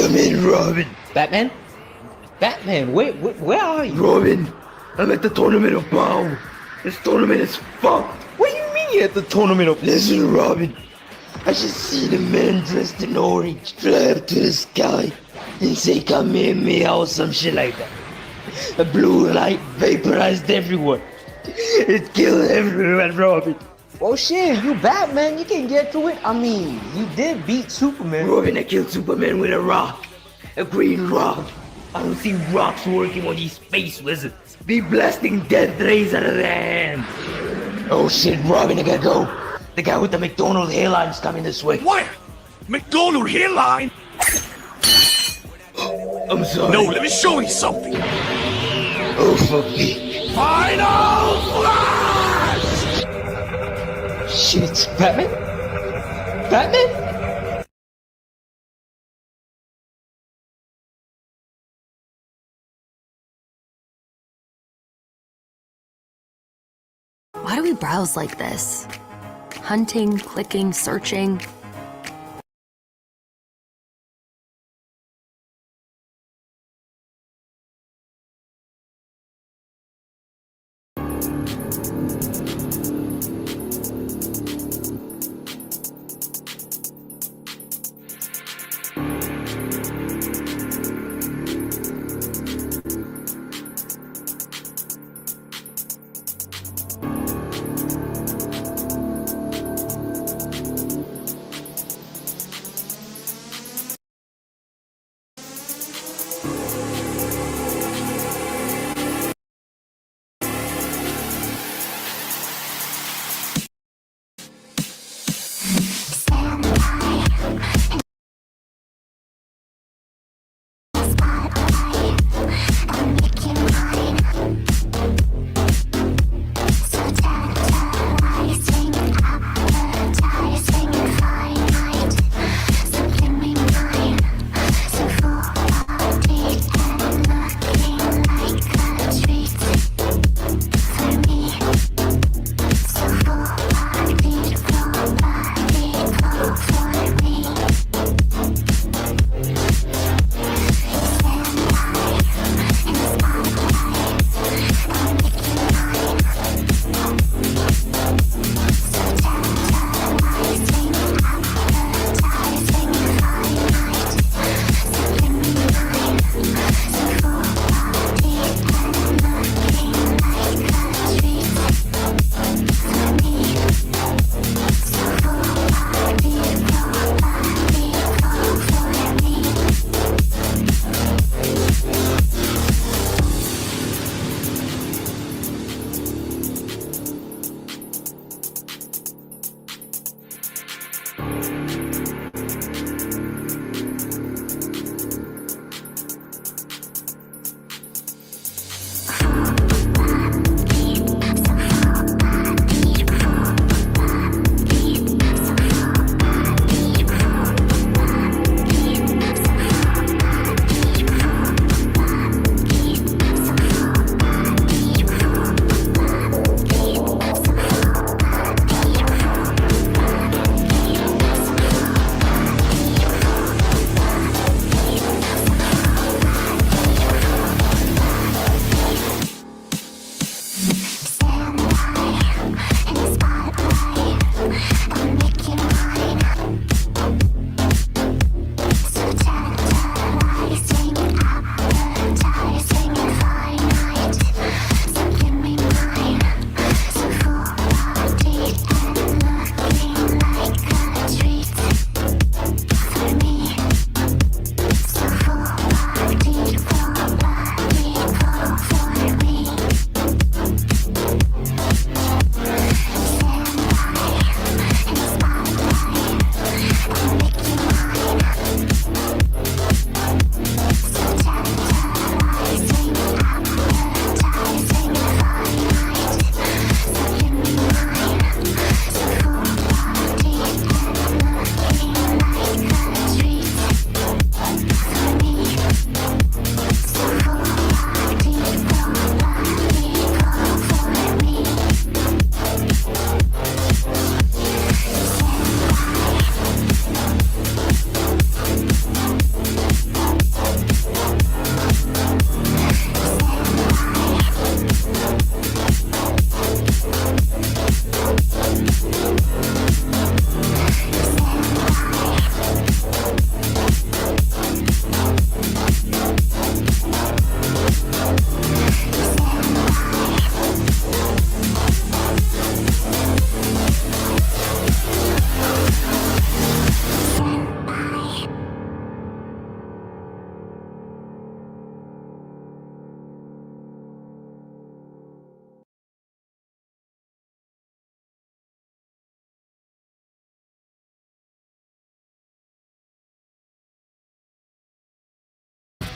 Come in, Robin. Batman? Batman, where are you? Robin, I'm at the tournament of Bow. This tournament is fucked. What do you mean you're at the tournament of... Listen, Robin. I just seen a man dressed in orange fly up to the sky and say, come here, me, or some shit like that. A blue light vaporized everyone. It killed everyone, Robin. Well, shit, you Batman, you can get through it. I mean, you did beat Superman. Robin, I killed Superman with a rock. A green rock. I don't see rocks working on these space wizards. Be blasting death rays out of their hands. Oh shit, Robin, I gotta go. The guy with the McDonald's hairline's coming this way. What? McDonald hairline? I'm sorry. No, let me show you something. Oh, fuck me. Final Flash! Shit, it's Batman? Batman? Why do we browse like this? Hunting, clicking, searching.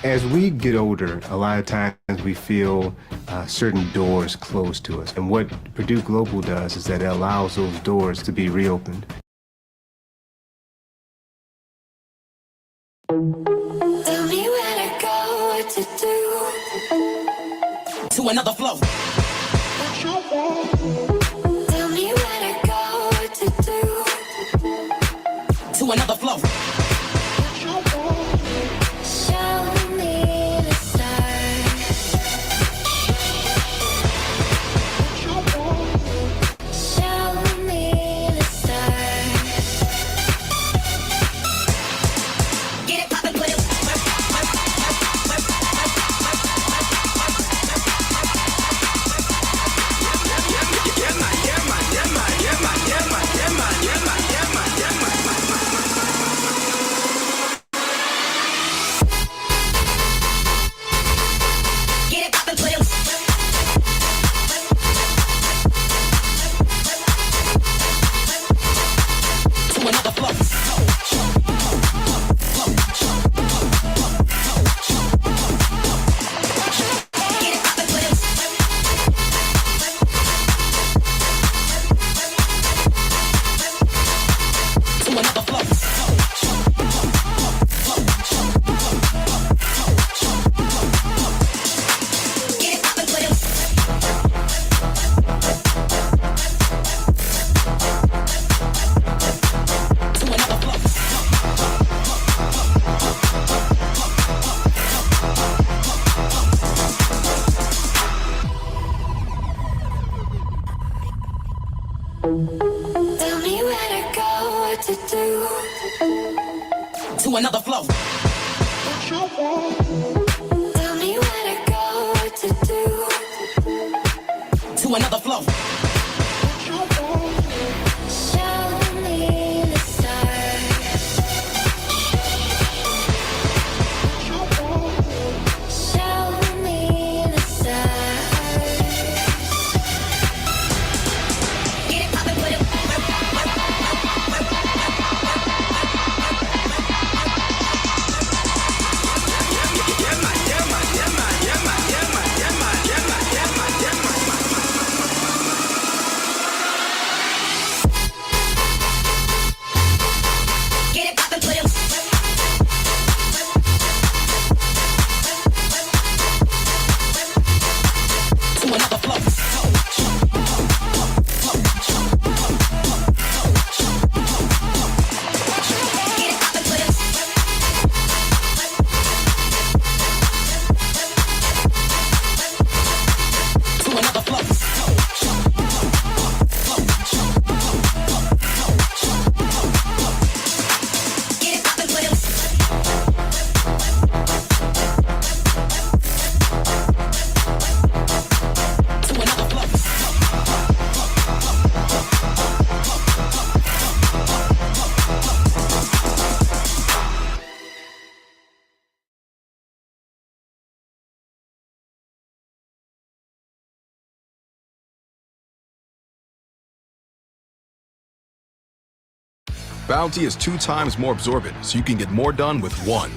As we get older, a lot of times we feel certain doors closed to us. And what Purdue Global does is that it allows those doors to be reopened. Tell me where to go, what to do. To another flow. Tell me where to go, what to do. To another flow. Show me the stars. Show me the stars. Get it poppin', put it. Tell me where to go, what to do. To another flow. Tell me where to go, what to do. To another flow. Show me the stars. Show me the stars. Get it poppin', put it. Get it poppin', put it. To another flow. Get it poppin', put it. To another flow. Get it poppin', put it. To another flow. Bounty is 2 times more absorbent, so you can get more done with 1.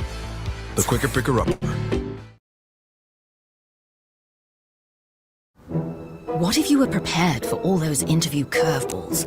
The quicker picker-upper. What if you were prepared for all those interview curveballs?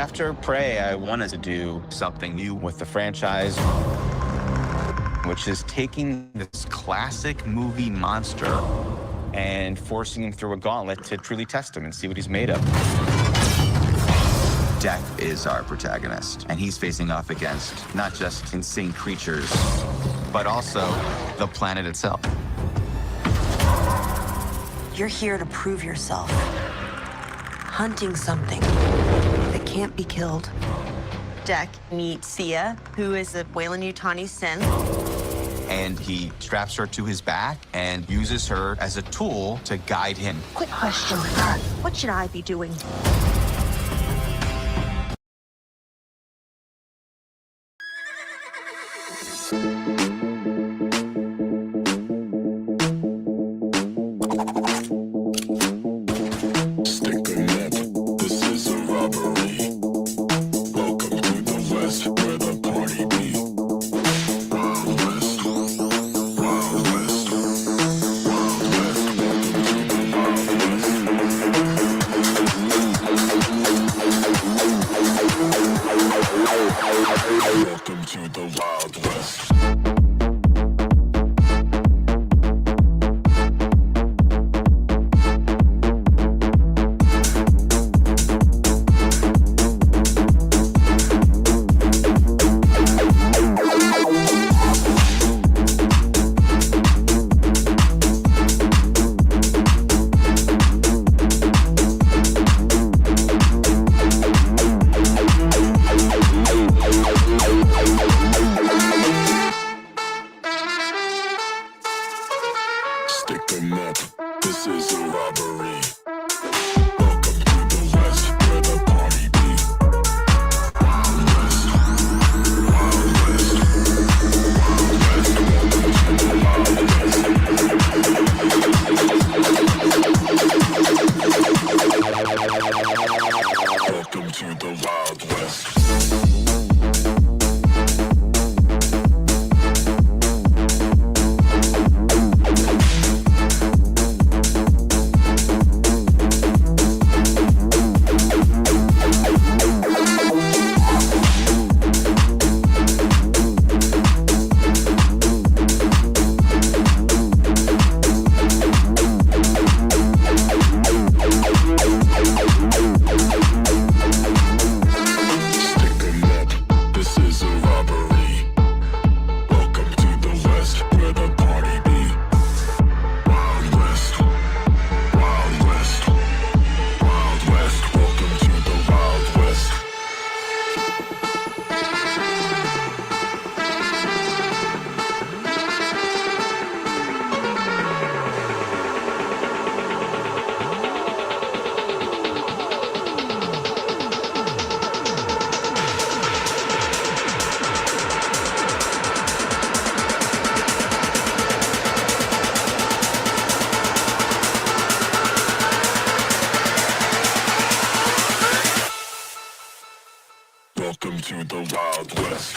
After Prey, I wanted to do something new with the franchise, which is taking this classic movie monster and forcing him through a gauntlet to truly test him and see what he's made of. Death is our protagonist, and he's facing off against not just insane creatures, but also the planet itself. You're here to prove yourself. Hunting something that can't be killed. Jack meets Sia, who is a Weyland-Yutani synth. And he straps her to his back and uses her as a tool to guide him. Quick question. What should I be doing? Welcome to the Wild West. Stick 'em up, this is a robbery. Welcome to the West, where the party be. Wild West, Wild West, Wild West. Welcome to the Wild West. Welcome to the Wild West.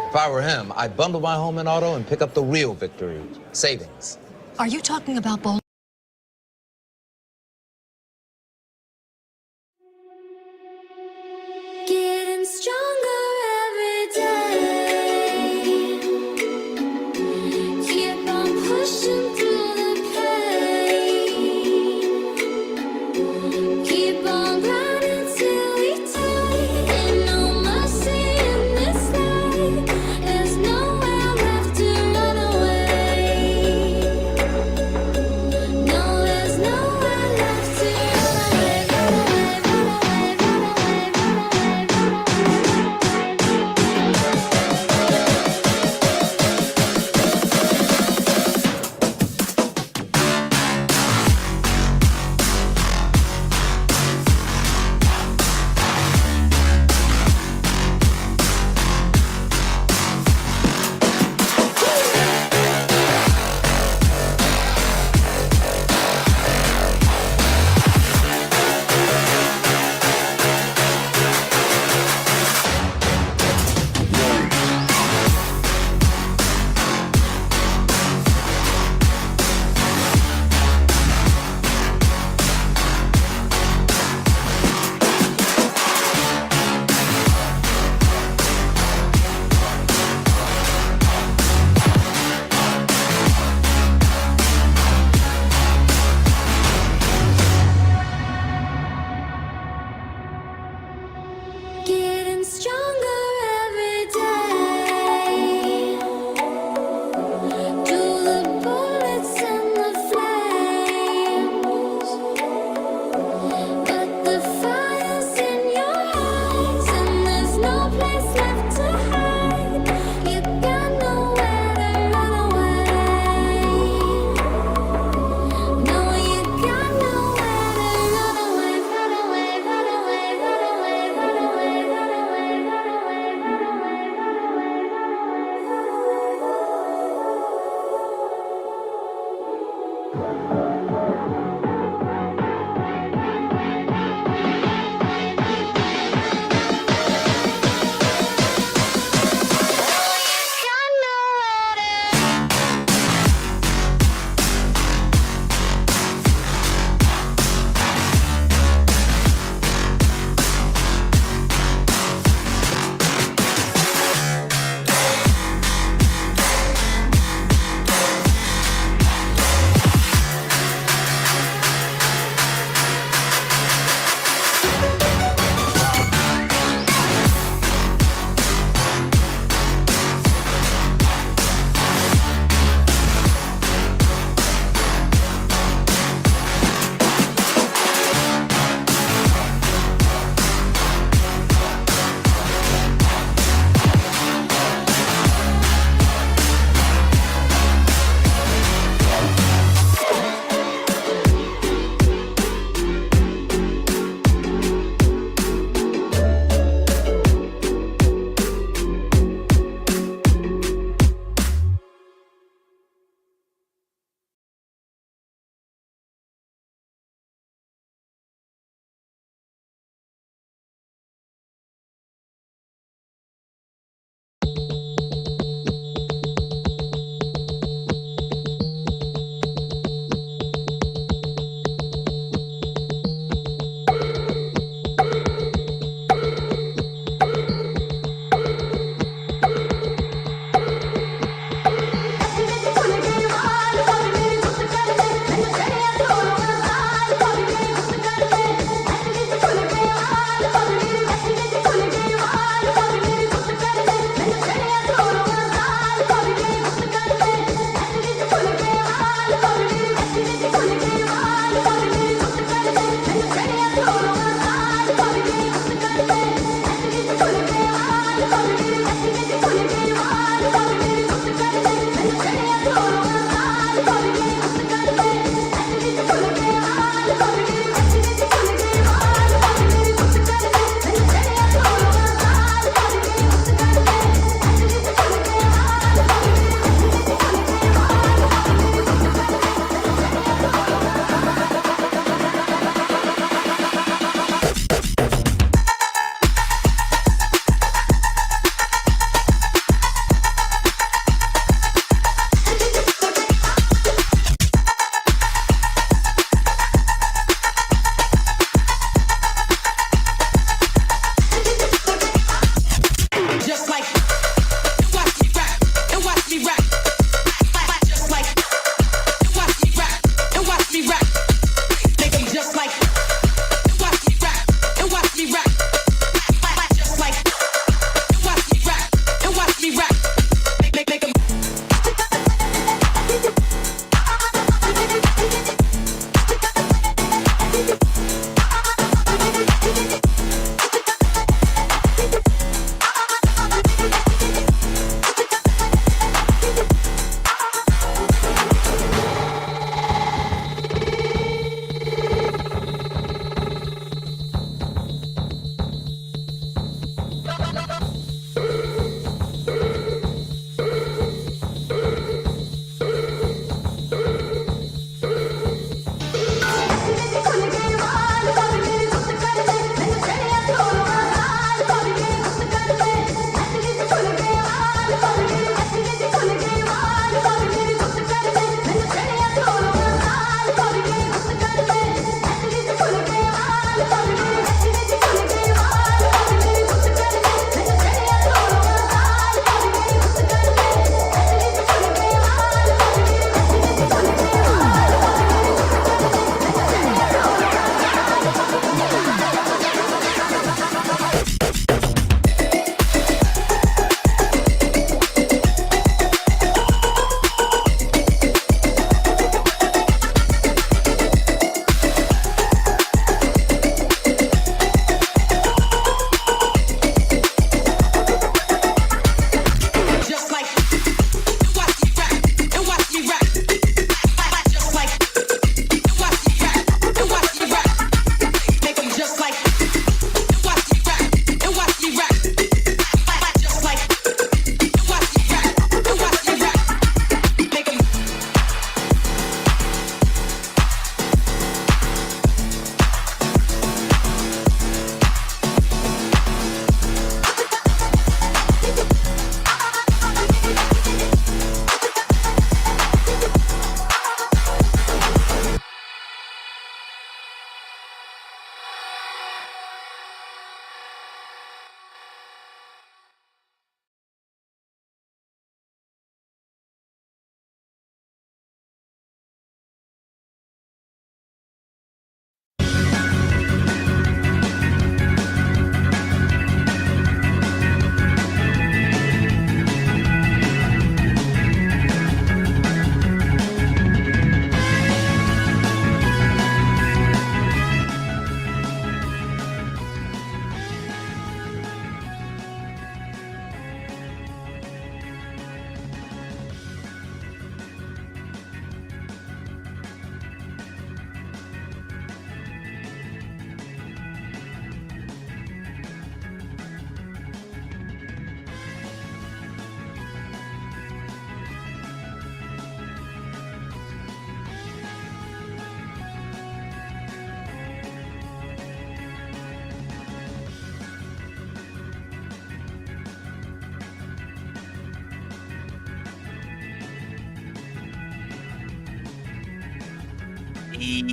If I were him, I'd bundle my home and auto and pick up the real victory, savings. Are you talking about both? Getting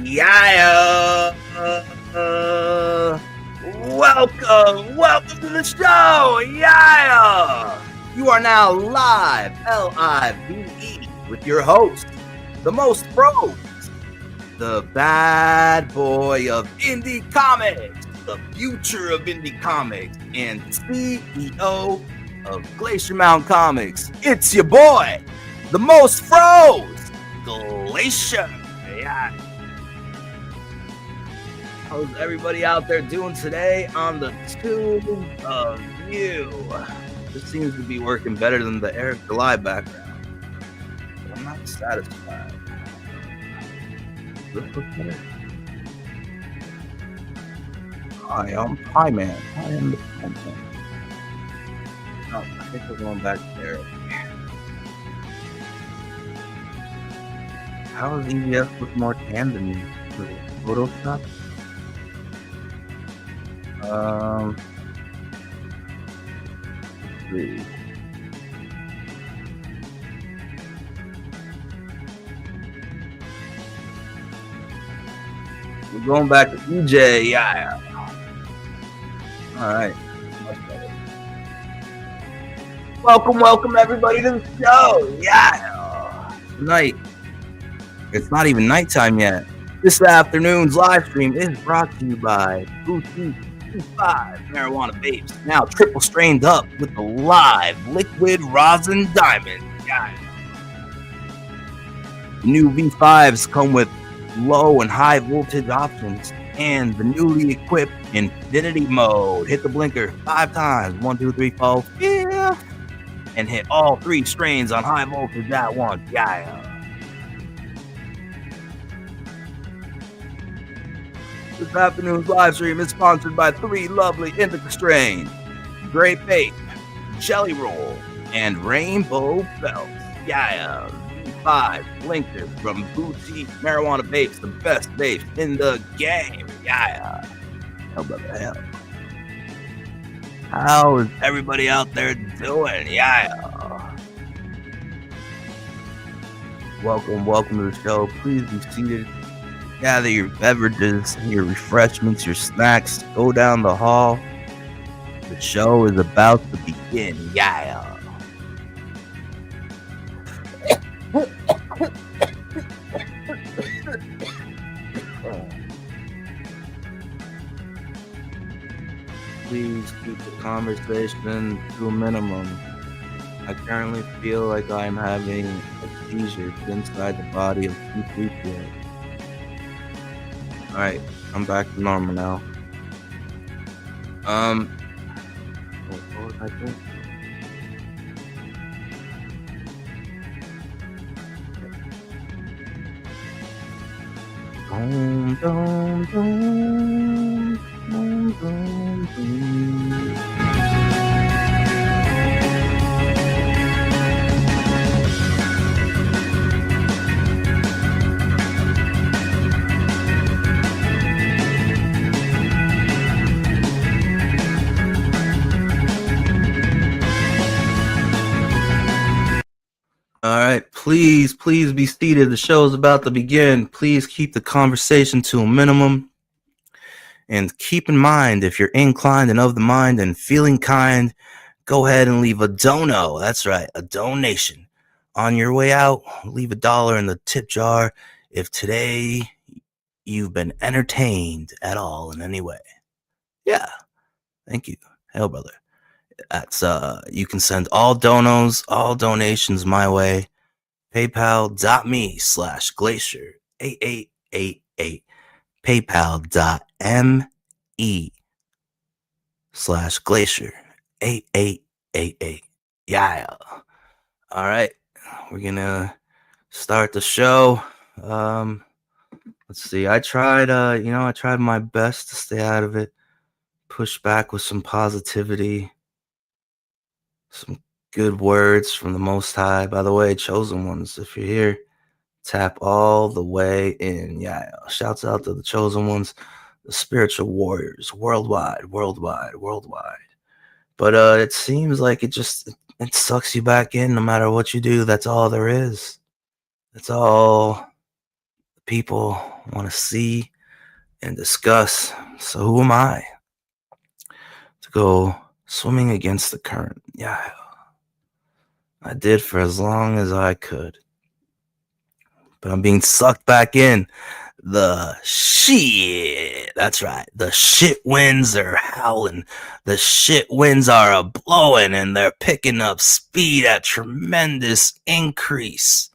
Yeah. Welcome to the show. Yeah. You are now live, Live, with your host, the most pros, the bad boy of indie comics, the future of indie comics, and CEO of Glacier Mountain Comics. It's your boy, the most pros, Glacier. Yeah. How's everybody out there doing today on the two of you? This seems to be working better than the Eric Delay background. I'm not satisfied. Hi, I'm Pie Man. I am the Pie Man. No, I think we're going back there. How does EVS look more tan than me? Photoshop? Let's see. We're going back to EJ, yeah. All right. Welcome everybody to the show, yeah. Tonight, it's not even nighttime yet. This afternoon's live stream is brought to you by Boutique 25 Marijuana Vapes, now triple strained up with the live liquid rosin diamond, yeah. New V5s come with low and high voltage options and the newly equipped infinity mode. Hit the blinker 5 times, 1, 2, 3, 4, 5, and hit all 3 strains on high voltage at once. Yeah. This afternoon's live stream is sponsored by 3 lovely indica strains: Grape Vape, Jelly Roll, and Rainbow Belts. Yeah. 5 blinkers from Boutique Marijuana Vapes, the best vapes in the game. Yeah. Hell, brother, hell. How is everybody out there doing? Yeah. Welcome to the show. Please be seated. Gather your beverages, your refreshments, your snacks. Go down the hall. The show is about to begin. Yeah. Please keep the conversation to a minimum. I currently feel like I'm having a seizure inside the body of 234. Alright, I'm back to normal now. What was I doing? Dum, dum, dum, dum, dum, dum. All right, please be seated. The show is about to begin. Please keep the conversation to a minimum. And keep in mind, if you're inclined and of the mind and feeling kind, go ahead and leave a dono. That's right, a donation. On your way out, leave $1 in the tip jar if today you've been entertained at all in any way. Yeah, thank you. Hell, brother. That's you can send all donations my way. PayPal.me/Glacier8888. PayPal.me/Glacier8888. Yeah. All right. We're gonna start the show. Let's see. I tried my best to stay out of it. Push back with some positivity. Some good words from the Most High. By the way, chosen ones, if you're here, tap all the way in. Yeah, shouts out to the chosen ones, the spiritual warriors, worldwide. But it seems like it sucks you back in no matter what you do. That's all there is. That's all people want to see and discuss. So who am I to go swimming against the current? Yeah, I did for as long as I could. But I'm being sucked back in. The shit. That's right. The shit winds are howling. The shit winds are a-blowing, and they're picking up speed at tremendous increase.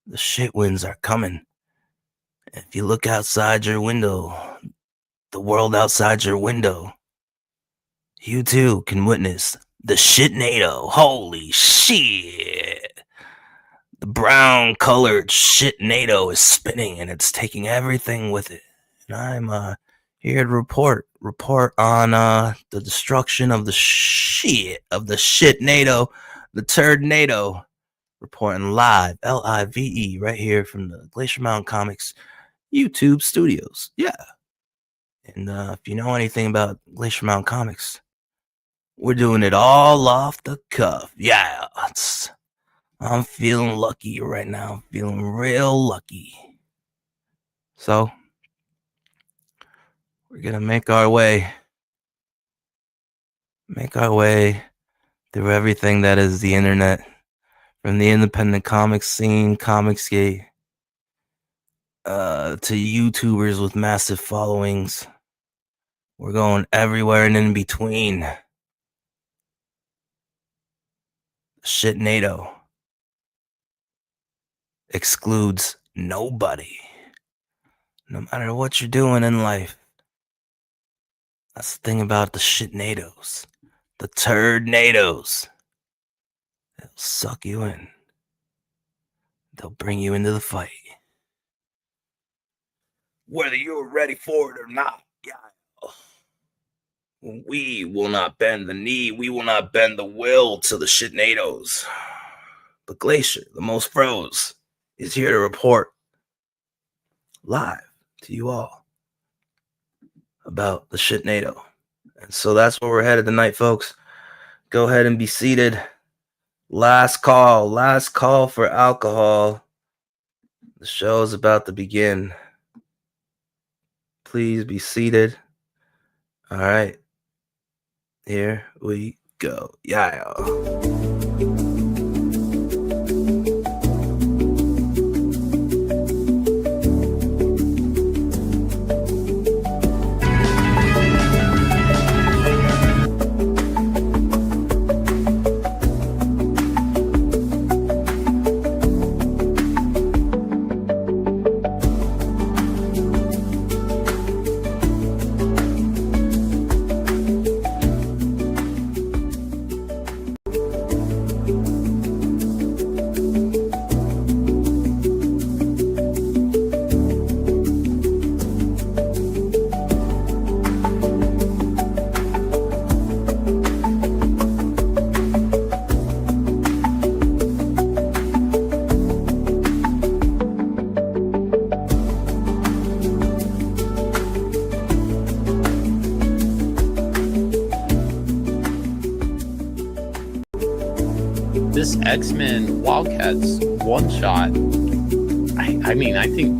The shit winds are coming. If you look outside your window, the world outside your window, you too can witness the shitnado. Holy shit. The brown colored shiiii is spinning and it's taking everything with it. And I'm here to report on the destruction of the shiiii, the TURDnado, reporting live, LIVE, right here from the Glacier Mountain Comics YouTube studios. Yeah. And if you know anything about Glacier Mountain Comics, we're doing it all off the cuff. Yeah. I'm feeling lucky right now. I'm feeling real lucky. So, we're going to make our way through everything that is the internet, from the independent comics scene, Comicsgate, to YouTubers with massive followings. We're going everywhere and in between. shiiii excludes nobody. No matter what you're doing in life. That's the thing about the shiiii, the TURDnados. They'll suck you in. They'll bring you into the fight. Whether you're ready for it or not. Yeah. We will not bend the knee. We will not bend the will to the shiiii. But Glacier, the most pros, is here to report live to you all about the shiiii. And so that's where we're headed tonight, folks. Go ahead and be seated. Last call for alcohol. The show is about to begin. Please be seated. All right. Here we go. Yeah. This X-Men Wildcats one shot, I mean, I think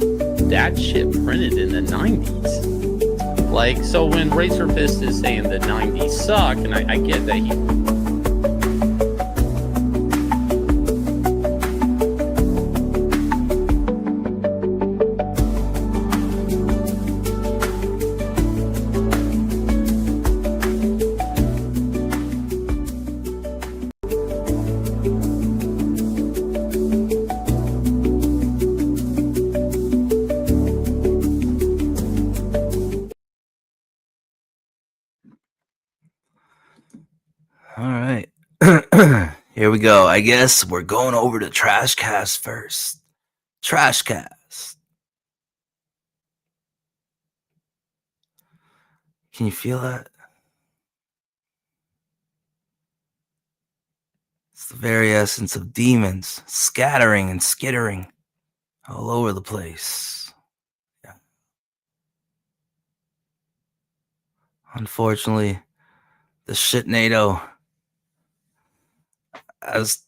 that shit printed in the 90s. Like, so when Razor Fist is saying the 90s suck, and I get that he All right. Here we go. I guess we're going over to Trash Cast first. Trash Cast. Can you feel that? It's the very essence of demons scattering and skittering all over the place. Yeah. Unfortunately, the shiiii as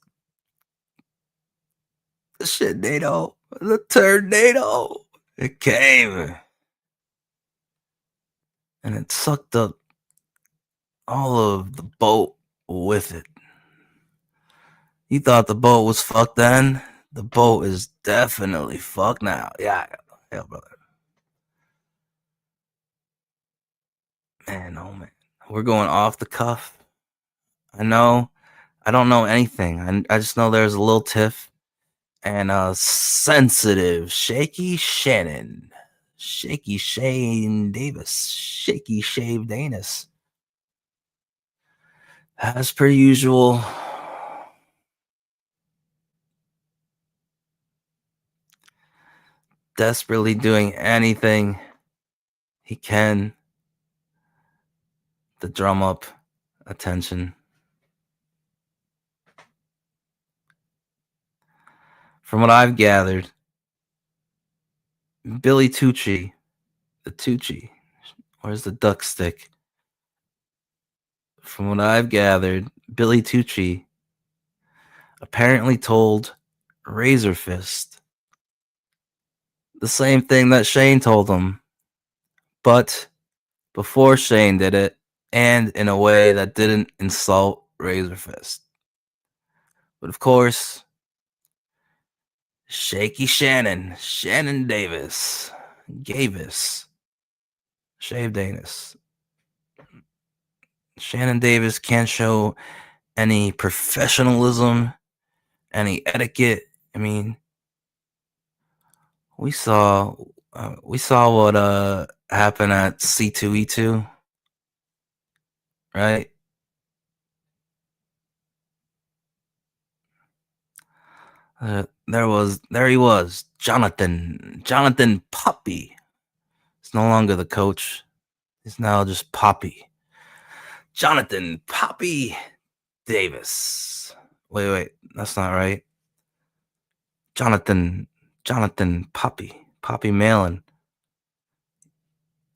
the shiiii, the TURDnado, it came and it sucked up all of the boat with it. You thought the boat was fucked then? The boat is definitely fucked now. Yeah, brother. Man, oh man. We're going off the cuff. I know. I don't know anything. I just know there's a little tiff and a sensitive Shaky Shannon. Shaky Shane Davis. Shaky Shave Danis. As per usual, desperately doing anything he can to drum up attention. From what I've gathered, Billy Tucci, the Tucci, where's the duck stick? From what I've gathered, Billy Tucci apparently told Razor Fist the same thing that Shane told him, but before Shane did it, and in a way that didn't insult Razor Fist. But of course, Shaky Shannon Davis, Gavis, Shave Danis. Shannon Davis can't show any professionalism, any etiquette. I mean, we saw what happened at C2E2, right? There he was, Jonathan Puppy. He's no longer the coach. He's now just Poppy. Jonathan Poppy Davis. Wait, that's not right. Jonathan Poppy Malin.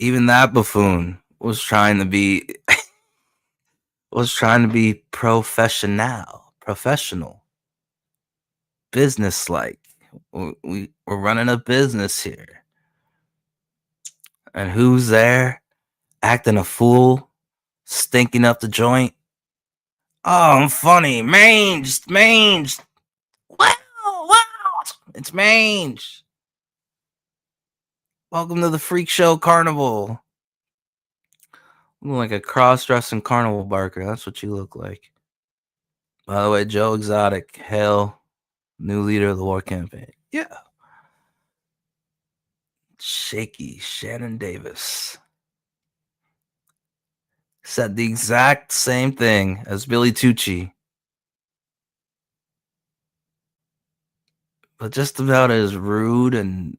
Even that buffoon was trying to be professional, business-like. We're running a business here. And who's there acting a fool, stinking up the joint? Oh, I'm funny. Mange. Wow. It's Mange. Welcome to the Freak Show Carnival. You look like a cross-dressing carnival barker. That's what you look like. By the way, Joe Exotic, hail, new leader of the war campaign. Yeah. Shaky Shannon Davis said the exact same thing as Billy Tucci, but just about as rude and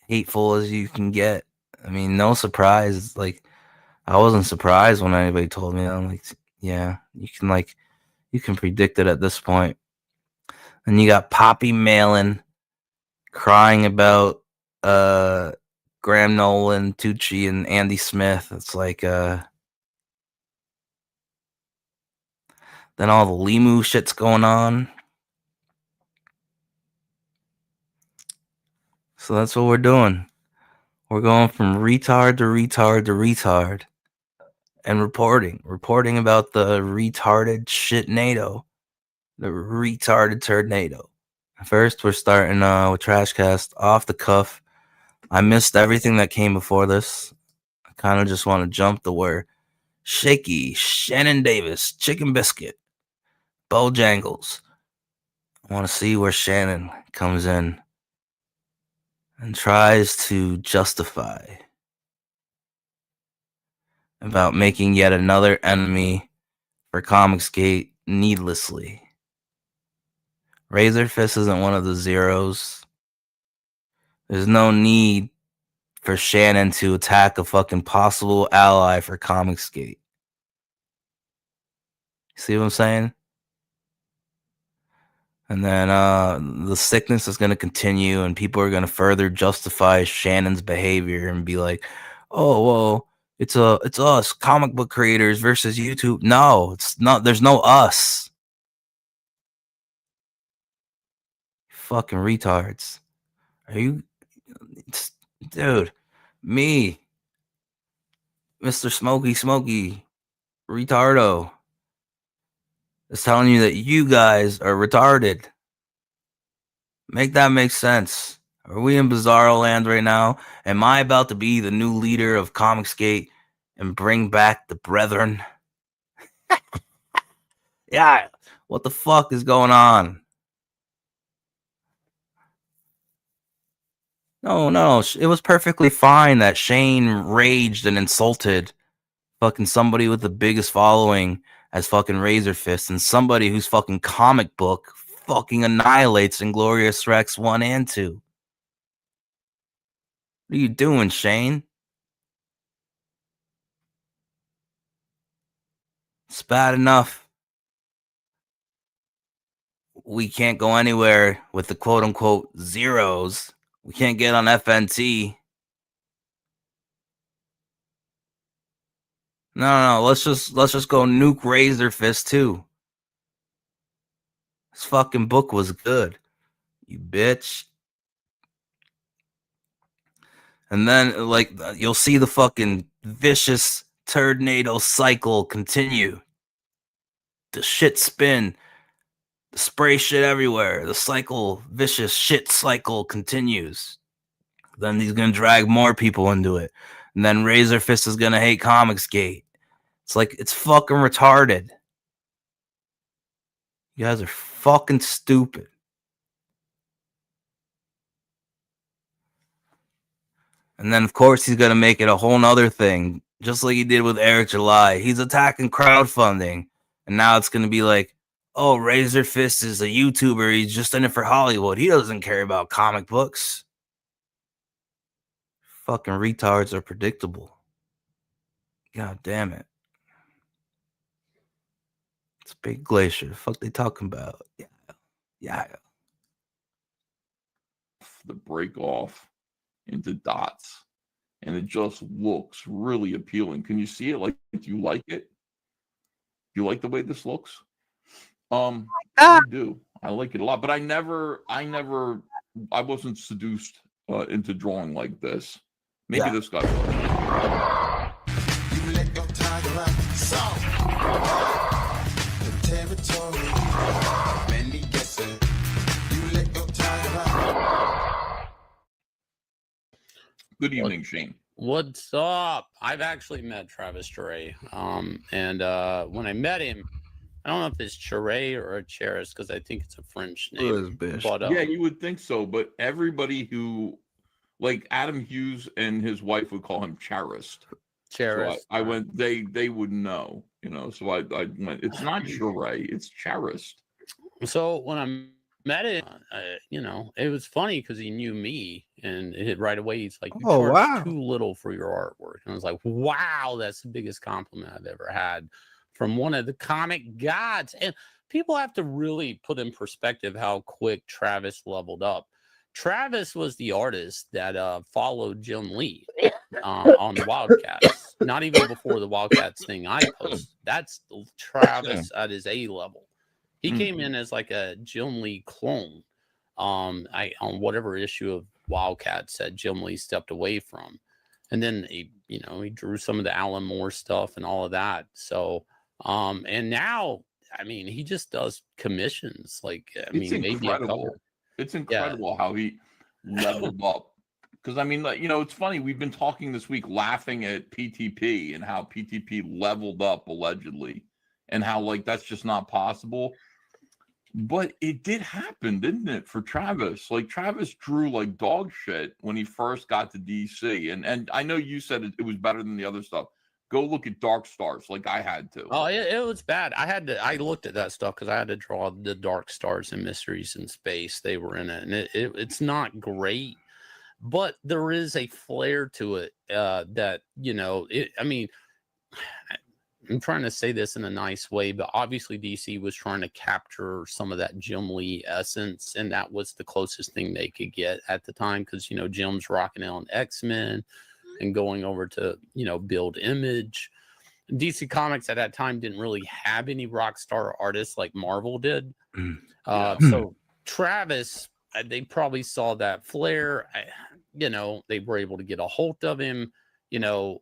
hateful as you can get. I mean, no surprise. Like, I wasn't surprised when anybody told me. I'm like, yeah, you can predict it at this point. And you got Poppy Malin crying about Graham Nolan, Tucci, and Andy Smith. It's like then all the Limu shit's going on. So that's what we're doing. We're going from retard to retard to retard. And reporting about the retarded shitnado. The retarded TURDnado. First, we're starting with Trashcast off the cuff. I missed everything that came before this. I kind of just want to jump to where Shaky Shannon Davis, Chicken Biscuit, Bojangles. I want to see where Shannon comes in and tries to justify about making yet another enemy for Comicsgate needlessly. Razor Fist isn't one of the zeros. There's no need for Shannon to attack a fucking possible ally for Comicsgate. See what I'm saying? And then the sickness is going to continue, and people are going to further justify Shannon's behavior and be like, "Oh, well, it's us, comic book creators versus YouTube." No, it's not. There's no us. Fucking retards. Are you, dude? Me, Mr. Smokey, retardo, is telling you that you guys are retarded. Make that make sense. Are we in Bizarro land right now? Am I about to be the new leader of Comicsgate and bring back the brethren? Yeah, what the fuck is going on? No, it was perfectly fine that Shane raged and insulted fucking somebody with the biggest following as fucking Razor Fist and somebody whose fucking comic book fucking annihilates Inglorious Rex 1 and 2. What are you doing, Shane? It's bad enough. We can't go anywhere with the quote unquote zeros. We can't get on FNT. No, let's just go nuke Razor Fist too. This fucking book was good, you bitch. And then, like, you'll see the fucking vicious TURDnado cycle continue. The shit spin, the spray shit everywhere. The cycle, vicious shit cycle continues. Then he's gonna drag more people into it. And then Razor Fist is gonna hate Comicsgate. It's like, it's fucking retarded. You guys are fucking stupid. And then, of course, he's going to make it a whole nother thing, just like he did with Eric July. He's attacking crowdfunding. And now it's going to be like, oh, Razor Fist is a YouTuber. He's just in it for Hollywood. He doesn't care about comic books. Fucking retards are predictable. God damn it. It's Big Glacier. The fuck they talking about? Yeah. The break off into dots, and it just looks really appealing. Can you see it? Like, do you like it? Do you like the way this looks? I do. I like it a lot, but I wasn't seduced into drawing like this. Maybe this guy was. You let your tiger out. So, the territory. Many guessing. You let your tiger out. Good evening, Shane. What's up? I've actually met Travis Charest. And when I met him, I don't know if it's Charest or a Cheris because I think it's a French name. But, yeah, you would think so, but everybody who, like Adam Hughes and his wife would call him Charist. Charist. So I went. They would know, you know. So I went. It's not Charest. It's Charist. So when I met him, you know, it was funny because he knew me, and right away he's like, "You charge too little for your artwork." And I was like, "Wow, that's the biggest compliment I've ever had from one of the comic gods." And people have to really put in perspective how quick Travis leveled up. Travis was the artist that followed Jim Lee on the Wildcats. Not even before the Wildcats thing I posted. That's Travis at his A level. He came in as like a Jim Lee clone. On whatever issue of Wildcats that Jim Lee stepped away from, and then he drew some of the Alan Moore stuff and all of that. So, and now, I mean, he just does commissions. Like, I mean, maybe a couple. It's incredible how he leveled up. Because, I mean, you know, it's funny. We've been talking this week laughing at PTP and how PTP leveled up allegedly and how, like, that's just not possible. But it did happen, didn't it, for Travis? Like, Travis drew like dog shit when he first got to DC. And I know you said it was better than the other stuff. Go look at Dark Stars like I had to. Oh, it was bad. I looked at that stuff because I had to draw the Dark Stars and Mysteries in Space. They were in it, and it's not great, but there is a flair to it that, you know, I mean, I'm trying to say this in a nice way, but obviously DC was trying to capture some of that Jim Lee essence, and that was the closest thing they could get at the time because, you know, Jim's rocking out on X-Men and going over to, you know, build Image. DC Comics at that time didn't really have any rock star artists like Marvel did. So Travis, they probably saw that flair. You know, they were able to get a hold of him, you know.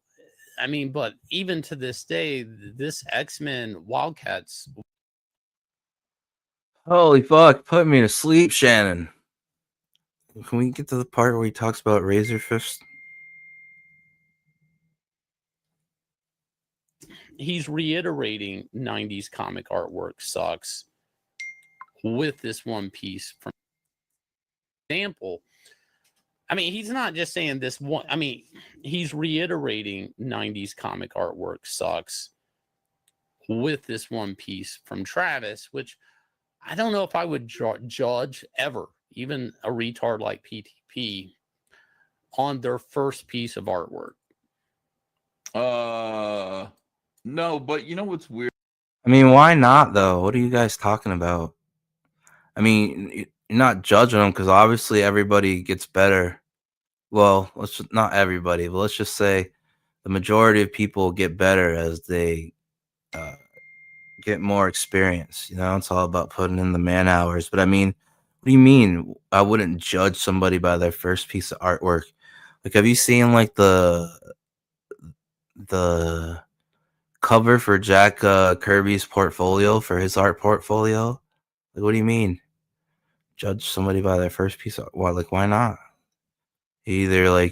I mean, but even to this day, this X-Men Wildcats. Holy fuck, put me to sleep, Shannon. Can we get to the part where he talks about Razor Fist? He's reiterating 90s comic artwork sucks with this one piece. From example, I mean, he's not just saying this one. I mean, he's reiterating 90s comic artwork sucks with this one piece from Travis, which I don't know if I would judge ever, even a retard like PTP, on their first piece of artwork? No, but you know what's weird? I mean, why not though? What are you guys talking about? I mean, you're not judging them because obviously everybody gets better. Well, not everybody, but let's just say the majority of people get better as they get more experience. You know, it's all about putting in the man hours. But I mean, what do you mean? I wouldn't judge somebody by their first piece of artwork. Like, have you seen like the cover for Jack Kirby's portfolio for his art portfolio? Like, what do you mean? Judge somebody by their first piece of what? Like, why not? You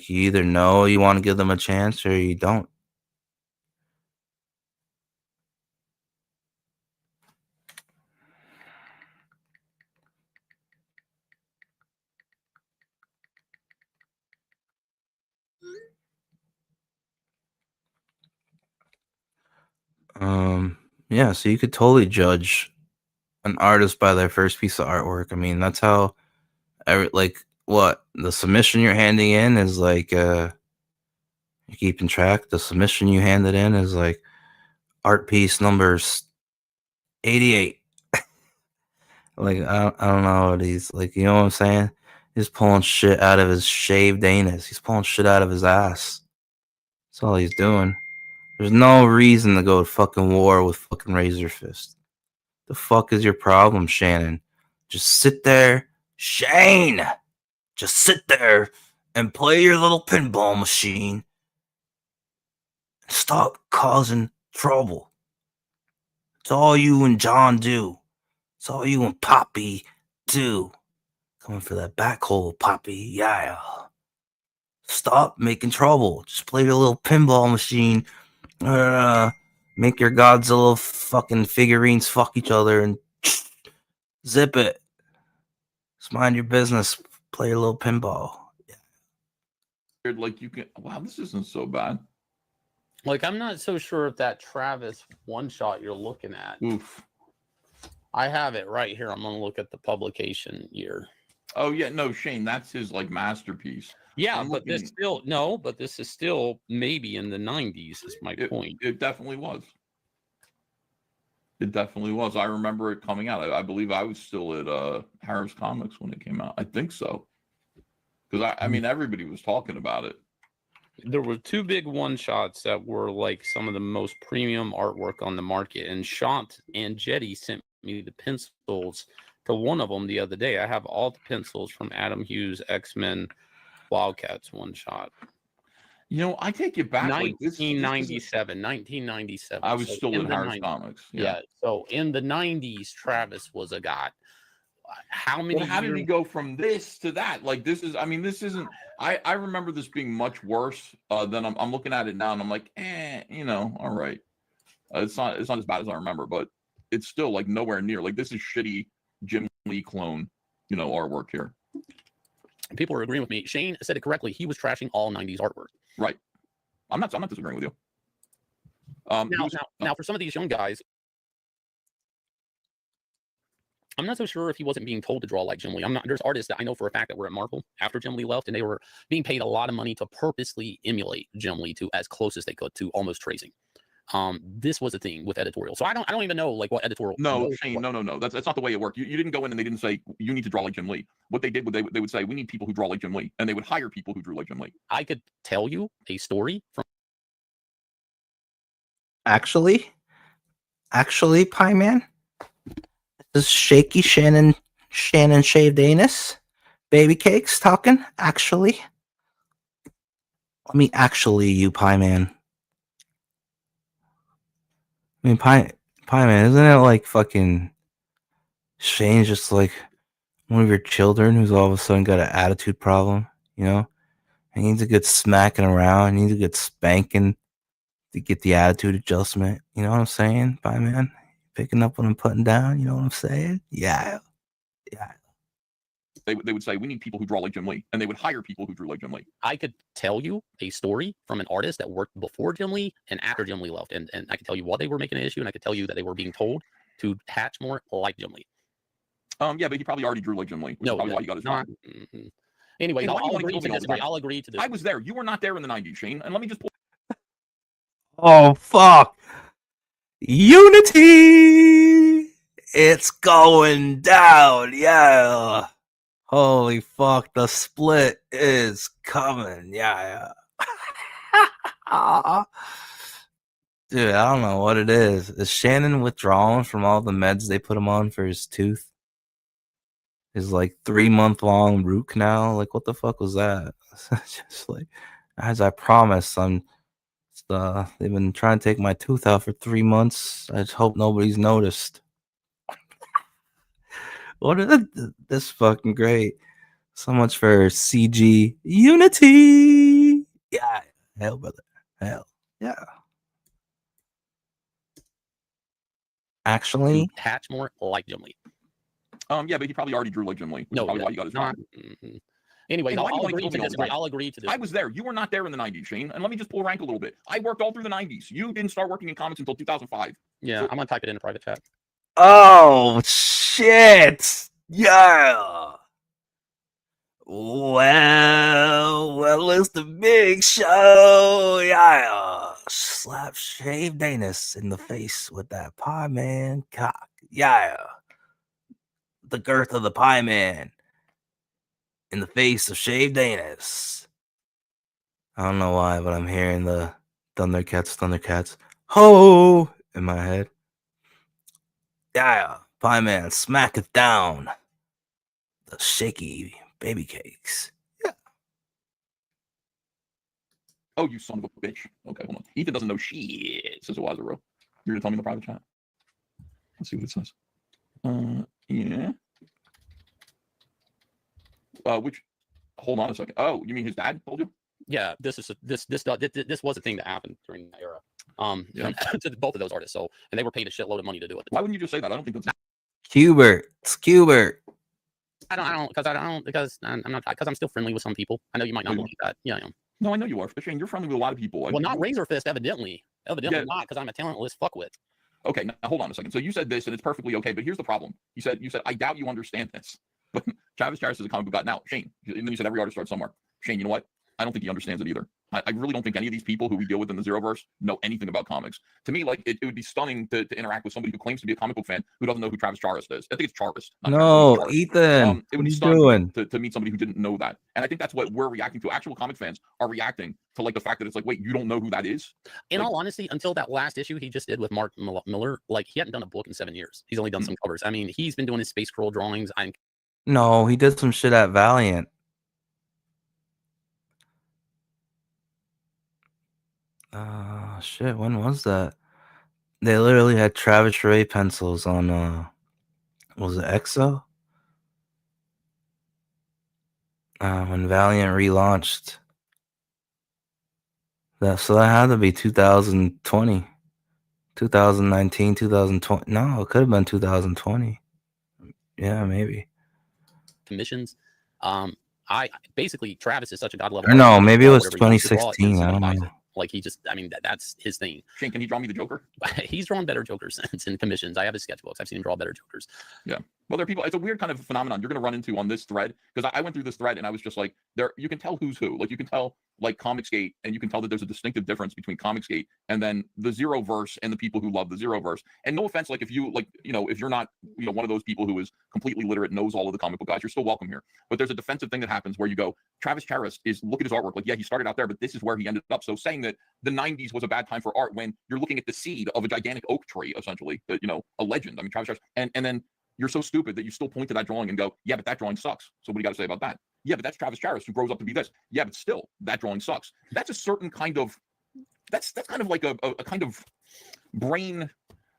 either know you want to give them a chance or you don't. Yeah, so you could totally judge an artist by their first piece of artwork. I mean, that's how what the submission you're handing in is like you're keeping track. The submission you handed in is like art piece numbers 88. Like I don't know what he's like, you know what I'm saying? He's pulling shit out of his shaved anus. He's pulling shit out of his ass. That's all he's doing. There's no reason to go to fucking war with fucking Razor Fist. The fuck is your problem, Shannon? Just sit there, Shane. Just sit there and play your little pinball machine. Stop causing trouble. It's all you and John do. It's all you and Poppy do. Coming for that back hole, Poppy. Yeah. Stop making trouble. Just play your little pinball machine. Make your Godzilla fucking figurines fuck each other and zip it. Just mind your business. Play your little pinball. Like you can. Wow, this isn't so bad. Like, I'm not so sure if that Travis one shot you're looking at. Oof. I have it right here. I'm gonna look at the publication year. Oh yeah, no, Shane, that's his like masterpiece. Yeah, but this is still maybe in the 90s. Is my point. It definitely was. It definitely was. I remember it coming out. I believe I was still at Harris Comics when it came out. I think so. Because I mean, everybody was talking about it. There were two big one shots that were like some of the most premium artwork on the market, and Shant and Jetty sent me the pencils to one of them the other day. I have all the pencils from Adam Hughes' X-Men Wildcats one shot. You know, I take it back. 1997. 1997. I was still in Harris Comics. Yeah. So in the 90s, Travis was a god. How many? How did he go from this to that? Like, this is. I mean, this isn't. I remember this being much worse than I'm looking at it now, and I'm like, you know, all right. It's not as bad as I remember, but it's still like nowhere near. Like, this is shitty Jim Lee clone, you know, artwork here. People are agreeing with me. Shane said it correctly. He was trashing all 90s artwork. Right. I'm not disagreeing with you. Now, for some of these young guys, I'm not so sure if he wasn't being told to draw like Jim Lee. There's artists that I know for a fact that were at Marvel after Jim Lee left, and they were being paid a lot of money to purposely emulate Jim Lee to as close as they could to almost tracing. This was a thing with editorial. So I don't even know like what editorial. No, Shane, no. That's not the way it worked. You didn't go in and they didn't say you need to draw like Jim Lee. What they did was they would say we need people who draw like Jim Lee, and they would hire people who drew like Jim Lee. I could tell you a story from. Actually, Pie Man, this is Shaky Shannon shaved anus, baby cakes talking. Actually, let me you, Pie Man. I mean, Pie Man, isn't it like fucking Shane's just like one of your children who's all of a sudden got an attitude problem, you know? He needs a good smacking around, he needs a good spanking to get the attitude adjustment. You know what I'm saying, Pie Man? Picking up what I'm putting down, you know what I'm saying? Yeah. They would say we need people who draw like Jim Lee, and they would hire people who drew like Jim Lee. I could tell you a story from an artist that worked before Jim Lee and after Jim Lee left, and I could tell you what they were making an issue, and I could tell you that they were being told to hatch more like Jim Lee. Yeah, but he probably already drew like Jim Lee, which is probably why he got his job. Anyways, Hey, why do you I'll wanna agree kill to me all the disagree. time? I'll agree to disagree. I was there. You were not there in the 90s, Shane. And let me just pull. Oh fuck! Unity! It's going down, yeah. Holy fuck, the split is coming, yeah. Dude, I don't know what it is. Is Shannon withdrawing from all the meds they put him on for his tooth? His like 3-month-long root canal? Like, what the fuck was that? Just like, as I promised, they've been trying to take my tooth out for 3 months. I just hope nobody's noticed. What is this fucking great? So much for CG Unity. Yeah, hell, brother, hell, yeah. Actually, Hatch more like Jim Lee. Yeah, but he probably already drew like Jim Lee, which is probably why you got his job. Anyways, Hey, why do you I'll wanna agree kill to me all the disagree. time? I'll agree to disagree. I was there. You were not there in the 90s, Shane. And let me just pull rank a little bit. I worked all through the 90s. You didn't start working in comics until 2005. Yeah, I'm gonna type it in a private chat. oh shit, yeah. Well, it's the big show, yeah. Slap Shave Danis in the face with that pie man cock, yeah. The girth of the pie man in the face of Shave Danis. I don't know why, but I'm hearing the Thundercats, ho, in my head. Yeah, pie man smacketh down the shaky baby cakes. Oh, you son of a bitch. Okay, hold on. Ethan doesn't know shit, says Wazaro. You're going to tell me in the private chat? Let's see what it says. Yeah. Which, hold on a second. Oh, you mean his dad told you? Yeah, this was a thing that happened during that era. Yeah. To both of those artists. So, and they were paid a shitload of money to do it. Why wouldn't you just say that? I don't think that's. Hubert, it's Hubert. I don't because I'm not because I'm still friendly with some people. I know you might not believe that. Yeah, I am. No, I know you are. But Shane, you're friendly with a lot of people. Well, not Razor Fist, evidently. Evidently Yeah. not, because I'm a talentless fuckwit. Okay, now hold on a second. So you said this, and it's perfectly okay. But here's the problem. You said I doubt you understand this. But Travis Charest is a comic book guy. Now, Shane, and then you said every artist starts somewhere. Shane, you know what? I don't think he understands it either. I really don't think any of these people who we deal with in the Zeroverse know anything about comics. To me, like it would be stunning to interact with somebody who claims to be a comic book fan who doesn't know who Travis Charest is. I think it's Charest. No, Charest. Ethan, It what would are be you stunning doing? to meet somebody who didn't know that. And I think that's what we're reacting to. Actual comic fans are reacting to like the fact that it's like, wait, you don't know who that is? In all honesty, until that last issue he just did with Mark Miller, like he hadn't done a book in 7 years. He's only done some covers. I mean, he's been doing his Space Scroll drawings. No, he did some shit at Valiant. Shit, when was that? They literally had Travis Ray pencils on was it EXO? When Valiant relaunched. So that had to be 2020. 2019, 2020. No, it could have been 2020. Yeah, maybe. Commissions. I basically Travis is such a god level. Or no, artist. maybe it was Whatever he wants to draw, 2016. I somebody don't buys know. it. Like he just, I mean, that's his thing. Shane, can he draw me the Joker? He's drawn better Jokers in commissions. I have his sketchbooks. I've seen him draw better Jokers. Yeah. Well, there are people. It's a weird kind of phenomenon you're going to run into on this thread because I went through this thread and I was just like, there. You can tell who's who. Like you can tell like Comicsgate, and you can tell that there's a distinctive difference between Comicsgate and then the Zeroverse and the people who love the Zeroverse. And no offense, like if you like, if you're not, one of those people who is completely literate, knows all of the comic book guys, you're still welcome here. But there's a defensive thing that happens where you go, Travis Charest is look at his artwork. Like, yeah, he started out there, but this is where he ended up. So saying that the 90s was a bad time for art when you're looking at the seed of a gigantic oak tree, essentially, a legend. I mean, Travis Charest, and then you're so stupid that you still point to that drawing and go, yeah, but that drawing sucks. So what do you got to say about that? Yeah, but that's Travis Charest who grows up to be this. Yeah, but still, that drawing sucks. That's a certain kind of, that's kind of like a kind of brain.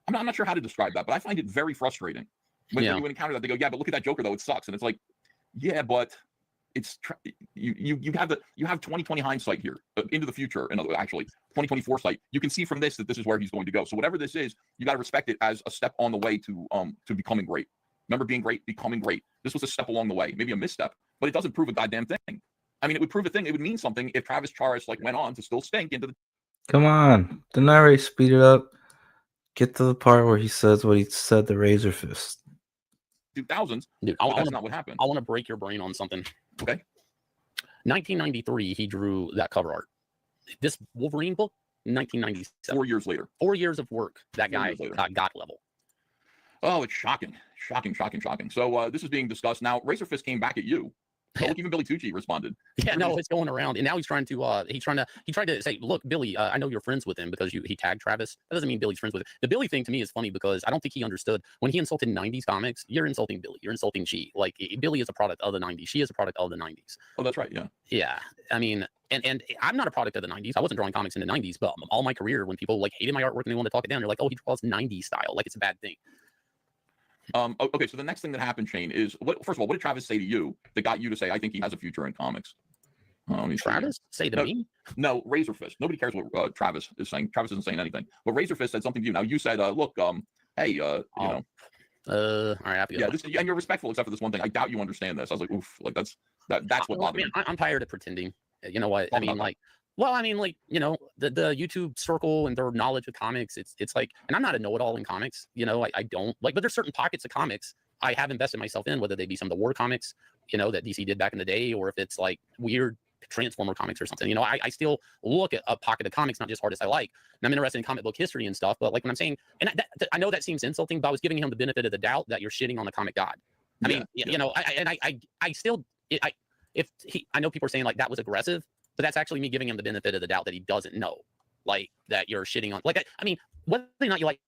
I'm not sure how to describe that, but I find it very frustrating when you encounter that. They go, yeah, but look at that Joker though, it sucks, and it's like, yeah, but it's you have 2020 hindsight here into the future. In other words, actually 2024 sight. You can see from this that this is where he's going to go. So whatever this is, you got to respect it as a step on the way to becoming great. Remember, being great, becoming great. This was a step along the way, maybe a misstep, but it doesn't prove a goddamn thing. I mean, it would prove a thing. It would mean something if Travis Charest went on to still stink into the. Come on, didn't I already speed it up? Get to the part where he says what he said to Razor Fist. 2000s. Dude, that's not what happened. I want to break your brain on something. Okay. 1993, he drew that cover art. This Wolverine book, 1997. 4 years later. 4 years of work. That guy got level. Oh, it's shocking. So this is being discussed now. Razor Fist came back at you. Oh, look, even Billy Tucci responded. Yeah, no, it's going around, and now he's trying to he tried to say, look, Billy, I know you're friends with him because he tagged Travis. That doesn't mean Billy's friends with him. The Billy thing to me is funny because I don't think he understood when he insulted 90s comics. You're insulting Billy. You're insulting she. Like Billy is a product of the 90s. She is a product of the 90s. Oh, that's right. Yeah. Yeah. I mean, and I'm not a product of the 90s. I wasn't drawing comics in the 90s, but all my career, when people like hated my artwork and they wanted to talk it down, they're like, oh, he draws 90s style. Like it's a bad thing. Okay, so the next thing that happened, Shane, is first of all, what did Travis say to you that got you to say, I think he has a future in comics? Travis say to me? No, Razor Fist. Nobody cares what Travis is saying. Travis isn't saying anything. But Razor Fist said something to you. Now you said, look, hey, you know. All right, yeah, and you're respectful except for this one thing. I doubt you understand this. I was like, oof, like that's what bothered me. I'm tired of pretending. You know what? I mean, like, well, I mean, like, you know, the YouTube circle and their knowledge of comics, it's like, and I'm not a know-it-all in comics, you know, I don't like, but there's certain pockets of comics I have invested myself in, whether they be some of the war comics, you know, that DC did back in the day, or if it's like weird Transformer comics or something, you know, I still look at a pocket of comics, not just artists I like, and I'm interested in comic book history and stuff, but like when I'm saying, and I know that seems insulting, but I was giving him the benefit of the doubt that you're shitting on the comic god. I mean, you know, I still, I know people are saying like that was aggressive, but that's actually me giving him the benefit of the doubt that he doesn't know, like that you're shitting on. Like, I mean, whether or not you like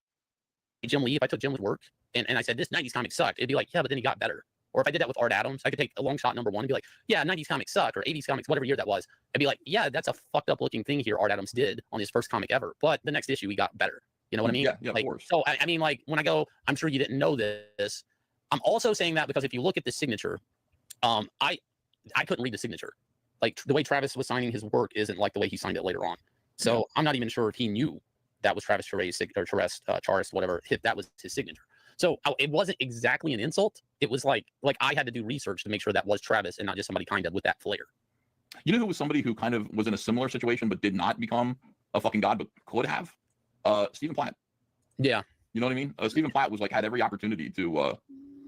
Jim Lee, if I took Jim Lee's work and I said this 90s comic sucked, it'd be like, yeah, but then he got better. Or if I did that with Art Adams, I could take a long shot number one and be like, yeah, 90s comics suck, or 80s comics, whatever year that was. I'd be like, yeah, that's a fucked up looking thing here Art Adams did on his first comic ever. But the next issue, he got better. You know what I mean? Yeah, like, of course. So, I mean, like, when I go, I'm sure you didn't know this. I'm also saying that because if you look at the signature, I couldn't read the signature. Like, the way Travis was signing his work isn't like the way he signed it later on. So, I'm not even sure if he knew that was Travis Charest, or Charest, whatever, if that was his signature. So it wasn't exactly an insult. It was like I had to do research to make sure that was Travis and not just somebody kind of with that flair. You know who was somebody who kind of was in a similar situation but did not become a fucking god but could have? Stephen Platt. Yeah. You know what I mean? Stephen Platt was like had every opportunity to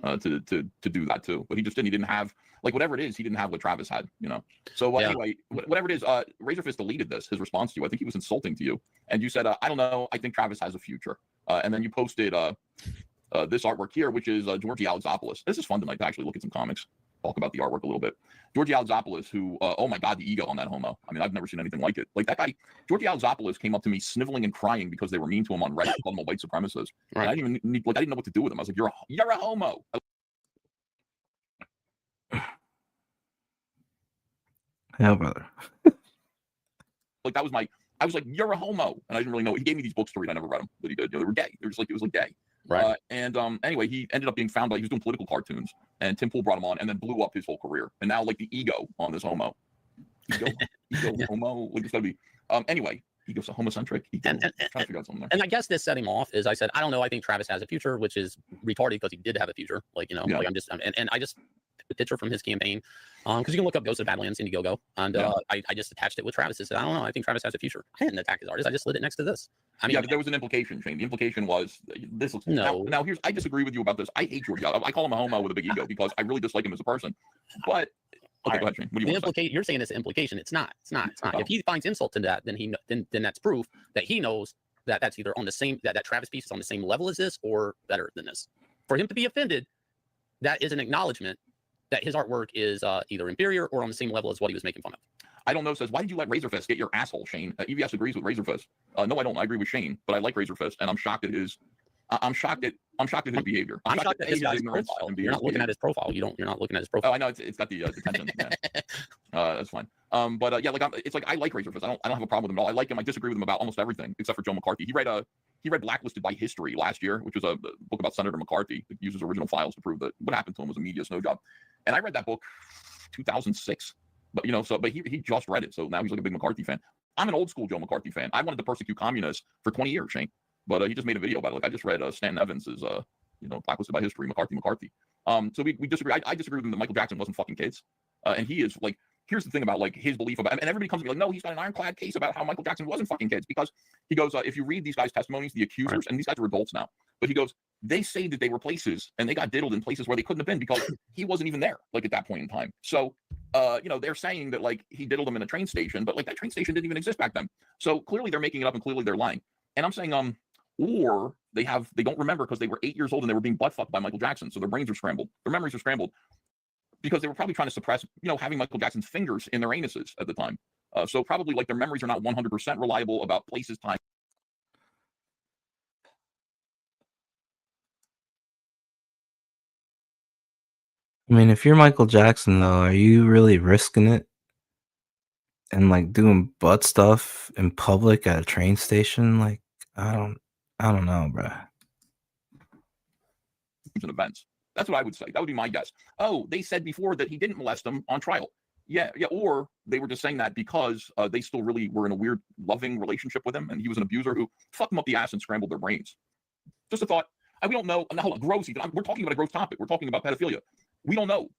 do that too, but he just didn't. He didn't have like whatever it is. He didn't have what Travis had. You know. So anyway, whatever it is, Razor Fist deleted this. His response to you, I think he was insulting to you, and you said, I don't know. I think Travis has a future. And then you posted this artwork here, which is Georgie Alexopoulos. This is fun tonight to actually look at some comics, talk about the artwork a little bit. Georgie Alexopoulos, who, oh my God, the ego on that homo. I mean, I've never seen anything like it. Like that guy, Georgie Alexopoulos came up to me sniveling and crying because they were mean to him on Reddit, called him a white supremacist. Right. And I didn't even I didn't know what to do with him. I was like, you're a homo. Yeah, brother. Like that was I was like, you're a homo, and I didn't really know. He gave me these books to read. I never read them, but he did. You know, they were gay. They were just like, it was like gay. Right. And anyway, he ended up being found out he was doing political cartoons, and Tim Pool brought him on, and then blew up his whole career. And now, like the ego on this homo, ego homo, like it's gotta be. Anyway, he goes to homocentric. Trying to figure out something there. And I guess this set him off is I said, I don't know. I think Travis has a future, which is retarded because he did have a future. Like, you know, like I'm just, and I just the picture from his campaign, because you can look up Ghost of Badlands Indiegogo, and I just attached it with Travis and said, I don't know. I think Travis has a future. I didn't attack his artist. I just slid it next to this. I mean, yeah, but there was an implication, Shane. The implication was this looks no. Now here's I disagree with you about this. I hate Georgie. I call him a homo with a big ego because I really dislike him as a person. But okay, go ahead, Shane. What do you want to say? You're saying it's an implication. It's not. If he finds insult in that, then then that's proof that he knows that that's either on the same that Travis piece is on the same level as this or better than this. For him to be offended, that is an acknowledgement that his artwork is either inferior or on the same level as what he was making fun of. I don't know says, why did you let Razor Fist get your asshole, Shane? EVS agrees with Razor Fist. No, I don't. I agree with Shane, but I like Razor Fist, and I'm shocked at his. I'm shocked at his behavior. I'm shocked at his guy's profile. You're not looking at his profile. You're not looking at his profile. Oh, I know it's got the detention. Yeah. That's fine. But yeah, like it's like I like Razor Fist. I don't have a problem with him at all. I like him. I disagree with him about almost everything except for Joe McCarthy. He read Blacklisted by History last year, which was a book about Senator McCarthy that uses original files to prove that what happened to him was a media snow job. And I read that book 2006. But you know, but he just read it, so now he's like a big McCarthy fan. I'm an old school Joe McCarthy fan. I wanted to persecute communists for 20 years, Shane, but he just made a video about it. Like I just read Stanton Evans's Blacklisted by History, McCarthy. So we disagree. I disagree with him that Michael Jackson wasn't fucking kids, and he is like. Here's the thing about like his belief about, and everybody comes to me like, no, he's got an ironclad case about how Michael Jackson wasn't fucking kids because he goes, if you read these guys' testimonies, the accusers, and these guys are adults now, but he goes, they say that they were places and they got diddled in places where they couldn't have been because he wasn't even there, like at that point in time. So, they're saying that like he diddled them in a train station, but like that train station didn't even exist back then. So clearly they're making it up and clearly they're lying. And I'm saying, or they don't remember because they were 8 years old and they were being butt fucked by Michael Jackson. So their brains are scrambled. Their memories are scrambled because they were probably trying to suppress, having Michael Jackson's fingers in their anuses at the time. So probably like their memories are not 100% reliable about places, time. I mean, if you're Michael Jackson, though, are you really risking it and like doing butt stuff in public at a train station? Like, I don't know, bro. And events. That's what I would say. That would be my guess. Oh, they said before that he didn't molest them on trial. Yeah. Or they were just saying that because they still really were in a weird, loving relationship with him, and he was an abuser who fucked them up the ass and scrambled their brains. Just a thought. We don't know. Now, gross. We're talking about a gross topic. We're talking about pedophilia. We don't know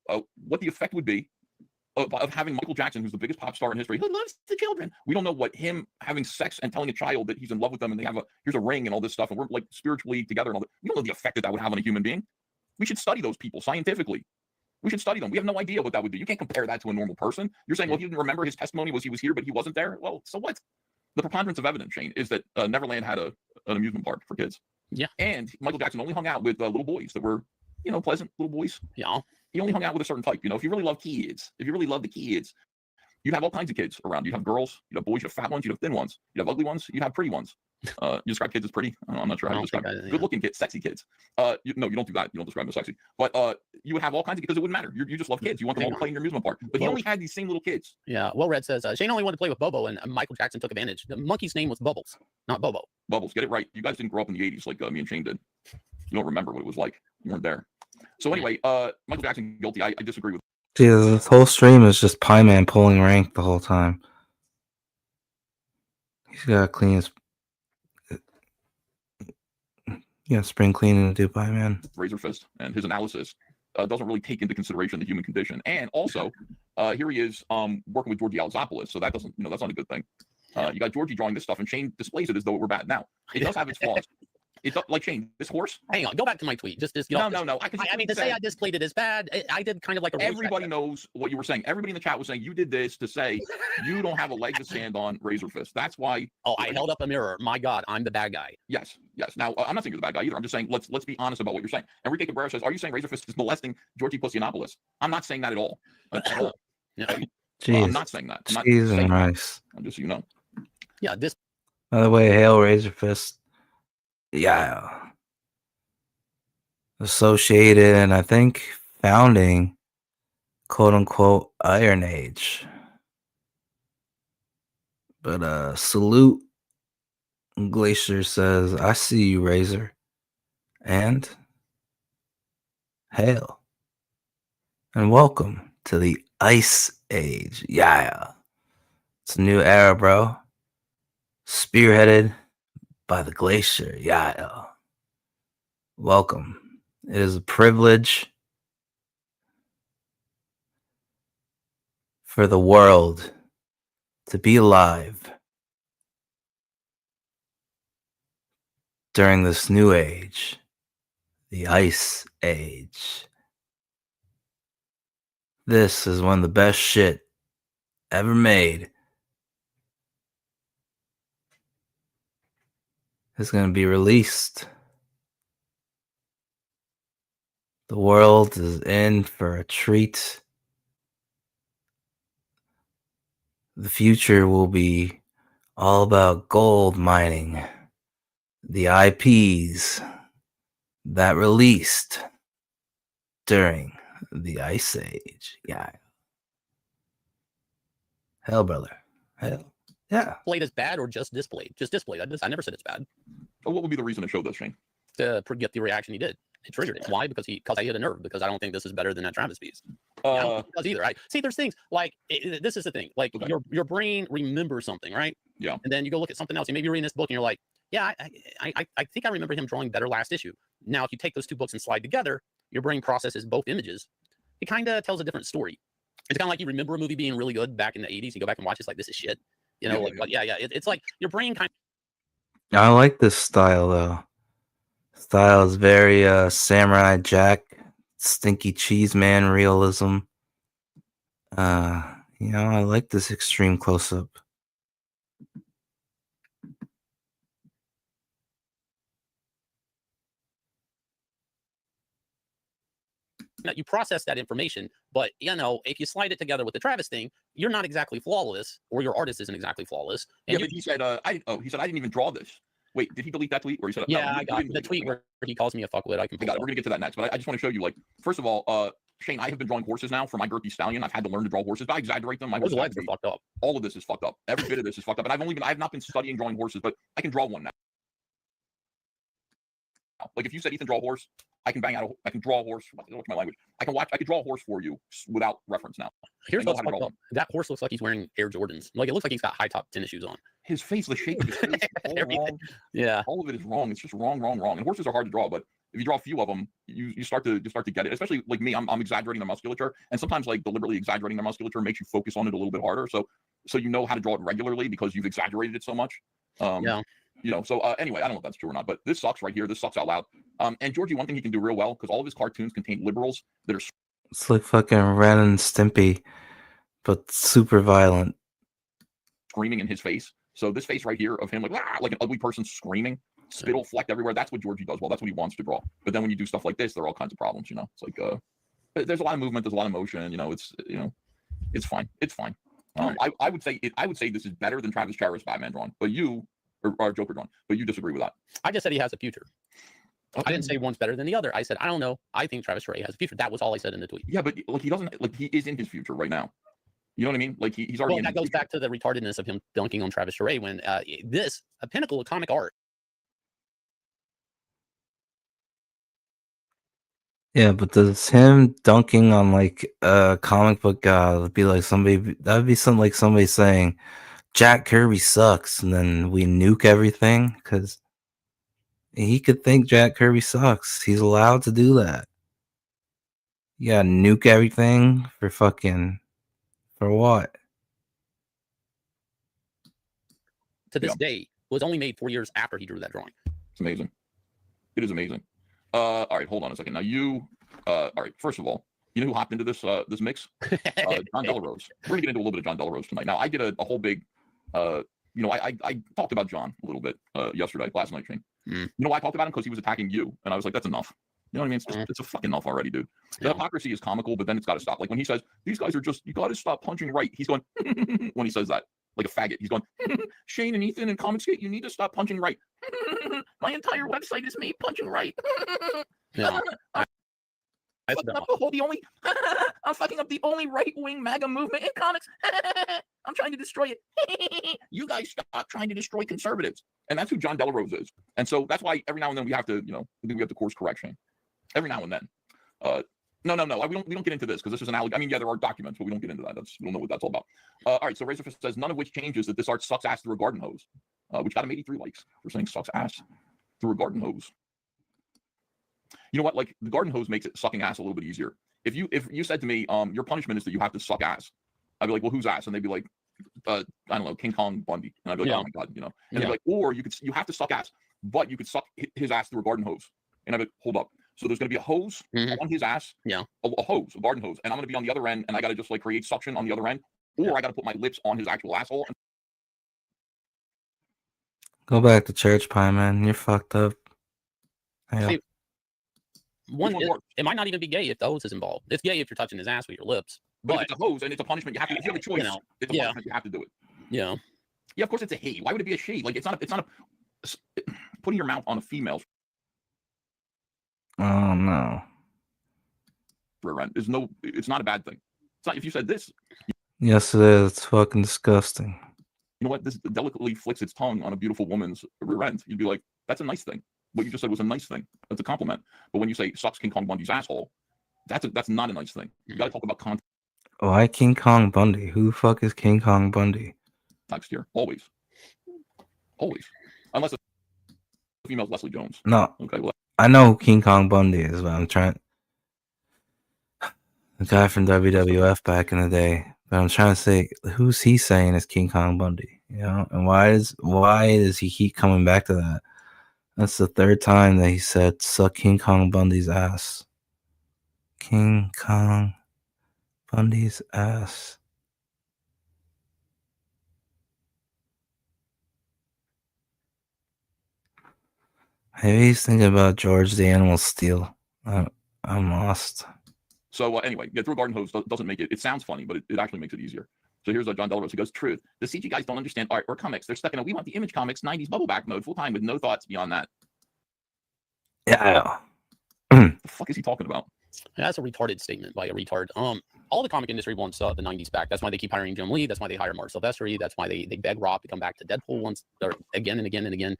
what the effect would be of having Michael Jackson, who's the biggest pop star in history, who loves the children. We don't know what him having sex and telling a child that he's in love with them and they have here's a ring and all this stuff and we're like spiritually together and all that. We don't know the effect that would have on a human being. We should study those people scientifically. We should study them. We have no idea what that would do. You can't compare that to a normal person. You're saying, well, he didn't remember his testimony was he was here, but he wasn't there. Well, so what? The preponderance of evidence, Shane, is that Neverland had an amusement park for kids. Yeah. And Michael Jackson only hung out with little boys that were, pleasant little boys. Yeah. He only hung out with a certain type. If you really love kids, if you really love the kids, you'd have all kinds of kids around. You'd have girls, you'd have boys, you'd have fat ones, you'd have thin ones, you'd have ugly ones, you'd have pretty ones. You describe kids as pretty? I'm not sure how to describe it. Good-looking kids, sexy kids. No, you don't do that. You don't describe them as sexy. But you would have all kinds of, because it wouldn't matter. You just love kids. You want them all to play in your amusement park. But he only had these same little kids. Yeah. Well, Red says, Shane only wanted to play with Bobo, and Michael Jackson took advantage. The monkey's name was Bubbles, not Bobo. Bubbles, get it right. You guys didn't grow up in the 80s like me and Shane did. You don't remember what it was like. You weren't there. So anyway, Michael Jackson guilty. I disagree with. See, this whole stream is just Pie Man pulling rank the whole time. He's got to clean his. Spring cleaning to do, Pie Man. Razor Fist and his analysis doesn't really take into consideration the human condition. And also, here he is working with Georgie Alexopoulos. So that doesn't, that's not a good thing. You got Georgie drawing this stuff, and Shane displays it as though it were bad. Now, it does have its flaws. It's like Shane, this horse. Hang on, go back to my tweet. No. I mean, to say I displayed it as bad, I did kind of like a. Everybody knows what you were saying. Everybody in the chat was saying you did this to say you don't have a leg to stand on, Razor Fist. That's why. Oh, I held up a mirror. My God, I'm the bad guy. Yes. Now, I'm not saying you're the bad guy either. I'm just saying let's be honest about what you're saying. Enrique Cabrera says, "Are you saying Razor Fist is molesting Georgie Pussianopoulos?" I'm not saying that at all. Yeah. I'm not saying that. Cheese and rice. I'm just so you know. Yeah. This. By the way, hail Razor Fist. Yeah. Associated and I think founding quote unquote Iron Age. But salute. Glacier says, I see you, Razor. And hail. And welcome to the Ice Age. Yeah. It's a new era, bro. Spearheaded by the Glacier. Yeah. Welcome. It is a privilege for the world to be alive during this new age, the Ice Age. This is one of the best shit ever made. It's going to be released. The world is in for a treat. The future will be all about gold mining. The IPs that released during the Ice Age. Yeah. Hell, brother. Hell. Yeah. Displayed as bad or just displayed? Just displayed. I never said it's bad. What would be the reason to show this, Shane? To get the reaction he did. It triggered it. Why? Because I hit a nerve. Because I don't think this is better than that Travis piece. I don't think it does either. Right? See, there's things like this is the thing. Like your brain remembers something, right? Yeah. And then you go look at something else. You maybe reading this book and you're like, yeah, I think I remember him drawing better last issue. Now, if you take those two books and slide together, your brain processes both images. It kind of tells a different story. It's kind of like you remember a movie being really good back in the 80s. You go back and watch it, it's like, this is shit. You know, it's like your brain kind of. I like this style though. Style is very Samurai Jack, Stinky Cheese Man realism. I like this extreme close up. That you process that information, but if you slide it together with the Travis thing, you're not exactly flawless, or your artist isn't exactly flawless. And but he said, he said I didn't even draw this. Wait, did he delete that tweet? Or he said, yeah, I got the tweet where he calls me a fuckwit. I can. We're gonna get to that next, but I just want to show you, like, first of all, Shane, I have been drawing horses now for my girthy stallion. I've had to learn to draw horses, but I exaggerate them. My legs are fucked up. All of this is fucked up. Every bit of this is fucked up. And I've not been studying drawing horses, but I can draw one now. Like if you said Ethan, draw a horse, I can I can draw a horse. What's my language? I can draw a horse for you without reference now. Here's what's fucked up. That horse looks like he's wearing Air Jordans. Like it looks like he's got high top tennis shoes on. His face, the shape of his face, all wrong. Yeah, all of it is wrong. It's just wrong. And horses are hard to draw, but if you draw a few of them, you start to get it. Especially like me, I'm exaggerating their musculature, and sometimes like deliberately exaggerating their musculature makes you focus on it a little bit harder. So you know how to draw it regularly because you've exaggerated it so much. Anyway, I don't know if that's true or not, but this sucks right here. This sucks out loud. And Georgie, one thing he can do real well, because all of his cartoons contain liberals that are. It's like fucking Ren and Stimpy, but super violent. Screaming in his face. So this face right here of him, like an ugly person screaming, spittle flecked everywhere. That's what Georgie does well. That's what he wants to draw. But then when you do stuff like this, there are all kinds of problems. It's like there's a lot of movement, there's a lot of motion. It's fine. It's fine. I would say this is better than Travis Charest's Batman drawing, but you or Joker drawing, but you disagree with that. I just said he has a future. I didn't say one's better than the other. I said I don't know. I think Travis Charest has a future. That was all I said in the tweet. Yeah, but like he doesn't, like he is in his future right now. You know what I mean? Like he's already. Well, that goes back to the retardedness of him dunking on Travis Charest when a pinnacle of comic art. Yeah, but does him dunking on like a comic book guy be like somebody? That would be something like somebody saying Jack Kirby sucks, and then we nuke everything because he could think Jack Kirby sucks. He's allowed to do that. You gotta nuke everything for what? To this day, was only made 4 years after he drew that drawing. It's amazing. It is amazing. All right, hold on a second. Now all right, first of all, you know who hopped into this mix? John Delarose. We're gonna get into a little bit of John Delarose tonight. Now, I did a whole big, I talked about John a little bit last night, Shane. You know why I talked about him? Because he was attacking you, and I was like, that's enough. You know what I mean? It's a fucking enough already, dude. The hypocrisy is comical, but then it's got to stop. Like when he says, these guys are just, you got to stop punching right. He's going, when he says that, like a faggot. He's going, Shane and Ethan and Comicsgate, you need to stop punching right. My entire website is me punching right. Yeah. I'm fucking up the only right-wing MAGA movement in comics. I'm trying to destroy it. You guys stop trying to destroy conservatives. And that's who John Delarose is. And so that's why every now and then we have to, we have to course correction. Every now and then. No. We don't get into this because this is an allegation. I mean, yeah, there are documents, but we don't get into that. We don't know what that's all about. All right, so Razorfist says, none of which changes that this art sucks ass through a garden hose, which got him 83 likes for saying sucks ass through a garden hose. You know what? Like the garden hose makes it sucking ass a little bit easier. If you said to me, your punishment is that you have to suck ass, I'd be like, well, who's ass? And they'd be like, I don't know, King Kong Bundy. And I'd be like, oh my god, And they're like, or you have to suck ass, but you could suck his ass through a garden hose. And I'd be like, hold up. So there's going to be a hose on his ass, a hose, a garden hose, and I'm going to be on the other end, and I got to just like create suction on the other end, or I got to put my lips on his actual asshole. Go back to church, pie man. You're fucked up. Hey, it might not even be gay if the hose is involved. It's gay if you're touching his ass with your lips. But if it's a hose and it's a punishment, you have to. If you have a choice, it's a punishment. You have to do it. Yeah. Yeah. Of course, it's a he. Why would it be a she? Like it's not a putting your mouth on a female's. Oh no. It's not a bad thing. It's not if you said this. Yes, it is. It's fucking disgusting. You know what? This delicately flicks its tongue on a beautiful woman's rear end. You'd be like, that's a nice thing. What you just said was a nice thing. That's a compliment. But when you say sucks King Kong Bundy's asshole, that's not a nice thing. You got to talk about context. Why King Kong Bundy? Who the fuck is King Kong Bundy? Next year, always, unless the female's Leslie Jones. No. Okay. Well, I know who King Kong Bundy is, but I'm trying. The guy from WWF back in the day. But I'm trying to say, who's he saying is King Kong Bundy? And why does he keep coming back to that? That's the third time that he said suck King Kong Bundy's ass. King Kong Bundy's ass. Maybe he's thinking about George the Animal Steel. I'm lost. So anyway, get through a garden hose doesn't make it. It sounds funny, but it actually makes it easier. So here's John Delarose. He goes, truth. The CG guys don't understand art or comics. They're stuck in a we want the Image Comics 90s bubble back mode full time with no thoughts beyond that. Yeah. What the fuck is he talking about? That's a retarded statement by a retard. All the comic industry wants the 90s back. That's why they keep hiring Jim Lee. That's why they hire Mark Silvestri. That's why they beg Rob to come back to Deadpool once or again and again and again.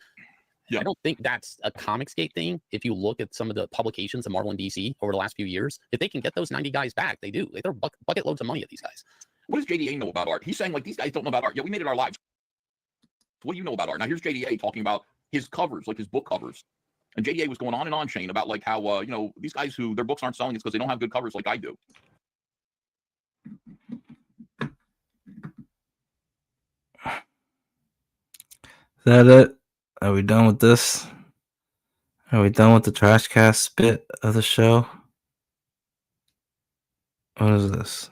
Yeah. I don't think that's a Comicsgate thing. If you look at some of the publications of Marvel and DC over the last few years, if they can get those 90 guys back, they do. They throw bucket loads of money at these guys. What does JDA know about art? He's saying, like, these guys don't know about art. Yeah, we made it our lives. What do you know about art? Now, here's JDA talking about his covers, like his book covers. And JDA was going on and on, Shane, about, like, how, you know, these guys who their books aren't selling is because they don't have good covers like I do. Is that it? Are we done with this? Are we done with the trash cast bit of the show? What is this?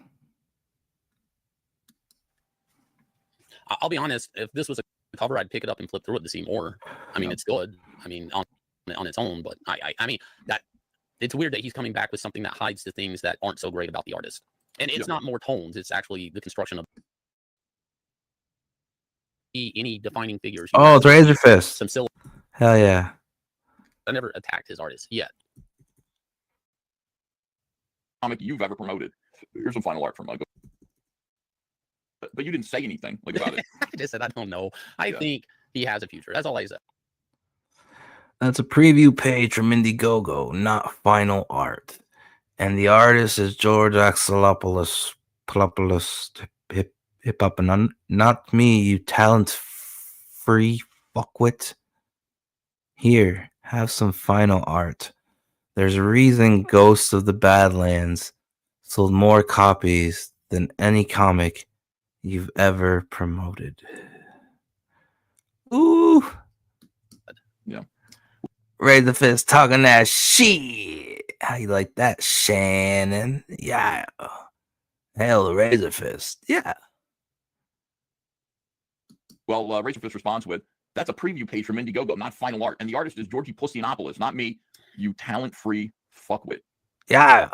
I'll be honest, if this was a cover, I'd pick it up and flip through it to see more. I mean, it's good. I mean, on its own, but I mean, that it's weird that he's coming back with something that hides the things that aren't so great about the artist. And it's not more tones, it's actually the construction of any defining figures. Oh, it's Razor Fist. Some silhouette. Hell yeah. I never attacked his artist yet. Comic you've ever promoted. Here's some final art from Michael. But you didn't say anything like about it. I just said I don't know. I think he has a future. That's all I said. That's a preview page from Indiegogo, not final art. And the artist is George Axelopoulos, hip hop, and not me, you talent-free fuckwit. Here, have some final art. There's a reason Ghosts of the Badlands sold more copies than any comic you've ever promoted. Ooh. Yeah. Raise the fist talking that shit. How you like that, Shannon? Yeah. Hell, Razor Fist. Yeah. Well, Razor Fist responds with, that's a preview page from Indiegogo, not final art. And the artist is Georgie Pussianopoulos, not me, you talent-free fuckwit. Yeah.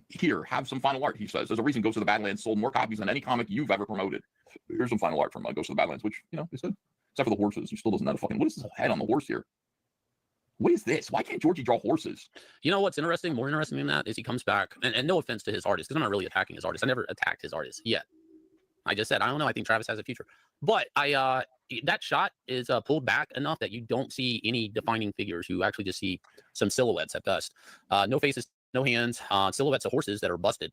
Here, have some final art, he says. There's a reason Ghost of the Badlands sold more copies than any comic you've ever promoted. Here's some final art from Ghost of the Badlands, which, you know, is good. Except for the horses. He still doesn't have a fucking... What is this head on the horse here? What is this? Why can't Georgie draw horses? You know what's interesting? More interesting than that is he comes back, and no offense to his artist, because I'm not really attacking his artist. I never attacked his artist yet. I just said, I don't know. I think Travis has a future. But that shot is pulled back enough that you don't see any defining figures. You actually just see some silhouettes at best. No faces, no hands, silhouettes of horses that are busted,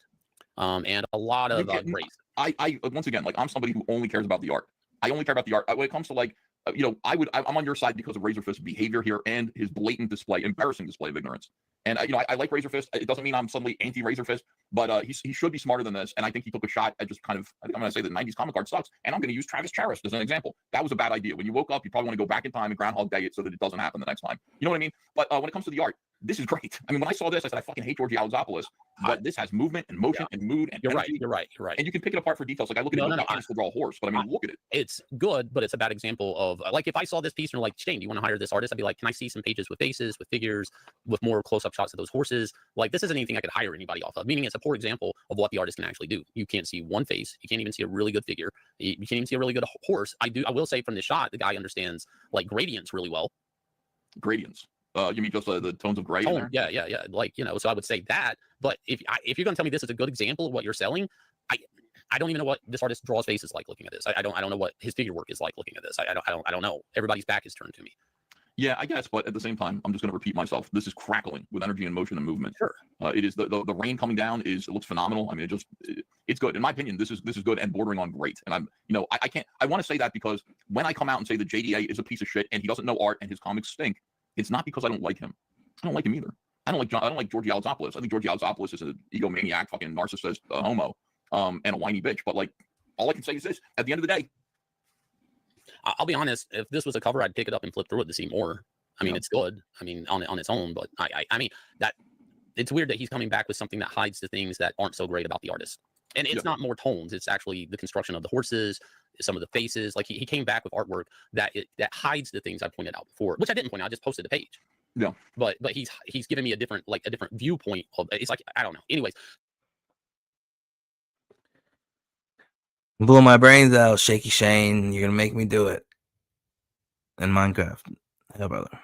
and a lot of grays. I once again, like, I'm somebody who only cares about the art. I only care about the art. When it comes to, like, you know, I'm on your side because of Razor Fist's behavior here and his blatant embarrassing display of ignorance. And, you know, I like Razor Fist. It doesn't mean I'm suddenly anti-Razor Fist, but he should be smarter than this. And I think he took a shot at just kind of, I think I'm going to say that 90s comic art sucks. And I'm going to use Travis Charest as an example. That was a bad idea. When you woke up, you probably want to go back in time and Groundhog Day it so that it doesn't happen the next time. You know what I mean? But when it comes to the art, this is great. I mean, when I saw this, I said, I fucking hate Georgie Alexopoulos, but this has movement and motion and mood and energy. You're right. And you can pick it apart for details. Like, I look at it, I can still draw a horse, but I mean, look at it. It's good, but it's a bad example of, like, if I saw this piece and you're like, Shane, do you want to hire this artist? I'd be like, can I see some pages with faces, with figures, with more close-up shots of those horses? Like, this isn't anything I could hire anybody off of, meaning it's a poor example of what the artist can actually do. You can't see one face. You can't even see a really good figure. You can't even see a really good horse. I will say from this shot, the guy understands, like, gradients really well. Gradients? You mean just the tones of gray? Tone, yeah. Like, you know, so I would say that. But if you're going to tell me this is a good example of what you're selling, I don't even know what this artist draws faces like looking at this. I don't know what his figure work is like looking at this. I don't know. Everybody's back is turned to me. Yeah, I guess, but at the same time, I'm just going to repeat myself. This is crackling with energy and motion and movement. Sure. It is the rain coming down it looks phenomenal. I mean, it's good. In my opinion, this is good and bordering on great. And I'm, you know, I want to say that because when I come out and say that JDA is a piece of shit and he doesn't know art and his comics stink, it's not because I don't like him. I don't like him either. I don't like Georgie Alexopoulos. I think Georgie Alexopoulos is an egomaniac, fucking narcissist, homo, and a whiny bitch. But, like, all I can say is this: at the end of the day, I'll be honest. If this was a cover, I'd pick it up and flip through it to see more. I mean, it's good. I mean, on its own, but I mean that it's weird that he's coming back with something that hides the things that aren't so great about the artist. And it's not more tones; it's actually the construction of the horses, some of the faces. Like he came back with artwork that hides the things I pointed out before, which I didn't point out. I just posted the page. Yeah. But he's giving me a different viewpoint of it's like I don't know. Anyways. Blew my brains out, Shaky Shane. You're gonna make me do it in Minecraft. Yeah, brother.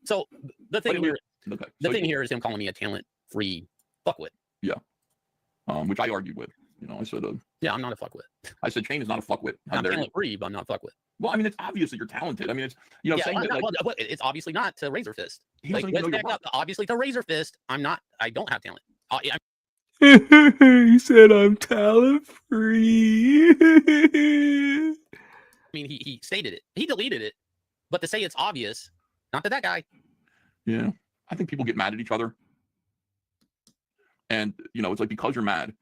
So the thing here, okay. The thing here is him calling me a talent-free fuckwit. Yeah. Which I argued with. You know, I said, yeah, I'm not a fuckwit. I said Shane is not a fuckwit. I'm talent-free, but I'm not a fuckwit. Well, I mean, it's obvious that you're talented. I mean, it's saying that like, it's obviously not to Razor Fist. Like, let's back up. Obviously to Razor Fist, I'm not. I don't have talent. He said I'm talent free. I mean, he stated it. He deleted it, but to say it's obvious, not to that guy. Yeah, I think people get mad at each other, and it's like because you're mad,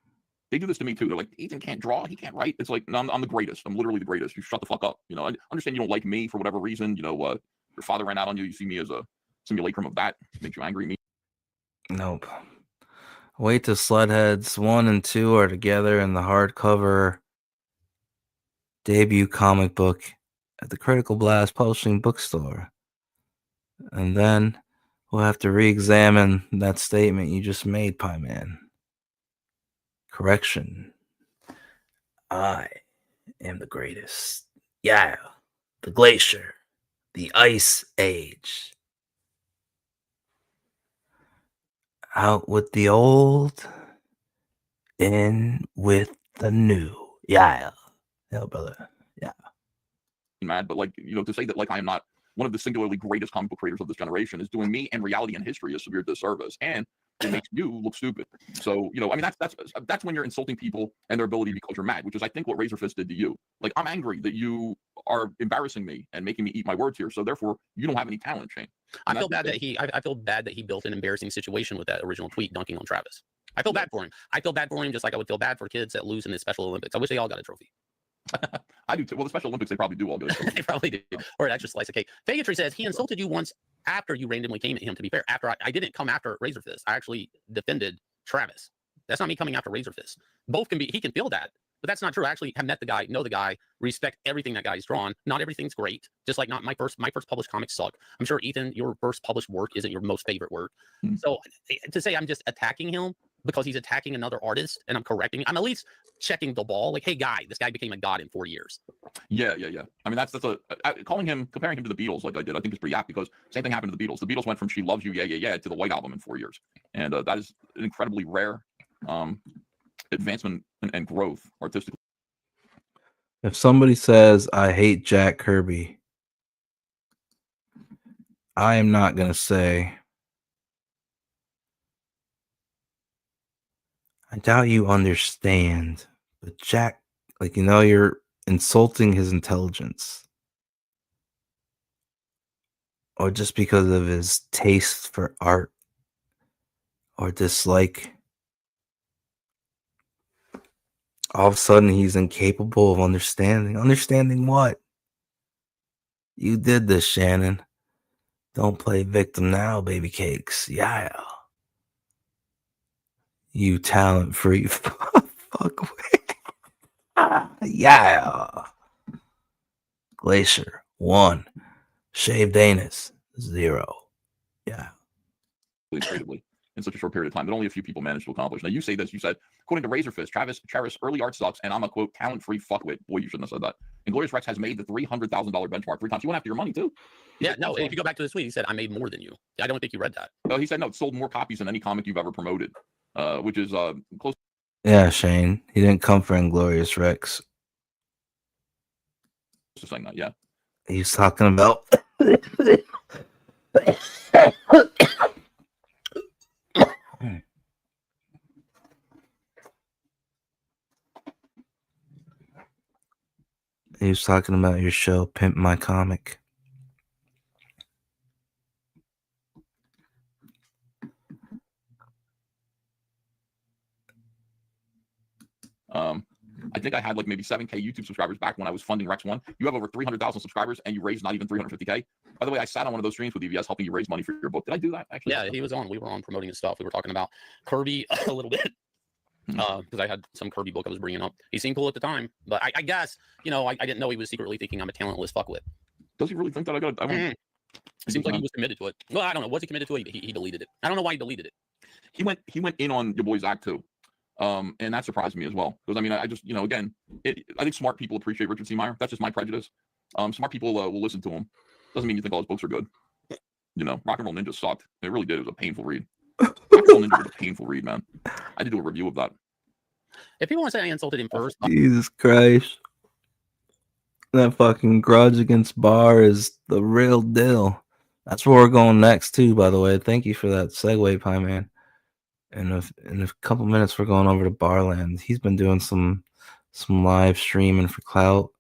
they do this to me too. They're like, Ethan can't draw, he can't write. It's like, no, I'm the greatest. I'm literally the greatest. You shut the fuck up. I understand you don't like me for whatever reason. Your father ran out on you. You see me as a simulacrum of that. It makes you angry at me. Nope. Wait till Sludheads 1 and 2 are together in the hardcover debut comic book at the Critical Blast Publishing bookstore. And then we'll have to re-examine that statement you just made, Pie Man. Correction. I am the greatest. Yeah. The Glacier. The Ice Age. Out with the old, in with the new. Yeah. Yeah, brother. Yeah. Mad, but to say that I am not one of the singularly greatest comic book creators of this generation is doing me and reality and history a severe disservice, and it makes you look stupid. So I mean that's when you're insulting people and their ability because you're mad, which is I think what Razor Fist did to you. Like, I'm angry that you are embarrassing me and making me eat my words here, so therefore you don't have any talent, Shane. I feel bad that he built an embarrassing situation with that original tweet dunking on Travis. I feel bad for him. I feel bad for him just like I would feel bad for kids that lose in the Special Olympics. I wish they all got a trophy. I do too. Well, the Special Olympics, they probably do all get a trophy. They probably do. Or an extra slice of cake. Fagatry says he insulted you once after you randomly came at him. To be fair, after I didn't come after Razor Fist. I actually defended Travis. That's not me coming after Razor Fist. Both can be. He can feel that. But that's not true. I actually have met the guy, know the guy, respect everything that guy's drawn. Not everything's great. Just like not my first published comics suck. I'm sure, Ethan, your first published work isn't your most favorite work. So to say I'm just attacking him because he's attacking another artist and I'm correcting, I'm at least checking the ball. Like, hey, guy, this guy became a god in 4 years. Yeah. I mean, that's comparing him to the Beatles like I did, I think is pretty apt, because same thing happened to the Beatles. The Beatles went from She Loves You, Yeah, Yeah, Yeah to the White Album in 4 years. And that is an incredibly rare advancement and growth artistically. If somebody says, I hate Jack Kirby, I am not going to say, I doubt you understand, but Jack, you're insulting his intelligence. Or just because of his taste for art or dislike. All of a sudden, he's incapable of understanding. Understanding what? You did this, Shannon. Don't play victim now, baby cakes. Yeah. You talent-free fuck away. Yeah. Glacier, 1. Shaved anus, 0. Yeah. Incredibly. In such a short period of time that only a few people managed to accomplish. Now, you say this, you said, according to Razor Fist, Travis early art sucks, and I'm a, quote, talent-free fuckwit. Boy, you shouldn't have said that. And Glorious Rex has made the $300,000 benchmark 3 times. He went after your money, too. Yeah, no, if you go back to this tweet, he said, I made more than you. I don't think you read that. He said, no, it sold more copies than any comic you've ever promoted, which is close. Yeah, Shane. He didn't come for Inglorious Rex. Just saying that, yeah. He's talking about... He was talking about your show, Pimp My Comic. I think I had maybe 7K YouTube subscribers back when I was funding Rex 1. You have over 300,000 subscribers and you raised not even 350K. By the way, I sat on one of those streams with EVS helping you raise money for your book. Did I do that? Actually, Yeah, he was on. We were on promoting his stuff. We were talking about Kirby a little bit because I had some Kirby book I was bringing up. He seemed cool at the time, but I guess, you know, I didn't know he was secretly thinking I'm a talentless fuckwit. Does he really think that I got? It seems like he was committed to it. Well, I don't know. Was he committed to it? He deleted it. I don't know why he deleted it. He went in on your boy Zach too. And that surprised me as well. Because I mean, I just, you know, again, I think smart people appreciate Richard C. Meyer. That's just my prejudice. Smart people will listen to him. Doesn't mean you think all his books are good. You know, Rock and Roll Ninja sucked. It really did. It was a painful read. Rock and Roll Ninja was a painful read, man. I did do a review of that. If people want to say I insulted him first, Jesus Christ. That fucking grudge against Barr is the real deal. That's where we're going next, too, by the way. Thank you for that segue, Pie Man. And in a couple minutes, we're going over to Barland. He's been doing some live streaming for clout.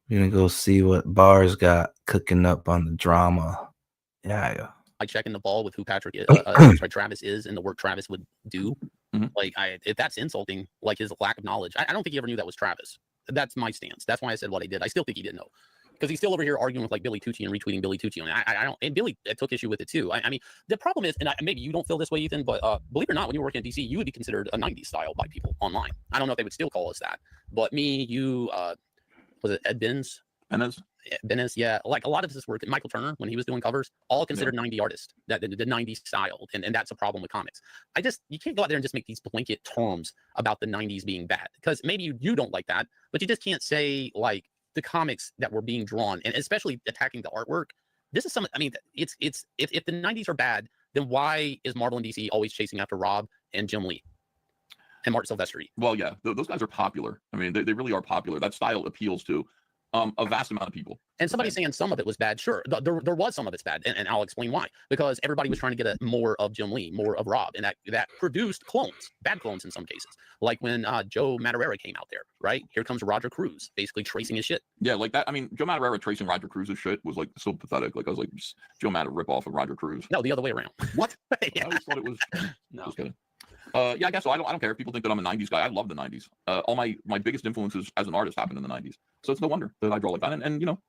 We're going to go see what Bar's got cooking up on the drama. Yeah. like checking the ball with who Patrick is, Travis is, and the work Travis would do. Like, if that's insulting, like his lack of knowledge, I don't think he ever knew that was Travis. That's my stance. That's why I said what I did. I still think he didn't know, because he's still over here arguing with like Billy Tucci and retweeting Billy Tucci. And I don't. And Billy took issue with it too. I mean, the problem is, and maybe you don't feel this way, Ethan, but believe it or not, when you were working in DC, you would be considered a '90s style by people online. I don't know if they would still call us that, but me, you, was it Ed Bennis, yeah, like a lot of this work, Michael Turner, when he was doing covers, all considered 90 artists, that the 90s style, and that's a problem with comics. You can't go out there and just make these blanket terms about the 90s being bad, because maybe you don't like that, but you just can't say like the comics that were being drawn, and especially attacking the artwork. This is I mean, it's if the 90s are bad, then why is Marvel and DC always chasing after Rob and Jim Lee and Mark Silvestri? Well, yeah, those guys are popular. I mean, they really are popular. That style appeals to a vast amount of people. And somebody saying some of it was bad, sure. There was some of it's bad, and I'll explain why. Because everybody was trying to get more of Jim Lee, more of Rob, and that produced clones, bad clones in some cases. Like when Joe Madureira came out there, right? Here comes Roger Cruz, basically tracing his shit. Yeah, like that. I mean, Joe Madureira tracing Roger Cruz's shit was like so pathetic. Like I was like, Joe Madureira rip off of Roger Cruz. No, the other way around. What? Yeah. I always thought it was. No. Just kidding. Yeah, I guess so. I don't care if people think that I'm a 90s guy. I love the 90s. All my biggest influences as an artist happened in the 90s. So it's no wonder that I draw like that. And you know,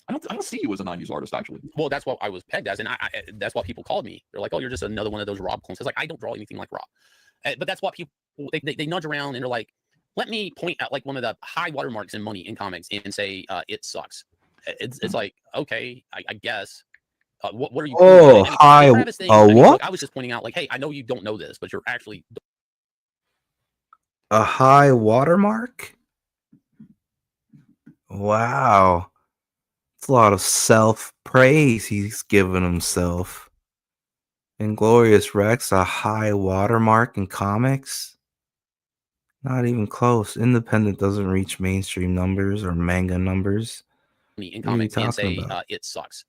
I don't see you as a 90s artist, actually. Well, that's what I was pegged as, and that's what people called me. They're like, oh, you're just another one of those Rob clones. It's like, I don't draw anything like Rob. But that's what people, they nudge around and they're like, let me point out like one of the high watermarks in money in comics and say it sucks. It's like, okay, I guess. What are you? Oh, hi. What? Look, I was just pointing out, like, hey, I know you don't know this, but you're actually a high watermark. Wow, it's a lot of self-praise he's given himself. Inglorious Rex, a high watermark in comics. Not even close. Independent doesn't reach mainstream numbers or manga numbers. In comics and say it sucks.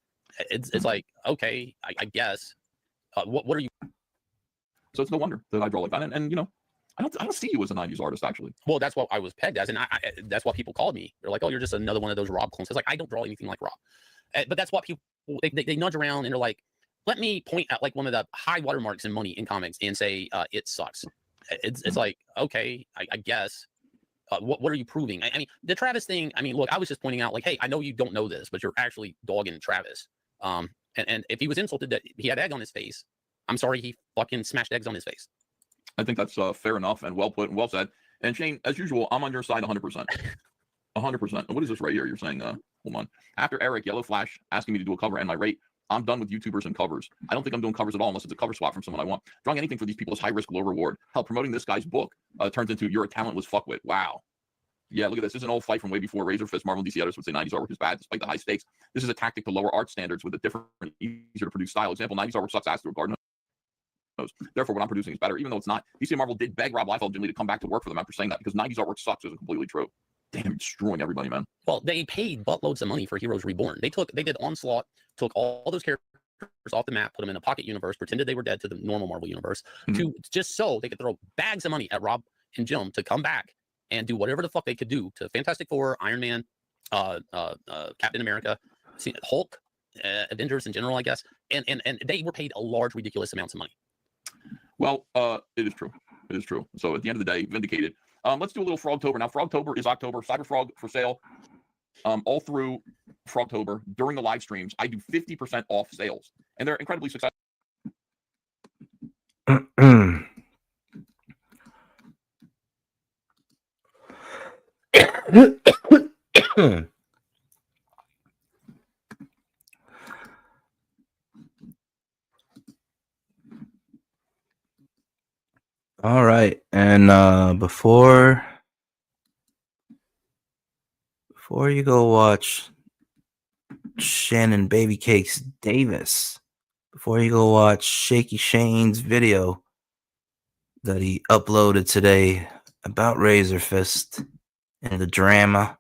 It's like, okay, I guess. What are you? So it's no wonder that I draw like that, and you know, I don't see you as a 90s artist, actually. Well, that's what I was pegged as, and that's what people called me. They're like, oh, you're just another one of those Rob clones. It's like, I don't draw anything like Rob. But that's what people, they nudge around and they're like, let me point out like one of the high watermarks in money in comics and say it sucks. It's like, okay, I guess. What are you proving? I mean, the Travis thing, I mean, look, I was just pointing out like, hey, I know you don't know this, but you're actually dogging Travis. And if he was insulted that he had egg on his face, I'm sorry he fucking smashed eggs on his face. I think that's fair enough and well put and well said. And Shane, as usual, I'm on your side 100%. 100%. What is this right here? You're saying, hold on. After Eric Yellow Flash asking me to do a cover and my rate, I'm done with YouTubers and covers. I don't think I'm doing covers at all unless it's a cover swap from someone I want. Drawing anything for these people is high risk, low reward. Hell, promoting this guy's book turns into you're a talentless fuckwit. Wow. Yeah, look at this. This is an old fight from way before Razor Fist. Marvel and DC editors would say 90s artwork is bad despite the high stakes. This is a tactic to lower art standards with a different, easier to produce style. Example, 90s artwork sucks ass through a garden. Therefore, what I'm producing is better, even though it's not. DC and Marvel did beg Rob Liefeld and Jim Lee to come back to work for them after saying that, because 90s artwork sucks isn't completely true. Damn, you're destroying everybody, man. Well, they paid buttloads of money for Heroes Reborn. They did Onslaught, took all those characters off the map, put them in a pocket universe, pretended they were dead to the normal Marvel universe, to just so they could throw bags of money at Rob and Jim to come back and do whatever the fuck they could do to Fantastic Four, Iron Man, Captain America, Hulk, Avengers in general, I guess. And they were paid a large, ridiculous amounts of money. Well, it is true. It is true. So at the end of the day, vindicated. Let's do a little Frogtober. Now, Frogtober is October. Cyber Frog for sale all through for October during the live streams, I do 50% off sales, and they're incredibly successful. All right, and before you go watch Shannon Baby Cakes Davis, before you go watch Shaky Shane's video that he uploaded today about Razor Fist and the drama,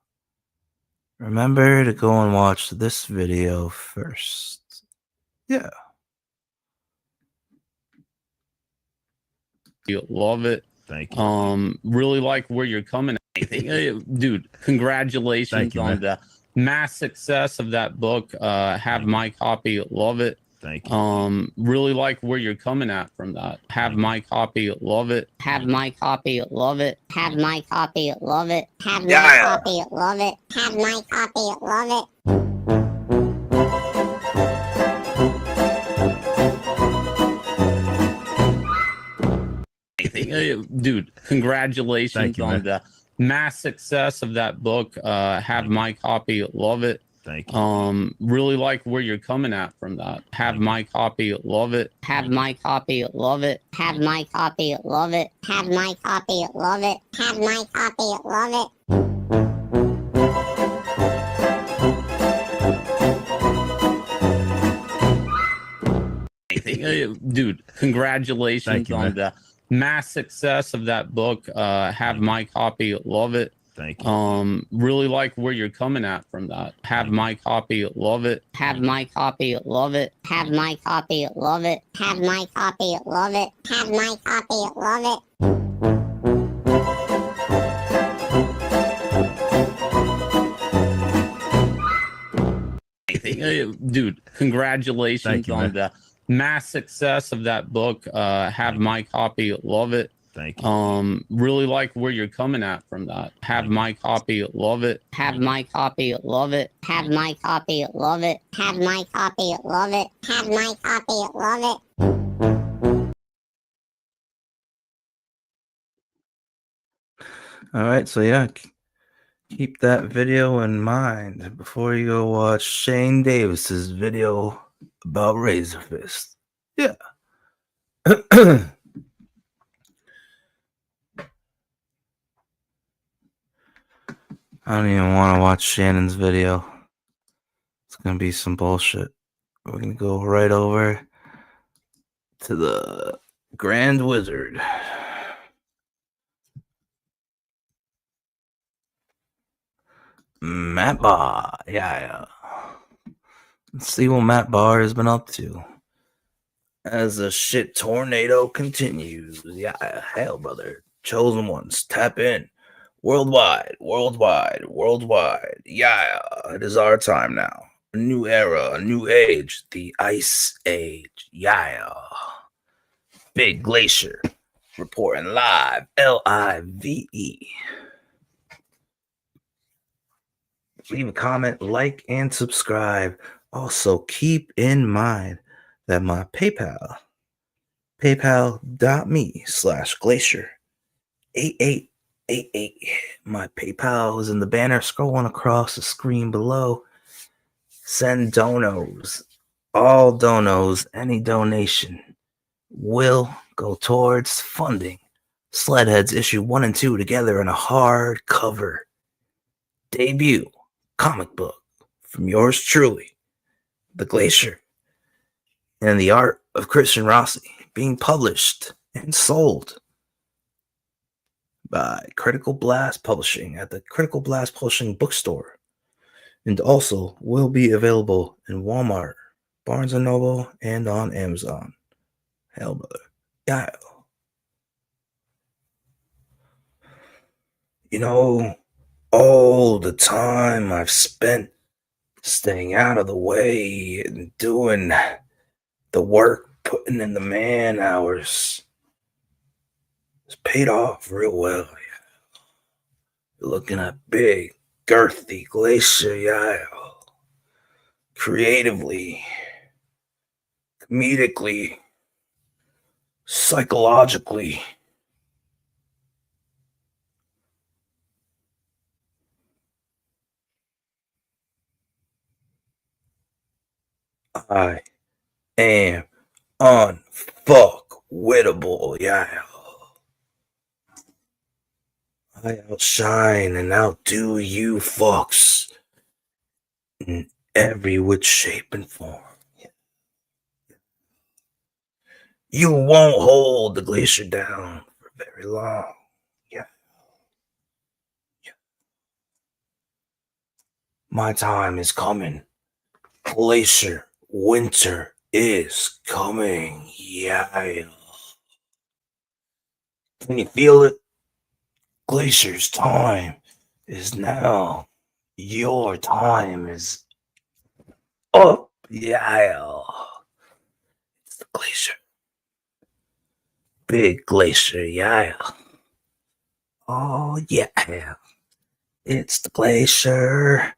remember to go and watch this video first. Yeah. Love it. Thank you. Really like where you're coming at. Dude, congratulations on the mass success of that book. Have my copy. Love it. Thank you. Really like where you're coming at from that. Have my copy. Love it. Have my copy. Love it. Have my copy. Love it. Have my copy. Love it. Have my copy. Love it. Dude, congratulations on the mass success of that book. Have my copy. Love it. Thank you. Really like where you're coming at from that. Have my copy. Love it. Have my copy. Love it. Have my copy. Love it. Have my copy. Love it. Have my copy. Love it. Dude, congratulations on the mass success of that book. Have my copy. Love it. Thank you. Really like where you're coming at from that. Have my copy. Love it. Have my copy. Love it. Have my copy. Love it. Have my copy. Love it. Have my copy. Love it. Dude, congratulations on the mass success of that book. Have my copy. Love it. Thank you. Really like where you're coming at from that. Have my copy. Love it. Have my copy. Love it. Have my copy. Love it. Have my copy. Love it. Have my copy. Love it. All right, so yeah, keep that video in mind before you go watch Shane Davis's video about Razor Fist. Yeah. I don't even want to watch Shannon's video. It's gonna be some bullshit. We're gonna go right over to the Grand Wizard. Matt Barr. Yeah. Let's see what Matt Barr has been up to as the shit tornado continues. Yeah, hell, brother. Chosen ones, tap in. Worldwide. Yeah, it is our time now. A new era, a new age, the Ice Age. Yeah. Big Glacier reporting live. LIVE. Leave a comment, like, and subscribe. Also, keep in mind that my paypal.me/glacier8888. My PayPal is in the banner scrolling across the screen below. Send donos. All donos, any donation will go towards funding Sledheads issue 1 and 2 together in a hardcover debut comic book from yours truly, The Glacier, and the art of Christian Rossi, being published and sold by Critical Blast Publishing at the Critical Blast Publishing bookstore, and also will be available in Walmart, Barnes & Noble, and on Amazon. Hell, brother. Yeah. You know, all the time I've spent staying out of the way and doing the work, putting in the man hours, it's paid off real well. You're looking at big, girthy Glacier, yeah. creatively, comedically, psychologically. I am unfuckwittable, yeah. I outshine and outdo you fucks in every which shape and form. You won't hold the glacier down for very long. Yeah. My time is coming. Glacier winter is coming. Yeah. Can you feel it? Glacier's time is now. Your time is up. Yeah. It's the glacier. Big glacier. Yeah. Oh, yeah. It's the glacier.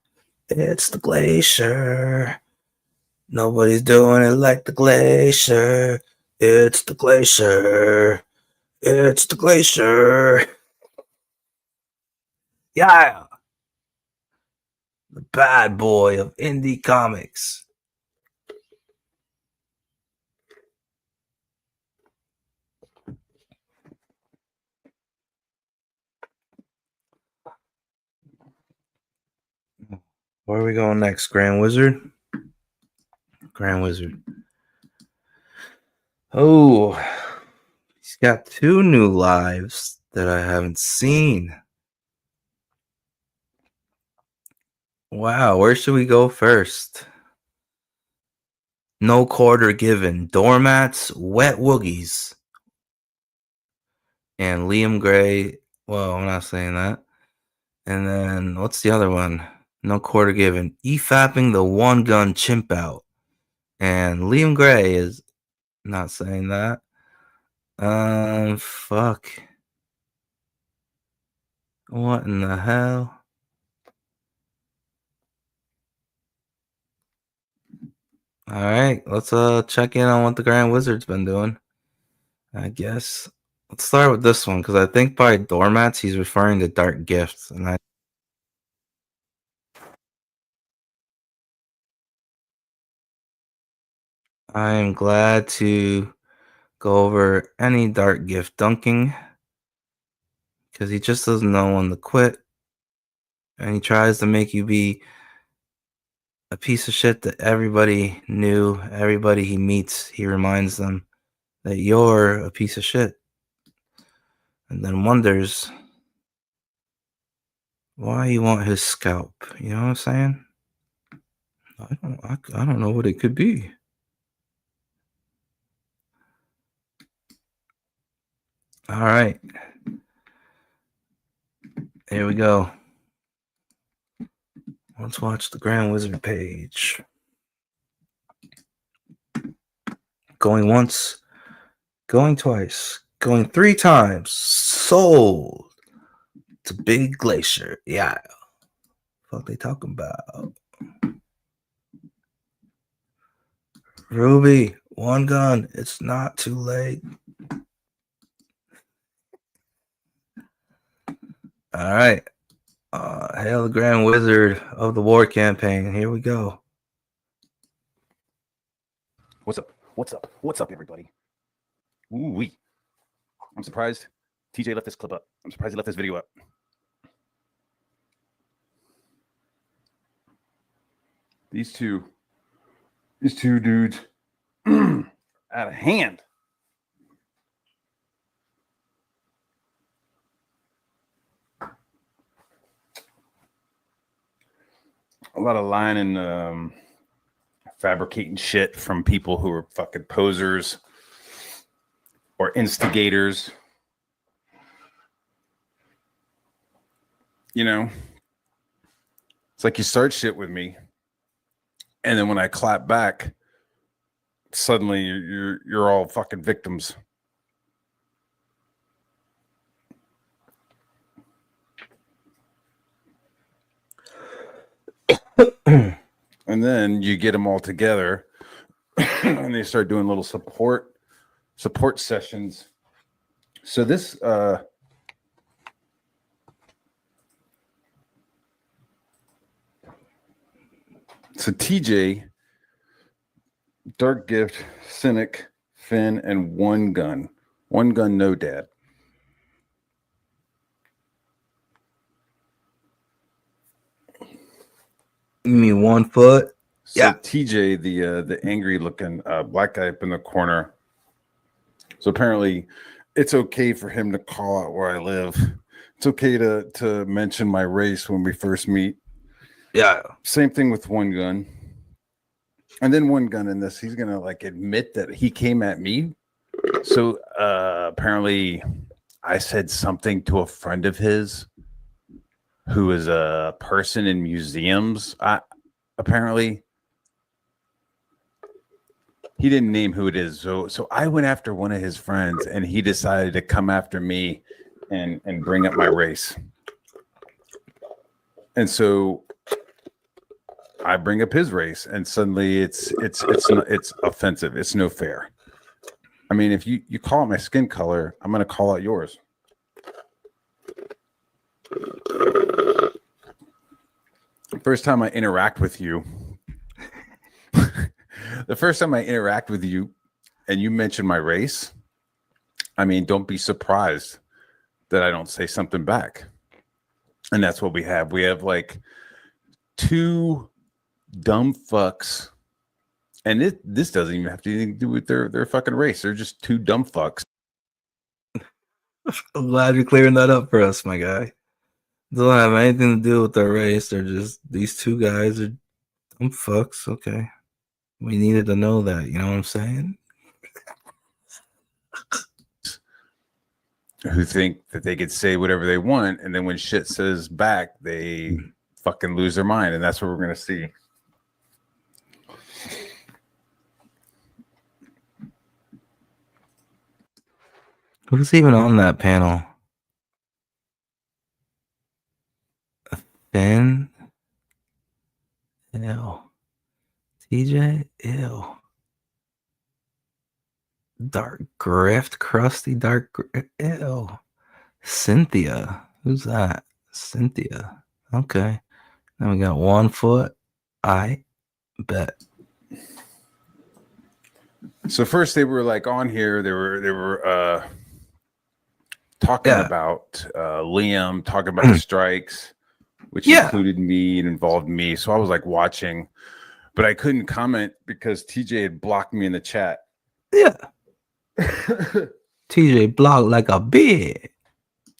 It's the glacier. Nobody's doing it like the glacier. It's the glacier. It's the glacier. Yeah. The bad boy of indie comics. Where are we going next? Grand Wizard? Grand Wizard. Oh, he's got 2 new lives that I haven't seen. Wow, where should we go first? No quarter given. Doormats, wet woogies. And Liam Gray. Well, I'm not saying that. And then what's the other one? No quarter given. E-fapping the one gun chimp out. And Liam Gray is not saying that. Fuck. What in the hell? All right, let's check in on what the Grand Wizard's been doing. I guess let's start with this one because I think by doormats he's referring to Dark Gifts, and I am glad to go over any Dark Gift dunking because he just doesn't know when to quit, and he tries to make you be a piece of shit that everybody knew. Everybody he meets, he reminds them that you're a piece of shit, and then wonders why you want his scalp. You know what I'm saying? I don't know what it could be. All right. Here we go. Let's watch the Grand Wizard page. Going once, going twice, going 3 times. Sold to Big Glacier. Yeah. What they talking about? Ruby, one gun. It's not too late. All right. Hail the Grand Wizard of the War Campaign. Here we go. What's up? What's up? What's up, everybody? Ooh-wee. I'm surprised TJ left this clip up. I'm surprised he left this video up. These two dudes out of hand. A lot of lying and fabricating shit from people who are fucking posers or instigators. You know, it's like you start shit with me, and then when I clap back, suddenly you're all fucking victims. And then you get them all together and they start doing little support sessions. So this so TJ, Dark Gift, Cynic, Finn, and One Gun. One Gun, no dad. You mean 1 foot? So Yeah. TJ, the angry looking black guy up in the corner. So apparently it's okay for him to call out where I live. It's okay to mention my race when we first meet. Yeah. Same thing with One Gun. And then One Gun in this, he's gonna like admit that he came at me. So apparently I said something to a friend of his who is a person in museums. Apparently he didn't name who it is. So I went after one of his friends and he decided to come after me and bring up my race. And so I bring up his race and suddenly it's offensive. It's no fair. I mean, if you call out my skin color, I'm going to call out yours. First time I interact with you, the first time I interact with you and you mention my race, I mean, don't be surprised that I don't say something back. And that's what we have. We have like two dumb fucks. And this doesn't even have to anything to do with their fucking race. They're just two dumb fucks. I'm glad you're clearing that up for us, my guy. Don't have anything to do with their race. They're just these two guys are dumb fucks. Okay. We needed to know that. You know what I'm saying? Who think that they could say whatever they want. And then when shit says back, they fucking lose their mind. And that's what we're going to see. Who's even on that panel? Finn? Ew. TJ? Ew. Dark Grift? Crusty Dark Grift? Ew. Cynthia. Who's that? Cynthia. Okay. Then we got 1 foot. I bet. So first they were like on here. They were talking about Liam, talking about the strikes, which included me and involved me. So I was like watching, but I couldn't comment because TJ had blocked me in the chat. Yeah. TJ blocked like a bitch.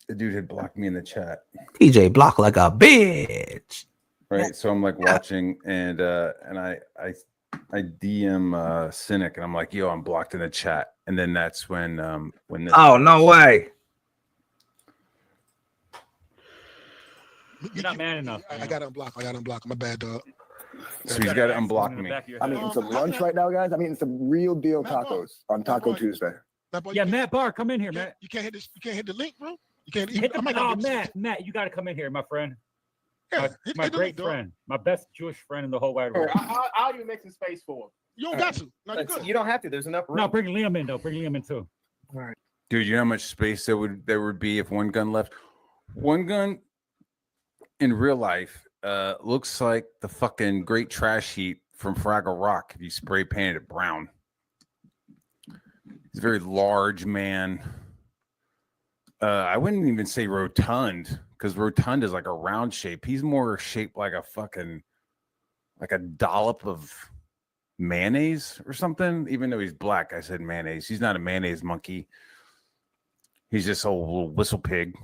The dude had blocked me in the chat. TJ blocked like a bitch. Right. So I'm like watching and I DM Cynic and I'm like, yo, I'm blocked in the chat. And then that's when this oh, no way. You're not man enough. I got to unblock. My bad, dog. So he's got to unblock me. I'm eating some lunch right now, guys. I'm eating some real deal tacos on Taco Tuesday. Yeah, Matt Barr, come in here, Matt. You can't hit this. You can't hit the link, bro. You can't hit the Matt, you got to come in here, my friend. Yeah, my great friend, my best Jewish friend in the whole wide world. I'll even make some space for him. You don't got to. No, you don't have to. There's enough room. No, bring Liam in though. Bring Liam in too. All right, dude. You know how much space there would be if One Gun left. One Gun in real life looks like the fucking great trash heap from Fraggle Rock if you spray painted it brown. He's a very large man. I wouldn't even say rotund because rotund is like a round shape. He's more shaped like a fucking like a dollop of mayonnaise or something. Even though he's black, I said mayonnaise. He's not a mayonnaise monkey. He's just a little whistle pig.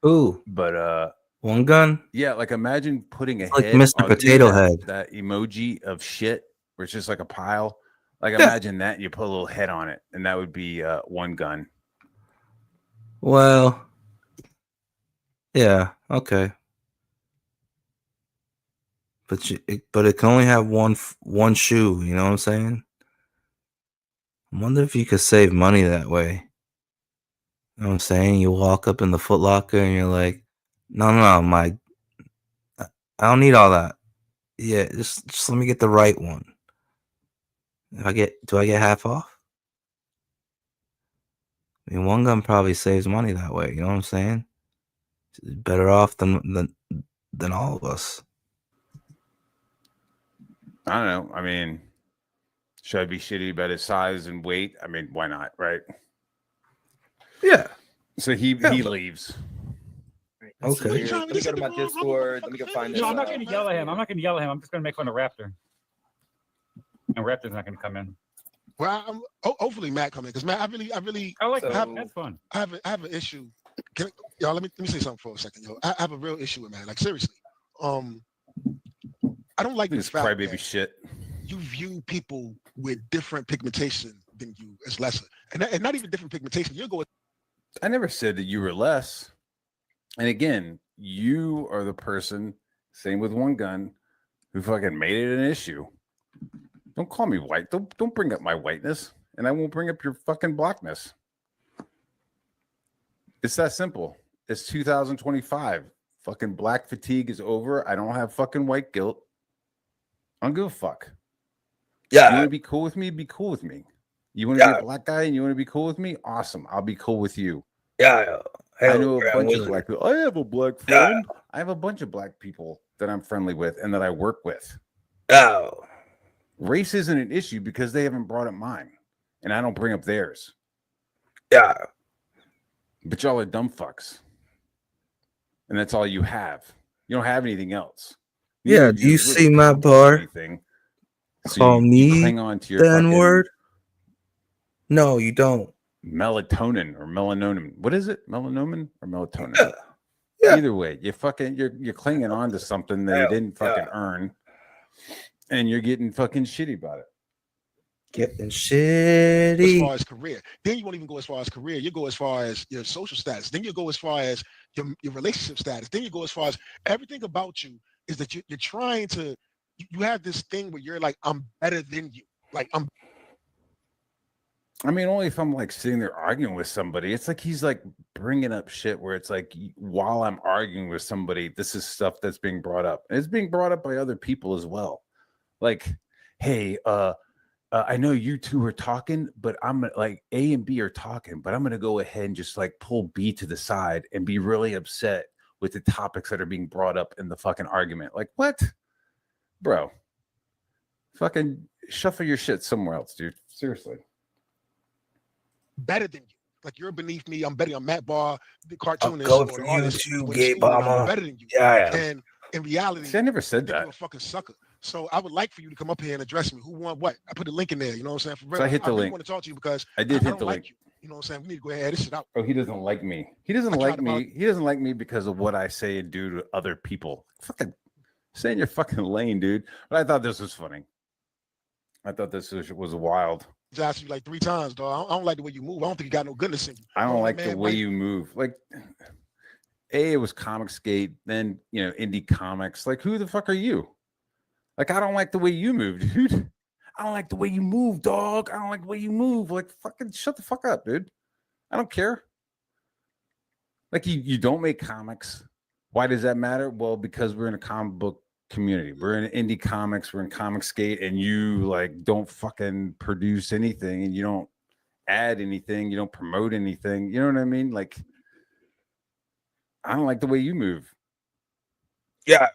Ooh, but One Gun. Yeah, like imagine putting a like head Mr. on Potato Head. That emoji of shit where it's just like a pile. Like imagine that you put a little head on it, and that would be One Gun. Well, yeah, okay. But it can only have one shoe. You know what I'm saying? I wonder if you could save money that way. You know what I'm saying? You walk up in the Foot Locker and you're like, no, I don't need all that. Yeah, just let me get the right one. Do I get half off? I mean, one gun probably saves money that way. You know what I'm saying? It's better off than all of us. I don't know. I mean, should I be shitty about his size and weight? I mean, why not, right? Yeah. So he leaves. Okay. Let me go to my Discord. Let me go find this. No, I'm not going to yell at him. I'm not going to yell at him. I'm just going to make fun of Raptor. And Raptor's not going to come in. Well, hopefully Matt come in because Matt, I like that. That's fun. I have an issue. Y'all, let me say something for a second, yo. I have a real issue with Matt. Like seriously, I don't like this fact crybaby shit. You view people with different pigmentation than you as lesser, and not even different pigmentation. You go. I never said that you were less. And again, you are the person. Same with one gun, who fucking made it an issue. Don't call me white. Don't bring up my whiteness, and I won't bring up your fucking blackness. It's that simple. It's 2025. Fucking black fatigue is over. I don't have fucking white guilt. I don't give a fuck. Yeah. You want to be cool with me? Be cool with me. You want to be a black guy and you want to be cool with me? Awesome. I'll be cool with you. Yeah. I know a bunch of black people. I have a black friend. I have a bunch of black people that I'm friendly with and that I work with. Oh. Race isn't an issue because they haven't brought up mine. And I don't bring up theirs. Yeah. But y'all are dumb fucks. And that's all you have. You don't have anything else. Yeah, do you see my bar? Call me hang on to your the N-word? No, you don't. Melatonin or melanonin. What is it? Melanonin or melatonin? Yeah. Either way, you're clinging on to something that you didn't fucking earn, and you're getting fucking shitty about it. Getting shitty. As far as career, then you won't even go as far as career. You go as far as your social status. Then you go as far as your relationship status. Then you go as far as everything about you is that you're trying to. You have this thing where you're like, I'm better than you. Like I'm. I mean, only if I'm like sitting there arguing with somebody. It's like he's like bringing up shit where it's like while I'm arguing with somebody, this is stuff that's being brought up, and it's being brought up by other people as well. Like, hey, I know you two are talking, but I'm like A and B are talking, but I'm gonna go ahead and just like pull B to the side and be really upset with the topics that are being brought up in the fucking argument. Like, what, bro? Fucking shuffle your shit somewhere else, dude. Seriously. Better than you. Like you're beneath me. I'm better on Matt Barr, the cartoonist. Go for you too, gay bomber. I'm better than you. Yeah. And in reality, see, I never said that. You're a fucking sucker. So I would like for you to come up here and address me. Who won what? I put a link in there. You know what I'm saying? For real, so I hit the link. I want to talk to you because I did hit the link. Like you know what I'm saying? We need to go ahead and edit this shit out. Oh, he doesn't like me. He doesn't like me. He doesn't like me because of what I say and do to other people. Fucking stay in your fucking lane, dude. But I thought this was funny. I thought this was wild. I asked you like 3 times, dog. I don't like the way you move. I don't think you got no goodness in you. I don't like the way you move. Like, it was Comicsgate, then indie comics. Like, who the fuck are you? Like, I don't like the way you move, dude. I don't like the way you move, dog. I don't like the way you move. Like, fucking shut the fuck up, dude. I don't care. Like, you don't make comics. Why does that matter? Well, because we're in a comic book community. We're in indie comics. We're in Comicsgate, and you like don't fucking produce anything, and you don't add anything. You don't promote anything. You know what I mean? Like, I don't like the way you move. Yeah.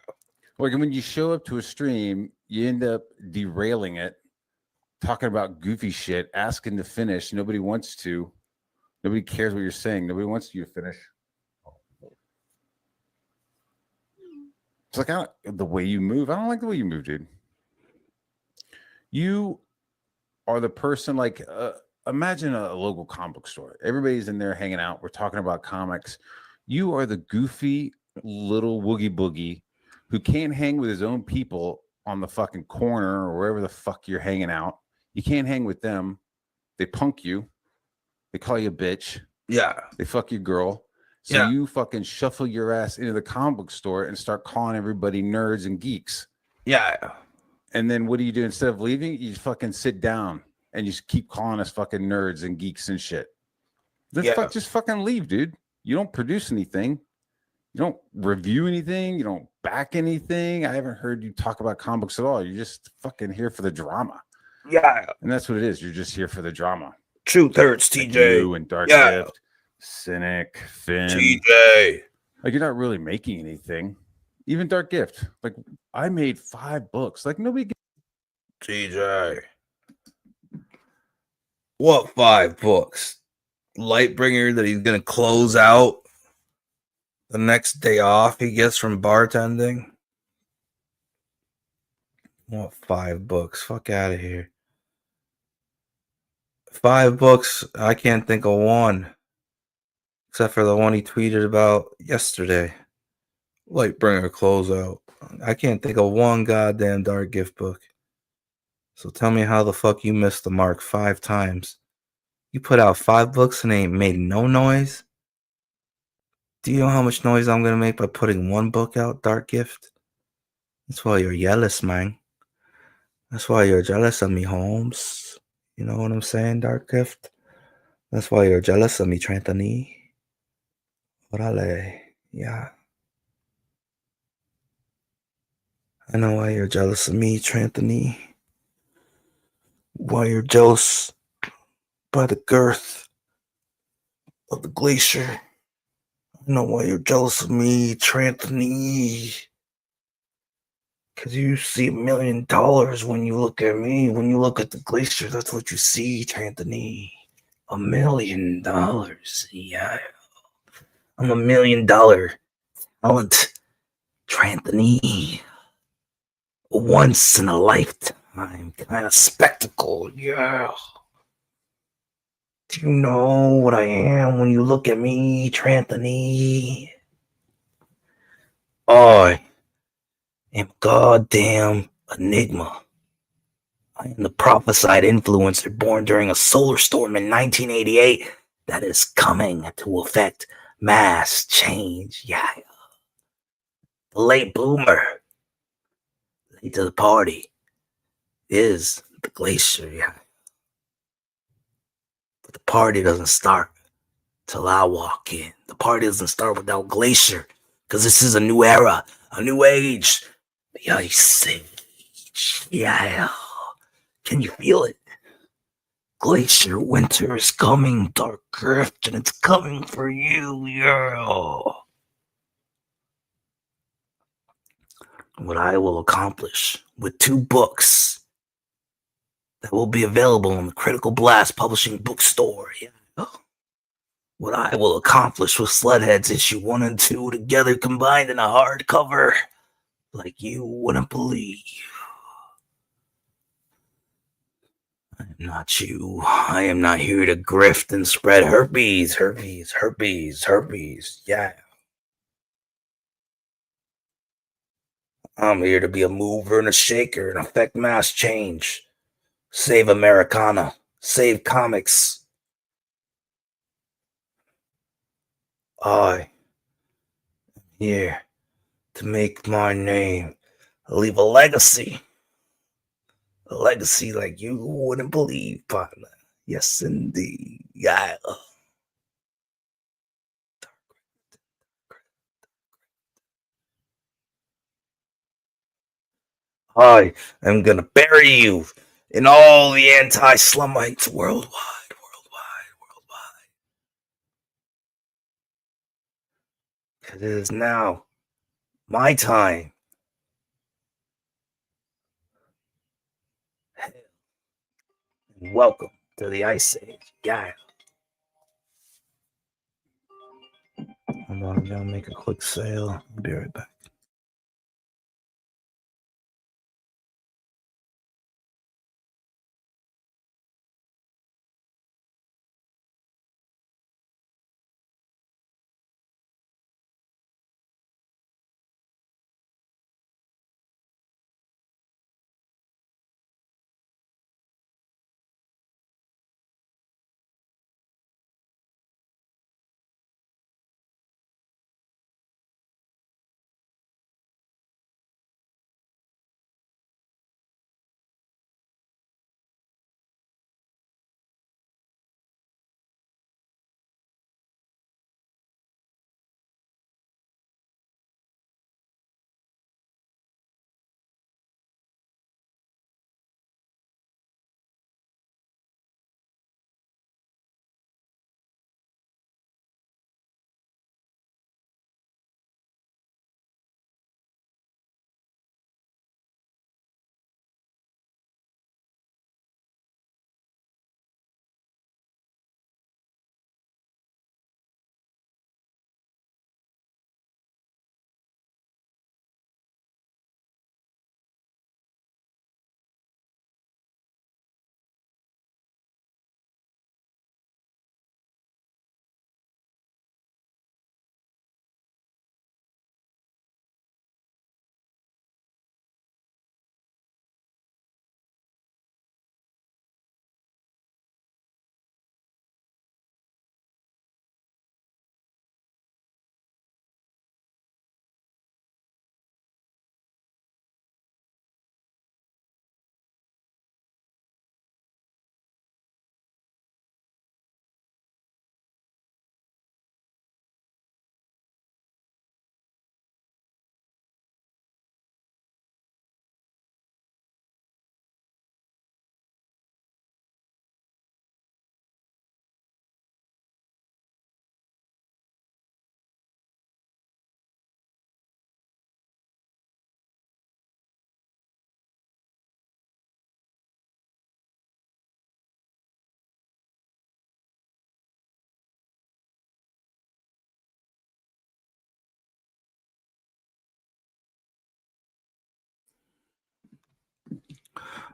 Like when you show up to a stream, you end up derailing it, talking about goofy shit, asking to finish. Nobody wants to. Nobody cares what you're saying. Nobody wants you to finish. It's like the way you move. I don't like the way you move, dude. You are the person like imagine a local comic book store. Everybody's in there hanging out. We're talking about comics. You are the goofy little woogie boogie who can't hang with his own people on the fucking corner or wherever the fuck you're hanging out. You can't hang with them. They punk you. They call you a bitch. Yeah. They fuck your girl. So you fucking shuffle your ass into the comic book store and start calling everybody nerds and geeks. Yeah. And then what do you do instead of leaving? You fucking sit down and you just keep calling us fucking nerds and geeks and shit. Then just fucking leave, dude. You don't produce anything. You don't review anything. You don't back anything. I haven't heard you talk about comic books at all. You're just fucking here for the drama. Yeah. And that's what it is. You're just here for the drama. Truth hurts, Like TJ. you and Dark Yeah. Gift, Cynic, Finn. TJ. Like you're not really making anything. Even Dark Gift. Like I made 5 books. Like nobody. TJ. What 5 books? Lightbringer that he's gonna close out the next day off he gets from bartending. What 5 books? Fuck out of here. 5 books. I can't think of one. Except for the one he tweeted about yesterday. Lightbringer closeout. I can't think of one goddamn Dark Gift book. So tell me how the fuck you missed the mark 5 times. You put out 5 books and ain't made no noise? Do you know how much noise I'm gonna make by putting 1 book out, Dark Gift? That's why you're jealous, man. That's why you're jealous of me, Holmes. You know what I'm saying, Dark Gift? That's why you're jealous of me, Trentany. Orale. Yeah. I know why you're jealous of me, Trentany. Why you're jealous by the girth of the glacier. I know why you're jealous of me, Trentany. Because you see $1 million when you look at me. When you look at the glacier, that's what you see, Trentany. $1 million. Yeah. I'm $1 million talent, Trentany. Once in a lifetime kind of spectacle. Yeah. Do you know what I am when you look at me, Trentany? I am goddamn enigma. I am the prophesied influencer born during a solar storm in 1988 that is coming to affect mass change. Yeah. The late bloomer, late to the party, is the glacier. Yeah. But the party doesn't start till I walk in. The party doesn't start without Glacier, because this is a new era, a new age. The Ice Age. Yeah. Can you feel it? Glacier, winter is coming, Dark Rift, and it's coming for you, yeah. What I will accomplish with 2 books that will be available in the Critical Blast Publishing bookstore, yeah. What I will accomplish with Sledheads issue 1 and 2 together combined in a hardcover like you wouldn't believe. I am not you. I am not here to grift and spread herpes. Yeah. I'm here to be a mover and a shaker and affect mass change. Save Americana. Save comics. I am here to make my name, leave a legacy. A legacy like you wouldn't believe, partner. Yes, indeed. Yeah. I am gonna bury you in all the anti-Slumites worldwide. It is now my time. Welcome to the Ice Age. Yeah. Hold on, I'm gonna make a quick sale. I'll be right back.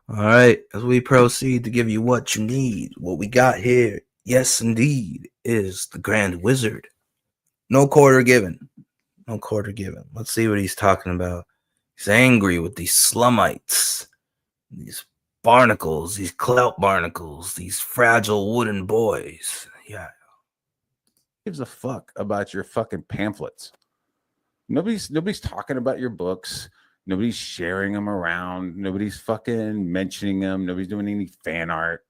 All right, as we proceed to give you what you need, what we got here, yes, indeed, is the Grand Wizard. No quarter given. No quarter given. Let's see what he's talking about. He's angry with these slumites, these barnacles, these clout barnacles, these fragile wooden boys. Yeah. Gives a fuck about your fucking pamphlets. Nobody's talking about your books. Nobody's sharing them around. Nobody's fucking mentioning them. Nobody's doing any fan art.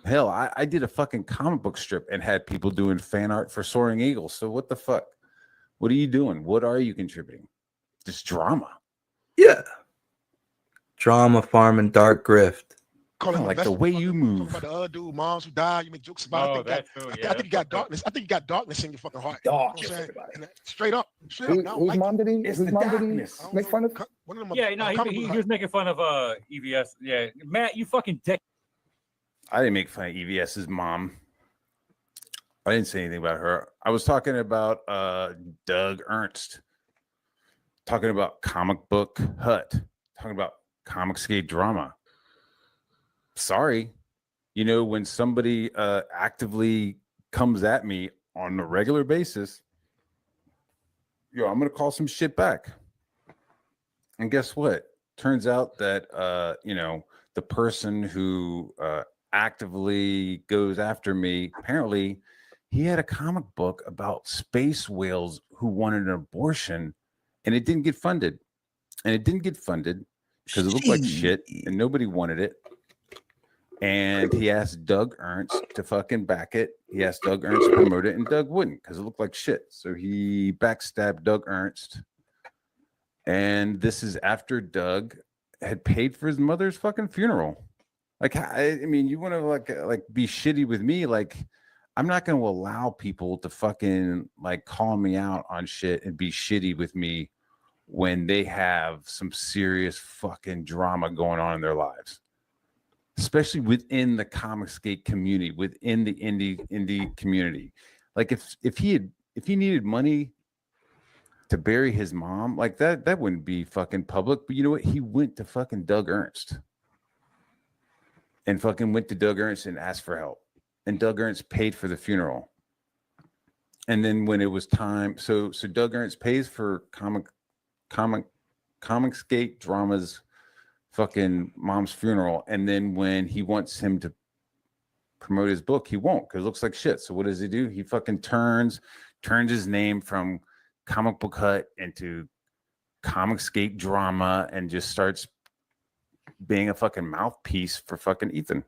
Hell, I did a fucking comic book strip and had people doing fan art for Soaring Eagle. So what the fuck? What are you doing? What are you contributing? Just drama. Yeah. Drama, farm, and dark grift. Like the way you move. Talk about the other dude, moms who died. You make jokes about. Oh, I think you got darkness. I think you got darkness in your fucking heart. Dark. You know what I'm saying? And straight up. Whose mom did he? Whose mom did he make fun of? One of them. Yeah, no, he was making fun of EVS. Yeah, Matt, you fucking dick. I didn't make fun of EVS's mom. I didn't say anything about her. I was talking about Doug Ernst, talking about Comic Book Hut, talking about Comicsgate drama. Sorry, you know, when somebody actively comes at me on a regular basis, I'm gonna call some shit back. And guess what? Turns out that the person who actively goes after me, apparently he had a comic book about space whales who wanted an abortion, and it didn't get funded. And it didn't get funded because it looked like shit and nobody wanted it. And he asked Doug Ernst to fucking back it. He asked Doug Ernst to promote it, and Doug wouldn't because it looked like shit. So he backstabbed Doug Ernst. And this is after Doug had paid for his mother's fucking funeral. Like, I mean, you want to like be shitty with me? Like, I'm not going to allow people to fucking like call me out on shit and be shitty with me when they have some serious fucking drama going on in their lives. Especially within the Comicsgate community, within the indie community. Like if he needed money to bury his mom, like that wouldn't be fucking public. But you know what? He went to fucking Doug Ernst and fucking went to Doug Ernst and asked for help. And Doug Ernst paid for the funeral. And then when it was time, so Doug Ernst pays for Comicsgate drama's fucking mom's funeral, and then when he wants him to promote his book, he won't because it looks like shit. So what does he do? He fucking turns his name from Comic Book Hut into Comicsgate drama and just starts being a fucking mouthpiece for fucking Ethan.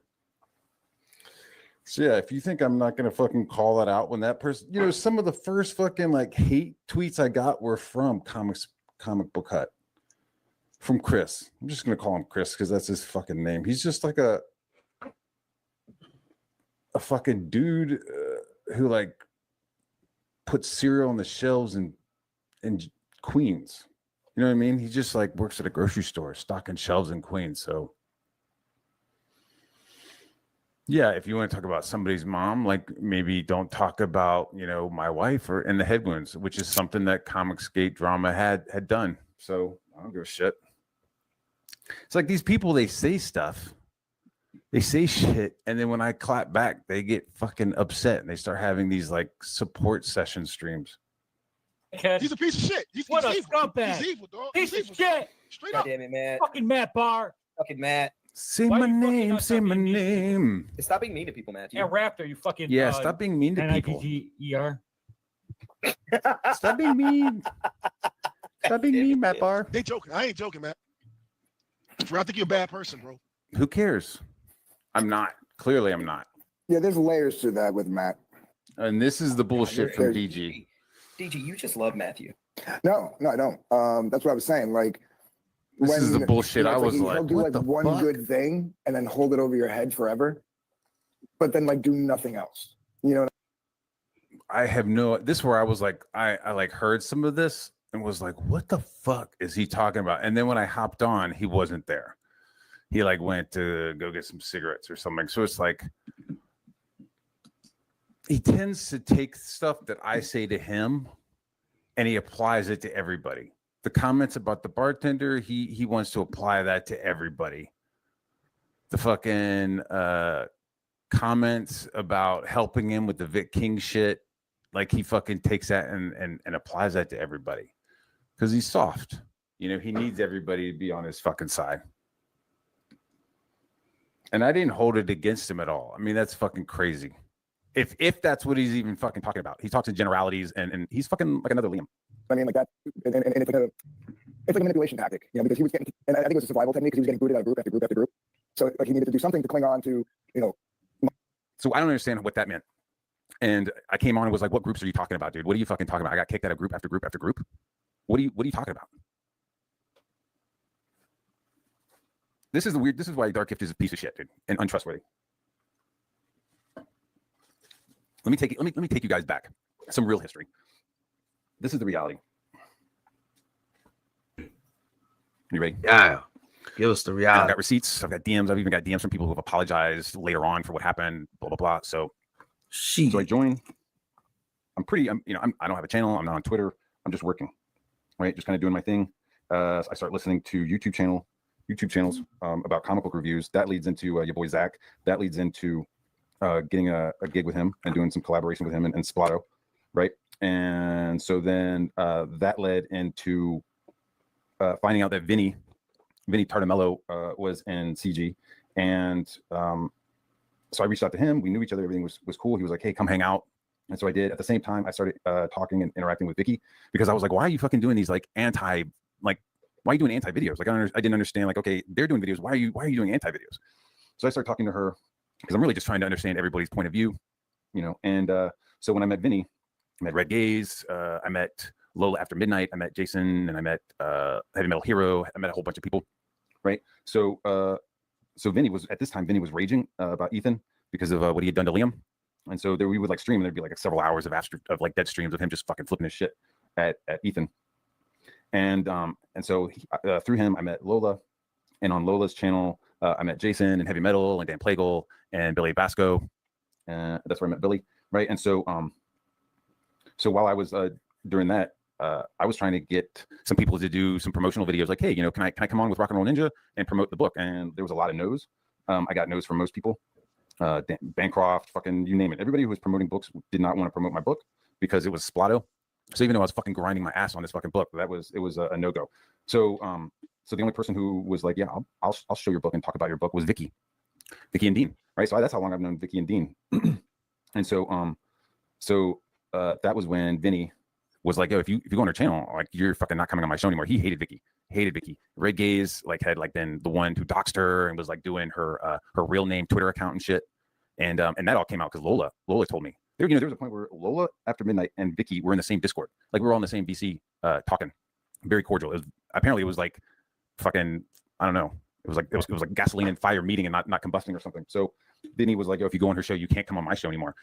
So yeah, if you think I'm not gonna fucking call that out when that person, some of the first fucking like hate tweets I got were from Comic Book Hut. From Chris. I'm just gonna call him Chris because that's his fucking name. He's just like a fucking dude who like puts cereal on the shelves in Queens. You know what I mean? He just like works at a grocery store, stocking shelves in Queens. So yeah, if you want to talk about somebody's mom, like maybe don't talk about my wife or in the head wounds, which is something that Comicsgate drama had done. So I don't give a shit. It's like these people, they say stuff, they say shit, and then when I clap back, they get fucking upset and they start having these like support session streams. He's a piece of shit. He's What a evil. scumbag. He's evil, dog. Piece He's of evil. shit. Straight God up. damn it, Matt. Fucking Matt Barr. Fucking Matt. Say Why my you fucking name, not say my talking name. Stop being mean to people, Matt. And Raptor, you fucking Yeah, stop being mean to people. N-I-G-G-E-R. Stop being mean. Stop being mean, Matt Barr. They joking. I ain't joking, man. I think you're a bad person, bro. Who cares? I'm not. Clearly, I'm not. Yeah, there's layers to that with Matt. And this is the bullshit from DG. DG, you just love Matthew. No, I don't. That's what I was saying. Like, This is the bullshit. I was he'll like, do what like the one fuck? good thing and then hold it over your head forever, but then like do nothing else. You know? I have no. This is where I was like, I like heard some of this and was like, what the fuck is he talking about? And then when I hopped on, he wasn't there. He like went to go get some cigarettes or something. So it's like he tends to take stuff that I say to him and he applies it to everybody. the comments about the bartender, he wants to apply that to everybody. The fucking comments about helping him with the Vic King shit, like he fucking takes that and applies that to everybody because he's soft. You know, he needs everybody to be on his fucking side. And I didn't hold it against him at all. I mean, that's fucking crazy. If that's what he's even fucking talking about. He talks in generalities and he's fucking like another Liam. I mean, like that, and it's like a manipulation tactic, you know, because he was getting, and I think it was a survival technique because he was getting booted out of group after group after group. So like he needed to do something to cling on to, you know. So I don't understand what that meant. And I came on and was like, "What groups are you talking about, dude? What are you fucking talking about? I got kicked out of group after group after group. What are you talking about?" This is why Dark Gift is a piece of shit, dude, and untrustworthy. Let me take you guys back. Some real history. This is the reality. You ready? Yeah. Give us the reality. I've got receipts. I've got DMs. I've even got DMs from people who have apologized later on for what happened. Blah blah blah. So I join. I don't have a channel. I'm not on Twitter. I'm just working, right? Just kind of doing my thing. I start listening to YouTube channels about comic book reviews. That leads into your boy Zach. That leads into getting a gig with him and doing some collaboration with him and Splato, right? And so then that led into finding out that Vinny Tardamello was in CG, and so I reached out to him. We knew each other. Everything was cool. He was like, "Hey, come hang out." And so I did. At the same time, I started talking and interacting with Vicky because I was like, "Why are you fucking doing these like why are you doing anti videos?" Like I didn't understand. Like, okay, they're doing videos. Why are you doing anti videos? So I started talking to her because I'm really just trying to understand everybody's point of view, you know. And so when I met Vinny, I met Red Gaze, I met Lola After Midnight, I met Jason, and I met Heavy Metal Hero. I met a whole bunch of people, right? So Vinny was raging about Ethan because of what he had done to Liam. And so we would like stream, and there'd be like several hours of like dead streams of him just fucking flipping his shit at Ethan. And so through him, I met Lola, and on Lola's channel, I met Jason and Heavy Metal and Dan Plagle and Billy Basco. That's where I met Billy, right? And so while I was doing that, I was trying to get some people to do some promotional videos, like, "Hey, you know, can I come on with Rock and Roll Ninja and promote the book?" And there was a lot of no's. I got no's from most people. Bancroft, fucking you name it. Everybody who was promoting books did not want to promote my book because it was Splato. So even though I was fucking grinding my ass on this fucking book, it was a no-go. So the only person who was like, "Yeah, I'll show your book and talk about your book," was Vicky and Dean, right? So that's how long I've known Vicky and Dean. And so that was when Vinny was like, "Yo, if you go on her channel, like you're fucking not coming on my show anymore." He hated Vicky. Red Gaze had been the one who doxed her and was like doing her real name Twitter account and shit. And that all came out because Lola told me. There was a point where Lola After Midnight and Vicky were in the same Discord. Like we were all in the same VC talking. Very cordial. Apparently it was like fucking, I don't know. It was like gasoline and fire meeting and not combusting or something. So Vinny was like, "Yo, if you go on her show, you can't come on my show anymore."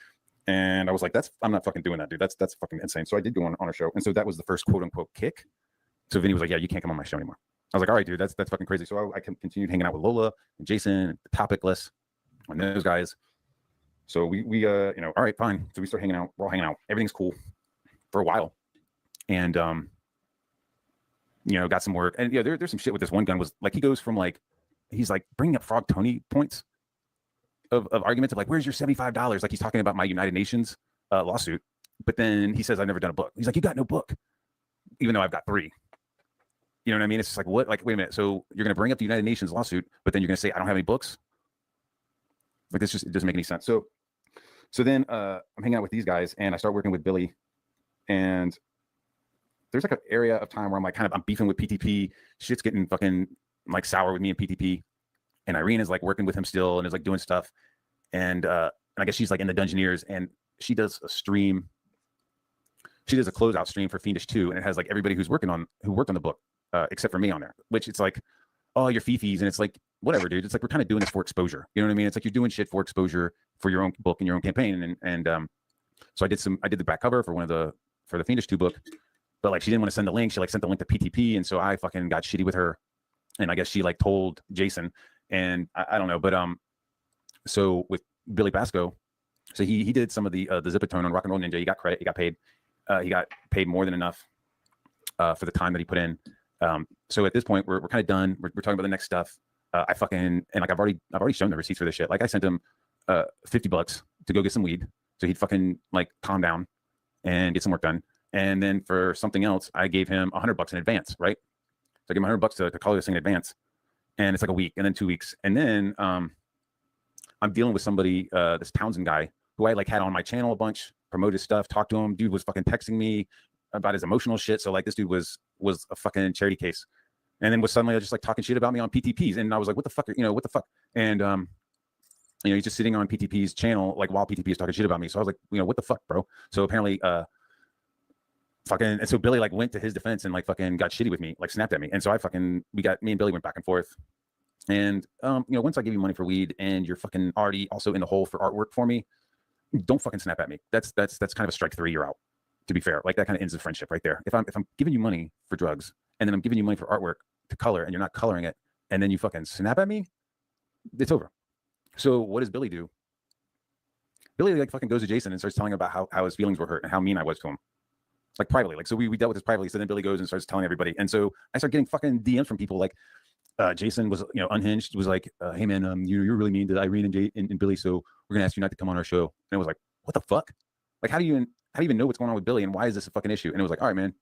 And I was like, I'm not fucking doing that, dude. That's fucking insane. So I did go on her show. And so that was the first quote unquote kick. So Vinny was like, "Yeah, you can't come on my show anymore." I was like, "All right, dude, that's fucking crazy." So I continued hanging out with Lola and Jason, and the Topicless, and those guys. So we all right, fine. So we start hanging out. We're all hanging out. Everything's cool for a while. And got some work. And there's some shit with this one gun was like he goes from like he's like bringing up Frog Tony points of arguments of like, "Where's your $75?" Like he's talking about my United Nations lawsuit. But then he says, "I've never done a book." He's like, "You got no book," even though I've got 3. You know what I mean? It's just like, what? Like, wait a minute. So you're going to bring up the United Nations lawsuit, but then you're going to say, "I don't have any books"? Like this it doesn't make any sense. So then I'm hanging out with these guys and I start working with Billy, and there's like an area of time where I'm beefing with PTP. Shit's getting fucking like sour with me and PTP. And Irene is like working with him still and is like doing stuff. And I guess she's like in the Dungeoneers, and she does a stream. She does a closeout stream for Fiendish 2, and it has like everybody who worked on the book, except for me on there, which it's like, "Oh, you're Fifis." And it's like, whatever, dude. It's like, we're kind of doing this for exposure. You know what I mean? It's like you're doing shit for exposure for your own book and your own campaign. And so I did the back cover for the Fiendish 2 book, but like she didn't want to send the link. She like sent the link to PTP. And so I fucking got shitty with her. And I guess she like told Jason, and I don't know. But so with Billy Basco, so he did some of the Zipatone on Rock and Roll Ninja. He got credit. He got paid. He got paid more than enough. for the time that he put in. So at this point, we're kind of done. We're talking about the next stuff. I fucking, and like I've already shown the receipts for this shit. Like I sent him $50 to go get some weed, so he'd fucking like calm down and get some work done. And then for something else, I gave him $100 in advance, right? So I gave him $100 to color this thing in advance, and it's like a week, and then 2 weeks, and then I'm dealing with somebody, this Townsend guy who I like had on my channel a bunch, promoted stuff, talked to him. Dude was fucking texting me about his emotional shit. So like this dude was a fucking charity case, and then was suddenly just like talking shit about me on PTPs, and I was like, what the fuck, what the fuck, and he's just sitting on PTP's channel like while PTP is talking shit about me. So I was like, what the fuck, bro? So apparently, and so Billy like went to his defense and like fucking got shitty with me, like snapped at me, and so me and Billy went back and forth. And once I give you money for weed and you're fucking already also in the hole for artwork for me, don't fucking snap at me. That's kind of a strike 3. You're out. To be fair, like that kind of ends the friendship right there. If I'm giving you money for drugs and then I'm giving you money for artwork to color and you're not coloring it, and then you fucking snap at me, it's over. So what does Billy do? Billy like fucking goes to Jason and starts telling him about how his feelings were hurt and how mean I was to him, like privately. Like so we dealt with this privately. So then Billy goes and starts telling everybody, and so I start getting fucking DMs from people like. Jason was, unhinged, was like, hey man, you're really mean to Irene and Billy, so we're gonna ask you not to come on our show. And it was like, what the fuck? Like, how do you even know what's going on with Billy, and why is this a fucking issue? And it was like, all right, man.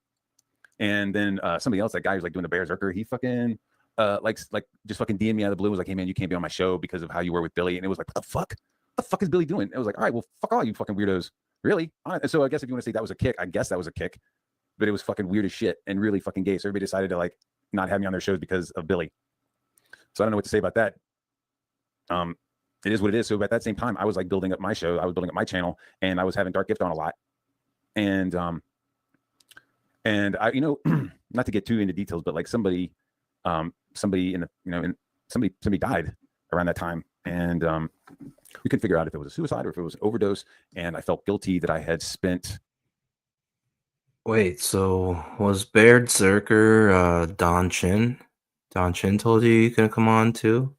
And then somebody else, that guy who's like doing the Berserker, he fucking like just fucking DM'd me out of the blue, was like, hey man, you can't be on my show because of how you were with Billy. And it was like, what the fuck? What the fuck is Billy doing? And it was like, all right, well, fuck all you fucking weirdos. Really? All right. So I guess if you want to say that was a kick, I guess that was a kick, but it was fucking weird as shit and really fucking gay. So everybody decided to like not have me on their shows because of Billy. So I don't know what to say about that. It is what it is. So at that same time, I was like building up my show. I was building up my channel, and I was having Dark Gift on a lot. And I, not to get too into details, but like somebody in the, somebody died around that time, and we couldn't figure out if it was a suicide or if it was an overdose. And I felt guilty that I had spent. Wait, so was Berserker Don Chin? Don Chin told you couldn't come on too?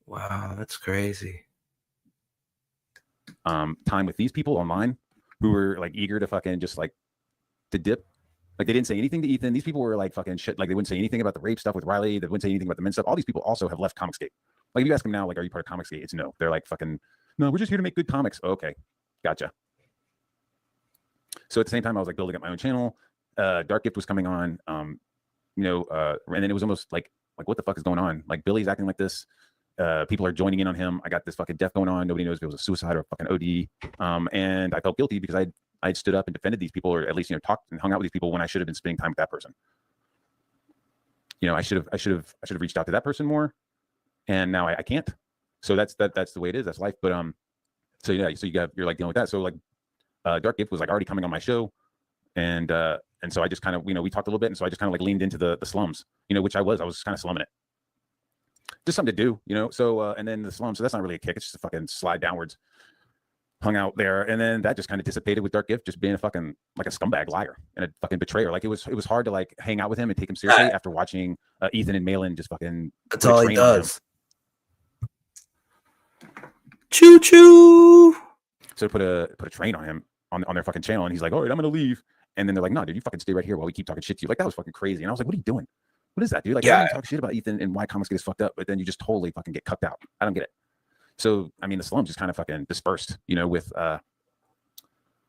Wow, that's crazy. Time with these people online who were like eager to fucking just like to dip. Like they didn't say anything to Ethan. These people were like fucking shit. Like they wouldn't say anything about the rape stuff with Riley. They wouldn't say anything about the men stuff. All these people also have left Comicsgate. Like if you ask them now, like, are you part of Comicsgate? It's no. They're like fucking, no, we're just here to make good comics. Okay, gotcha. So at the same time, I was like building up my own channel. Dark Gift was coming on. And then it was almost like what the fuck is going on? Like Billy's acting like this. People are joining in on him. I got this fucking death going on. Nobody knows if it was a suicide or a fucking OD. And I felt guilty because I stood up and defended these people, or at least talked and hung out with these people when I should have been spending time with that person. I should have reached out to that person more, and now I can't. So that's the way it is. That's life. But so yeah, so you're like dealing with that. So like Dark Gift was like already coming on my show, and so I just kind of, we talked a little bit, and so I just kind of like leaned into the slums, which I was kind of slumming it. Just something to do, so, and then the slums, so that's not really a kick. It's just a fucking slide downwards. Hung out there, and then that just kind of dissipated with Dark Gift just being a fucking, like a scumbag liar and a fucking betrayer. Like it was hard to like hang out with him and take him seriously after watching Ethan and Malin just fucking. That's all he does. Choo choo. So put a train on him on their fucking channel, and he's like, all right, I'm gonna leave. And then they're like, no, dude, you fucking stay right here while we keep talking shit to you. Like, that was fucking crazy. And I was like, what are you doing? What is that, dude? Like, yeah. You talk shit about Ethan and why comics get us fucked up, but then you just totally fucking get cucked out. I don't get it. So, I mean, the slums just kind of fucking dispersed, with,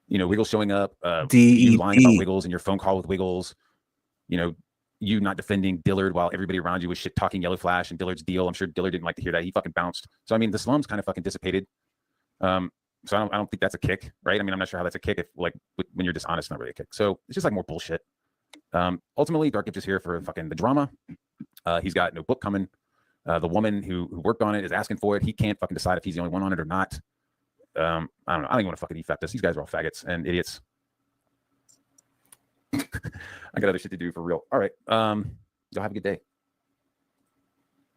Wiggles showing up, you lying about Wiggles and your phone call with Wiggles, you not defending Dillard while everybody around you was shit talking Yellow Flash and Dillard's deal. I'm sure Dillard didn't like to hear that. He fucking bounced. So, I mean, the slums kind of fucking dissipated. So I don't think that's a kick, right? I mean, I'm not sure how that's a kick if like when you're dishonest, it's not really a kick. So it's just like more bullshit. Ultimately, Dark Gift is here for fucking the drama. He's got no book coming. The woman who worked on it is asking for it. He can't fucking decide if he's the only one on it or not. I don't know. I don't even want to fucking effect this. These guys are all faggots and idiots. I got other shit to do for real. All right. Y'all have a good day.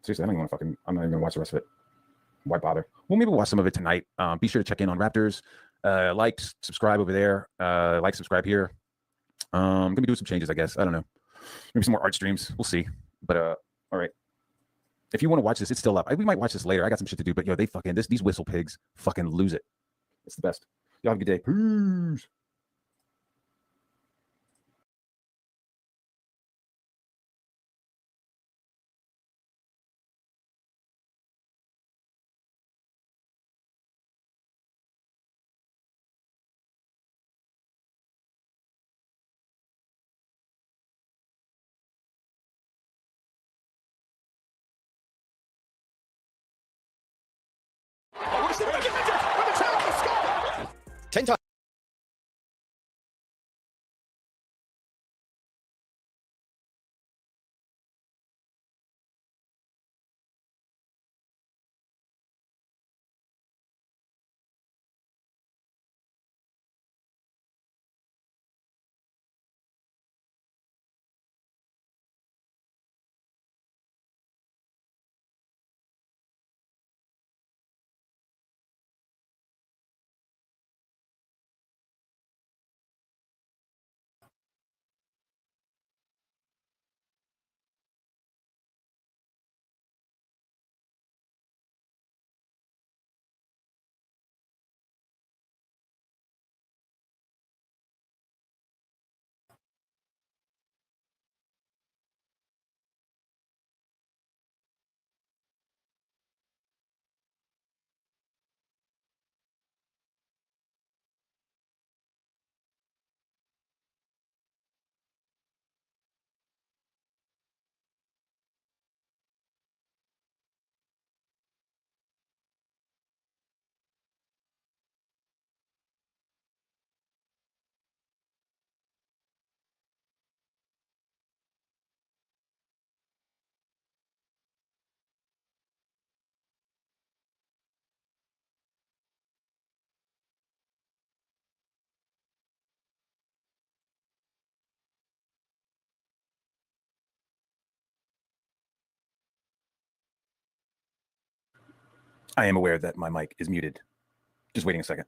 Seriously, I'm not even gonna watch the rest of it. Why bother? Well, maybe we'll watch some of it tonight. Be sure to check in on Raptors. Like, subscribe over there. Subscribe here. Gonna be doing some changes, I guess. I don't know. Maybe some more art streams. We'll see. But all right. If you want to watch this, it's still up. We might watch this later. I got some shit to do. But they fucking these whistle pigs fucking lose it. It's the best. Y'all have a good day. Peace. 10 times. I am aware that my mic is muted. Just waiting a second.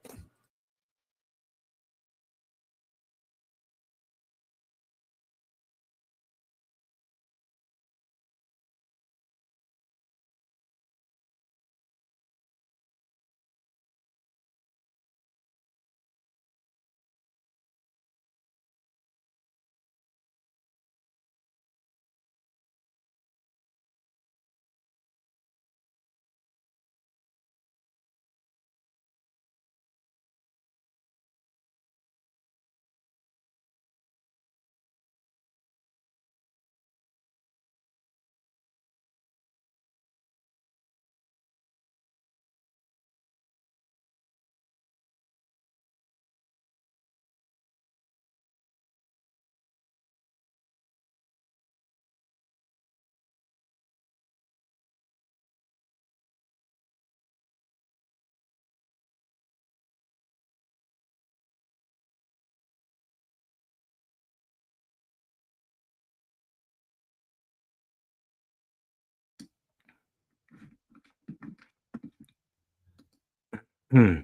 All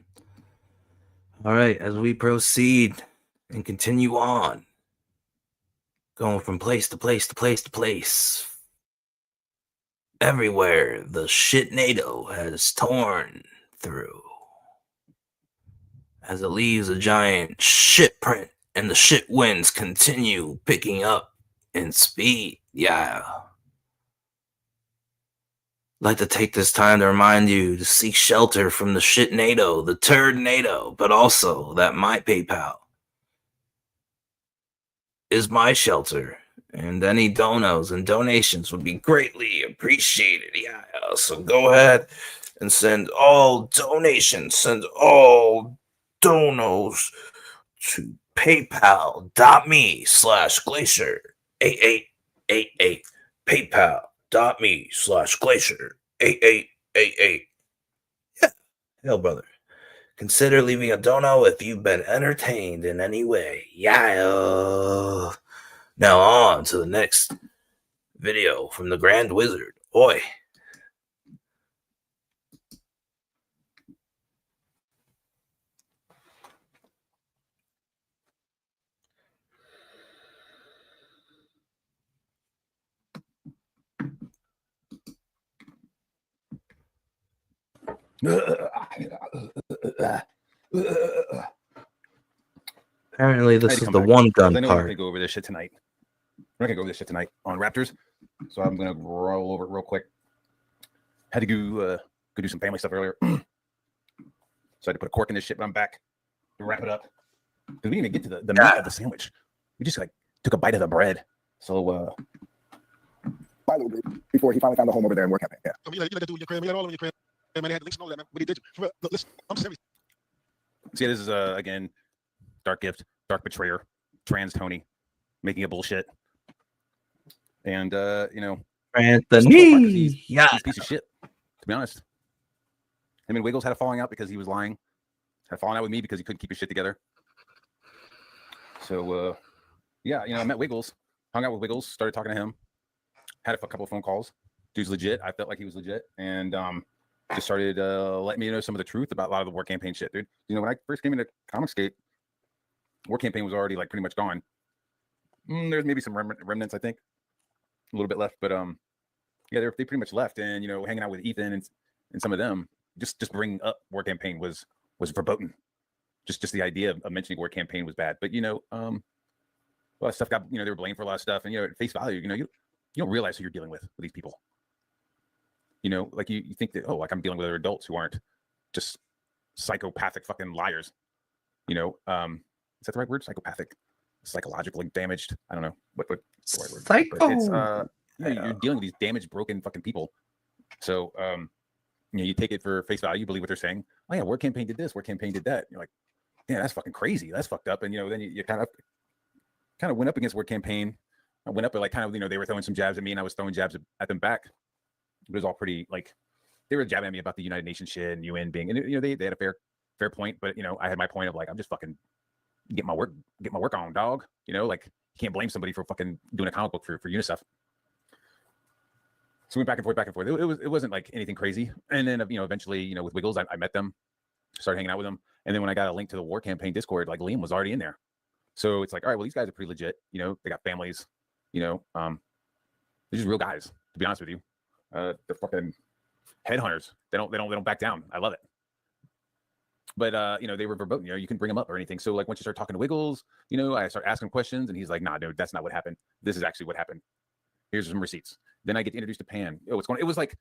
right, as we proceed and continue on, going from place to place to place to place, everywhere the shitnado has torn through, as it leaves a giant shit print, and the shit winds continue picking up in speed. Yeah. I'd like to take this time to remind you to seek shelter from the shitnado, the TURDnado, but also that my PayPal is my shelter, and any donos and donations would be greatly appreciated. Yeah, so go ahead and send all donations, send all donos to paypal.me/glacier8888, paypal.me/glacier8888. Yeah, hell, brother. Consider leaving a dono if you've been entertained in any way. Yeah. Now on to the next video from the Grand Wizard. Oi. Apparently, this is the one gun I know we're part. gonna go over this shit tonight. We're not gonna go over this shit tonight on Raptors, so I'm gonna roll over it real quick. Had to go do some family stuff earlier, so I had to put a cork in this shit. But I'm back to wrap it up because we didn't even get to the meat of the sandwich. We just like took a bite of the bread. So my little group before he finally found a home over there and work at it. Yeah. You let that do in your crib. You let all of your crib. man, they had links and all that, man. But he did. For real, look, listen, I'm serious. See, this is again, Dark Gift, Dark Betrayer, Trans Tony, making a bullshit, and you know, Anthony, yeah, he's a piece of shit. To be honest, him and Wiggles had a falling out because he was lying. Had a falling out with me because he couldn't keep his shit together. So yeah, you know, I met Wiggles, hung out with Wiggles, started talking to him, had a couple of phone calls. Dude's legit. I felt like he was legit, and just started letting me know some of the truth about a lot of the war campaign shit, dude. You know, when I first came into Comicsgate, war campaign was already like pretty much gone. There's maybe some remnants, I think, a little bit left, but yeah, they pretty much left. And you know, hanging out with Ethan and some of them, just bringing up war campaign was verboten. Just the idea of mentioning war campaign was bad. But you know, a lot of stuff got, you know, they were blamed for a lot of stuff, and you know, at face value, you know, you don't realize who you're dealing with these people. You know, like you think that, oh, like I'm dealing with other adults who aren't just psychopathic fucking liars. You know, is that the right word? Psychopathic, psychologically damaged. I don't know what's the right word. Psycho. But it's you know, you're dealing with these damaged, broken fucking people. So you know, you take it for face value, you believe what they're saying. Oh yeah, war campaign did this, war campaign did that. You're like, yeah, that's fucking crazy. That's fucked up. And you know, then you kind of went up against war campaign. I went up, like, kind of, you know, they were throwing some jabs at me, and I was throwing jabs at them back. It was all pretty, like, they were jabbing at me about the United Nations shit and UN being, and you know, they had a fair point, but you know, I had my point of like, I'm just fucking get my work on, dog. You know, like, you can't blame somebody for fucking doing a comic book for UNICEF. So we went back and forth. It wasn't like anything crazy. And then, you know, eventually, you know, with Wiggles, I met them, started hanging out with them, and then when I got a link to the war campaign Discord, like, Liam was already in there. So it's like, all right, well, these guys are pretty legit. You know, they got families. You know, they're just real guys. To be honest with you, they're fucking headhunters. They don't back down. I love it. But you know, they were verboten. You know, you can bring them up or anything. So like, once you start talking to Wiggles, you know, I start asking questions, and he's like, "Nah, dude, that's not what happened. This is actually what happened. Here's some receipts." Then I get introduced to Pan. Oh, what's going on? It was like,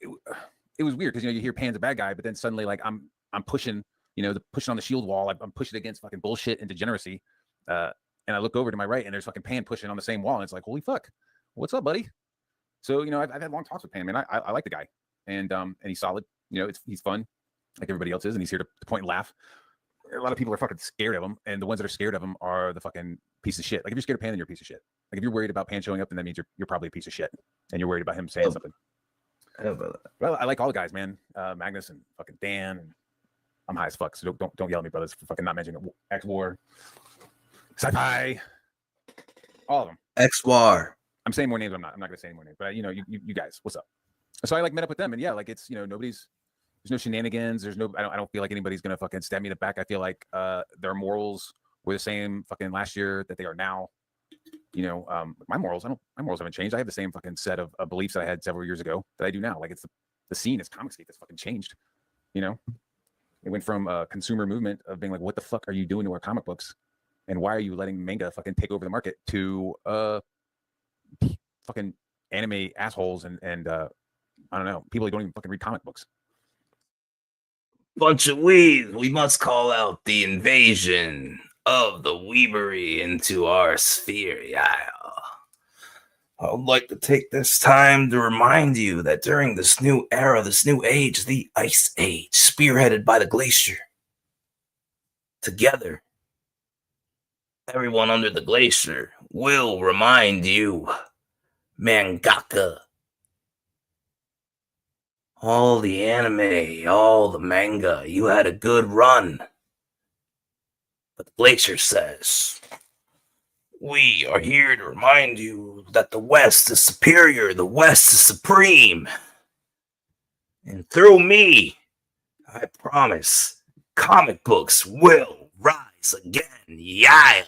it was weird because, you know, you hear Pan's a bad guy, but then suddenly, like, I'm pushing, you know, pushing on the shield wall. I'm pushing against fucking bullshit and degeneracy. And I look over to my right, and there's fucking Pan pushing on the same wall, and it's like, holy fuck, what's up, buddy? So, you know, I've had long talks with Pan, man. I like the guy, and he's solid. You know, he's fun, like everybody else is, and he's here to point and laugh. A lot of people are fucking scared of him, and the ones that are scared of him are the fucking piece of shit. Like, if you're scared of Pan, then you're a piece of shit. Like, if you're worried about Pan showing up, then that means you're probably a piece of shit, and you're worried about him saying something. Well, I like all the guys, man. Magnus and fucking Dan. And I'm high as fuck, so don't yell at me, brothers, for fucking not mentioning X-War, Sci-Fi, all of them. X-War. I'm saying more names. I'm not gonna say any more names, but you know, you guys, what's up? So I like met up with them, and yeah, like, it's, you know, there's no shenanigans. There's no, I don't feel like anybody's gonna fucking stab me in the back. I feel like their morals were the same fucking last year that they are now. You know, my morals haven't changed. I have the same fucking set of beliefs that I had several years ago that I do now. Like, it's the scene is Comicsgate that's fucking changed. You know, it went from a consumer movement of being like, what the fuck are you doing to our comic books, and why are you letting manga fucking take over the market, to fucking anime assholes and I don't know, people who don't even fucking read comic books. Bunch of weeds. We must call out the invasion of the weebery into our sphere. Yeah. I would like to take this time to remind you that during this new era, this new age, the Ice Age, spearheaded by the Glacier, together, everyone under the Glacier will remind you, mangaka, all the anime, all the manga, you had a good run. But the Glacier says, we are here to remind you that the West is superior, the West is supreme. And through me, I promise, comic books will rise again. Yeah.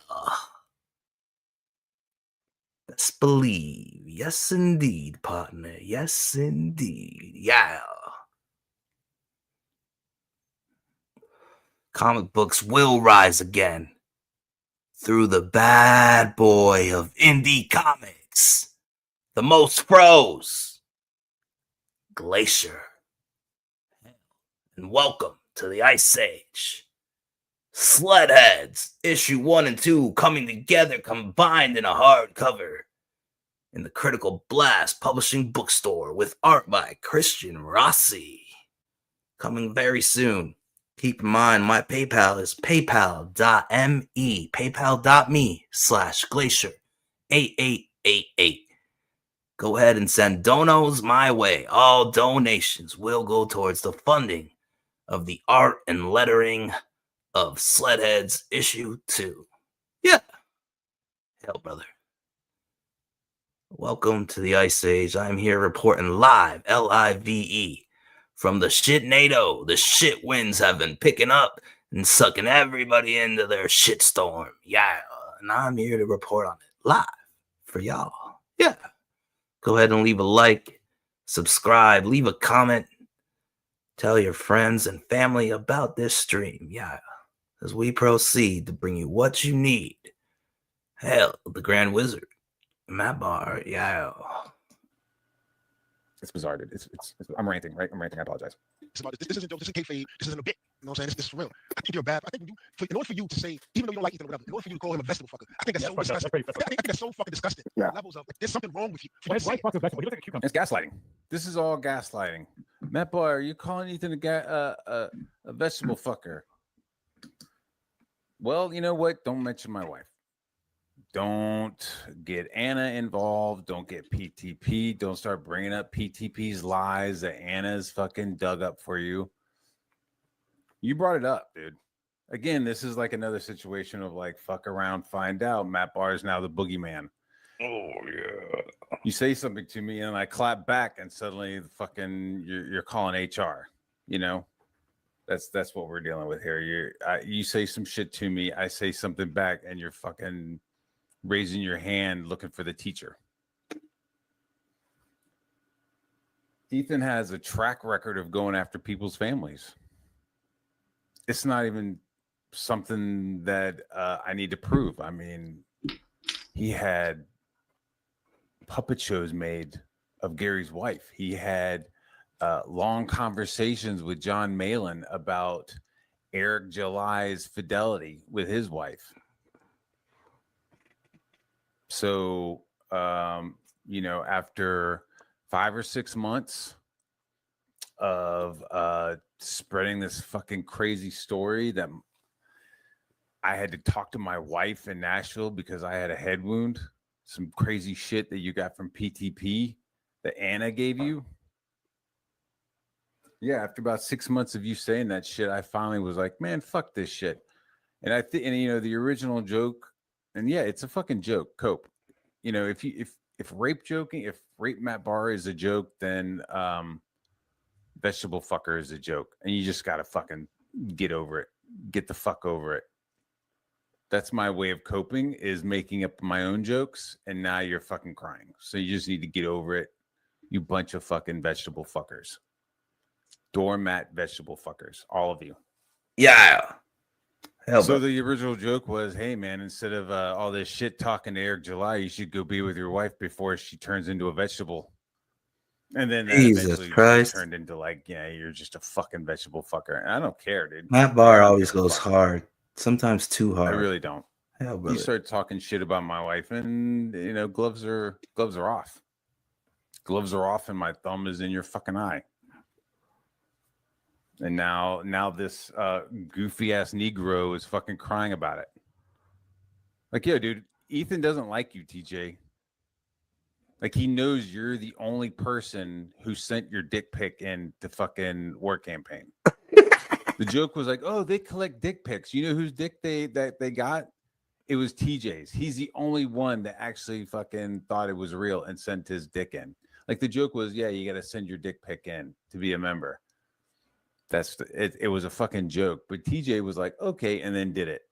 Best believe. Yes, indeed, partner. Yes, indeed. Yeah. Comic books will rise again through the bad boy of indie comics, the most pros, Glacier. And welcome to the Ice Age. Sledheads, issue 1 and 2 coming together, combined in a hardcover in the Critical Blast Publishing Bookstore with art by Christian Rossi. coming very soon. Keep in mind, my PayPal is paypal.me, paypal.me/glacier8888. Go ahead and send donos my way. All donations will go towards the funding of the art and lettering of Sledheads issue 2. Yeah. Hell, brother. Welcome to the Ice Age. I'm here reporting live, LIVE, from the shitnado. The shit winds have been picking up and sucking everybody into their shitstorm. Yeah. And I'm here to report on it live for y'all. Yeah. Go ahead and leave a like, subscribe, leave a comment. Tell your friends and family about this stream. Yeah. As we proceed to bring you what you need. Hell, the Grand Wizard. Matt Barr, yeah. It's bizarre, dude. I'm ranting, right? I'm ranting. I apologize. It's about this isn't kayfabe. This isn't a bit. You know what I'm saying? This is real. I think you're bad. I think in order for you to say, even though you don't like Ethan or whatever, in order for you to call him a vegetable fucker, I think that's so disgusting. I think that's so fucking disgusting. Yeah. Levels of like, there's something wrong with you. Why fuck a vegetable? He looks like a cucumber. It's gaslighting. This is all gaslighting. Matt Boy, are you calling Ethan a vegetable fucker? Well, you know what? Don't mention my wife. Don't get Anna involved. Don't get PTP. Don't start bringing up PTP's lies that Anna's fucking dug up for you. You brought it up, dude. Again, this is like another situation of like, fuck around, find out. Matt Barr is now the boogeyman. Oh, yeah. You say something to me and I clap back and suddenly fucking you're calling HR, you know? That's what we're dealing with here. You say some shit to me, I say something back, and you're fucking raising your hand looking for the teacher. Ethan has a track record of going after people's families. It's not even something that I need to prove. I mean, he had puppet shows made of Gary's wife. He had long conversations with John Malin about Eric July's fidelity with his wife. So, you know, after 5 or 6 months of spreading this fucking crazy story that I had to talk to my wife in Nashville because I had a head wound, some crazy shit that you got from PTP that Anna gave you. Yeah, after about 6 months of you saying that shit, I finally was like, man, fuck this shit. And I think, and you know, the original joke, and yeah, it's a fucking joke. Cope. You know, if rape Matt Barr is a joke, then vegetable fucker is a joke, and you just gotta fucking get over it. Get the fuck over it. That's my way of coping, is making up my own jokes, and now you're fucking crying. So you just need to get over it. You bunch of fucking vegetable fuckers. Doormat vegetable fuckers, all of you. Yeah. Hell, so the original joke was, hey man, instead of all this shit talking to Eric July, you should go be with your wife before she turns into a vegetable. And then that Jesus Christ turned into like, yeah, you're just a fucking vegetable fucker. And I don't care, dude. Matt Barr always goes hard, sometimes too hard. I really don't. Hell, brother. You start talking shit about my wife, and you know, gloves are off. Gloves are off, and my thumb is in your fucking eye. And now this goofy ass Negro is fucking crying about it. Like, yo, dude, Ethan doesn't like you, TJ. Like, he knows you're the only person who sent your dick pic in the fucking war campaign. The joke was like, oh, they collect dick pics. You know whose dick they got? It was TJ's. He's the only one that actually fucking thought it was real and sent his dick in. Like, the joke was, yeah, you got to send your dick pic in to be a member. It was a fucking joke, but TJ was like, okay, and then did it.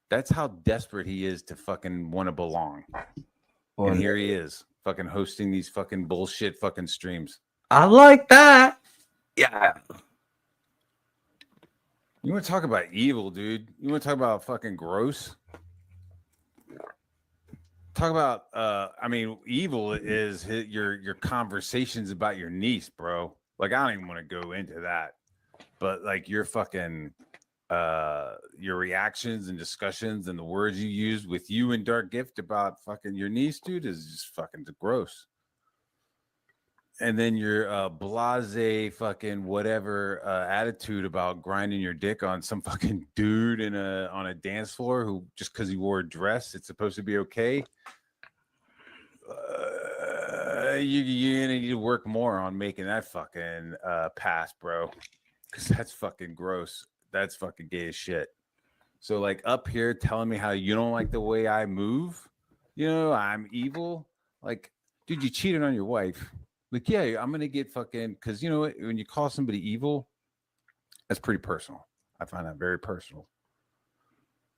That's how desperate he is to fucking want to belong. And here he is, fucking hosting these fucking bullshit fucking streams. I like that. Yeah. You want to talk about evil, dude? You want to talk about fucking gross? Talk about, I mean, evil is your conversations about your niece, bro. Like, I don't even want to go into that, but like your fucking, your reactions and discussions and the words you used with you and Dark Gift about fucking your niece, dude, is just fucking gross. and then your blase fucking whatever attitude about grinding your dick on some fucking dude on a dance floor who just because he wore a dress, it's supposed to be okay. You're gonna need to work more on making that fucking pass, bro, because that's fucking gross. That's fucking gay as shit. So like up here telling me how you don't like the way I move, you know, I'm evil. Like, dude, you cheated on your wife. Like, yeah, I'm gonna get fucking because you know what? When you call somebody evil, that's pretty personal. I find that very personal.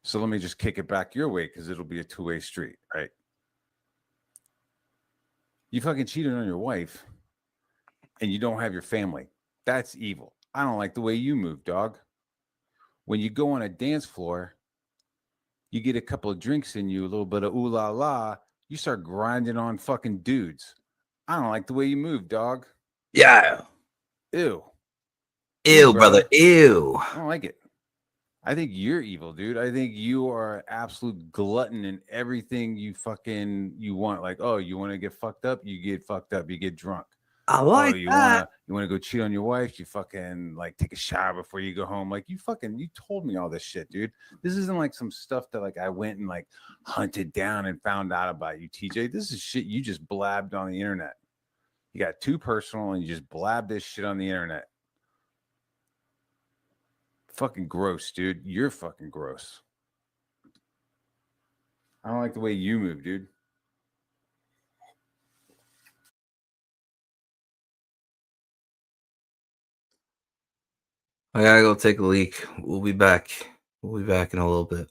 So let me just kick it back your way because it'll be a two-way street, right? You fucking cheated on your wife and you don't have your family. That's evil. I don't like the way you move, dog. When you go on a dance floor, you get a couple of drinks in you, a little bit of ooh la la, you start grinding on fucking dudes. I don't like the way you move, dog. Yeah. Ew. Ew, brother. Ew. I don't like it. I think you're evil, dude. I think you are an absolute glutton in everything you want. Like, oh, you want to get fucked up? You get fucked up. You get drunk. I like you that. You want to go cheat on your wife? You fucking like take a shower before you go home. Like you told me all this shit, dude. This isn't like some stuff that like I went and like hunted down and found out about you, TJ. This is shit you just blabbed on the internet. You got too personal and you just blabbed this shit on the internet. Fucking gross, dude. You're fucking gross. I don't like the way you move, dude. I gotta go take a leak. We'll be back. We'll be back in a little bit.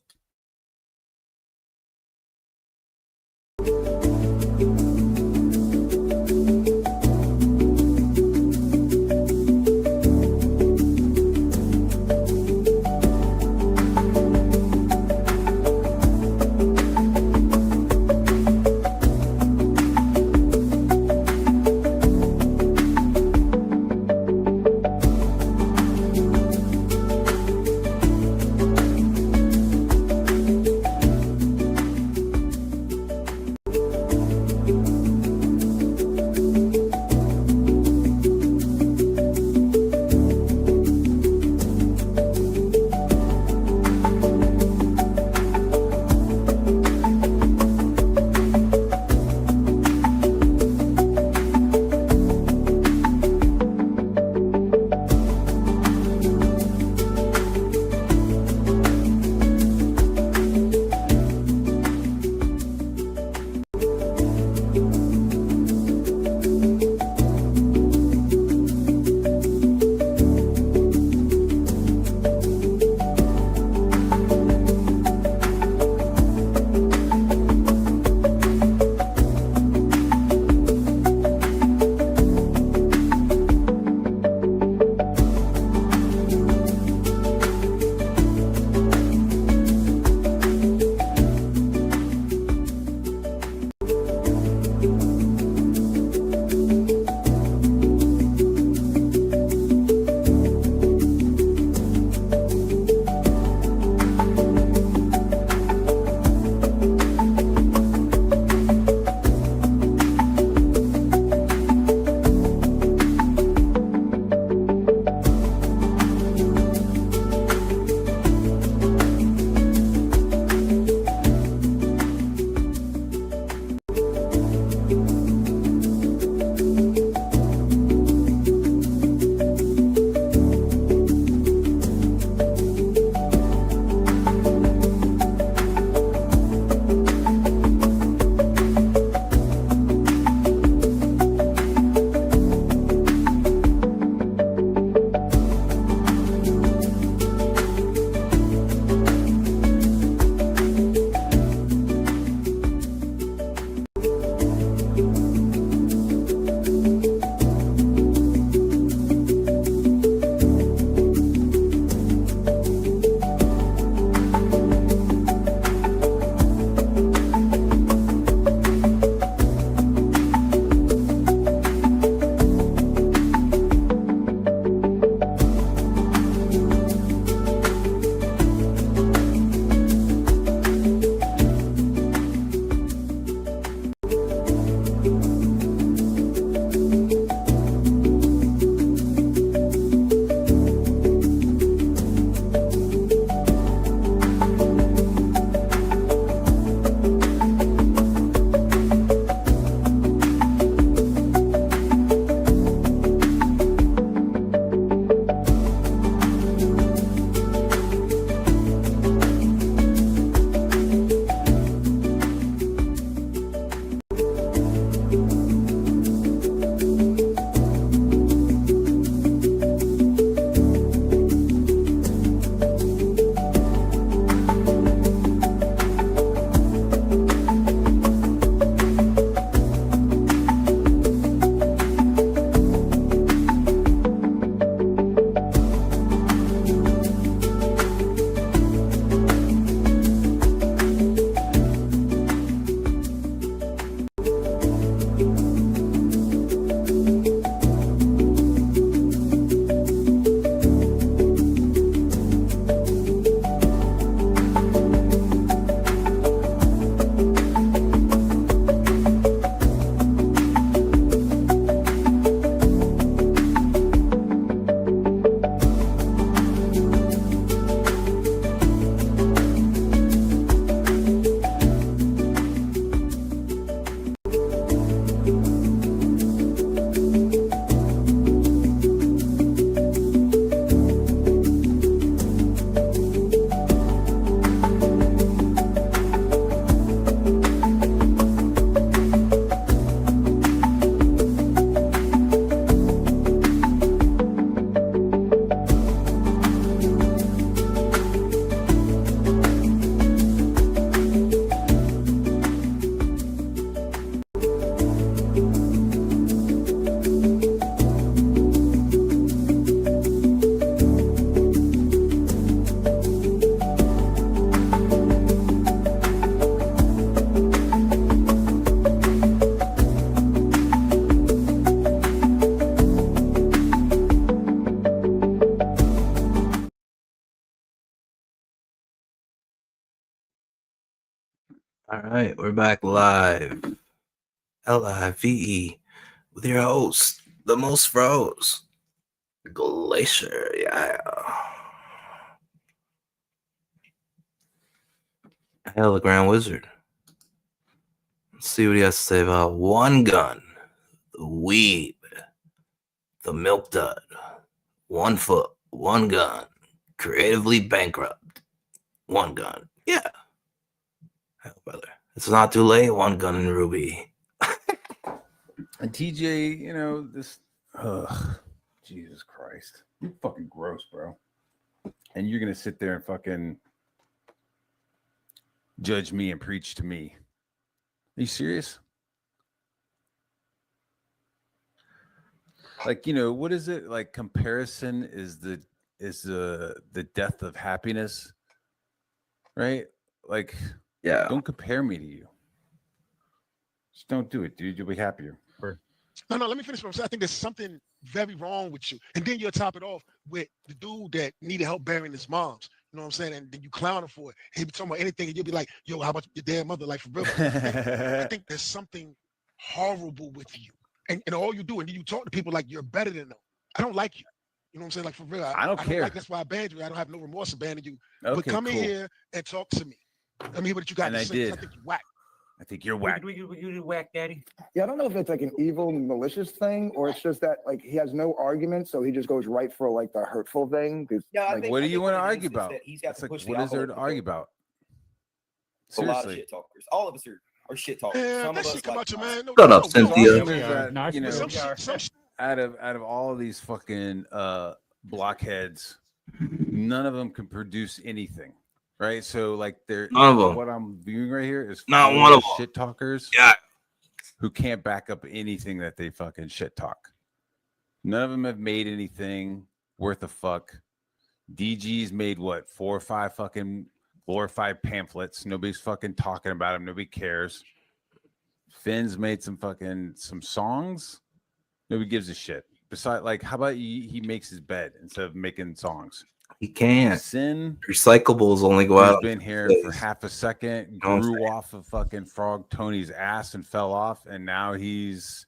right, we're back live. Live with your host, the most froze, Glacier. Yeah. Hell, the Grand Wizard. Let's see what he has to say about one gun, the weeb, the milk dud, 1 foot, one gun, creatively bankrupt, one gun. Yeah. Hell, brother. It's not too late, one gun and Ruby. And TJ, you know, this, Jesus Christ. You're fucking gross, bro. And you're going to sit there and fucking judge me and preach to me. Are you serious? Like, you know, what is it? Like, comparison is the death of happiness, right? Like, yeah, don't compare me to you. Just don't do it, dude. You'll be happier. No, let me finish what I'm saying. I think there's something very wrong with you. And then you'll top it off with the dude that needed help burying his moms. You know what I'm saying? And then you clown him for it. He'll be talking about anything, and you'll be like, yo, how about your damn mother? Like, for real. I think there's something horrible with you. And all you do, and then you talk to people like you're better than them. I don't like you. You know what I'm saying? Like, for real. I don't care. Like, that's why I banned you. I don't have no remorse of banning you. Okay, but come in cool. here and talk to me. I mean, what you got And to I say. did. I think you whack. I think you're whack. You whack, daddy. Yeah, I don't know if it's like an evil, malicious thing, or it's just that like he has no argument, so he just goes right for like the hurtful thing. Like, what do you want to argue about? He's got It's to like, push the what is there envelope to a argue bit. about? A lot of Seriously. shit talkers. All of us are shit talkers. Yeah, Some that of us shit come like out your man. No, Shut up, no, Cynthia. no, You know, some shit. out of all of these fucking blockheads, none of them can produce anything, right? So like, they're None of them. what I'm viewing right here is Not full one of them. shit talkers. Yeah. Who can't back up anything that they fucking shit talk. None of them have made anything worth a fuck. DG's made what, 4 or 5 fucking glorified pamphlets. Nobody's fucking talking about them. Nobody cares. Finn's made some songs. Nobody gives a shit. Besides, like, how about he makes his bed instead of making songs? He can't. Sin. Recyclables only go He's out. been here for half a second, know what I'm grew saying? off of fucking Frog Tony's ass and fell off, and now he's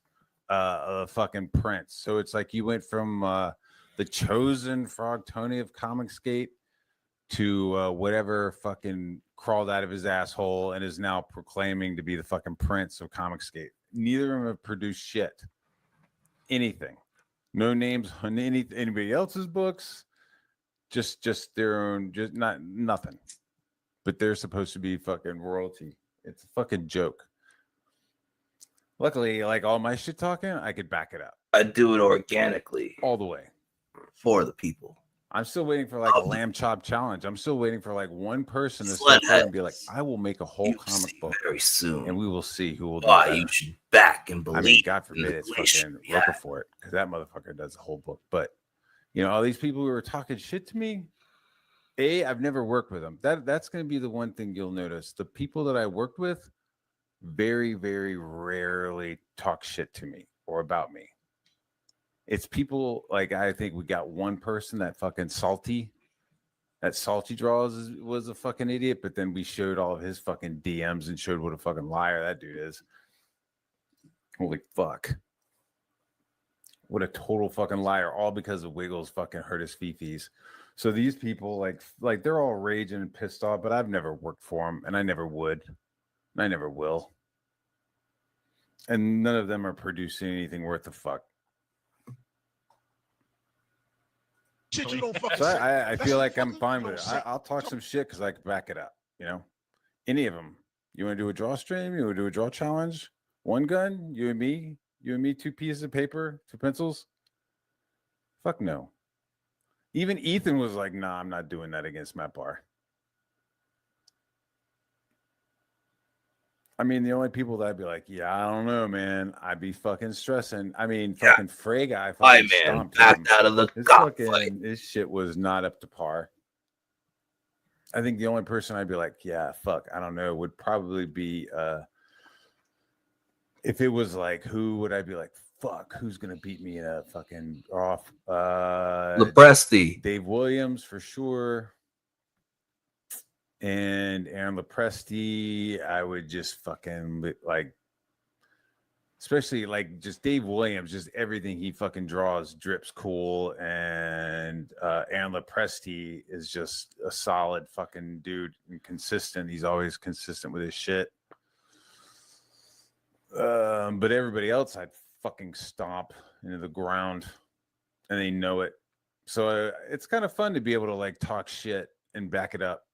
a fucking prince. So it's like you went from the chosen Frog Tony of Comicsgate to whatever fucking crawled out of his asshole and is now proclaiming to be the fucking prince of Comicsgate. Neither of them have produced shit. Anything. No names on anybody else's books. Just their own, just nothing. But they're supposed to be fucking royalty. It's a fucking joke. Luckily, like all my shit talking, I could back it up. I do it organically. All the way. For the people. I'm still waiting for like a lamb chop challenge. I'm still waiting for like one person to step forward and be like, I will make a whole comic book very soon. and we will see who will do Why better. you should back and believe. I mean, God forbid in the it's Glacier. fucking Rooker for it, because that motherfucker does the whole book. But you know, all these people who are talking shit to me, I've never worked with them. That's going to be the one thing you'll notice. The people that I worked with very, very rarely talk shit to me or about me. It's people like, I think we got one person that fucking Salty Draws was a fucking idiot, but then we showed all of his fucking DMs and showed what a fucking liar that dude is. Holy fuck. What a total fucking liar, all because of Wiggles fucking hurt his fifis. So these people, like they're all raging and pissed off, but I've never worked for them, and I never would. And I never will. And none of them are producing anything worth a fuck. Shit you don't fucking So say. I That's feel what like I'm fucking fine you with don't it. say. I'll talk some shit because I can back it up, you know? Any of them. You want to do a draw stream? You want to do a draw challenge? One gun? You and me? 2 pieces of paper? 2 pencils? Fuck no. Even Ethan was like, nah, I'm not doing that against Matt Barr. I mean, the only people that I'd be like, yeah, I don't know, man. I'd be fucking stressing. I mean, fucking Frey guy fucking stomped him. Backed out of the His shit was not up to par. I think the only person I'd be like, yeah, fuck, I don't know, would probably be if it was like, who would I be like, fuck, who's gonna beat me in a fucking off? Lepresti. Dave Williams for sure. And Aaron Lepresti, I would just fucking like, especially like just Dave Williams, just everything he fucking draws drips cool. And Aaron Lepresti is just a solid fucking dude and consistent. He's always consistent with his shit. But everybody else, I'd fucking stomp into the ground, and they know it. So it's kind of fun to be able to like talk shit and back it up.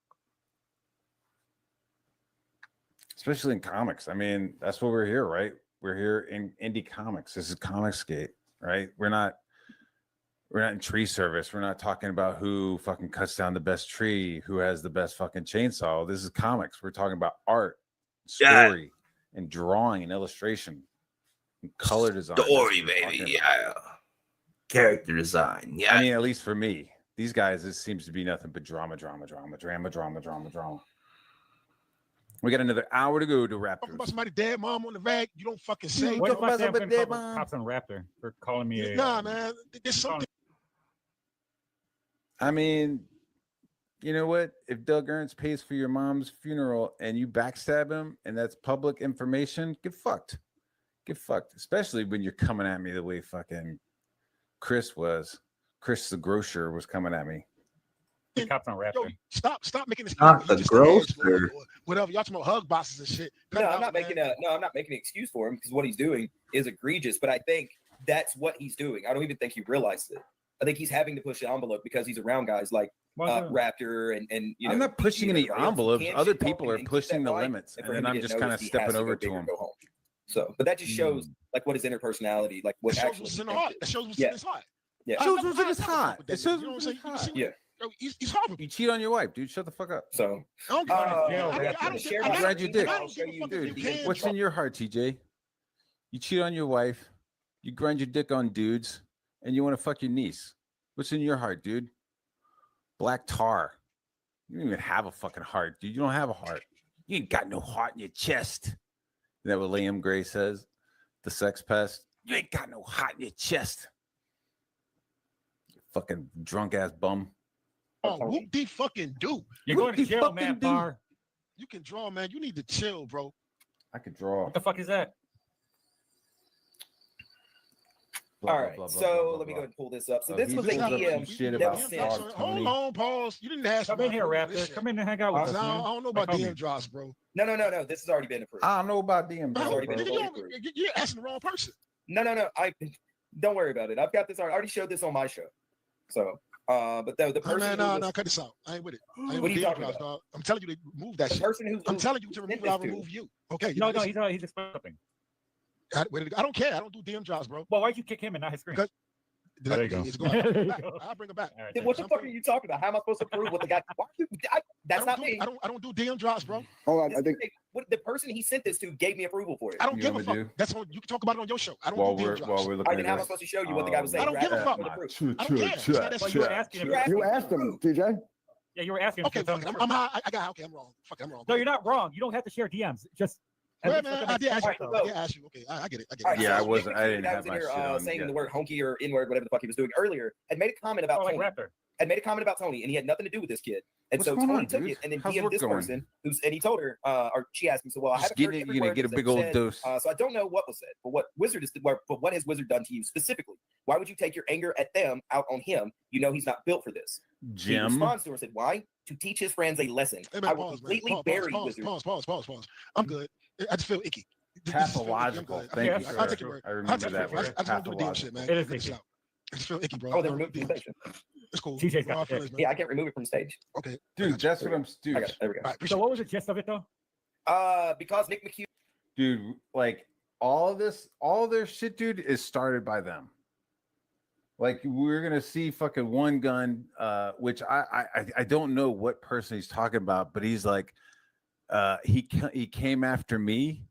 Especially in comics. I mean, that's what we're here, right? We're here in indie comics. This is Comicsgate, right? We're not in tree service. We're not talking about who fucking cuts down the best tree, who has the best fucking chainsaw. This is comics. We're talking about art, story, and drawing and illustration and color design. Story, baby. Yeah. Character design. Yeah. I mean, at least for me, these guys, this seems to be nothing but drama. We got another hour to go to Raptors. Talking about somebody dead mom on the rag, you don't fucking say. What if I say I'm gonna call the cops on Raptor for calling me a... Nah, man. There's something. I mean, you know what? If Doug Ernst pays for your mom's funeral and you backstab him and that's public information, get fucked. Get fucked. Especially when you're coming at me the way fucking Chris was. Chris the grocer was coming at me. The cops on Raptor. Yo, stop making this. Not the grocer. Whatever. Y'all talking about hug boxes and shit. No, I'm not making an excuse for him because what he's doing is egregious. But I think that's what he's doing. I don't even think he realized it. I think he's having to push the envelope because he's around guys like Raptor and you know. I'm not pushing any envelopes. Other people are pushing the limits, and then I'm just kind of stepping over to him. So, but that just shows like what his inner personality, like what shows actually. What's in the heart. That shows what's in his heart. Yeah. Shows what's in his heart. It shows what's in his heart. Yeah. He's horrible. You cheat on your wife, dude. Shut the fuck up. So, you grind your dick. Dude, what's in your heart, TJ? You cheat on your wife, you grind your dick on dudes, and you want to fuck your niece. What's in your heart, dude? Black tar. You don't even have a fucking heart, dude. You don't have a heart. You ain't got no heart in your chest. Isn't that what Liam Gray says? The sex pest. You ain't got no heart in your chest. You fucking drunk ass bum. Oh, whoop de fucking do. You're going to jail, man, Bar. You can draw, man. You need to chill, bro. I could draw. What the fuck is that? All right, so let me go ahead and pull this up. So this was a DM that was sent. Hold on, pause. You didn't ask. Come in here, Raptor. Come in and hang out with us. I don't know about DM drops, bro. No. This has already been approved. I don't know about DM drops. You're asking the wrong person. No. Don't worry about it. I've got this. I already showed this on my show. So, but the person. No, cut this out. I ain't with it. What are you talking about? Dog. I'm telling you to remove that shit. I'm telling you to remove it. I'll remove you. Okay. No, he's explaining something. I don't care. I don't do DM drops, bro. Well, why'd you kick him and not his screen? There you go. I'll bring it back. Right, what the fuck are you talking about? How am I supposed to prove what the guy? That's not me. I don't do DM drops, bro. Oh, I think the person he sent this to gave me approval for it. I don't give a fuck. That's what you can talk about it on your show. I don't do DM drops. All right, then how am I supposed to show you what the guy was saying? I don't give a fuck. I don't care. You asked him, TJ. Yeah, you were asking. Okay, fuck it. I'm high. Okay, I'm wrong. Fuck, I'm wrong. No, you're not wrong. You don't have to share DMs. Just. Well, man, I did ask you. Okay, I get it. Yeah, I wasn't. I didn't have was in my here, shit on saying yet. the word honky or n-word, whatever the fuck he was doing earlier, had made a comment about Tony. Had made a comment about Tony, and he had nothing to do with this kid. And What's so going Tony on, took dude? it and then How's DM'd work this going? person, and he told her, or she asked me, so well, I haven't heard every You're gonna word get a that big you old said, dose. so I don't know what was said, but what what has Wizard done to you specifically? Why would you take your anger at them out on him? You know he's not built for this. He Jim responds to her and said, why? To teach his friends a lesson. Hey, man, I will completely bury Wizard. Pause. I'm good. I just feel icky. Pathological. Thank you, sir. I'll take your word. I remember that I word. just want to do the DM shit, man. It is Cut this out. I just feel icky, bro. Oh, they removed the station. It's cool. TJ's got Yeah, I can't remove it from stage. Okay. Dude, that's what I'm I dude. got it. There we go. So what was the gist of it, though? Because Nick McHugh. Dude, like all their shit, dude, is started by them. Like we're gonna see fucking One Gun, which I don't know what person he's talking about, but he's like, he came after me.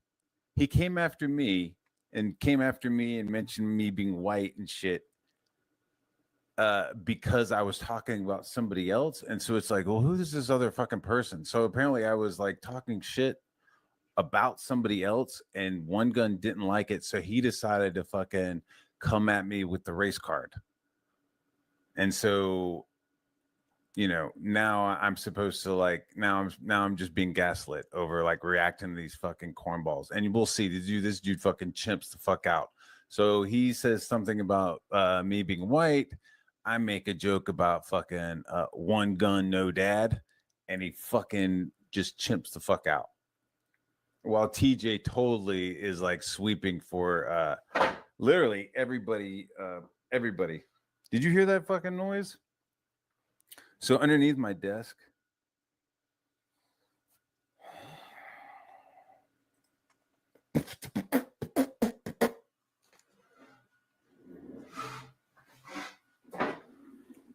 He came after me and mentioned me being white and shit. Because I was talking about somebody else, and so it's like, well, who is this other fucking person? So apparently, I was like talking shit about somebody else, and One Gun didn't like it, so he decided to fucking come at me with the race card. And so you know, now I'm supposed to like now I'm just being gaslit over like reacting to these fucking cornballs. And we'll see this dude fucking chimps the fuck out. So he says something about me being white. I make a joke about fucking one gun, no dad, and he fucking just chimps the fuck out. While TJ totally is like sweeping for literally everybody. Everybody. Did you hear that fucking noise? So underneath my desk,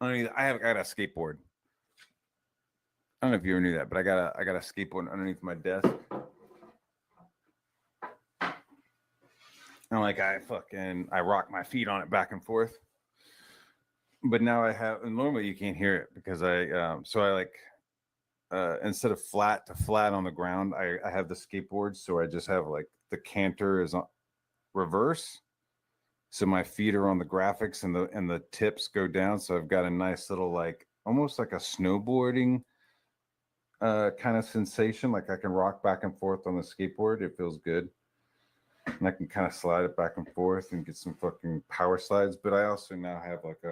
underneath, I got a skateboard. I don't know if you ever knew that, but I got a skateboard underneath my desk. And like I rock my feet on it back and forth. But now I have, and normally you can't hear it because instead of flat to flat on the ground, I have the skateboard. So I just have like the canter is on reverse. So my feet are on the graphics and the tips go down. So I've got a nice little, like, almost like a snowboarding kind of sensation. Like I can rock back and forth on the skateboard. It feels good. And I can kind of slide it back and forth and get some fucking power slides. But I also now have like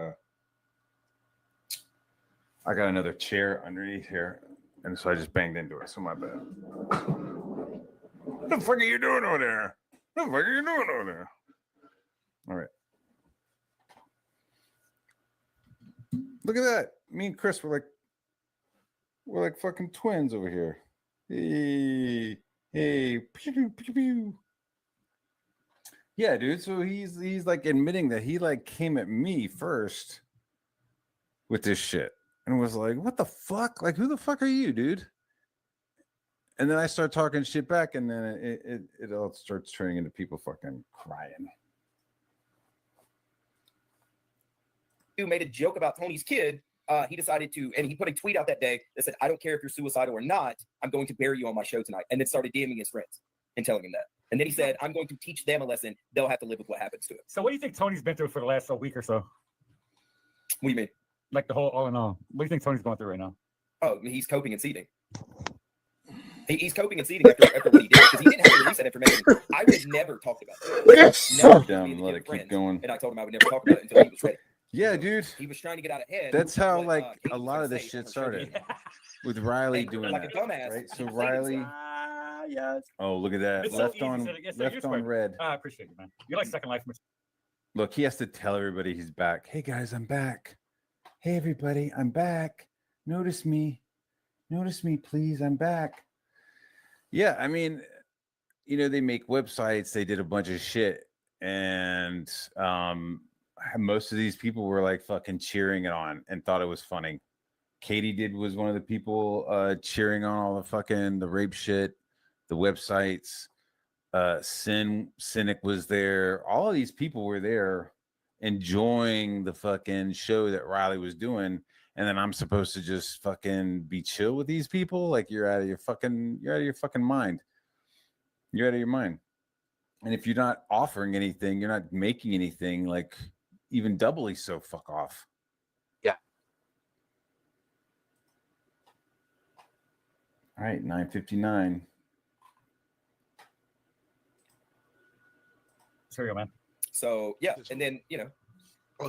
I got another chair underneath here, and so I just banged into it. So my bad. What the fuck are you doing over there? What the fuck are you doing over there? All right. Look at that. Me and Chris we're like fucking twins over here. Hey, pew, pew, pew, pew. Yeah, dude. So he's like admitting that he like came at me first with this shit. And was like, what the fuck? Like, who the fuck are you, dude? And then I start talking shit back, and then it all starts turning into people fucking crying. Who made a joke about Tony's kid. He decided to, and he put a tweet out that day that said, I don't care if you're suicidal or not, I'm going to bury you on my show tonight. And then started DMing his friends and telling him that. And then he said, I'm going to teach them a lesson. They'll have to live with what happens to him. So what do you think Tony's been through for the last week or so? What do you mean? Like the whole all in all. What do you think Tony's going through right now? Oh, he's coping and seeding. He's coping and seeding after what he did, because he didn't have to release that information. I would never talk about it. Never dumb, let it keep going. And I told him I would never talk about it until he was ready. Yeah, dude. He was trying to get out ahead. That's how like a lot of this shit started with Riley doing like that, a dumbass. right? So Riley. Yes. Oh, look at that. It's Left so on red. I appreciate you, man. You're like Second Life. Look, he has to tell everybody he's back. Hey guys, I'm back. Hey everybody, I'm back. Notice me, please. I'm back. Yeah, I mean, you know, they make websites. They did a bunch of shit, and most of these people were like fucking cheering it on and thought it was funny. Katie was one of the people cheering on all the rape shit, the websites. Cynic was there. All of these people were there enjoying the fucking show that Riley was doing. And then I'm supposed to just fucking be chill with these people? Like you're out of your fucking mind. You're out of your mind. And if you're not offering anything, you're not making anything, like even doubly so, fuck off. Yeah. All right, 9:59. Serial, man. So yeah, and then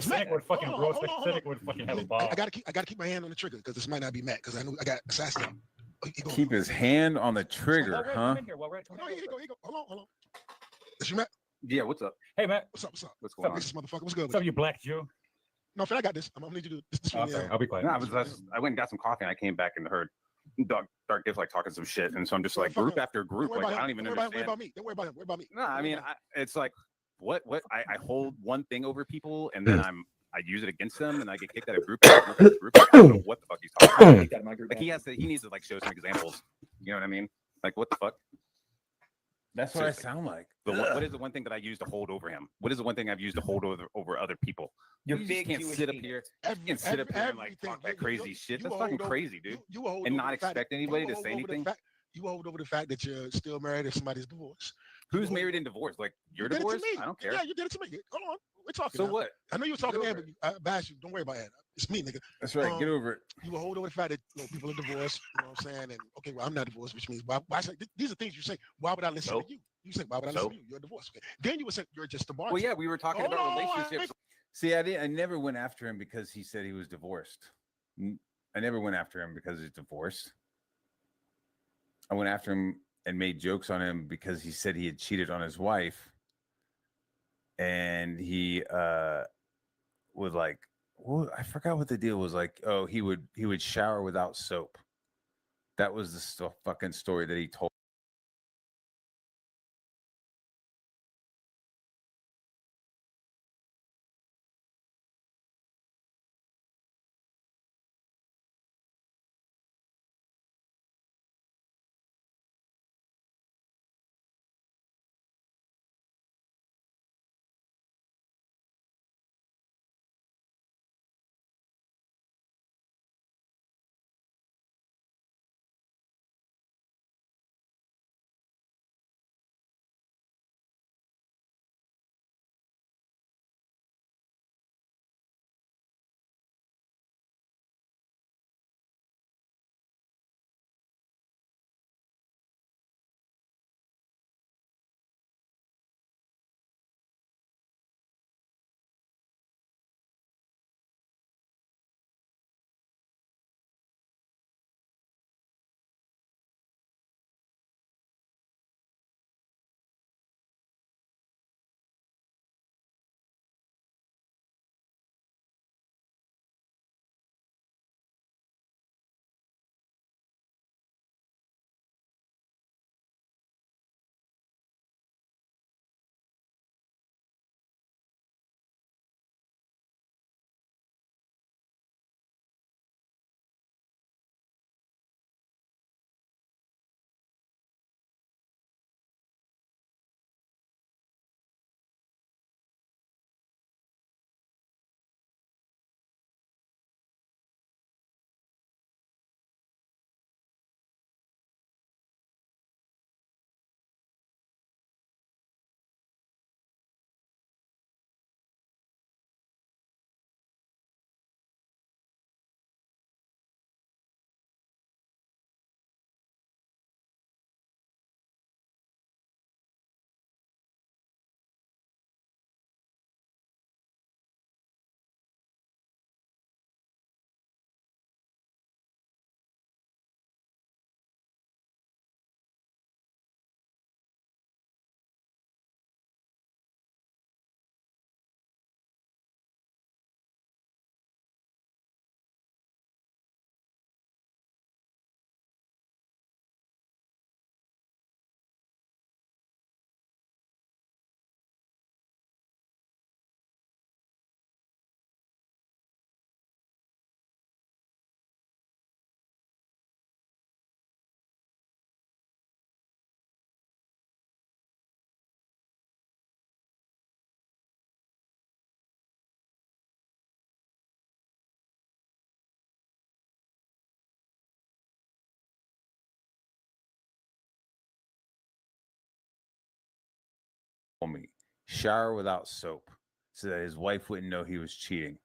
Cynic would fucking roast. Cynic would fucking have a ball. I gotta keep my hand on the trigger because this might not be Matt because I know I got assassinated. Keep his hand on the trigger, huh? Here you go. Hold on. Is you Matt? Yeah, what's up? Hey, Matt. What's up? What's going on? This motherfucker. What's good? What's up, you black Jew? No, I got this. I'm gonna need you to do this. Okay, I'll be quiet. No, I went and got some coffee and I came back and heard Dark Gift like talking some shit. And so I'm just like group after group. Like, I don't even understand. Worry about me. Don't worry about him. Worry about me. No, I mean, it's like, what? I hold one thing over people and then I use it against them and I get kicked out of group. Like, I don't know what the fuck he's talking about. Like he needs to like show some examples. You know what I mean? Like what the fuck? That's what I sound like. What is the one thing that I use to hold over him? What is the one thing I've used to hold over other people? You can't sit up here. You can't sit up here and like talk that crazy shit. That's fucking crazy, dude. And not expect anybody to say anything. You hold over the fact that you're still married if somebody's divorced. Who's married and divorced? Like you're divorced? I don't care. Yeah, you did it to me. Hold on, we're talking. So now. what? I know you were talking there, but I bashed you. Don't worry about that. It's me, nigga. That's right. Get over it. You will hold over the fact that people are divorced. You know what I'm saying? And okay, well, I'm not divorced, which means why these are things you say. Why would I listen to you? You say, why would I listen to you? You're divorced. Okay. Then you would say you're just a bartender. Well, yeah, we were talking about relationships. See, I never went after him because he said he was divorced. I never went after him because he's divorced. I went after him and made jokes on him because he said he had cheated on his wife. And he would like, well, I forgot what the deal was like. Oh, he would shower without soap. That was the fucking story that he told. Me shower without soap so that his wife wouldn't know he was cheating.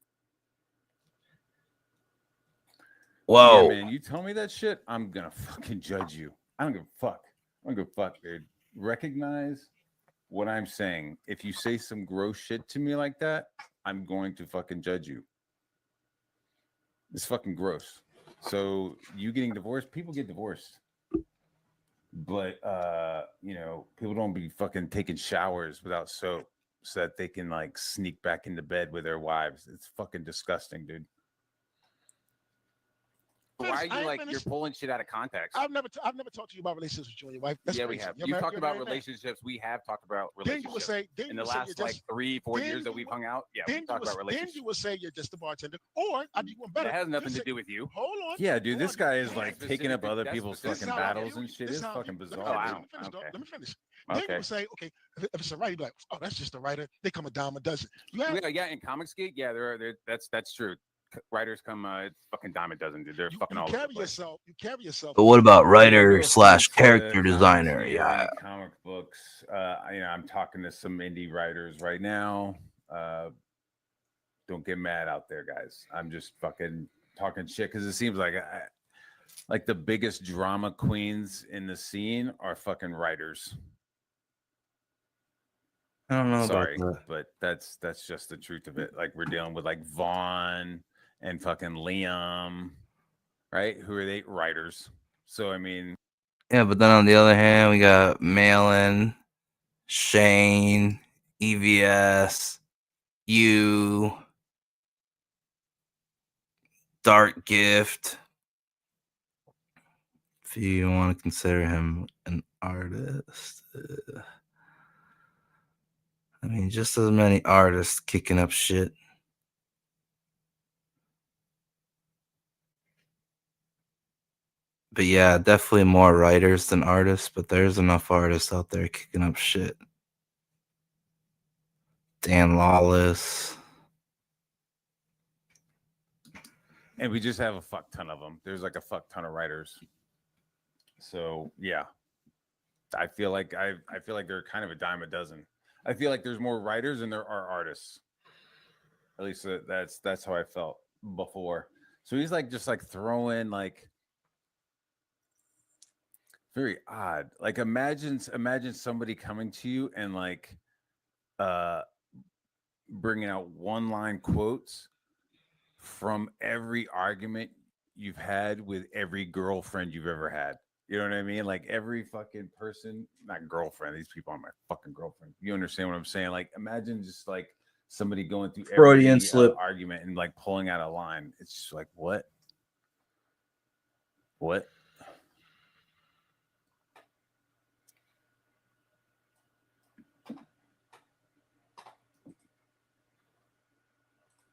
Whoa. Yeah, man, you tell me that shit, I'm gonna fucking judge you. I don't give a fuck. I don't give a fuck, dude. Recognize what I'm saying. If you say some gross shit to me like that, I'm going to fucking judge you. It's fucking gross. So you getting divorced, people get divorced. But people don't be fucking taking showers without soap so that they can like sneak back into bed with their wives. It's fucking disgusting, dude. Why are you like you're pulling shit out of context? I've never talked to you about relationships with you and your wife. That's yeah, crazy. we have. You're You married- talked you're about married man. relationships. We have talked about relationships. Then you would say, in the last like 3-4 years that we've hung out. Yeah, we talked about relationships. Then you would say you're just a bartender, or I do one better. That has nothing to do with you. Hold on. Yeah, dude, this guy is That's like specific- taking up other that's people's specific. fucking battles and shit. It's fucking bizarre. Let me finish. Then you would say, okay, if it's a writer, you'd be like, oh, that's just a writer. They come a dime a dozen. Yeah, in Comics Geek, yeah, that's true. Writers come it's fucking dime a dozen, dude. They're fucking all over the place. You carry yourself. But what about writer / character designer? Yeah. Comic books. I'm talking to some indie writers right now. Don't get mad out there, guys. I'm just fucking talking shit because it seems like like the biggest drama queens in the scene are fucking writers. I don't know Sorry, about that. but that's just the truth of it. Like we're dealing with like Vaughn and fucking Liam, right? Who are they? Writers. So I mean, Yeah, but then on the other hand, we got Malin, Shane, EVS, you, Dark Gift. If you want to consider him an artist. I mean, just as many artists kicking up shit. But yeah, definitely more writers than artists, but there's enough artists out there kicking up shit. Dan Lawless. and we just have a fuck ton of them. There's like a fuck ton of writers. So yeah, I feel like they're kind of a dime a dozen. I feel like there's more writers than there are artists. At least that's how I felt before. So he's like just like throwing like very odd. Like imagine somebody coming to you and like bringing out one line quotes from every argument you've had with every girlfriend you've ever had. You know what I mean? Like every fucking person, not girlfriend. These people aren't my fucking girlfriend. You understand what I'm saying? Like imagine just like somebody going through Freudian every slip. argument and like pulling out a line. It's just like what? What?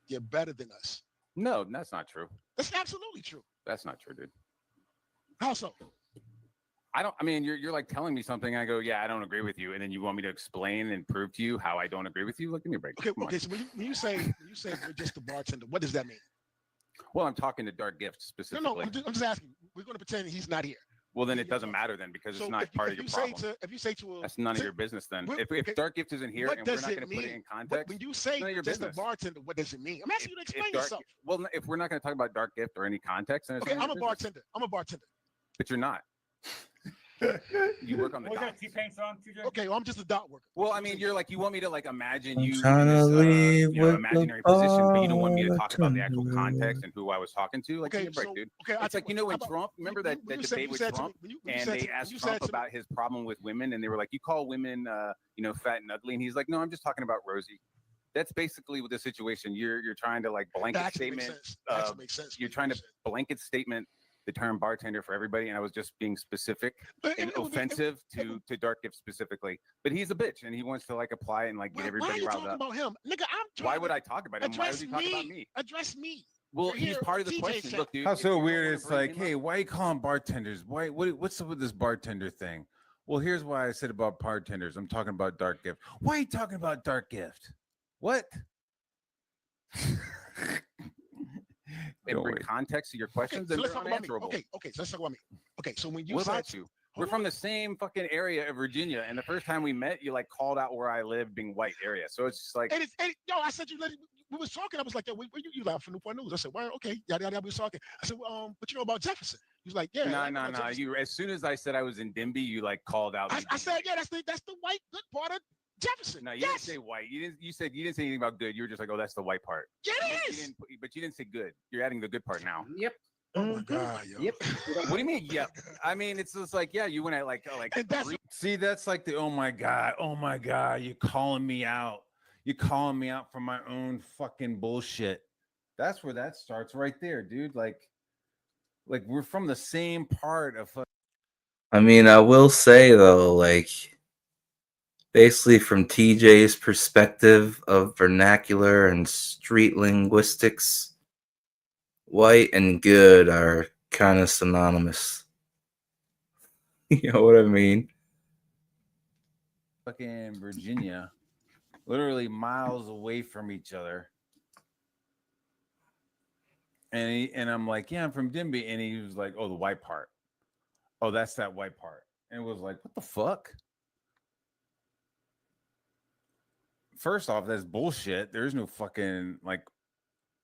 You're better than us. No, that's not true. That's absolutely true. That's not true, dude. How so? I mean, you're like telling me something. I go, yeah, I don't agree with you, and then you want me to explain and prove to you how I don't agree with you. Like, give me a break. Okay. So when you say we're just the bartender, what does that mean? Well, I'm talking to Dark Gift specifically. No, I'm just asking. We're going to pretend he's not here. Well, then it doesn't matter then because So it's not part of your problem. If you say to a, That's none of your business then. If Dark Gift isn't here what and we're does not it going to put it mean? in context, when you say none of your just business. the bartender, what does it mean? I'm asking you to explain Dark- yourself. Well, if we're not going to talk about Dark Gift or any context, then it's Okay, none of I'm a your business. bartender. I'm a bartender. But you're not. You work on the What dock. T-Pain song, TJ? Okay, well, I'm just a dock worker. Well, I mean, you're like, you want me to like imagine I'm you in trying to this leave with imaginary the position, but you don't want me to talk about the actual bartender. context and who I was talking to. Like, give me a break, dude. It's like, you know, when Trump, remember that debate with Trump, and they asked Trump about his problem with women, and they were like, you call women, fat and ugly, and he's like, no, I'm just talking about Rosie. That's basically what the situation. You're trying to like blanket statement. Makes sense. You're trying to blanket statement the term bartender for everybody, and I was just being specific and offensive to Dark Gift specifically. But he's a bitch, and he wants to like apply and like get everybody riled up. About him, nigga? Why would I talk about him? Why would you talk about me? Address me. Well, he's part of the question. Look, dude. How so weird? It's like, hey, why you calling bartenders? What's up with this bartender thing? Well, here's why I said about bartenders. I'm talking about Dark Gift. Why are you talking about Dark Gift? What? Don't Bring worry. context to your questions, so then let's they're talk about me. unanswerable. Okay, so let's talk about me. Okay, so when you What said about you? We're from the same fucking area of Virginia, and the first time we met, you like called out where I live, being white area. So it's just like, I said we was talking. I was like, where you live from Newport News? I said, well, okay, yada yada. We was talking. I said, well, but you know about Jefferson? He was like, yeah. no. You as soon as I said I was in Dimby, you like called out. I said, yeah, that's the white good part of Jefferson. No, you didn't say white. You didn't say anything about good. You were just like, oh, that's the white part. Yeah, it is. But you didn't say good. You're adding the good part now. Yep. Oh my god. Yo. Yep. What do you mean? Yep. I mean, it's just like, yeah, you went at like. See, that's like the oh my god, you're calling me out. You're calling me out for my own fucking bullshit. That's where that starts right there, dude. Like we're from the same part of. I mean, I will say though, like, basically from TJ's perspective of vernacular and street linguistics, white and good are kind of synonymous. You know what I mean? Fucking Virginia, literally miles away from each other. And I'm like, yeah, I'm from Dimby. And he was like, oh, the white part. Oh, that's that white part. And it was like, what the fuck? First off, that's bullshit. There's no fucking like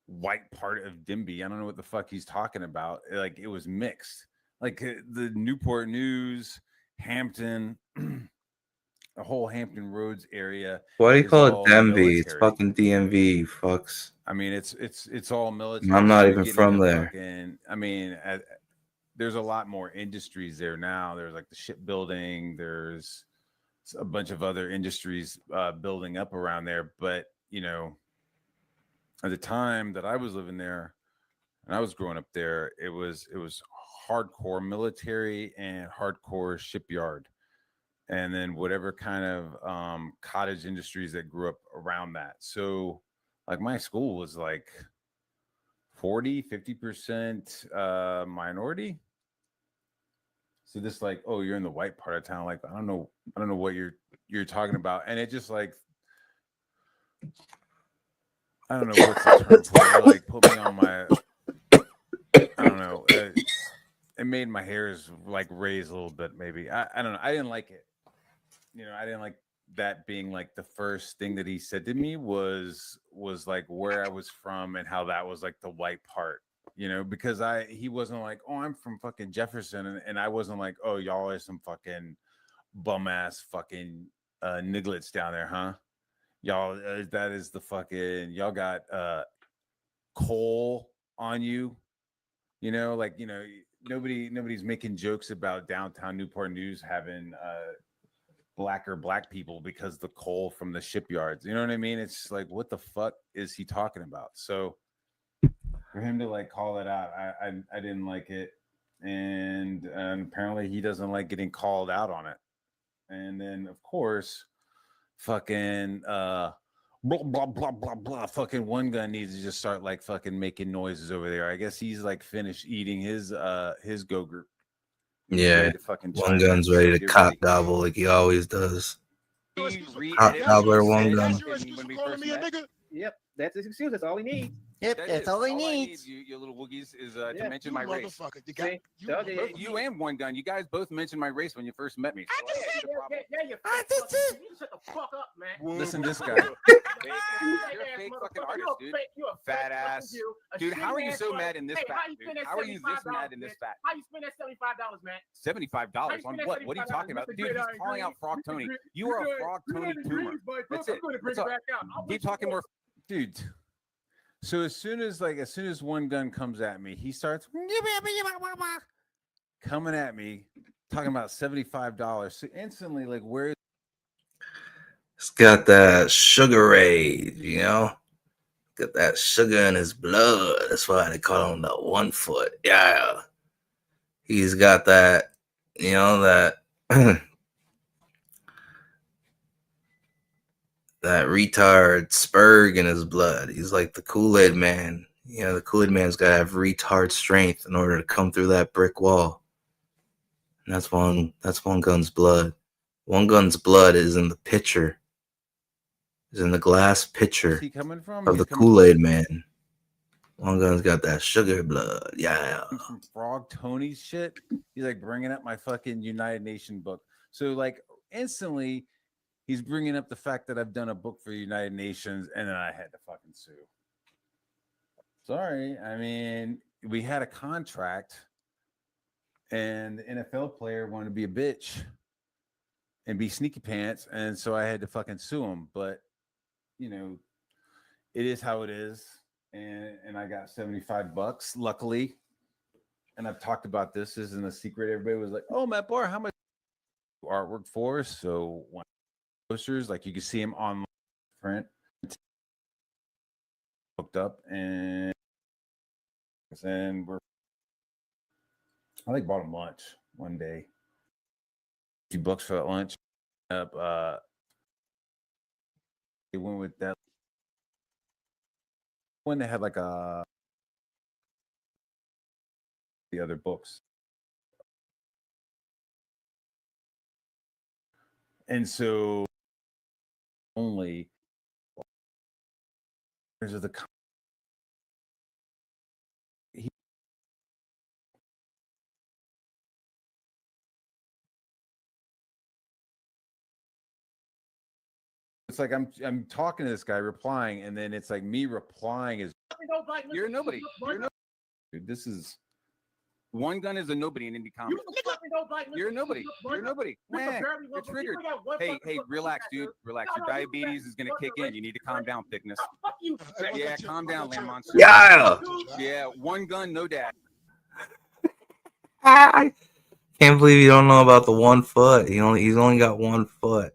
white part of Dimby. I don't know what the fuck he's talking about. Like it was mixed. Like the Newport News, Hampton, the whole Hampton Roads area. Why do you is call it all DMV? It's military. fucking DMV, you fucks. I mean, it's all military. I'm not So you're even getting from into there. Fucking, I mean, there's a lot more industries there now. There's like the shipbuilding. There's a bunch of other industries building up around there. But you know, at the time that I was living there and I was growing up there, it was hardcore military and hardcore shipyard, and then whatever kind of cottage industries that grew up around that. So like my school was like 40-50% minority. So this like, oh, you're in the white part of town. Like I don't know what you're talking about. And it just like, I don't know what's the term for it. Like put me on my, I don't know. It made my hairs like raise a little bit. Maybe I don't know. I didn't like it. You know, I didn't like that being like the first thing that he said to me was like where I was from and how that was like the white part. You know, because he wasn't like, oh, I'm from fucking Jefferson, and I wasn't like, oh, y'all are some fucking bum ass fucking nigglets down there, huh? Y'all, that is the fucking, y'all got coal on you, you know, like, you know, nobody's making jokes about downtown Newport News having black people because the coal from the shipyards, you know what I mean? It's like, what the fuck is he talking about? So for him to like call it out, I didn't like it, and apparently he doesn't like getting called out on it. And then of course, fucking blah blah blah blah blah. Fucking One Gun needs to just start like fucking making noises over there. I guess he's like finished eating his go group. Yeah, One Gun's ready to cop gobble like he always does. Cop gobbler, One Gun. That's your excuse for calling me a nigga? Yep, that's his excuse. That's all he needs. Yep, that's all he needs. You little woogies is to Yeah, mention you my race. Motherfucker, You and One Gun, you guys both mentioned my race when you first met me. So Yeah, you shut the fuck up, man. listen, this guy. You're You're a fake fucking artist, dude. Fat ass. Dude, how are you so mad in this fact, dude? How are you this mad in this fact? How you spend that $75, man? $75 on what? What are you talking about? Dude, he's calling out Frog Tony. You are a Frog Tony boomer. That's it. That's all. Keep talking more. Dude. So as soon as One Gun comes at me, he starts coming at me, talking about $75. So instantly, like, where? He's got that sugar rage, you know? Got that sugar in his blood. That's why they call him the 1 foot. Yeah. He's got that, you know, that that retard spurg in his blood. He's like the Kool-Aid man. You know, the Kool-Aid man's got to have retard strength in order to come through that brick wall. And that's One Gun's blood. One Gun's blood is in the pitcher. Is in the glass pitcher Where's he coming from? of He's the coming Kool-Aid man. One Gun's got that sugar blood. Yeah. from Frog Tony's shit. He's like bringing up my fucking United Nations book. So like instantly, he's bringing up the fact that I've done a book for the United Nations, and then I had to fucking sue. Sorry, I mean, we had a contract, and the NFL player wanted to be a bitch and be sneaky pants, and so I had to fucking sue him. But you know, it is how it is, and I got $75, luckily. And I've talked about this isn't a secret. Everybody was like, "Oh, Matt Barr, how much artwork for?" So one posters, like you can see him on print, hooked up, and I like bought him lunch one day. $50 for that lunch. They went with that one that had like the other books. And so only of the it's like I'm talking to this guy replying, and then it's like me replying is You're a nobody. dude, this is One Gun is a nobody in indie comics. You're a nobody. You're a nobody. Man, you're triggered. Hey, relax, dude. Relax. Your diabetes is gonna kick in. You need to calm down, thickness. Yeah, calm down, Land Monster. Yeah. Yeah, One Gun, no dad. I can't believe you don't know about the 1 foot. He's only got 1 foot.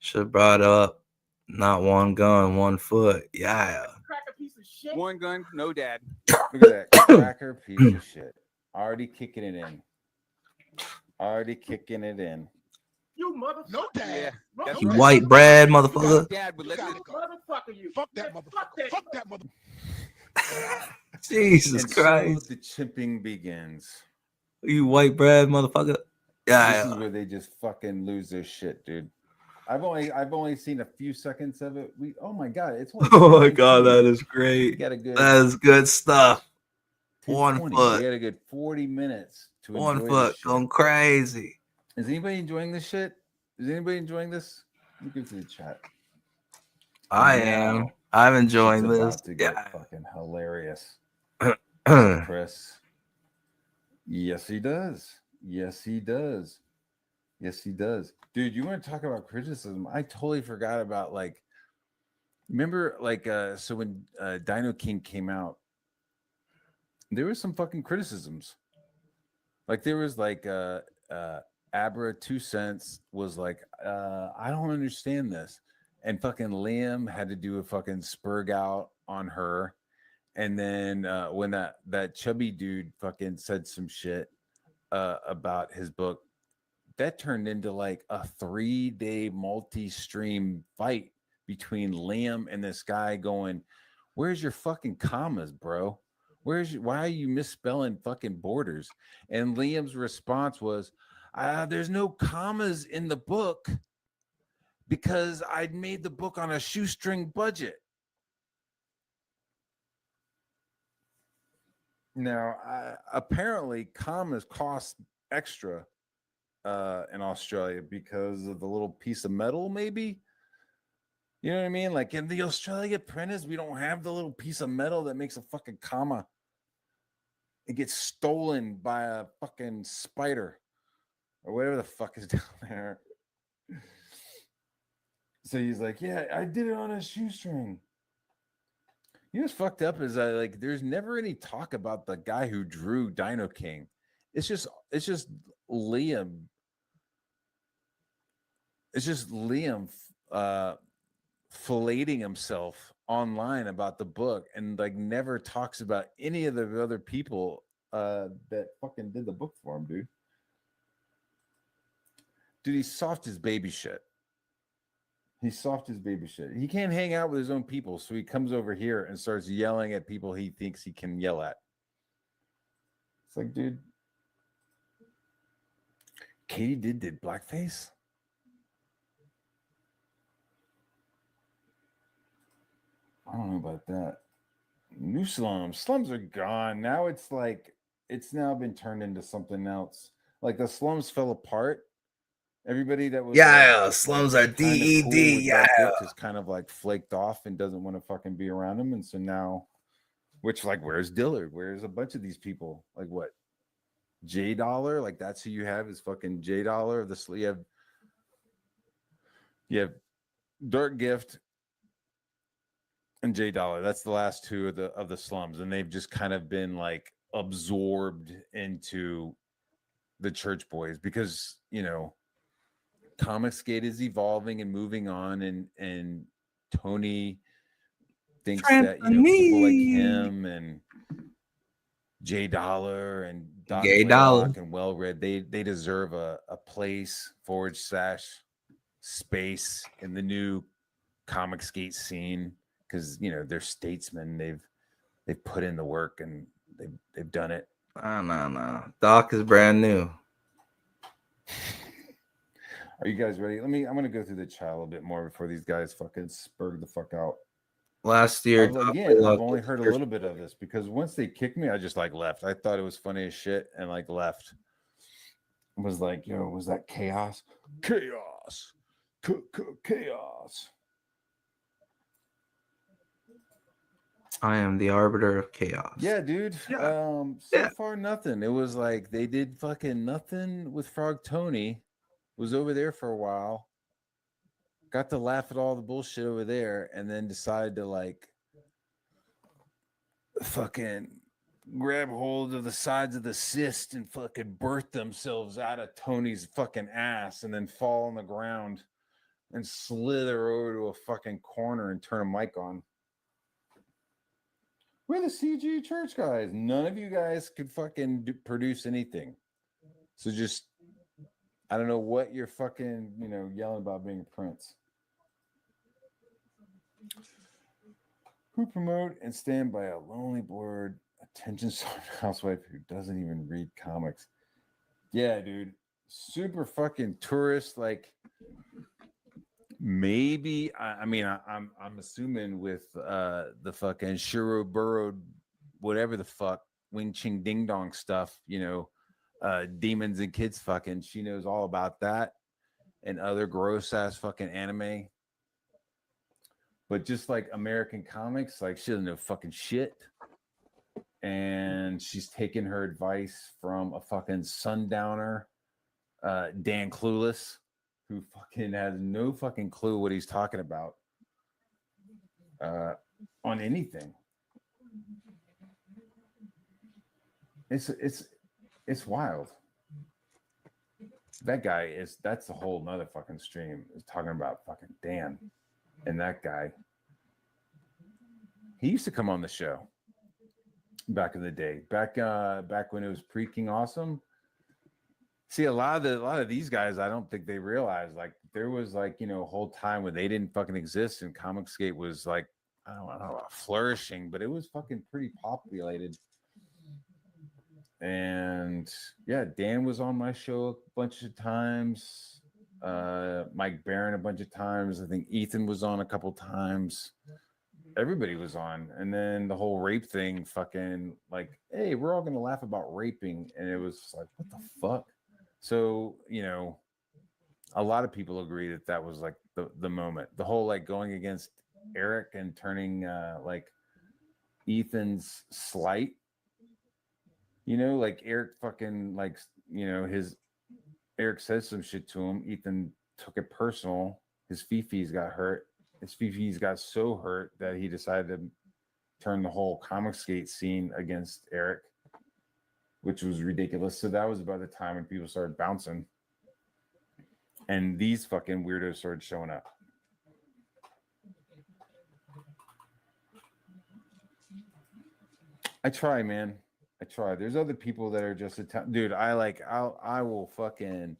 Should have brought up not 1 gun, 1 foot. Yeah. One Gun, no dad. look at that cracker piece of shit. Already kicking it in. You motherfucker. No dad. Yeah, You white bread, motherfucker. Dad would let this Motherfucker, you. Fuck that motherfucker. Fuck that motherfucker. Jesus And Christ. so the chimping begins. You white bread, motherfucker. This is where they just fucking lose their shit, dude. I've only seen a few seconds of it. Oh my god, it's only Oh my god, 19. that is great. We got a good, that is good stuff. 1 20. foot. We got a good 40 minutes to 1 enjoy foot this shit. going crazy. Is anybody enjoying this shit? Is anybody enjoying this? Let me go to the chat. I am. I'm enjoying It's this. about to get fucking hilarious. Chris. Yes, he does. Yes, he does. Yes, he does. Dude, you want to talk about criticism? I totally forgot about remember so when Dino King came out, there was some fucking criticisms. Like there was Abra 2 cents was like, I don't understand this. And fucking Liam had to do a fucking spurg out on her. And then when that chubby dude fucking said some shit about his book, that turned into like a 3-day multi-stream fight between Liam and this guy going, where's your fucking commas, bro? Why are you misspelling fucking borders? And Liam's response was, there's no commas in the book because I'd made the book on a shoestring budget. Now, apparently commas cost extra in Australia because of the little piece of metal, maybe. You know what I mean? Like in the Australia printers, we don't have the little piece of metal that makes a fucking comma. It gets stolen by a fucking spider or whatever the fuck is down there. So he's like, yeah, I did it on a shoestring. You know what's fucked up is there's never any talk about the guy who drew Dino King. It's just Liam. It's just Liam filleting himself online about the book and never talks about any of the other people that fucking did the book for him, dude. Dude, he's soft as baby shit. He's soft as baby shit. He can't hang out with his own people, so he comes over here and starts yelling at people he thinks he can yell at. It's like, dude, Katie did blackface? I don't know about that. New slums. Slums are gone. Now it's now been turned into something else. Like the slums fell apart. Everybody that was slums are DED. Cool just kind of flaked off and doesn't want to fucking be around them. And so now, where's Dillard? Where's a bunch of these people? Like what? J Dollar? Like that's who you have is fucking J Dollar. You have Dirt Gift and J Dollar. That's the last two of the slums, and they've just kind of been absorbed into the Church Boys because Comicsgate is evolving and moving on, and Tony thinks that people like him and J Dollar and Doc Blaylock and Well Read, they deserve a place / space in the new Comicsgate scene because they're statesmen. They've put in the work and they've done it. No. Doc is brand new. Are you guys ready? I'm gonna go through the chat a little bit more before these guys fucking spurg the fuck out. Last year, I've only heard a little bit of this because once they kicked me, I just left. I thought it was funny as shit and left. I was like, yo, was that chaos? Chaos. Chaos. I am the arbiter of chaos. Yeah, dude. So far nothing. It was like they did fucking nothing with Frog Tony. Was over there for a while. Got to laugh at all the bullshit over there, and then decided to like fucking grab hold of the sides of the cyst and fucking birth themselves out of Tony's fucking ass, and then fall on the ground and slither over to a fucking corner and turn a mic on. We're the CG church guys. None of you guys could fucking produce anything. So just, I don't know what you're fucking, yelling about being a prince. Who promote and stand by a lonely, bored, attention-starved housewife who doesn't even read comics. Yeah, dude. Super fucking tourist, like maybe I'm assuming with the fucking Shiro burrowed whatever the fuck Wing Ching Ding Dong stuff, demons and kids fucking, she knows all about that and other gross ass fucking anime. But just like American comics, like she doesn't know fucking shit. And she's taken her advice from a fucking sundowner, Dan Clueless, who fucking has no fucking clue what he's talking about on anything. It's wild. That guy that's a whole nother fucking stream, is talking about fucking Dan and that guy. He used to come on the show back in the day, back when it was pre-King Awesome. See, a lot of these guys, I don't think they realize, like, there was like, a whole time when they didn't fucking exist and Comicsgate was like, I don't know, flourishing, but it was fucking pretty populated. And yeah, Dan was on my show a bunch of times. Mike Barron a bunch of times. I think Ethan was on a couple times. Everybody was on. And then the whole rape thing, fucking like, hey, we're all gonna laugh about raping. And it was like, what the fuck? So, a lot of people agree that was like the moment. The whole like going against Eric and turning like Ethan's slight. Like Eric fucking like, Eric says some shit to him. Ethan took it personal. His fifis got hurt. His fifis got so hurt that he decided to turn the whole Comicsgate scene against Eric, which was ridiculous. So that was about the time when people started bouncing. And these fucking weirdos started showing up. I try, man. I try. There's other people that are just dude. I will fucking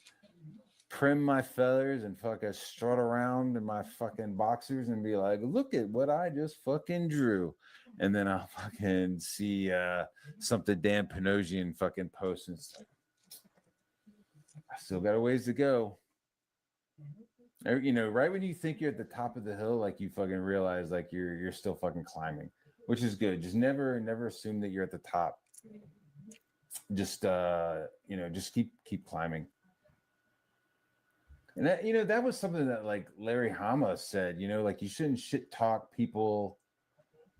trim my feathers and fucking strut around in my fucking boxers and be like, look at what I just fucking drew. And then I'll fucking see something Dan Panosian fucking post and it's like, I still got a ways to go. Right when you think you're at the top of the hill, like you fucking realize like you're still fucking climbing, which is good. Just never assume that you're at the top. Just just keep climbing. And that that was something that like Larry Hama said, like you shouldn't shit talk people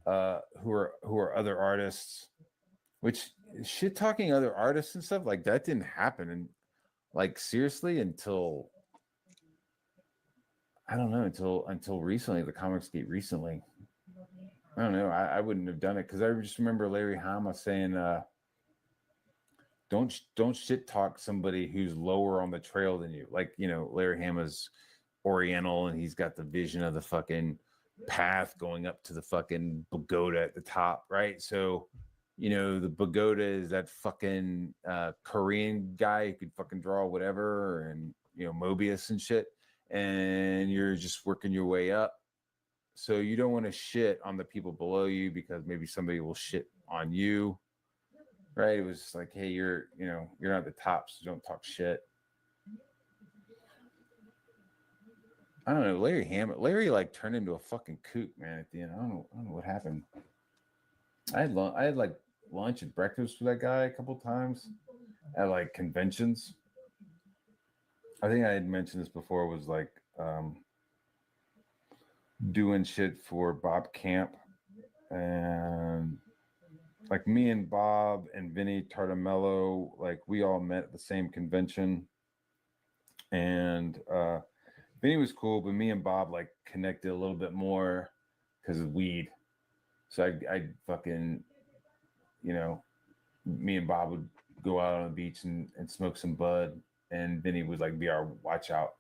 who are other artists, which shit talking other artists and stuff like that didn't happen, and like seriously until I don't know, until recently, the Comicsgate recently. I don't know. I wouldn't have done it because I just remember Larry Hama saying, don't shit talk somebody who's lower on the trail than you. Like, Larry Hama's Oriental and he's got the vision of the fucking path going up to the fucking pagoda at the top, right? So, the pagoda is that fucking Korean guy who could fucking draw whatever and, Mobius and shit. And you're just working your way up. So you don't want to shit on the people below you because maybe somebody will shit on you. Right? It was just like, hey, you're not at the top, so don't talk shit. I don't know. Larry like turned into a fucking kook, man, at the end. I don't know what happened. I had like lunch and breakfast with that guy a couple times at like conventions. I think I had mentioned this before. Was like doing shit for Bob Camp, and like me and Bob and Vinny Tartamello, like we all met at the same convention, and Vinny was cool, but me and Bob like connected a little bit more because of weed. So I fucking, you know, me and Bob would go out on the beach and smoke some bud, and Vinny would like be our watch out.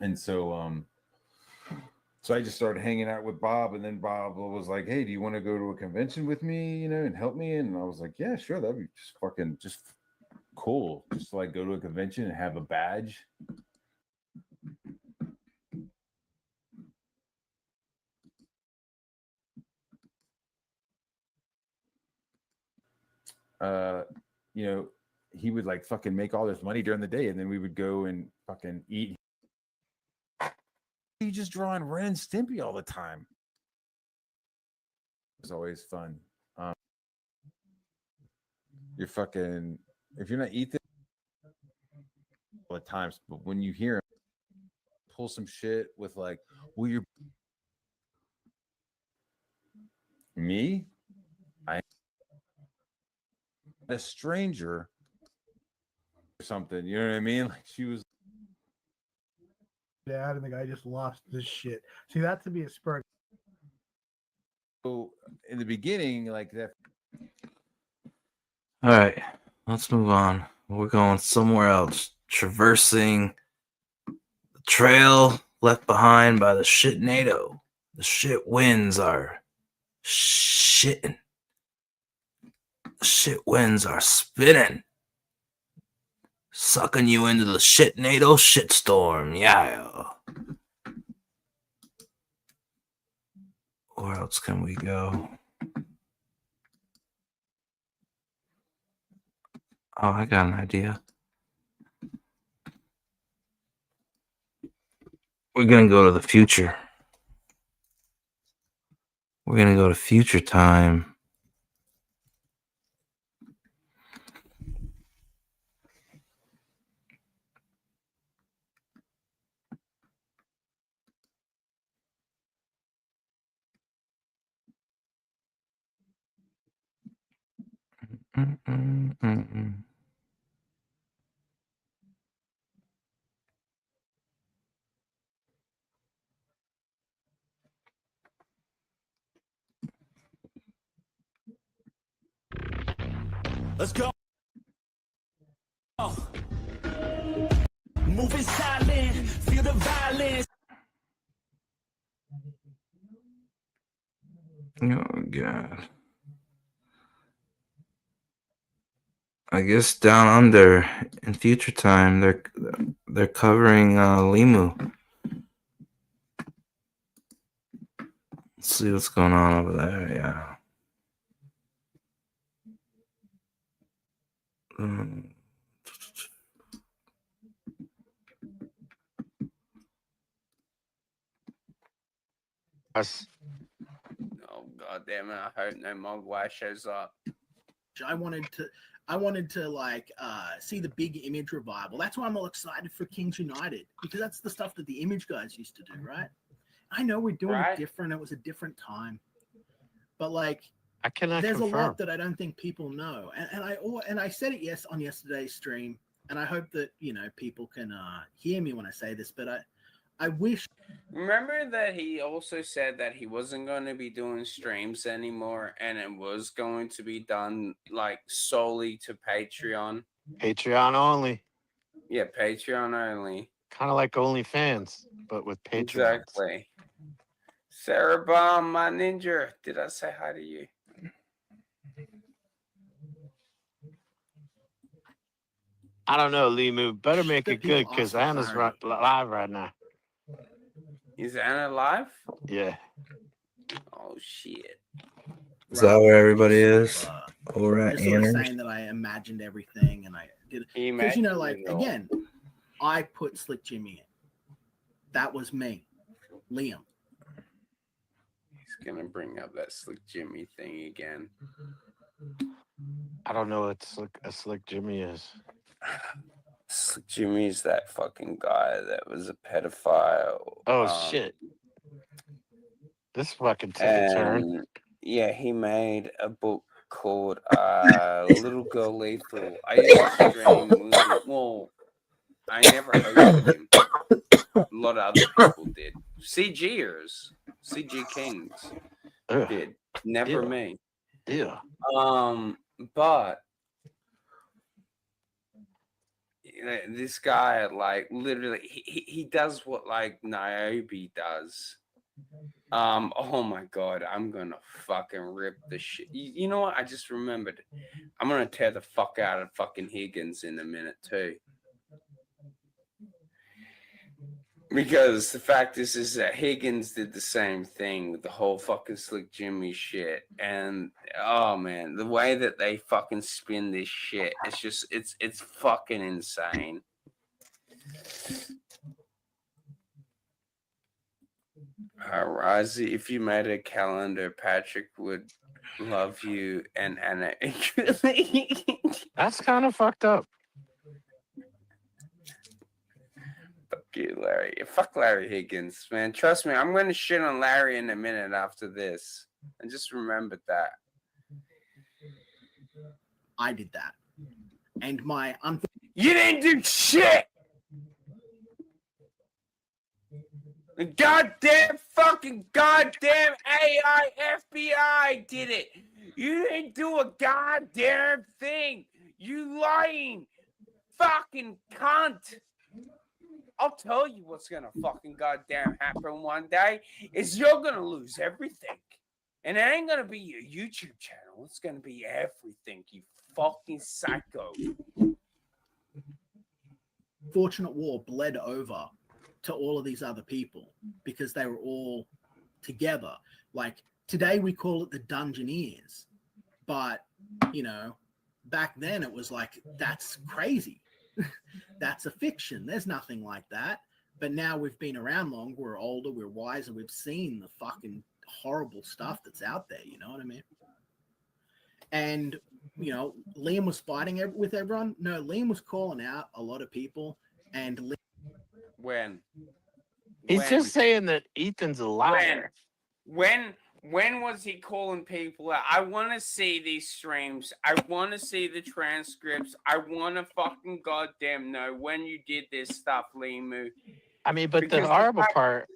And so so I just started hanging out with Bob, and then Bob was like, "Hey, do you want to go to a convention with me, you know, and help me?" And I was like, "Yeah, sure, that'd be just fucking just cool, just to like go to a convention and have a badge." You know, he would like fucking make all this money during the day, and then we would go and fucking eat. He just drawing Ren and Stimpy all the time. It was always fun. You're fucking, if you're not Ethan all the times, but when you hear him pull some shit with like, "Will you?" Me, I a stranger or something, you know what I mean? Like she was dad, and the guy just lost his shit. See, that to be a spur. so in the beginning, like that. All right, let's move on. We're going somewhere else, traversing the trail left behind by the TURDnado. The shit winds are shitting. The shit winds are spinning, sucking you into the TURDnado shitstorm. Yeah. Where else can we go? Oh, I got an idea. We're going to go to the future. We're going to go to future time. Let's go. Moving silent, feel the violence. Oh, God. I guess down under in future time, they're covering Limu. Let's see what's going on over there. Yeah. Oh god damn it! I hope no Mogwai shows up. I wanted to like see the big Image revival. That's why I'm all excited for Kings United, because that's the stuff that the Image guys used to do, right? I know we're doing it different. It was a different time, but like there's a lot that I don't think people know, and I said it on yesterday's stream, and I hope that people can hear me when I say this, but I wish. Remember that he also said that he wasn't going to be doing streams anymore, and it was going to be done like solely to Patreon. Patreon only. Yeah, Patreon only. Kind of like OnlyFans, but with Patreon. Exactly. Sarah Bomb, my ninja. Did I say hi to you? I don't know, Limu. Better make it good, because Anna's live right now. Is Anna live? Yeah. Oh shit. Is that where everybody is? Over at Just sort of Anner's? saying that I imagined everything, and I did because like again, I put Slick Jimmy in. That was me, Liam. He's gonna bring up that Slick Jimmy thing again. I don't know what a Slick Jimmy is. Slick Jimmy's that fucking guy that was a pedophile. Oh shit! This fucking took a turn. And yeah, he made a book called Little Girl Lethal. I used to stream movie. Well, I never hosted him. A lot of other people did. CG Kings did. Never me. Yeah. But this guy, like, literally, he does what like Niobe does. Oh my god, I'm gonna fucking rip the shit. You know what? I just remembered. I'm gonna tear the fuck out of fucking Higgins in a minute too. Because the fact is that Higgins did the same thing with the whole fucking Slick Jimmy shit. And oh man, the way that they fucking spin this shit, it's fucking insane. Razi, if you made a calendar, Patrick would love you and Anna. That's kind of fucked up. Fuck you, Larry. Fuck Larry Higgins, man. Trust me, I'm gonna shit on Larry in a minute after this. And just remember that. I did that. And my You didn't do shit! The goddamn AI FBI did it. You didn't do a goddamn thing. You lying fucking cunt. I'll tell you what's gonna fucking goddamn happen one day is you're gonna lose everything. And it ain't gonna be your YouTube channel. It's gonna be everything, you fucking psycho. Fortunate War bled over to all of these other people because they were all together. Like today we call it the Dungeoneers, but you know, back then it was like, that's crazy. That's a fiction. There's nothing like that. But now we've been around longer, we're older, we're wiser, we've seen the fucking horrible stuff that's out there, you know what I mean? And, you know, Liam was fighting with everyone. No, Liam was calling out a lot of people. And when? He's just saying that Ethan's a liar. When was he calling people out? I want to see these streams. I want to see the transcripts. I want to fucking goddamn know when you did this stuff, Limu. I mean, but the horrible part.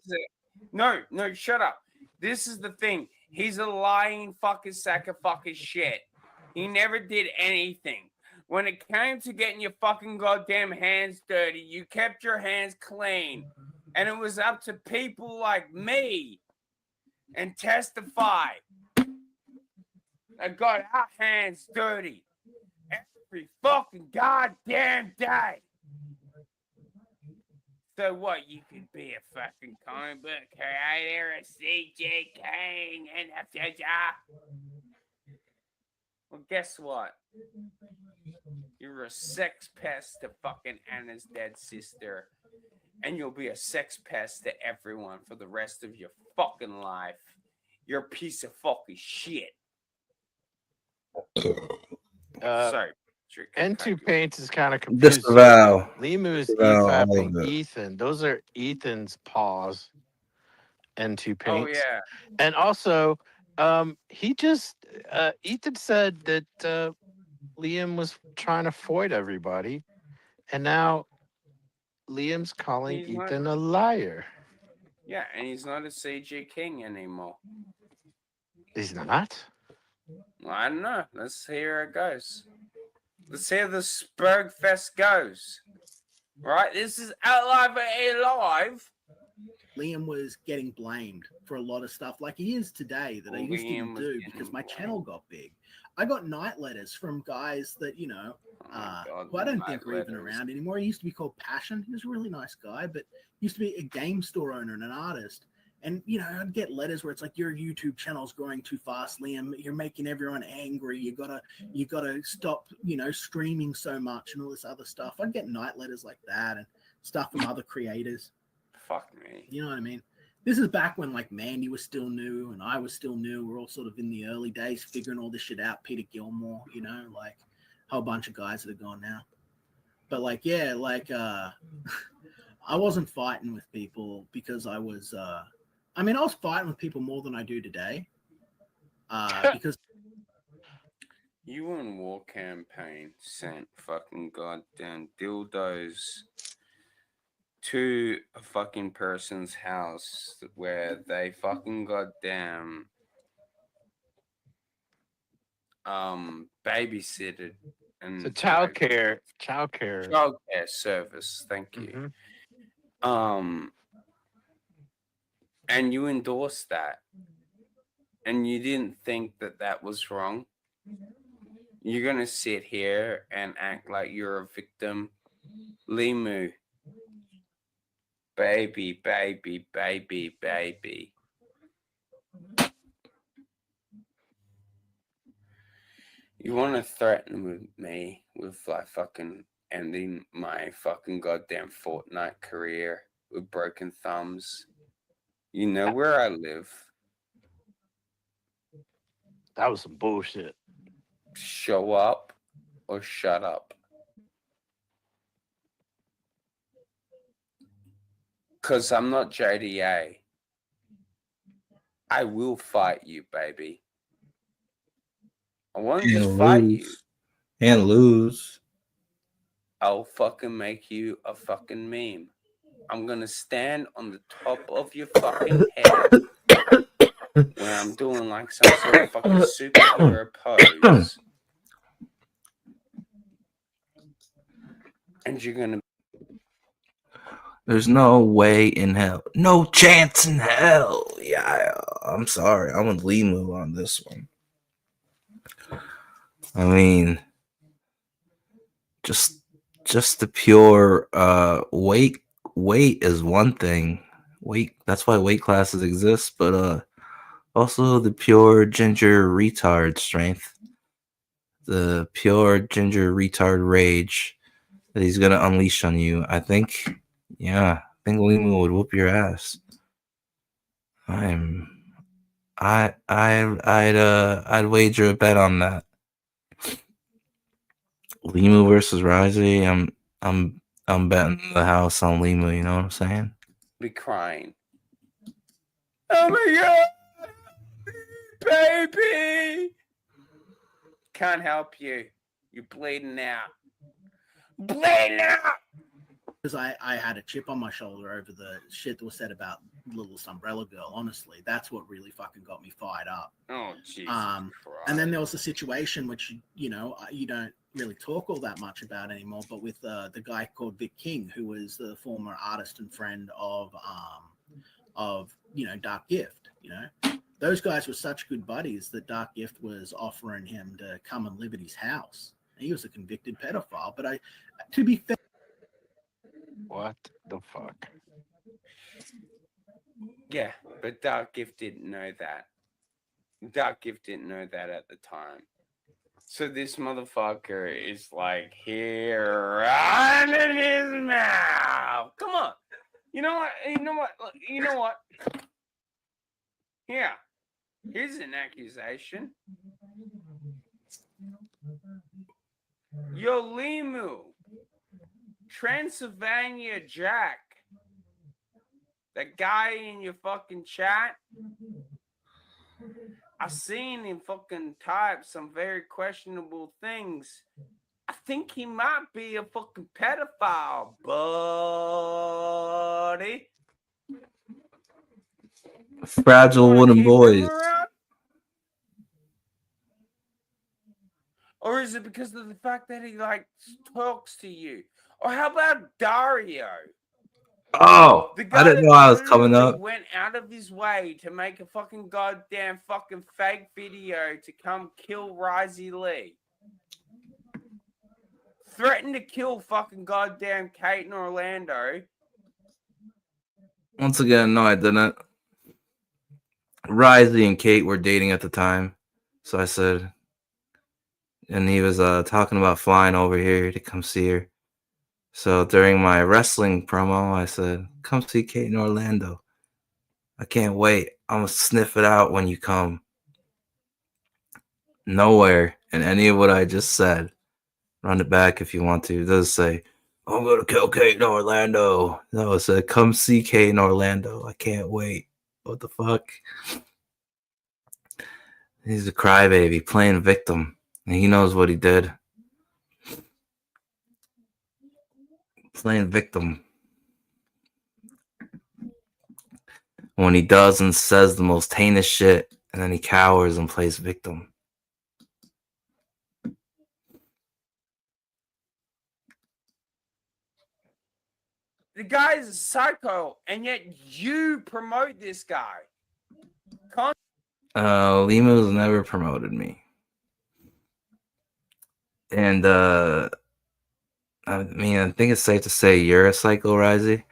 No, shut up. This is the thing. He's a lying fucking sack of fucking shit. He never did anything. When it came to getting your fucking goddamn hands dirty, you kept your hands clean. And it was up to people like me and Testify that got our hands dirty every fucking goddamn day. So what? You could be a fucking comic book creator, a CG King, and well, guess what? You're a sex pest to fucking Anna's dead sister, and you'll be a sex pest to everyone for the rest of your fucking life. You're a piece of fucking shit. Sorry. N2 Paints is kind of confused. Disavow. Limu is Disavow all EFAPing of it. Ethan. Those are Ethan's paws. N2 Paints. Oh, yeah. And also, he just Ethan said that Liam was trying to foid everybody, and now Liam's calling Ethan a liar. Yeah, and he's not a CG King anymore. He's not? Well, I don't know. Let's hear how it goes. Let's see how the Spurgfest goes. Right? This is Alive Alive. Liam was getting blamed for a lot of stuff like he is today that I used to do because my channel got big. I got night letters from guys that, you know, who I don't think are even around anymore. He used to be called Passion. He was a really nice guy, but used to be a game store owner and an artist. And, you know, I'd get letters where it's like, your YouTube channel's growing too fast, Liam. You're making everyone angry. You gotta stop, you know, streaming so much and all this other stuff. I'd get night letters like that and stuff from other creators. Fuck me. You know what I mean? This is back when like Mandy was still new and I was still new. We're all sort of in the early days figuring all this shit out. Peter Gilmore, you know, like a whole bunch of guys that are gone now. But like, yeah, like I wasn't fighting with people because I was. I mean, I was fighting with people more than I do today. Because You on War Campaign sent fucking goddamn dildos to a fucking person's house where they fucking goddamn babysitted and So childcare service. Thank you. And you endorsed that, and you didn't think that that was wrong. You're gonna sit here and act like you're a victim, Limu. Baby, baby, baby, baby. You want to threaten with me with like fucking ending my fucking goddamn Fortnite career with broken thumbs? You know where I live. That was some bullshit. Show up or shut up. Because I'm not JDA. I will fight you, baby. I want to just fight you. And lose. I'll fucking make you a fucking meme. I'm going to stand on the top of your fucking head when I'm doing like some sort of fucking superhero pose. And you're going to... There's no way in hell. No chance in hell. Yeah, I'm sorry. I'm with Limu on this one. I mean, just the pure weight is one thing. Weight, that's why weight classes exist, but also the pure ginger retard strength. The pure ginger retard rage that he's gonna unleash on you. I think Limu would whoop your ass. I'd wager a bet on that. Limu versus Risey. I'm betting the house on Limu. You know what I'm saying? Be crying. Oh my god, baby! Can't help you. You're bleeding out. Bleeding out. Because I had a chip on my shoulder over the shit that was said about Littlest Umbrella Girl. Honestly, that's what really fucking got me fired up. Oh, Jesus Christ. And then there was a situation which, you know, you don't really talk all that much about anymore, but with the guy called Vic King, who was the former artist and friend of you know, Dark Gift. You know, those guys were such good buddies that Dark Gift was offering him to come and live at his house. He was a convicted pedophile, but to be fair. What the fuck? Yeah, but Dark Gift didn't know that. Dark Gift didn't know that at the time. So this motherfucker is like here running his mouth. Come on. You know what? You know what? You know what? Yeah. Here's an accusation. Yo, Limu. Transylvania Jack. That guy in your fucking chat. I seen him fucking type some very questionable things. I think he might be a fucking pedophile, buddy. Fragile wooden boys. Or is it because of the fact that he like talks to you? Or how about Dario? Oh, I didn't know I was coming up. Went out of his way to make a fucking goddamn fucking fake video to come kill Risey Lee. Threatened to kill fucking goddamn Kate and Orlando. Once again, no, I didn't. Risey and Kate were dating at the time, so I said, and he was talking about flying over here to come see her. So during my wrestling promo, I said, come see Kate in Orlando. I can't wait. I'm going to sniff it out when you come. Nowhere in any of what I just said, run it back if you want to, it does say, I'm gonna kill Kate in Orlando. No, it said come see Kate in Orlando. I can't wait. What the fuck? He's a crybaby playing victim. And he knows what he did. Playing victim. When he does and says the most heinous shit, and then he cowers and plays victim. The guy is a psycho, and yet you promote this guy. Lima's never promoted me. And I mean, I think it's safe to say you're a psycho, Risey.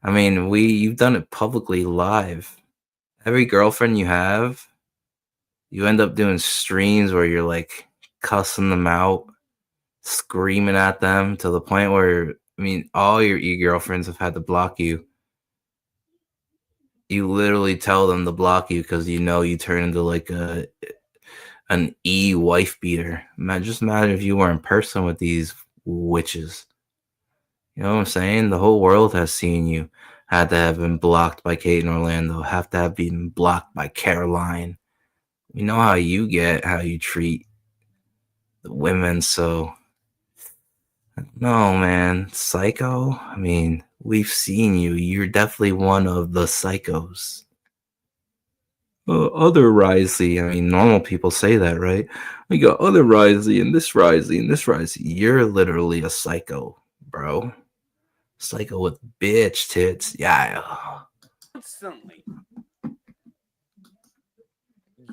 I mean, you've done it publicly live. Every girlfriend you have, you end up doing streams where you're like cussing them out, screaming at them to the point where, I mean, all your girlfriends have had to block you. You literally tell them to block you because you know you turn into like an wife beater. Just imagine if you were in person with these witches. You know what I'm saying? The whole world has seen you. Had to have been blocked by Kate in Orlando. Have to have been blocked by Caroline. You know how you get, how you treat the women. So, no, man. Psycho? I mean, we've seen you. You're definitely one of the psychos. Other Risey. I mean, normal people say that, right? We got other Risey and this Risey and this Risey. You're literally a psycho, bro. Psycho with bitch tits. Yeah. Constantly.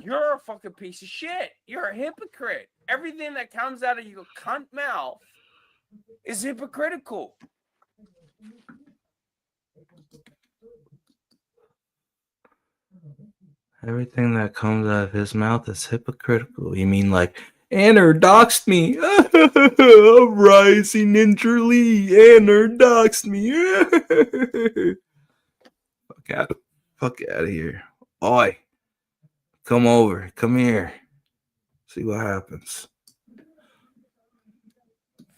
You're a fucking piece of shit. You're a hypocrite. Everything that comes out of your cunt mouth is hypocritical. Everything that comes out of his mouth is hypocritical. You mean like, Anner doxed me. Rising Ninja Lee. Anner doxed me. Fuck out of here. Oi. Come over. Come here. See what happens.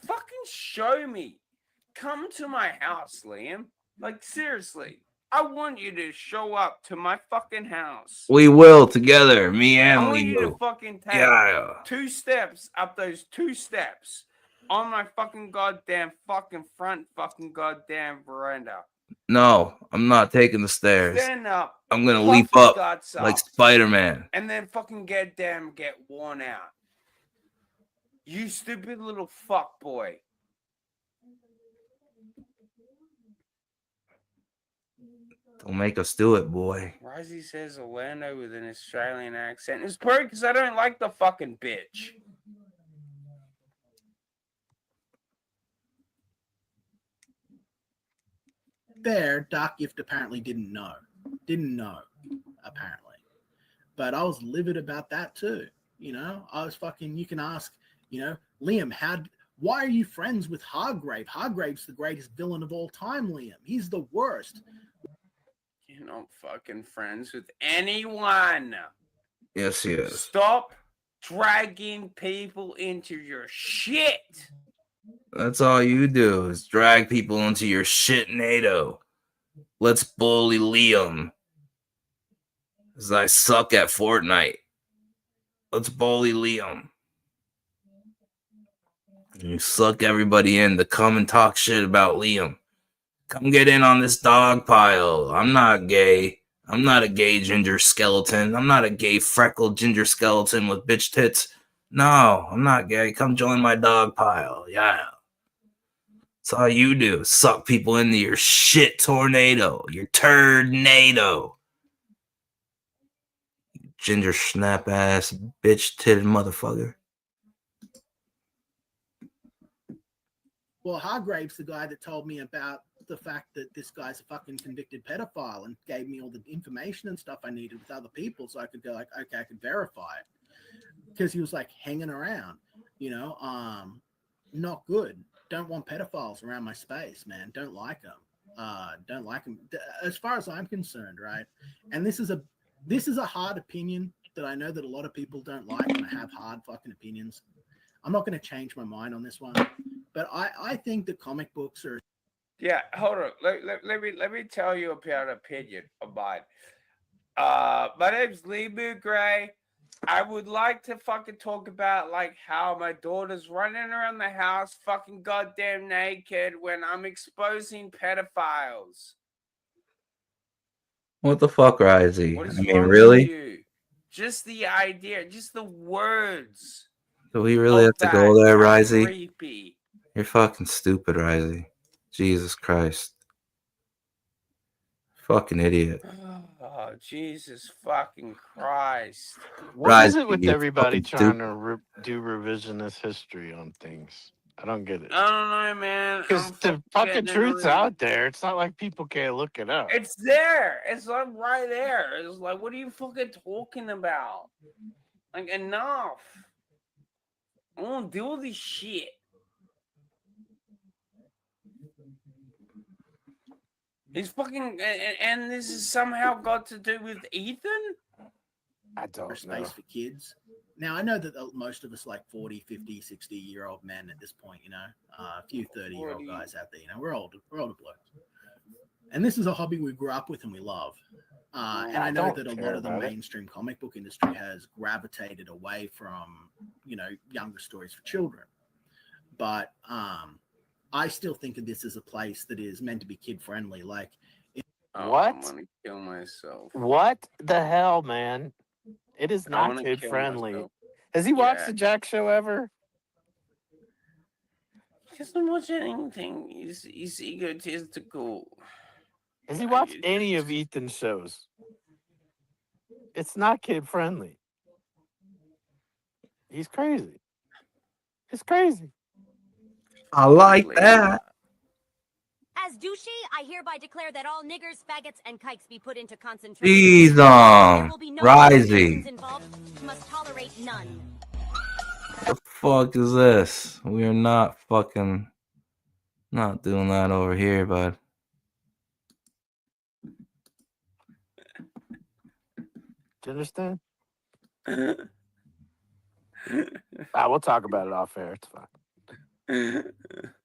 Fucking show me. Come to my house, Liam. Like, seriously. I want you to show up to my fucking house. We will together, me and I want you to Leo. fucking take Yeah. 2 steps up those 2 steps on my fucking goddamn fucking front fucking goddamn veranda. No, I'm not taking the stairs. Stand up. I'm gonna puff leap your up guts like up, Spider-Man. and then fucking get worn out. You stupid little fuck boy. Don't make us do it, boy. Risey says Orlando with an Australian accent. It's probably because I don't like the fucking bitch. There, Dark Gift apparently didn't know. Apparently. But I was livid about that too. You know, I was fucking, you can ask, you know, Liam, why are you friends with Hargrave? Hargrave's the greatest villain of all time, Liam. He's the worst. You're not fucking friends with anyone. Yes, he is. Stop dragging people into your shit. That's all you do is drag people into your shit-nado. Let's bully Liam. Because I suck at Fortnite. Let's bully Liam. You suck everybody in to come and talk shit about Liam. Come get in on this dog pile. I'm not gay. I'm not a gay ginger skeleton. I'm not a gay freckled ginger skeleton with bitch tits. No, I'm not gay. Come join my dog pile. Yeah. That's all you do. Suck people into your shit tornado. Your TURDnado. Ginger snap ass bitch titted motherfucker. Well, Hargrave's the guy that told me about the fact that this guy's a fucking convicted pedophile and gave me all the information and stuff I needed with other people so I could go like, okay, I could verify it. Because he was like hanging around, you know, not good. Don't want pedophiles around my space, man. Don't like them. Don't like them. As far as I'm concerned, right? And this is a hard opinion that I know that a lot of people don't like, and I have hard fucking opinions. I'm not going to change my mind on this one. But I think the comic books are. Yeah, hold on. Let me tell you about an opinion of mine. My name's Lee Moon Gray. I would like to fucking talk about like how my daughter's running around the house fucking goddamn naked when I'm exposing pedophiles. What the fuck, Risey? What is I mean, wrong with really? you? Just the idea, just the words. Do we really of have to that go there, are Risey? creepy. You're fucking stupid, Risey. Jesus Christ. Fucking idiot. Oh, Jesus fucking Christ. What is Risey, it with you're everybody fucking trying stupid. to do revisionist history on things? I don't get it. I don't know, man. Because the fucking truth's out there. It's not like people can't look it up. It's there. It's like right there. It's like, what are you fucking talking about? Like, enough. I won't deal with this shit. He's fucking, and this has somehow got to do with Ethan? I don't know. Space for kids. Now, I know that most of us like 40, 50, 60-year-old men at this point, you know, a few 30-year-old guys out there, you know, we're older blokes. And this is a hobby we grew up with and we love. And I know that a lot of the mainstream comic book industry has gravitated away from, you know, younger stories for children. But I still think of this as a place that is meant to be kid-friendly. Like, What? I'm gonna kill myself. What the hell, man? It is I not wanna kid kill friendly. myself. Has he watched Yeah. the Jack Show ever? He doesn't watch anything. He's egotistical. Has he watched any of Ethan's shows? It's not kid friendly. He's crazy. It's crazy. I like that. As douchey, I hereby declare that all niggers, faggots, and kikes be put into concentration. Jeez, There will be no Risey. involved. You must tolerate none. The fuck is this? We are not fucking not doing that over here, bud. Do you understand? We'll talk about it off air. It's fine.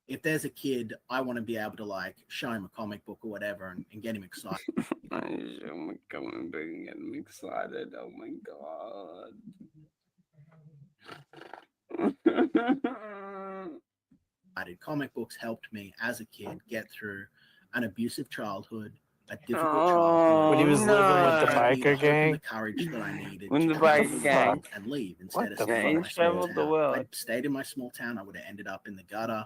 if there's a kid, I want to be able to like show him a comic book or whatever and get him excited. Oh my god, I'm getting excited. Oh my god. Comic books helped me as a kid get through an abusive childhood, a difficult childhood. When he was living with the biker gang, the courage that I needed When to the come out biker of gang. world and leave instead of staying in my small traveled the town. world. If I'd stayed in my small town, I would have ended up in the gutter.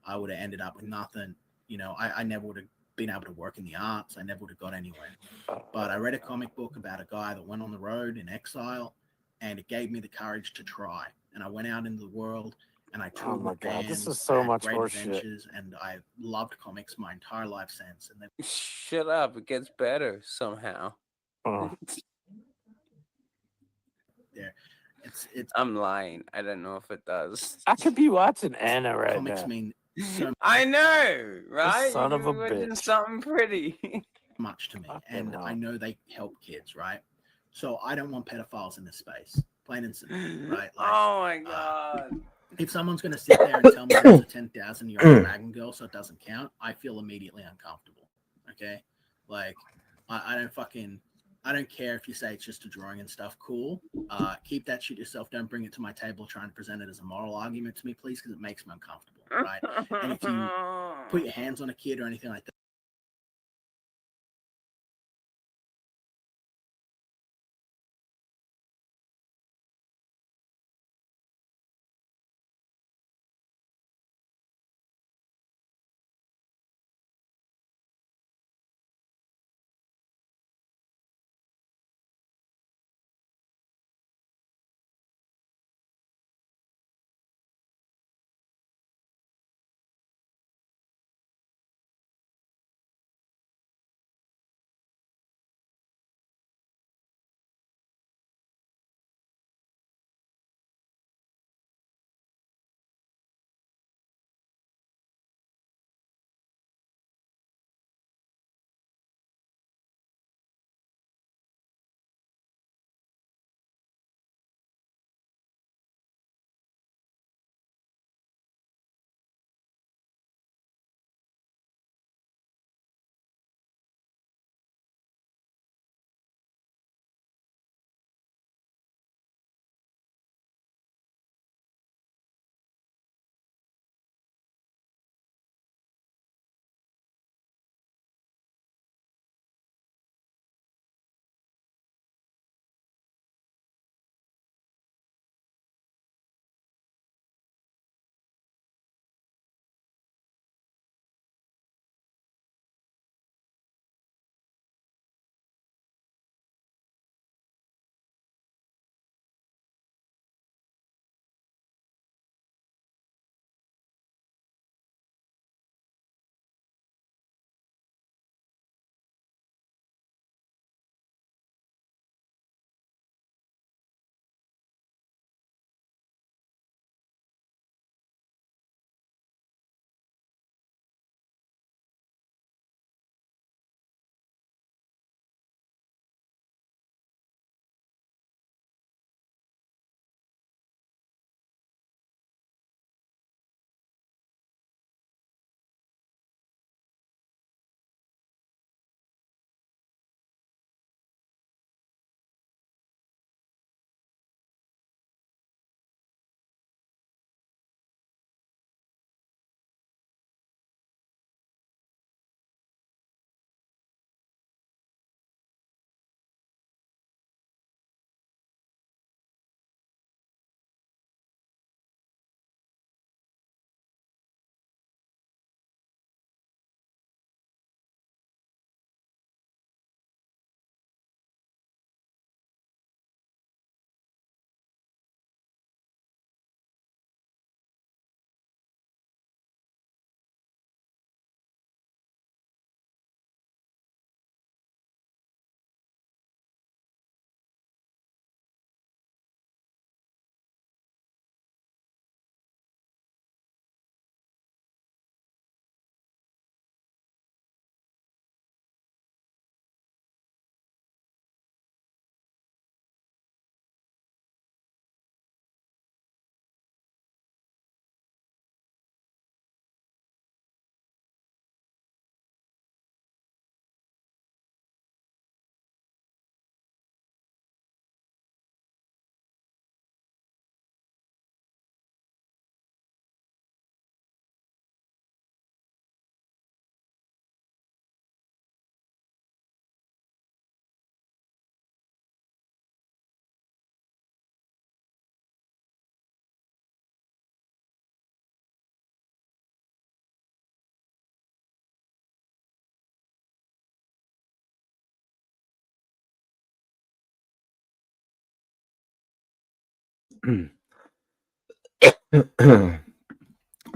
I would have ended up with nothing. You know, I never would have been able to work in the arts. I never would have got anywhere. But I read a comic book about a guy that went on the road in exile, and it gave me the courage to try. And I went out into the world, and I toured with bands. this is so I had much great horseshit. adventures, and I loved comics my entire life since. And then Shut up! It gets better somehow. there, it's. I'm lying. I don't know if it does. I could be watching Anna right comics now. mean so I know, right? son You of a could be watching bitch. Something pretty. much to me, and hell. I know they help kids, right? So I don't want pedophiles in this space, plain and simple, right? Like, Oh my god. if someone's going to sit there and tell me there's a 10,000-year-old dragon girl, so it doesn't count, I feel immediately uncomfortable. Okay, like I don't care if you say it's just a drawing and stuff. Cool. Keep that shit yourself. Don't bring it to my table trying to present it as a moral argument to me, please, because it makes me uncomfortable, right? And if you put your hands on a kid or anything like that.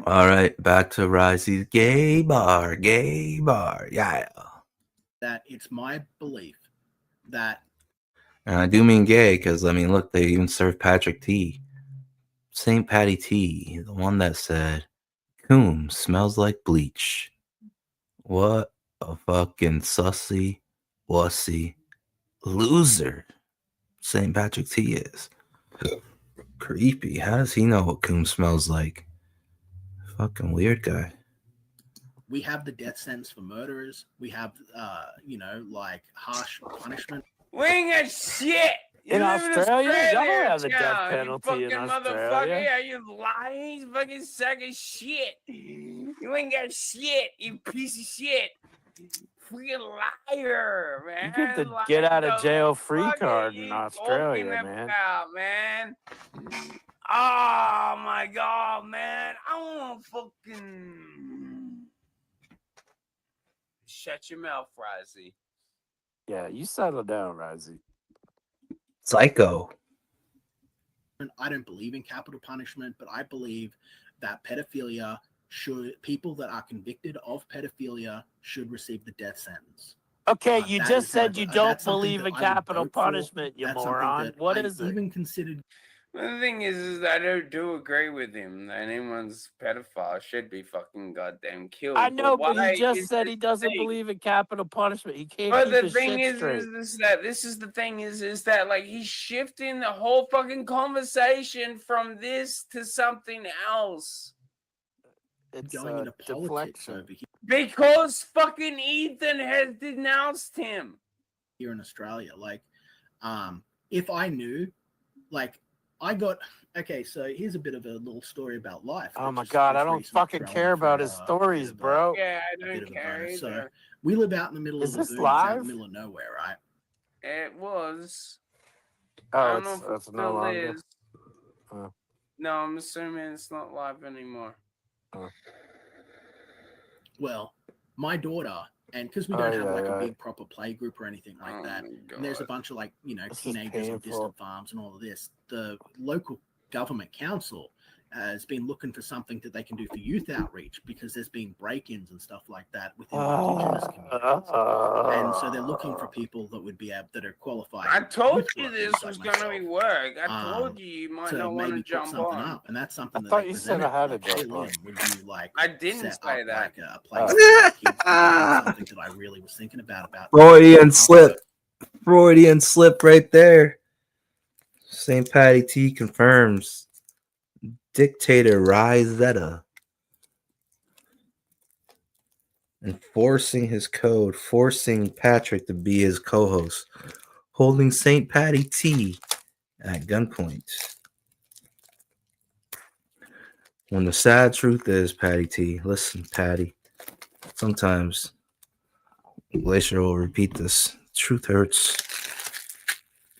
All right, back to Risey's gay bar, yeah. That it's my belief that And I do mean gay because, I mean, look, they even serve Patrick T. St. Patty T, the one that said, Coom smells like bleach. What a fucking sussy, wussy loser St. Patrick T is. Creepy. How does he know what Coom smells like? Fucking weird guy. we have the death sentence for murderers. We have, like harsh punishment. We ain't got shit. You In live Australia? Y'all don't Australia have the death now, penalty you in fucking motherfucker. Australia. Yeah, you lying fucking sack of shit. You ain't got shit, you piece of shit. Freaking liar, man. You get the Like, get out of the jail free fuck are card in you Australia, talking man. about, man? Oh my god, man. I want to fucking shut your mouth, Risey. Yeah, you settle down, Risey. Psycho. I don't believe in capital punishment, but I believe that people that are convicted of pedophilia should receive the death sentence. Okay, you That just is said my- you that's don't something believe that in I would capital vote for. punishment, you That's something moron. that What I is it? even considered. Well, the thing is that I do agree with him that anyone's pedophile should be fucking goddamn killed. I know, but why he just is said this he doesn't thing? believe in capital punishment. He can't But keep the his thing shit is straight. this is the thing is that like he's shifting the whole fucking conversation from this to something else. It's going into politics over Because fucking Ethan has denounced him. here in Australia. Like, if I knew, like, okay, so here's a bit of a little story about life. Oh my god, I don't fucking care about his stories, bro. Yeah, I a bit don't of a care bonus. So either. we live out in the middle Is of the this boonies, out in live? the middle of nowhere, right? It was. Oh, I don't know if it it's no still longer. is. No, I'm assuming it's not live anymore. Well, my daughter, and because we Oh, don't have yeah, like yeah. a big proper play group or anything like that, and there's a bunch of like, This is teenagers on painful. distant farms and all of this, the local government council has been looking for something that they can do for youth outreach because there's been break-ins and stuff like that within the indigenous communities. And so they're looking for people that would be that are qualified. I told youth you workers this like was gonna be work. I told um, you you might to not want to maybe put jump something on. up, and that's something that thought they you said presented. I had Like, to hey, jump on. Liam, would you like I didn't set say up that. like a place for kids to do something that I really was thinking about Freudian slip. Freudian slip right there. St. Patty T confirms. Dictator Ryzetta. Enforcing his code, forcing Patrick to be his co-host, holding St. Patty T at gunpoint. When the sad truth is, Patty T, listen, Patty, sometimes Glacier will repeat this. Truth hurts.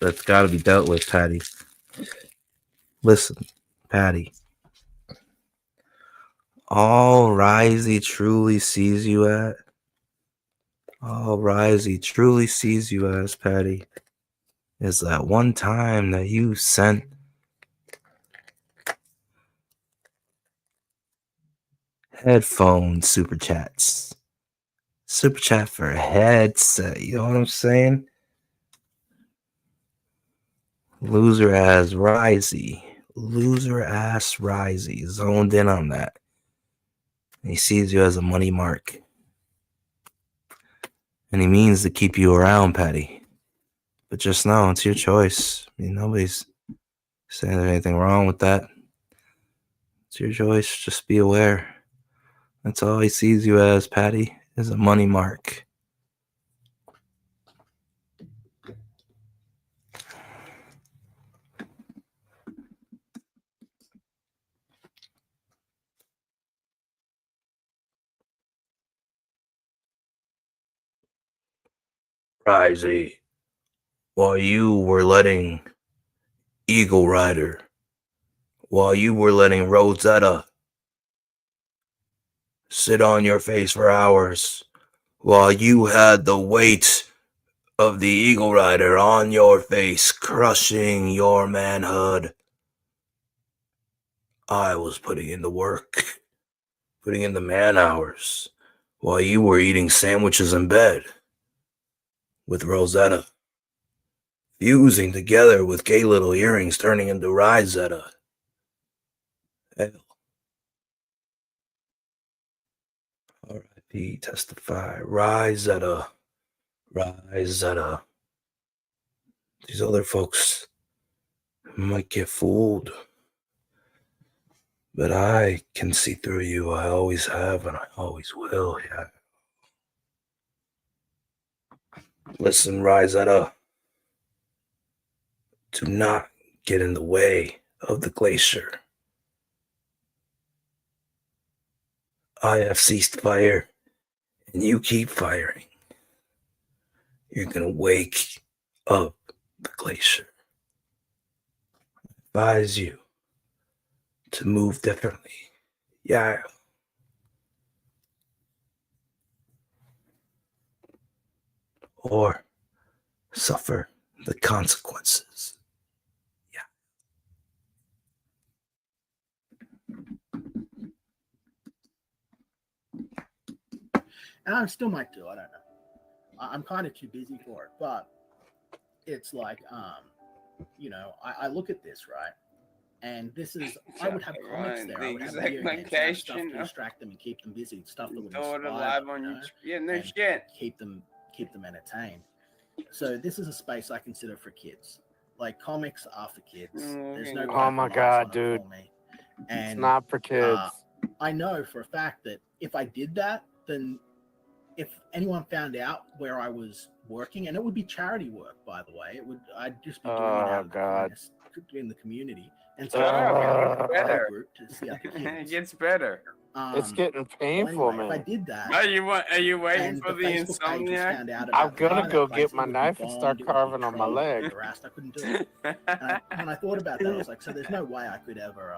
That's got to be dealt with, Patty. Listen, Patty. All Risey truly sees you as, Patty, is that one time that you sent headphone super chats. Super chat for headset. You know what I'm saying? Loser ass Risey. Zoned in on that. He sees you as a money mark. And he means to keep you around, Patty. But just know, it's your choice. I mean, nobody's saying there's anything wrong with that. It's your choice. Just be aware. That's all he sees you as, Patty, is a money mark. Risey, while you were letting Eagle Rider, while you were letting Rosetta sit on your face for hours, while you had the weight of the Eagle Rider on your face, crushing your manhood, I was putting in the work, putting in the man hours, while you were eating sandwiches in bed with Rosetta, fusing together with gay little earrings turning into Rosetta. Hell. R.I.P. Testify. Rosetta. Rosetta. These other folks might get fooled. But I can see through you. I always have and I always will. Yeah. Listen, Rosetta. Do not get in the way of the Glacier. I have ceased fire, and you keep firing. You're gonna wake up the Glacier. I advise you to move differently. Yeah. Or suffer the consequences. And I still might do. I don't know. I'm kind of too busy for it, but it's like, I look at this, right? And this is, I would have comics there. I would have video games, I have stuff to distract them and keep them busy, stuff that would inspire them, keep them entertained. So this is a space I consider for kids. Like comics are for kids. There's no. Oh my god, dude! And, it's not for kids. I know for a fact that if I did that, then if anyone found out where I was working, and it would be charity work, by the way, I'd just be doing it out of the kindness in the community. And so better. Group to see other kids. It gets better. It's getting painful, anyway, man. If I did that, Are you waiting for the insomniac? I'm gonna go get my knife and start carving on my leg. I couldn't do it. When I thought about that, I was like, so there's no way I could ever.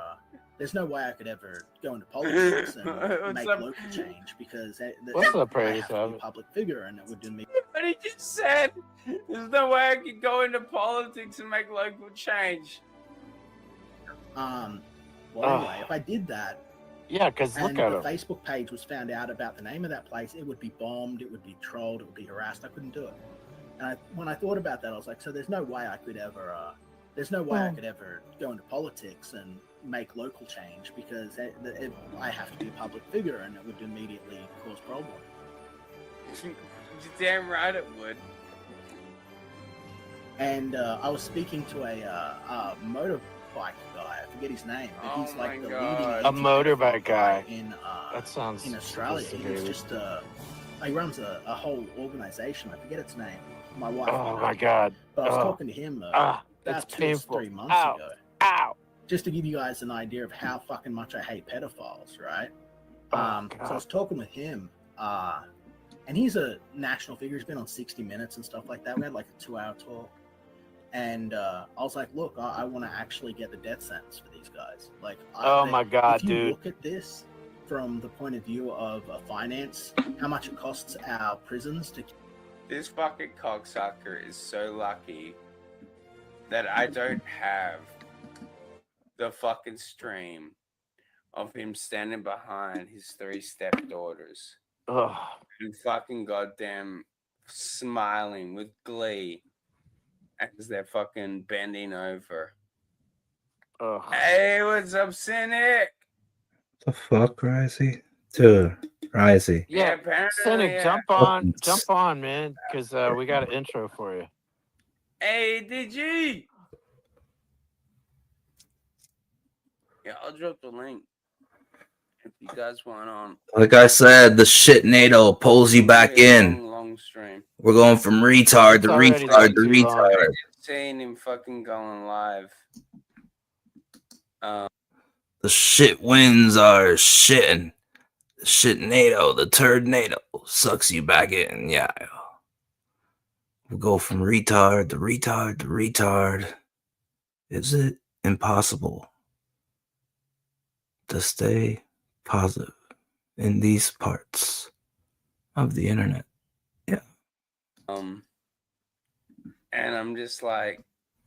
There's no way I could ever go into politics and make local change because I have to be a public figure, and it would do me. But he just said, "There's no way I could go into politics and make local change." Anyway, if I did that, yeah, because look at the him. Facebook page was found out about the name of that place, it would be bombed, it would be trolled, it would be harassed. I couldn't do it. And when I thought about that, I was like, so there's no way I could ever, go into politics and make local change because I have to be a public figure, and it would immediately cause problems. You're damn right it would. And I was speaking to a motorbike guy. I forget his name, but he's like the leading a motorbike guy in that sounds in Australia. He was just he runs a whole organization. I forget its name. My wife. Oh my god! But I was talking to him about 2 or 3 months ago. Ow! Just to give you guys an idea of how fucking much I hate pedophiles, right? So I was talking with him, and he's a national figure. He's been on 60 Minutes and stuff like that. We had like a 2-hour talk. And I was like, look, I want to actually get the death sentence for these guys. Like, my god, if you dude! Look at this from the point of view of finance, how much it costs our prisons to. This fucking cocksucker is so lucky that I don't have the fucking stream of him standing behind his 3 stepdaughters. And fucking goddamn smiling with glee as they're fucking bending over. Hey, what's up, Cynic? The fuck, Risey? Dude, Risey. Yeah, Cynic, jump on, man, because we got an intro for you. Hey, DG! Yeah, I'll drop the link if you guys want on. Like I said, the shiiii pulls you back in. Long stream. We're going from retard to retard to retard. Seeing him fucking going live. The shit winds are shitting. The shiiii, the TURDnado sucks you back in. Yeah. We'll go from retard to retard to retard. Is it impossible to stay positive in these parts of the internet? Yeah. And I'm just like,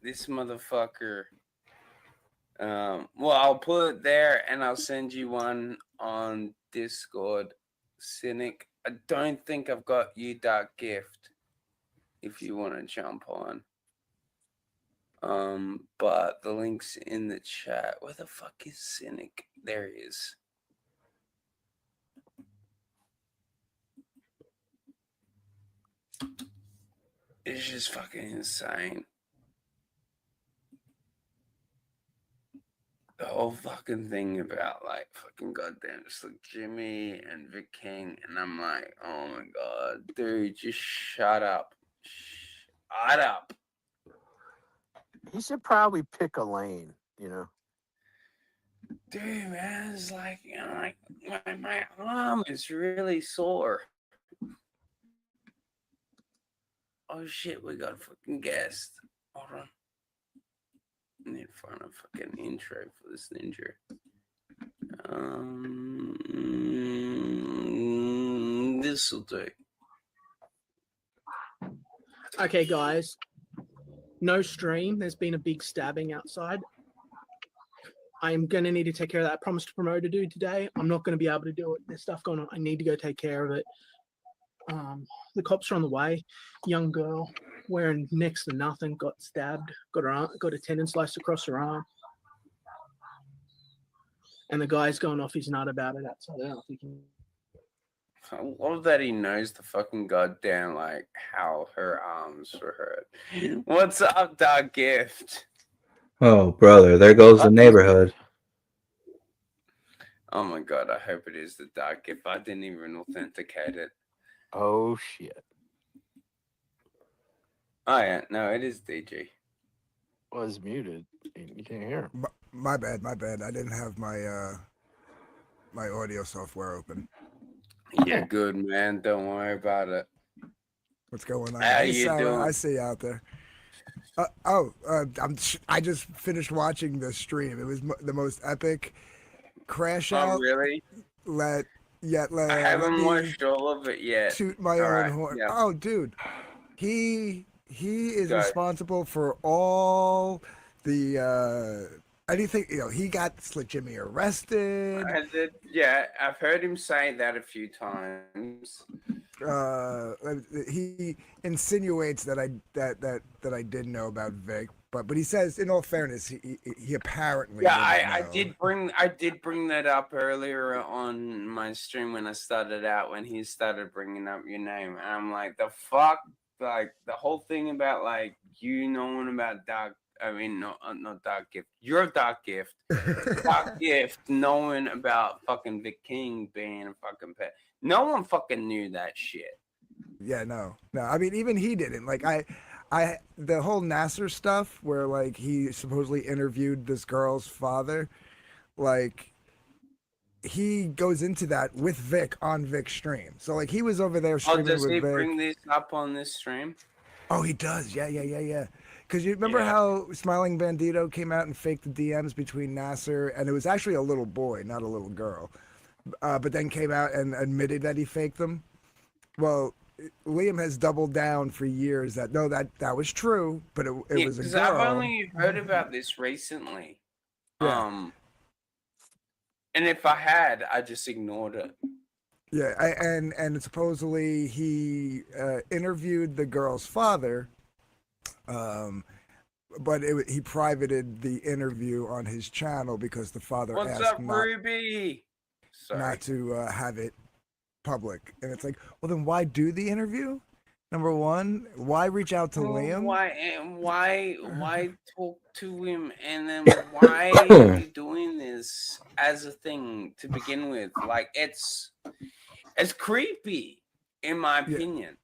this motherfucker Well, I'll put it there, and I'll send you one on Discord, Cynic. I don't think I've got you Dark Gift. If you want to jump on. But the link's in the chat. Where the fuck is Cynic? There he is. It's just fucking insane. The whole fucking thing about like fucking goddamn just like Jimmy and Vic King, and I'm like, oh my god, dude, just shut up. Shut up. He should probably pick a lane, you know. Dude, man, it's like, you know, like my arm is really sore. Oh shit, we got a fucking guest. Hold on. I need to find a fucking intro for this ninja. This'll do. Okay, guys. No stream. There's been a big stabbing outside. I'm going to need to take care of that. I promised to promote a dude today. I'm not going to be able to do it. There's stuff going on. I need to go take care of it. The cops are on the way. Young girl wearing next to nothing got stabbed. Got a tendon sliced across her arm. And the guy's going off his nut about it outside. I don't know if he can. I love that he knows the fucking goddamn, like, how her arms were hurt. What's up, Dark Gift? Oh, brother, there goes the neighborhood. Oh my god, I hope it is the Dark Gift. I didn't even authenticate it. Oh, shit. Oh, yeah, no, it is DG. Well, it's muted. You can't hear him. My bad. I didn't have my my audio software open. Yeah, good, man. Don't worry about it. What's going on? How Hey, you Sarah, doing? I see you out there. I just finished watching the stream. It was the most epic crash out. Oh, really? I haven't watched all of it yet. Toot my All own right, horn. yeah. Oh, dude, he is Go. responsible for all the anything. You know, he got Slit Jimmy arrested. I've heard him say that a few times. He insinuates that I did know about Vic, but he says, in all fairness, he apparently Yeah, didn't know. I did bring that up earlier on my stream when I started out, when he started bringing up your name, and I'm like, the fuck, like the whole thing about like you knowing about Dark. I mean, not Dark Gift. You're Dark Gift. Dark Gift knowing about fucking Vic King being a fucking pet. No one fucking knew that shit. Yeah, no. I mean, even he didn't. Like, the whole Nasser stuff where like he supposedly interviewed this girl's father, like he goes into that with Vic on Vic's stream. So like he was over there Oh, streaming does with he Vic. bring this up on this stream? Oh, he does. Yeah. Because you remember how Smiling Bandito came out and faked the DMs between Nasser, and it was actually a little boy, not a little girl, but then came out and admitted that he faked them. Well, Liam has doubled down for years that no, that was true, but it was a Because girl. I've only heard about this recently. Yeah. And if I had, I just ignored it. Yeah, and supposedly he interviewed the girl's father, but he privated the interview on his channel because the father What's asked up, Ruby? Sorry. not to have it public. And it's like, well, then why do the interview? Number one, why reach out to Liam? Why talk to him, and then why are you doing this as a thing to begin with? Like it's creepy, in my opinion.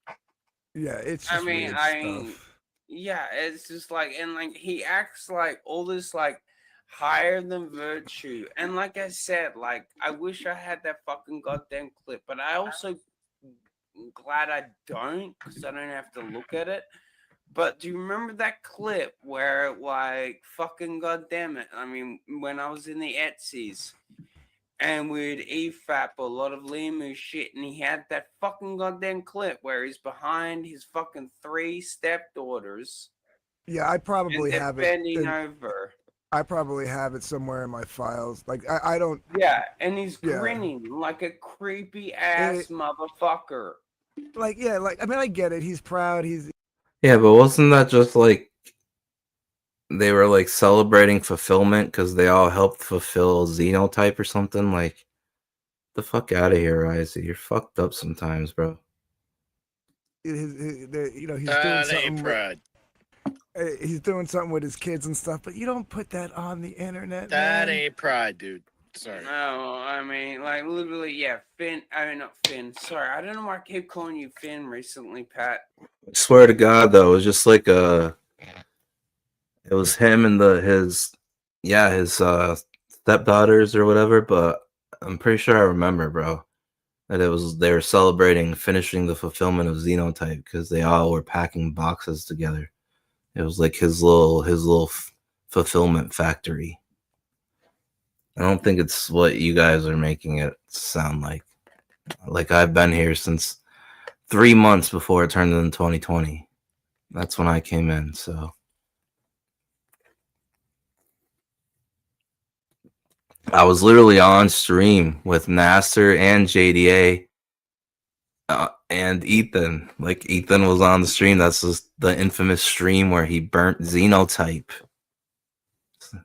Yeah, it's just weird stuff. Yeah, it's just like, and like he acts like all this like higher than virtue, and like I said, like I wish I had that fucking goddamn clip, but I also glad I don't, because I don't have to look at it. But do you remember that clip where like fucking goddamn it? I mean, when I was in the Etsy's and we'd EFAP a lot of Limu shit, and he had that fucking goddamn clip where he's behind his fucking 3 stepdaughters. Yeah, I probably and they're have it. bending over. I probably have it somewhere in my files. Like I don't. Yeah, and he's Yeah. grinning like a creepy ass motherfucker. Like yeah, like I mean I get it. He's proud. He's Yeah, but wasn't that just like they were like celebrating fulfillment because they all helped fulfill Xenotype or something? Like, the fuck out of here, Izzy. You're fucked up sometimes, bro. he's doing That something. ain't pride. He's doing something with his kids and stuff, but you don't put that on the internet. That man. ain't pride, dude. Sorry. No, I mean, like literally, yeah, Finn. I mean, not Finn. Sorry, I don't know why I keep calling you Finn recently, Pat. I swear to God, though, it was just like it was him and his stepdaughters or whatever. But I'm pretty sure I remember, bro, that they were celebrating finishing the fulfillment of Xenotype because they all were packing boxes together. It was like his little fulfillment factory. I don't think it's what you guys are making it sound like. Like, I've been here since 3 months before it turned into 2020. That's when I came in, so. I was literally on stream with Nasser and JDA and Ethan. Like, Ethan was on the stream. That's just the infamous stream where he burnt Xenotype.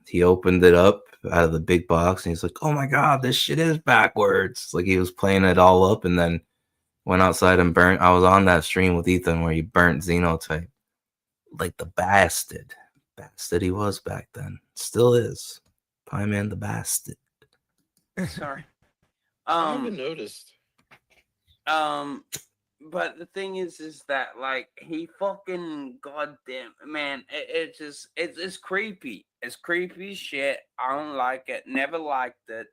He opened it up out of the big box and he's like, oh my God, this shit is backwards. Like, he was playing it all up and then went outside and burnt. I was on that stream with Ethan where he burnt Xenotype. Like the bastard he was back then. Still is. Pie Man the bastard. Sorry. I haven't noticed. But the thing is that like he fucking goddamn man, it's creepy. It's creepy shit. I don't like it. Never liked it.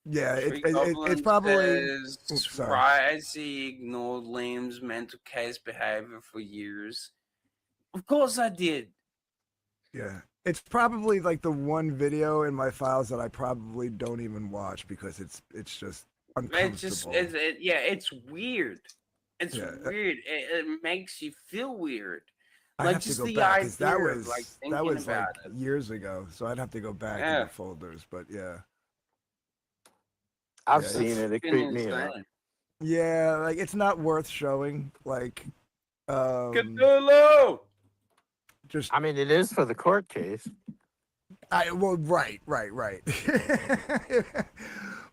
Yeah, Tree it's Goblin probably. says, Oops, sorry. surprised he ignored Liam's mental case behavior for years. Of course I did. Yeah, it's probably like the one video in my files that I probably don't even watch because it's just uncomfortable. It's weird. It's Yeah. weird. It makes you feel weird. I Like have to just go the back idea because that of was like thinking that was about like years ago, so I'd have to go back in Yeah. the folders. But yeah, I've Yeah, seen it's- it. It creeped me out. yeah, like it's not worth showing. Like, Cthulhu! just I mean, it is for the court case. right.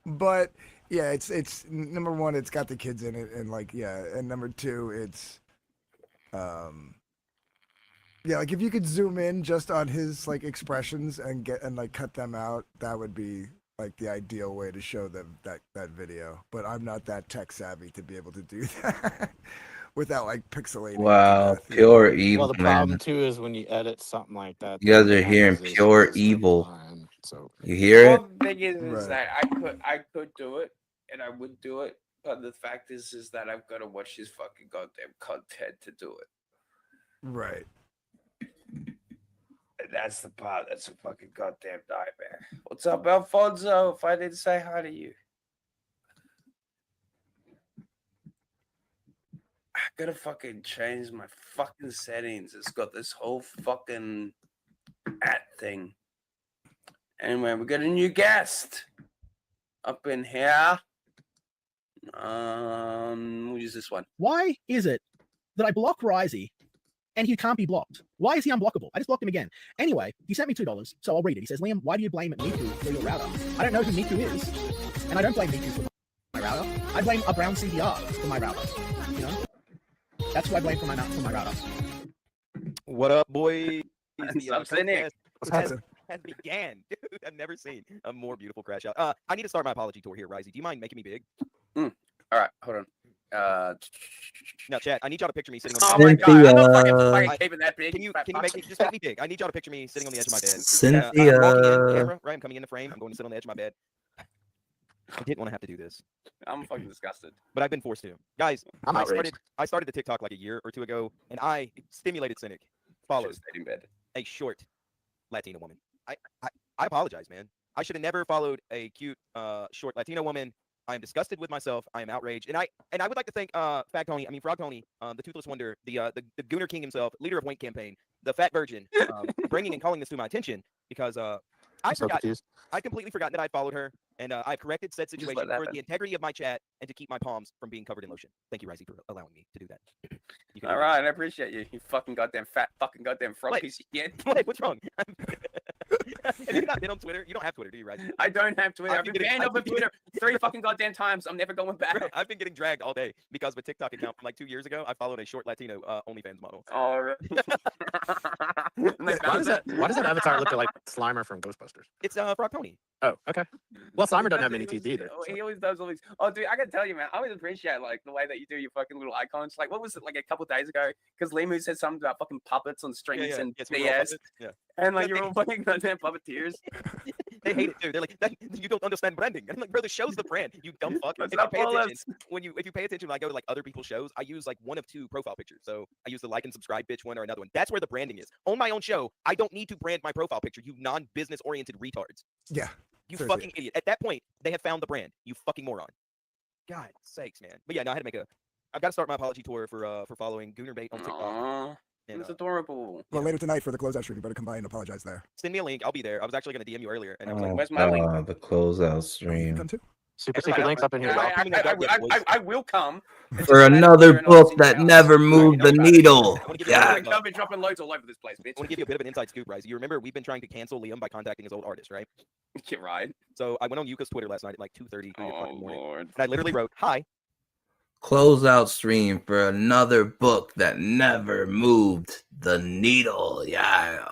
But yeah, it's number one, it's got the kids in it, and like yeah, and number two, it's yeah, like if you could zoom in just on his like expressions and like cut them out, that would be like the ideal way to show them that video. But I'm not that tech savvy to be able to do that without like pixelating. it to Wow, death, pure evil, Well, the problem man. too is when you edit something like that. You guys the are hearing monetization pure system evil. behind, So You hear it? Well, the thing is Right. that I could do it, and I would do it, but the fact is that I've got to watch his fucking goddamn content to do it. Right. And that's the part that's a fucking goddamn nightmare. What's up, Alfonso? If I didn't say hi to you. I gotta fucking change my fucking settings. It's got this whole fucking at thing. Anyway, we got a new guest up in here. We'll use this one. Why is it that I block Risey and he can't be blocked? Why is he unblockable? I just blocked him again. Anyway, he sent me $2, so I'll read it. He says, Liam, why do you blame Miku for your router? I don't know who Miku is, and I don't blame Miku for my router. I blame a brown CDR for my router. You know? That's who I blame for my router. What up, boys? What's up, Cynic? Has began. Dude, I've never seen a more beautiful crash out. I need to start my apology tour here, Risey. Do you mind making me big? All right, hold on. No, chat. I need y'all to picture me sitting on. Oh my god, I'm not fucking keeping that big. Can you make me just make me big? I need y'all to picture me sitting on the edge of my bed. Cynthia. I'm walking in camera, right? I'm coming in the frame. I'm going to sit on the edge of my bed. I didn't want to have to do this. I'm fucking disgusted. But I've been forced to. Guys, I'm outraged. I started the TikTok like a year or two ago, and I stimulated Cynic. Followed in bed. A short Latina woman. I apologize, man. I should have never followed a cute short Latino woman. I am disgusted with myself. I am outraged, and I would like to thank Frog Tony, the Toothless Wonder, the Gooner King himself, leader of Wank Campaign, the fat virgin, bringing and calling this to my attention because I so forgot. confused. I completely forgot that I followed her, and I've corrected said Just let situation it for happen. the integrity of my chat and to keep my palms from being covered in lotion. Thank you, Risey, for allowing me to do that. You can All do right, I appreciate you. You fucking goddamn fat, fucking goddamn frog Wait. piece of shit. Wait, what's wrong? Have you not been on Twitter? You don't have Twitter, do you, Risey? I don't have Twitter. I've I've been been getting- banned I've off of been Twitter 3 fucking goddamn times. I'm never going back. Bro, I've been getting dragged all day because my TikTok account from like 2 years ago, I followed a short Latino OnlyFans model. Oh, really? Why does that avatar look like Slimer from Ghostbusters? It's Frog Tony. Oh, okay. Well, Slimer doesn't have any teeth either. He always does all these. Oh, dude, I gotta tell you, man, I always appreciate like the way that you do your fucking little icons. Like, what was it like a couple days ago? Because Limu said something about fucking puppets on strings and Yes, we were all BS, puppets. Yeah. and like you're all fucking goddamn puppeteers. They hate it too. They're like, you don't understand branding. And I'm like, bro, the show's the brand. You dumb fuck. What's If you up, pay attention, Wallace? if you pay attention when I go to like other people's shows, I use like one of 2 profile pictures. So I use the like and subscribe bitch one or another one. That's where the branding is. On my own show, I don't need to brand my profile picture. You non-business oriented retards. Yeah. You seriously. fucking idiot. At that point, they have found the brand. You fucking moron. God sakes, man. But yeah, no, I had to make I've got to start my apology tour for following Goonerbait on TikTok. Aww, And, it's adorable. Well, later tonight for the closeout stream, you better come by and apologize there. send me a link. I'll be there. I was actually going to DM you earlier, and I was like, Oh, where's my link? the closeout stream. Come too. Super secret links up in here. I will come. For another book that never moved the needle. Yeah. I've been dropping loads all over this place, bitch. I want to give you a bit of an inside scoop, Risey. You remember we've been trying to cancel Liam by contacting his old artist, right? Get right. So I went on Yuka's Twitter last night at like 2:30 Oh, morning, Lord. and I literally wrote, "Hi, Closeout stream for another book that never moved the needle. Yeah.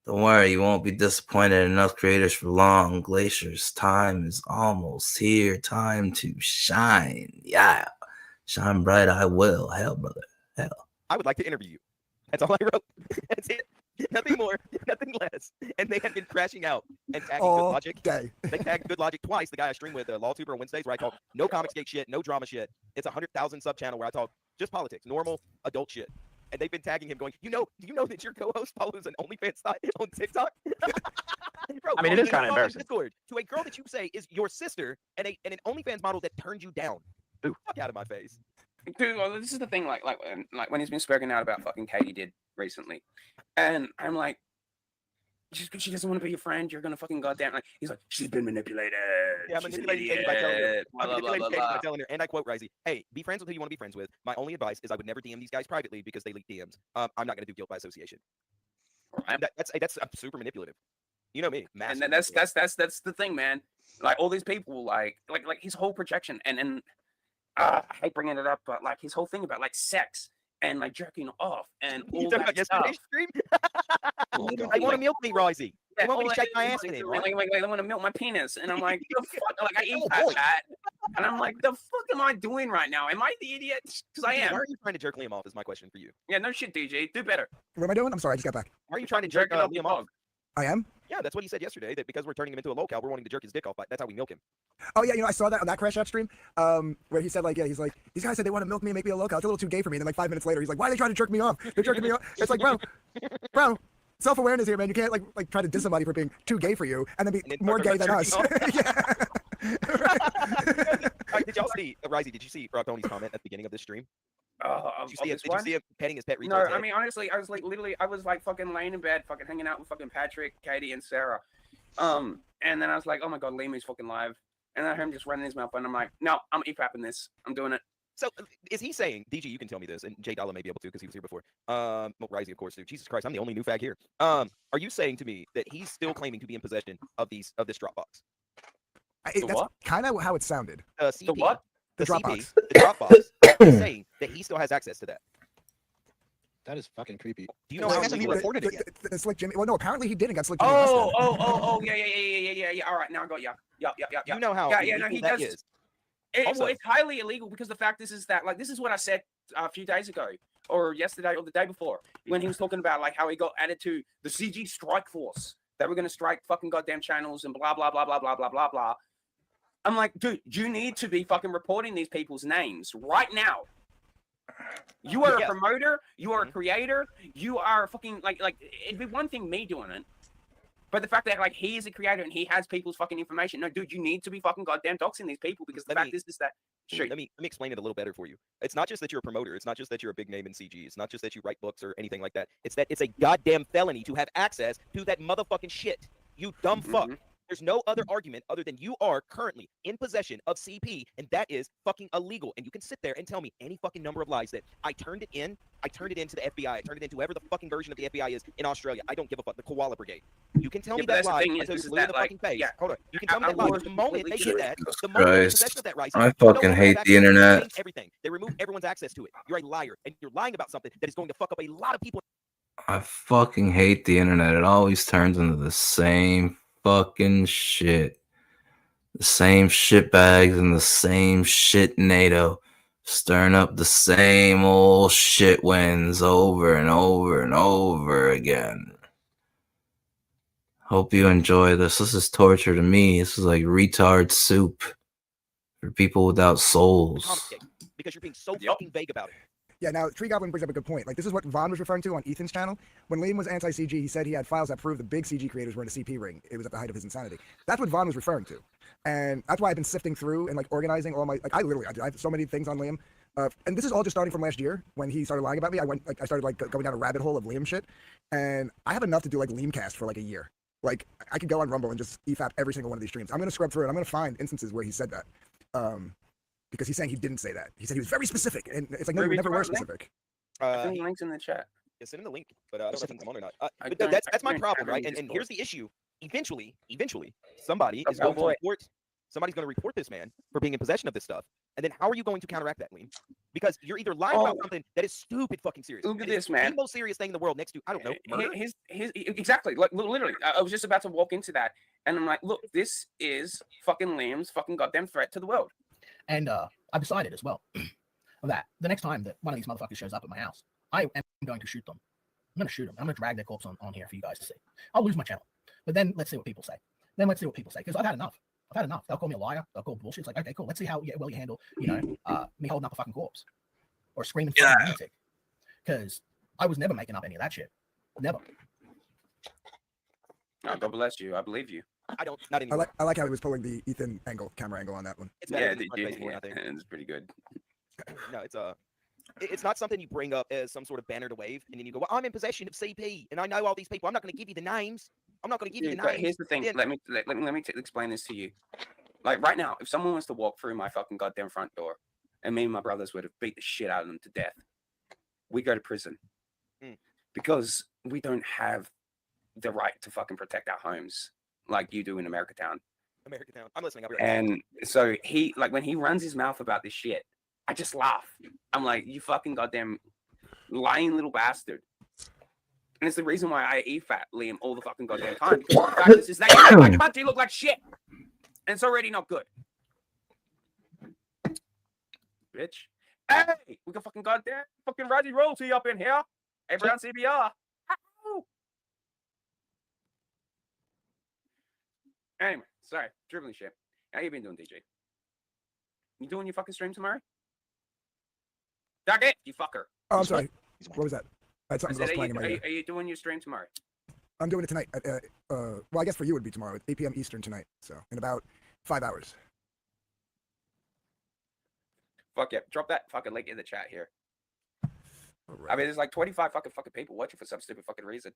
Don't worry, you won't be disappointed in us creators for long. Glacier's time is almost here. Time to shine. Yeah. Shine bright, I will. Hell, brother. Hell. I would like to interview you." That's all I wrote. That's it. Nothing more, nothing less. And they have been crashing out and tagging Good All Logic. day. They tagged Good Logic twice. The guy I stream with, LawTuber on Wednesdays, where I talk no comics gate shit, no drama shit. It's a 100,000 sub channel where I talk just politics, normal adult shit. And they've been tagging him, going, do you know that your co-host follows an OnlyFans site on TikTok? Bro, I mean, it is kind of on embarrassing. Discord to a girl that you say is your sister and an OnlyFans model that turned you down. Ooh. Fuck out of my face. Dude, well, this is the thing, like when he's been spoken out about fucking Katie did recently, and I'm like, just because she doesn't want to be your friend, you're gonna fucking goddamn like. He's like, she's been manipulated. Yeah, she's an manipulating Katie by telling her. idiot, blah, blah, blah, blah, blah. By telling her, and I quote Risey, "Hey, be friends with who you want to be friends with. My only advice is I would never DM these guys privately because they leak DMs. I'm not gonna do guilt by association." Right. That's super manipulative. You know me, And then that's the thing, man. Like all these people, like his whole projection, and I hate bringing it up, but like his whole thing about like sex and like jerking off and all talking about that stuff. yesterday's stream? I want to milk me, Risey. Yeah, You want me all to that shake my is, ass like, in it, like, right? they want to milk my penis, and I'm like, the fuck, like I eat Oh, boy. that, and I'm like, the fuck am I doing right now? Am I the idiot? Because I am. Why are you trying to jerk Liam off? Is my question for you. Yeah, no shit, DJ, do better. What am I doing? I'm sorry, I just got back. Why are you trying to jerk Jerking off Liam the off? dog. I am? Yeah, that's what he said yesterday. That because we're turning him into a lolcow, we're wanting to jerk his dick off. That's how we milk him. Oh yeah, I saw that on that Crash Out stream, where he said like, yeah, he's like, these guys said they want to milk me and make me a local. It's a little too gay for me. And then like 5 minutes later, he's like, why are they trying to jerk me off? They're jerking me off. It's like, bro, self-awareness here, man. You can't like try to diss somebody for being too gay for you and then be more gay than us. Did y'all see, Risey? Did you see Rob Tony's comment at the beginning of this stream? Did you see him petting his pet No, retard's I head? mean honestly, I was like literally, I was like fucking laying in bed, fucking hanging out with fucking Patrick, Katie, and Sarah. And then I was like, oh my god, Liam is fucking live. And then I heard him just running his mouth, and I'm like, no, I'm e-fapping this. I'm doing it. So is he saying, DG, you can tell me this, and Jay Dalla may be able to because he was here before. Well, Risey, of course, too. Jesus Christ, I'm the only new fag here. Are you saying to me that he's still claiming to be in possession of this Dropbox? That's kind of how it sounded. CP, The what? The CP, Dropbox. the Dropbox. He's saying that he still has access to that. That is fucking creepy. Do you know how Hasn't he he reported it yet? the Slick Jimmy. Well, no, apparently he did and got Slick Jimmy. Oh, yeah. All right, now I got ya. Yeah. You know how no, illegal he that does. is. Well, it's highly illegal because the fact is that like this is what I said a few days ago or yesterday or the day before when he was talking about like how he got added to the CG strike force that we're gonna strike fucking goddamn channels and blah blah blah blah blah blah blah blah. I'm like, dude, you need to be fucking reporting these people's names right now. You are a promoter, you are a creator, you are fucking like it'd be one thing me doing it. But the fact that like he is a creator and he has people's fucking information. No, dude, you need to be fucking goddamn doxing these people because the fact is that Sure. Let me explain it a little better for you. It's not just that you're a promoter. It's not just that you're a big name in CG. It's not just that you write books or anything like that. It's that it's a goddamn felony to have access to that motherfucking shit. You dumb fuck. There's no other argument other than you are currently in possession of CP, and that is fucking illegal. And you can sit there and tell me any fucking number of lies that I turned it in to the FBI, I turned it into whoever the fucking version of the FBI is in Australia. I don't give a fuck. The Koala Brigade. You can tell me that lie until you're blue in the fucking face. Hold on. You can tell me that lie. The moment they did that, the moment they're in possession of that right, I fucking hate the internet. Everything. They remove everyone's access to it. You're a liar, and you're lying about something that is going to fuck up a lot of people. I fucking hate the internet. It always turns into the same fucking shit. The same shitbags and the same shit-nado. Stirring up the same old shit wins over and over and over again. Hope you enjoy this. This is torture to me. This is like retard soup for people without souls. Because you're being so fucking vague about it. Yeah, now Tree Goblin brings up a good point. Like, this is what Vaughn was referring to on Ethan's channel. When Liam was anti-CG, he said he had files that proved the big CG creators were in a CP ring. It was at the height of his insanity. That's what Vaughn was referring to. And that's why I've been sifting through and, like, organizing all my... Like, I have so many things on Liam. And this is all just starting from last year when he started lying about me. I started, like, going down a rabbit hole of Liam shit. And I have enough to do, like, Liamcast for, like, a year. Like, I could go on Rumble and just EFAP every single one of these streams. I'm going to scrub through it. I'm going to find instances where he said that. Because he's saying he didn't say that. He said he was very specific. And it's like, no, you never were specific. I think the link's in the chat. Yeah, send him the link, but I don't know if it's on or not. But that's my problem, right? And here's the issue. Eventually, somebody is going to report. Somebody's going to report this man for being in possession of this stuff. And then how are you going to counteract that, Liam? Because you're either lying about something that is stupid fucking serious. Look at this, man. The most serious thing in the world next to, I don't know, murder. Exactly. Like, literally, I was just about to walk into that. And I'm like, look, this is fucking Liam's fucking goddamn threat to the world. And I've decided as well that the next time that one of these motherfuckers shows up at my house, I am going to shoot them. I'm going to shoot them. I'm going to drag their corpse on here for you guys to see. I'll lose my channel. But then let's see what people say. Because I've had enough. They'll call me a liar. They'll call bullshit. It's like, okay, cool. Let's see how well you handle, me holding up a fucking corpse or screaming fucking lunatic. Because I was never making up any of that shit. Never. Oh, God bless you. I believe you. I don't. Not anymore. I like how he was pulling the Ethan camera angle on that one. It's pretty good. No, it's not something you bring up as some sort of banner to wave, and then you go, well, I'm in possession of CP, and I know all these people. I'm not going to give you the names. But here's the thing. Let me explain this to you. Like right now, if someone wants to walk through my fucking goddamn front door, and me and my brothers would have beat the shit out of them to death, we go to prison because we don't have the right to fucking protect our homes like you do in Americatown. I'm listening. And so he, like, when he runs his mouth about this shit, I just laugh. I'm like, you fucking goddamn lying little bastard. And it's the reason why I EFAT Liam all the fucking goddamn time. Because the fact is that you look like a bunch, you look like shit. And it's already not good. Bitch. Hey, we got fucking goddamn fucking Raji Royalty up in here. Hey, Brown CBR. Anyway, sorry, dribbling shit. How you been doing, DJ? You doing your fucking stream tomorrow? Doc it, you fucker. Oh, I'm sorry. What was that? I had something else playing in my ear. Are you doing your stream tomorrow? I'm doing it tonight. Well, I guess for you it would be tomorrow at 8 p.m. Eastern tonight. So in about 5 hours. Fuck yeah. Drop that fucking link in the chat here. Right. I mean, there's like 25 fucking people watching for some stupid fucking reason.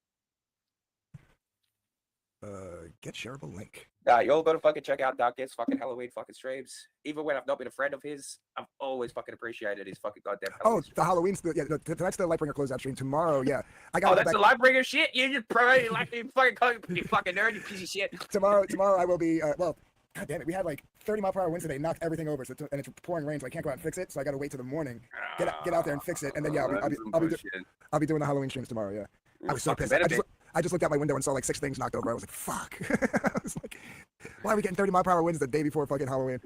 Get shareable link. Yeah, you all gotta fucking check out Doc Gets fucking Halloween fucking streams. Even when I've not been a friend of his, I've always fucking appreciated his fucking goddamn Halloween streams. The Halloween's tonight's the Lightbringer closeout stream. Tomorrow, yeah. That's the Lightbringer shit. You just probably like you fucking nerd, you piece of shit. Tomorrow I will be. Well, god damn it, we had like 30-mile-per-hour winds today, knocked everything over, and it's pouring rain, so I can't go out and fix it. So I got to wait till the morning, get out there and fix it, and then yeah, I'll be doing the Halloween streams tomorrow. Yeah, I was so pissed. I just looked out my window and saw like 6 things knocked over. I was like, fuck. I was like, why are we getting 30-mile-per-hour winds the day before fucking Halloween?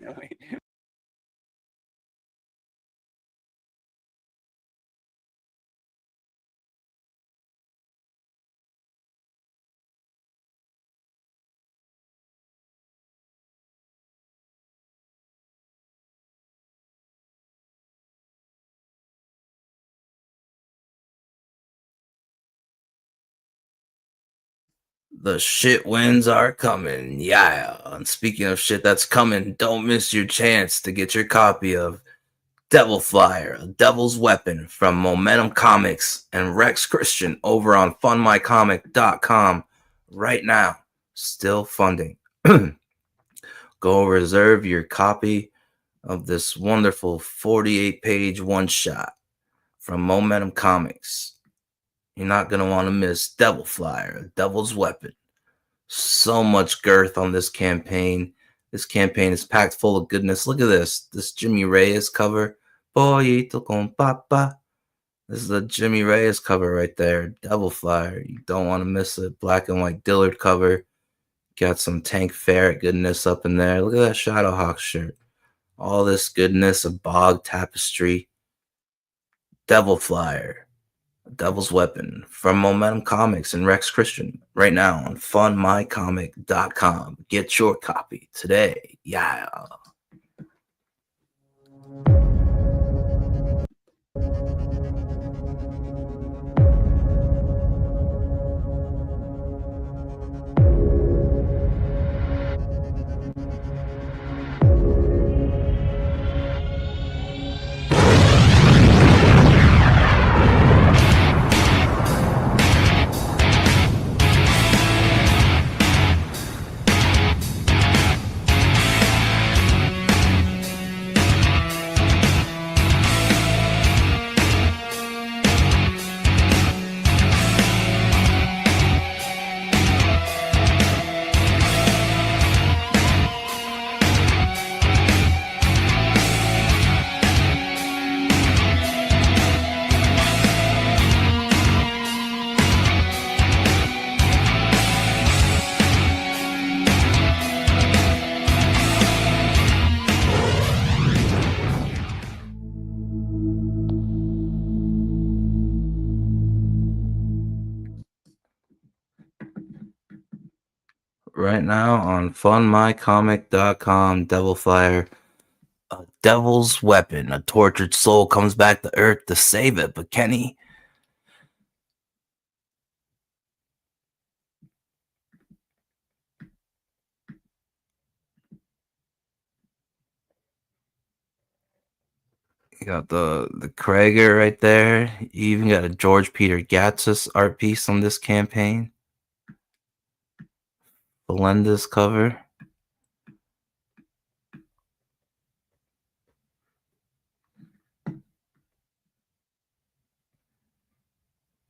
The shit winds are coming. Yeah. And speaking of shit that's coming, don't miss your chance to get your copy of Devil Flyer, A Devil's Weapon from Momentum Comics and Rex Christian over on fundmycomic.com right now. Still funding. Go reserve your copy of this wonderful 48-page one-shot from Momentum Comics. You're not going to want to miss Devil Flyer, A Devil's Weapon. So much girth on this campaign. This campaign is packed full of goodness. Look at this. This Jimmy Reyes cover. Pollito con papa. This is the Jimmy Reyes cover right there. Devil Flyer. You don't want to miss it. Black and white Dillard cover. Got some Tank Ferret goodness up in there. Look at that Shadowhawk shirt. All this goodness, a bog tapestry. Devil Flyer, A Devil's Weapon from Momentum Comics and Rex Christian right now on fundmycomic.com. Get your copy today. Yeah. Right now on fundmycomic.com, Devil Flyer, A Devil's Weapon. A tortured soul comes back to Earth to save it, but can he? You got the Krager right there. You even got a George Peter Gatsis art piece on this campaign. Belenda's cover.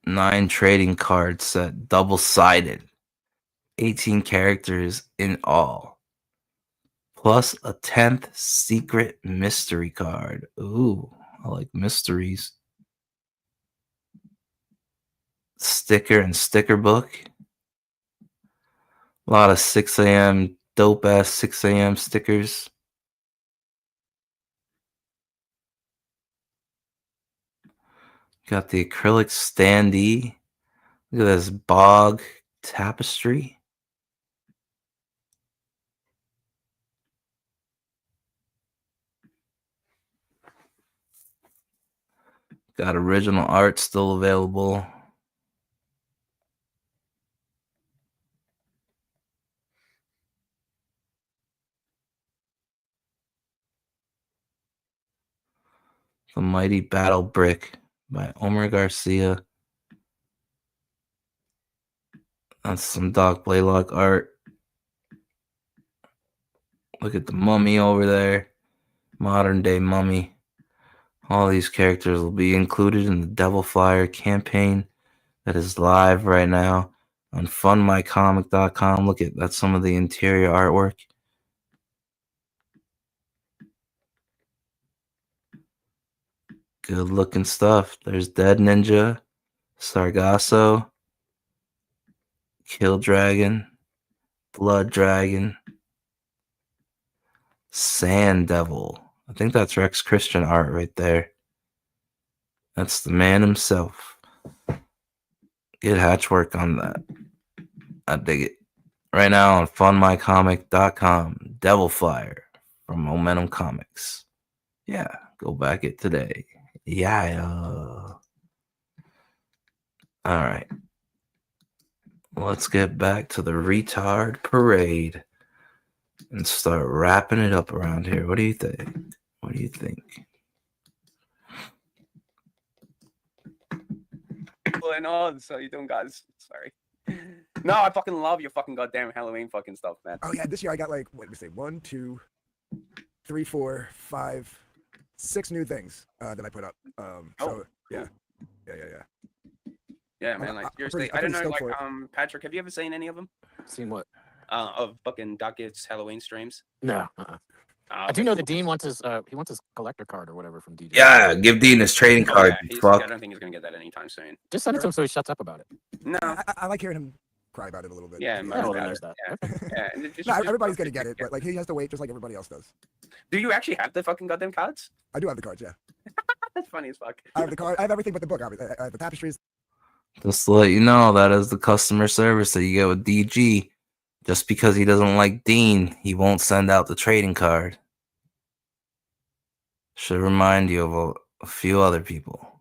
Nine trading card set, double-sided. 18 characters in all. Plus a 10th secret mystery card. Ooh, I like mysteries. Sticker and sticker book. A lot of 6 a.m. dope ass 6 a.m. stickers. Got the acrylic standee. Look at this bog tapestry. Got original art still available. The Mighty Battle Brick by Omar Garcia. That's some Doc Blaylock art. Look at the mummy over there. Modern day mummy. All these characters will be included in the Devil Flyer campaign that is live right now on fundmycomic.com. Look at that's some of the interior artwork. Good looking stuff. There's Dead Ninja, Sargasso, Kill Dragon, Blood Dragon, Sand Devil. I think that's Rex Christian art right there. That's the man himself. Good hatchwork on that. I dig it. Right now on fundmycomic.com, Devil Flyer from Momentum Comics. Yeah, go back it today. Yeah. All right. let's get back to the retard parade and start wrapping it up around here. What do you think? What do you think? Going on. So you doing, guys? Sorry. No, I fucking love your fucking goddamn Halloween fucking stuff, man. Oh yeah, this year I got like what did we say? 1, 2, 3, 4, 5, 6 new things that I put up. So yeah. Yeah, man. Like seriously, I don't know. Like, Patrick, have you ever seen any of them? Seen what? Of fucking Duckett's Halloween streams. No. I do know that Dean wants his collector card or whatever from DJ. Yeah, give Dean his trading card. Yeah, Fuck. I don't think he's gonna get that anytime soon. Just send it to him so he shuts up about it. No, I like hearing him cry about it a little bit. Yeah, knows that. Yeah, and it just- No, everybody's gonna get it, but like he has to wait just like everybody else does. Do you actually have the fucking goddamn cards? I do have the cards, yeah. That's funny as fuck. I have the card. I have everything but the book. I have the tapestries. Just to let you know, that is the customer service that you get with DG. Just because he doesn't like Dean, he won't send out the trading card. Should remind you of a few other people.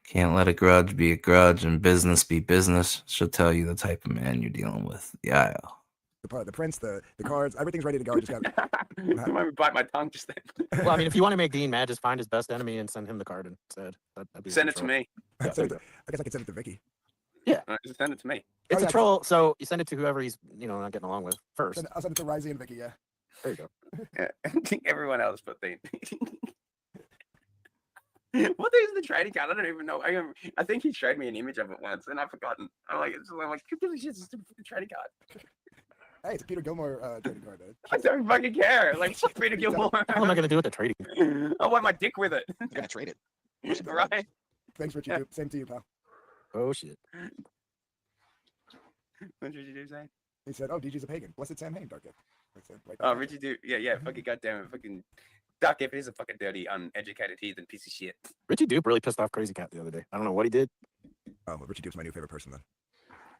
Can't let a grudge be a grudge and business be business. Should tell you the type of man you're dealing with. Yeah. The prints, the cards, everything's ready to go. I just got. You might me bite my tongue just then. Well, I mean, if you want to make Dean mad, just find his best enemy and send him the card instead. That'd be Send it to me. I guess I could send it to Vicky. Yeah. Just send it to me. It's a troll, so you send it to whoever he's, not getting along with first. I'll send it to Risey and Vicky. Yeah. There you go. Yeah, I think everyone else but Dean. What is the trading card? I don't even know. I think he showed me an image of it once, and I've forgotten. I'm like, who gives a shit? It's a stupid trading card. Hey, it's a Peter Gilmore trading card, man. I don't fucking care. Like, it's Peter Gilmore. What am I gonna do with the trading? I want my dick with it. You gotta trade it. Right? Thanks, Richie. Yeah. Same to you, pal. Oh shit. What did you do, Zane? He said, "Oh, DG's a pagan. Blessed Sam Hain, Dark Oh, Richie, do yeah, fucking goddamn it, fucking Duck if is a fucking dirty, uneducated heathen piece of shit. Richie Dupe really pissed off Crazy Cat the other day. I don't know what he did. Well, Richie Dupe's my new favorite person then.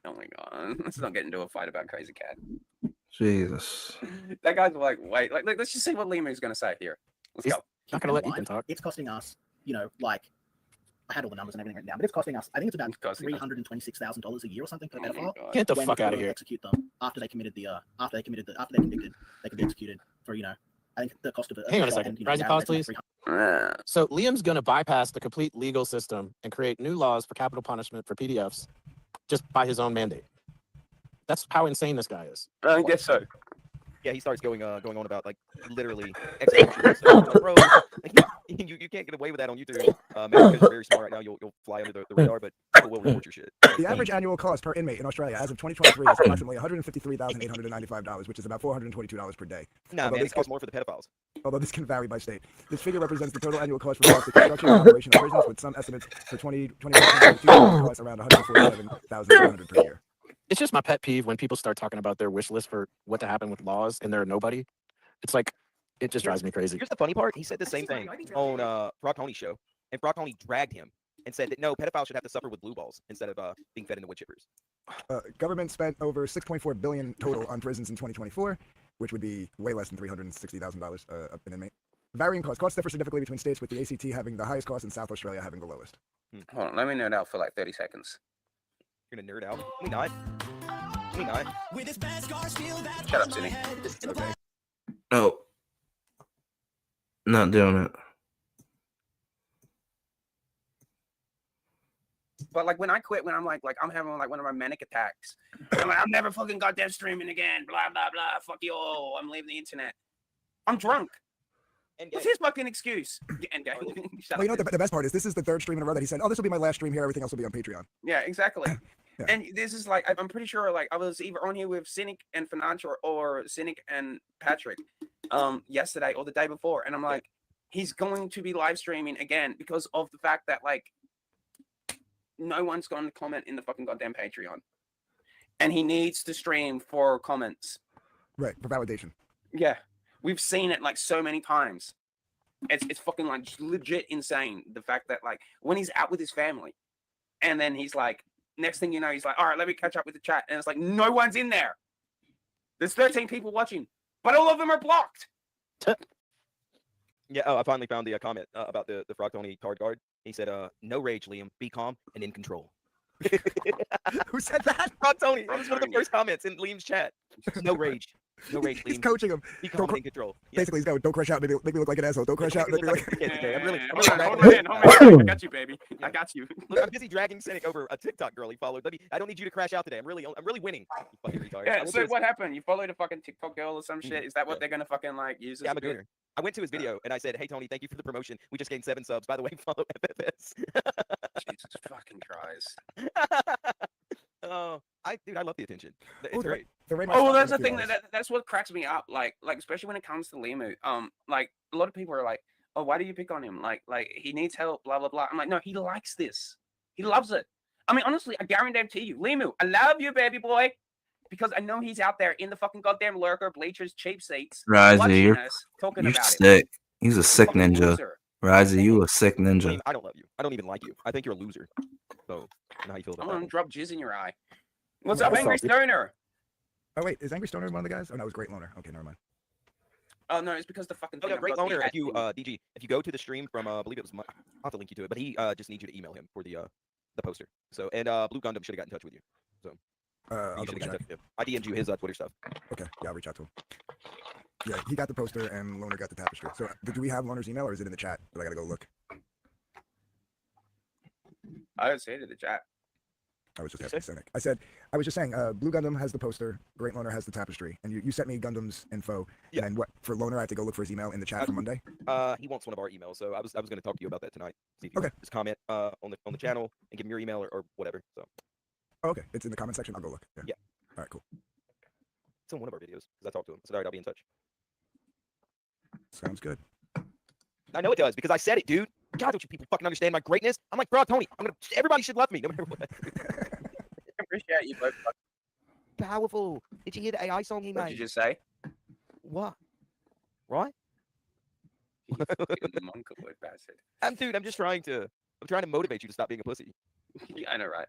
Oh my god, let's not get into a fight about Crazy Cat. Jesus. That guy's like, wait, like let's just see what Liam is gonna say here. Let's go. Not gonna let Ethan talk. It's costing us, like I had all the numbers and everything written down, but it's costing us. I think it's about $326,000 a year or something per pedophile. Get the when fuck out of we here. Execute them after they committed after they convicted, they could be executed for I think the cost of it. Hang on a second. Rising pause, please. So Liam's gonna bypass the complete legal system and create new laws for capital punishment for PDFs, just by his own mandate. That's how insane this guy is. I guess so. Yeah, he starts going on about like literally execution. So, bro, you can't get away with that on YouTube. Maybe because you're very smart right now, you'll fly under the radar, but people will report your shit. The average annual cost per inmate in Australia as of 2023 is approximately $153,895, which is about $422 per day. Nah, man, it costs more for the pedophiles. Although this can vary by state. This figure represents the total annual cost for the construction and operation of prisons, with some estimates for 2022 costs around $147,200 per year. It's just my pet peeve when people start talking about their wish list for what to happen with laws and they're nobody. It's like, it just drives me crazy. Here's the funny part. He said the same thing on Frog Tony's show, and Frog Tony dragged him and said that no, pedophiles should have to suffer with blue balls instead of being fed into wood chippers. Government spent over $6.4 billion total on prisons in 2024, which would be way less than $360,000 an inmate. Varying costs differ significantly between states, with the ACT having the highest cost and South Australia having the lowest. Hold on, let me nerd out for like 30 seconds. You're gonna nerd out? We not. We not. Shut up, Cindy. Okay. No. Not doing it. But like when I quit, when I'm like I'm having like one of my manic attacks, I'm like, I'm never fucking goddamn streaming again. Blah blah blah. Fuck you all. I'm leaving the internet. I'm drunk. And what's his fucking excuse? And gay. Well, you know what the best part is? This is the third stream in a row that he said, "Oh, this will be my last stream here. Everything else will be on Patreon." Yeah, exactly. Yeah. And this is like I'm pretty sure like I was either on here with Cynic and Financial or Cynic and Patrick yesterday or the day before, and I'm like, he's going to be live streaming again because of the fact that like no one's going to comment in the fucking goddamn Patreon, and he needs to stream for comments. Right, for validation. Yeah, we've seen it like so many times. It's fucking like legit insane the fact that like when he's out with his family, and then he's like. Next thing you know, he's like, all right, let me catch up with the chat. And it's like, no one's in there. There's 13 people watching, but all of them are blocked. Yeah, I finally found the comment about the Frog Tony card guard. He said, no rage, Liam. Be calm and in control. Who said that? Frog Tony. That was one of the first comments in Liam's chat. No rage. No rage, He's Liam. coaching him. Be Don't calm and in control. Yeah. Basically, he's going, don't crush out, make me look like an asshole. Don't crush out, make me look. I'm really Hold my hand. I got you, baby. I got you. Look, I'm busy dragging Cynic over a TikTok girl he followed. I don't need you to crash out today. I'm really winning. You fucking retard. Yeah, so what happened? You followed a fucking TikTok girl or some shit? Is that what they're gonna fucking like use? Yeah, I'm a gooner. I went to his video and I said, "Hey Tony, thank you for the promotion. We just gained 7 subs. By the way, follow FFS." Jesus fucking Christ. Oh, I love the attention. It's great. Oh, that's the thing. That's what cracks me up. Like especially when it comes to Limu. Like a lot of people are like, "Oh, why do you pick on him? Like he needs help." Blah blah blah. I'm like, no, he likes this. He loves it. I mean, honestly, I guarantee you, Limu, I love you, baby boy, because I know he's out there in the fucking goddamn lurker, bleachers, cheap seats, Risey, watching you're us, talking you're about sick. it. He's a sick fucking ninja. loser. Risey, you a sick ninja. I don't love you. I don't even like you. I think you're a loser. So, I know how you feel I'm about gonna that. drop jizz in your eye. What's Yeah, up, what's Angry up? Stoner? Oh wait, is Angry Stoner one of the guys? Oh no, it was Great Loner. Okay, never mind. Oh no, it's because the fucking Oh, thing. yeah, I've Great got the Loner. ad If you thing. DG, if you go to the stream from I believe it was I'll have to link you to it, but he just needs you to email him for the poster. So and Blue Gundam should have got in touch with you. So I'll you double should have got in check. touch with him. I DM'd you his Twitter stuff. Okay, yeah, I'll reach out to him. Yeah, he got the poster and Loner got the tapestry. So do we have Loner's email or is it in the chat? But I gotta go look. I didn't say it in the chat. I was just asking Cynic. I was just saying, Blue Gundam has the poster, Great Loner has the tapestry, and you sent me Gundam's info. Yeah. And what for Loner, I have to go look for his email in the chat for Monday. He wants one of our emails, so I was going to talk to you about that tonight. See if you Okay. just comment on the channel and give him your email or whatever. So Oh, okay, it's in the comment section. I'll go look. yeah. All right, cool. It's in one of our videos because I talked to him. I said, all right, I'll be in touch. Sounds good. I know it does because I said it, dude. God, don't you people fucking understand my greatness? I'm like, bro, Tony. Everybody should love me no matter what. I appreciate you, both. Powerful. Did you hear the AI song he What made? did you just say? What? Right? Monk-a-boy bastard. I'm just trying to motivate you to stop being a pussy. Yeah, I know, right?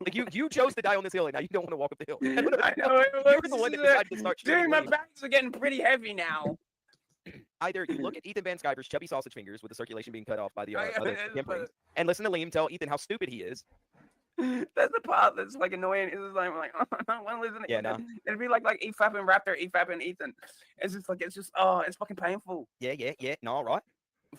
Like you chose to die on this hill and now you don't want to walk up the hill. I know. You're the one that decided to start Dude, shooting my Liam. bags are getting pretty heavy now. Either you look at Ethan Van Sciver's chubby sausage fingers with the circulation being cut off by the Oh, yeah, other but- temperings, and listen to Liam tell Ethan how stupid he is. That's the part that's like annoying. It's just like, I don't want to listen to Yeah, Ethan. nah. It'd be like EFAP and Raptor, EFAP and Ethan. It's just it's fucking painful. Yeah. No, all right.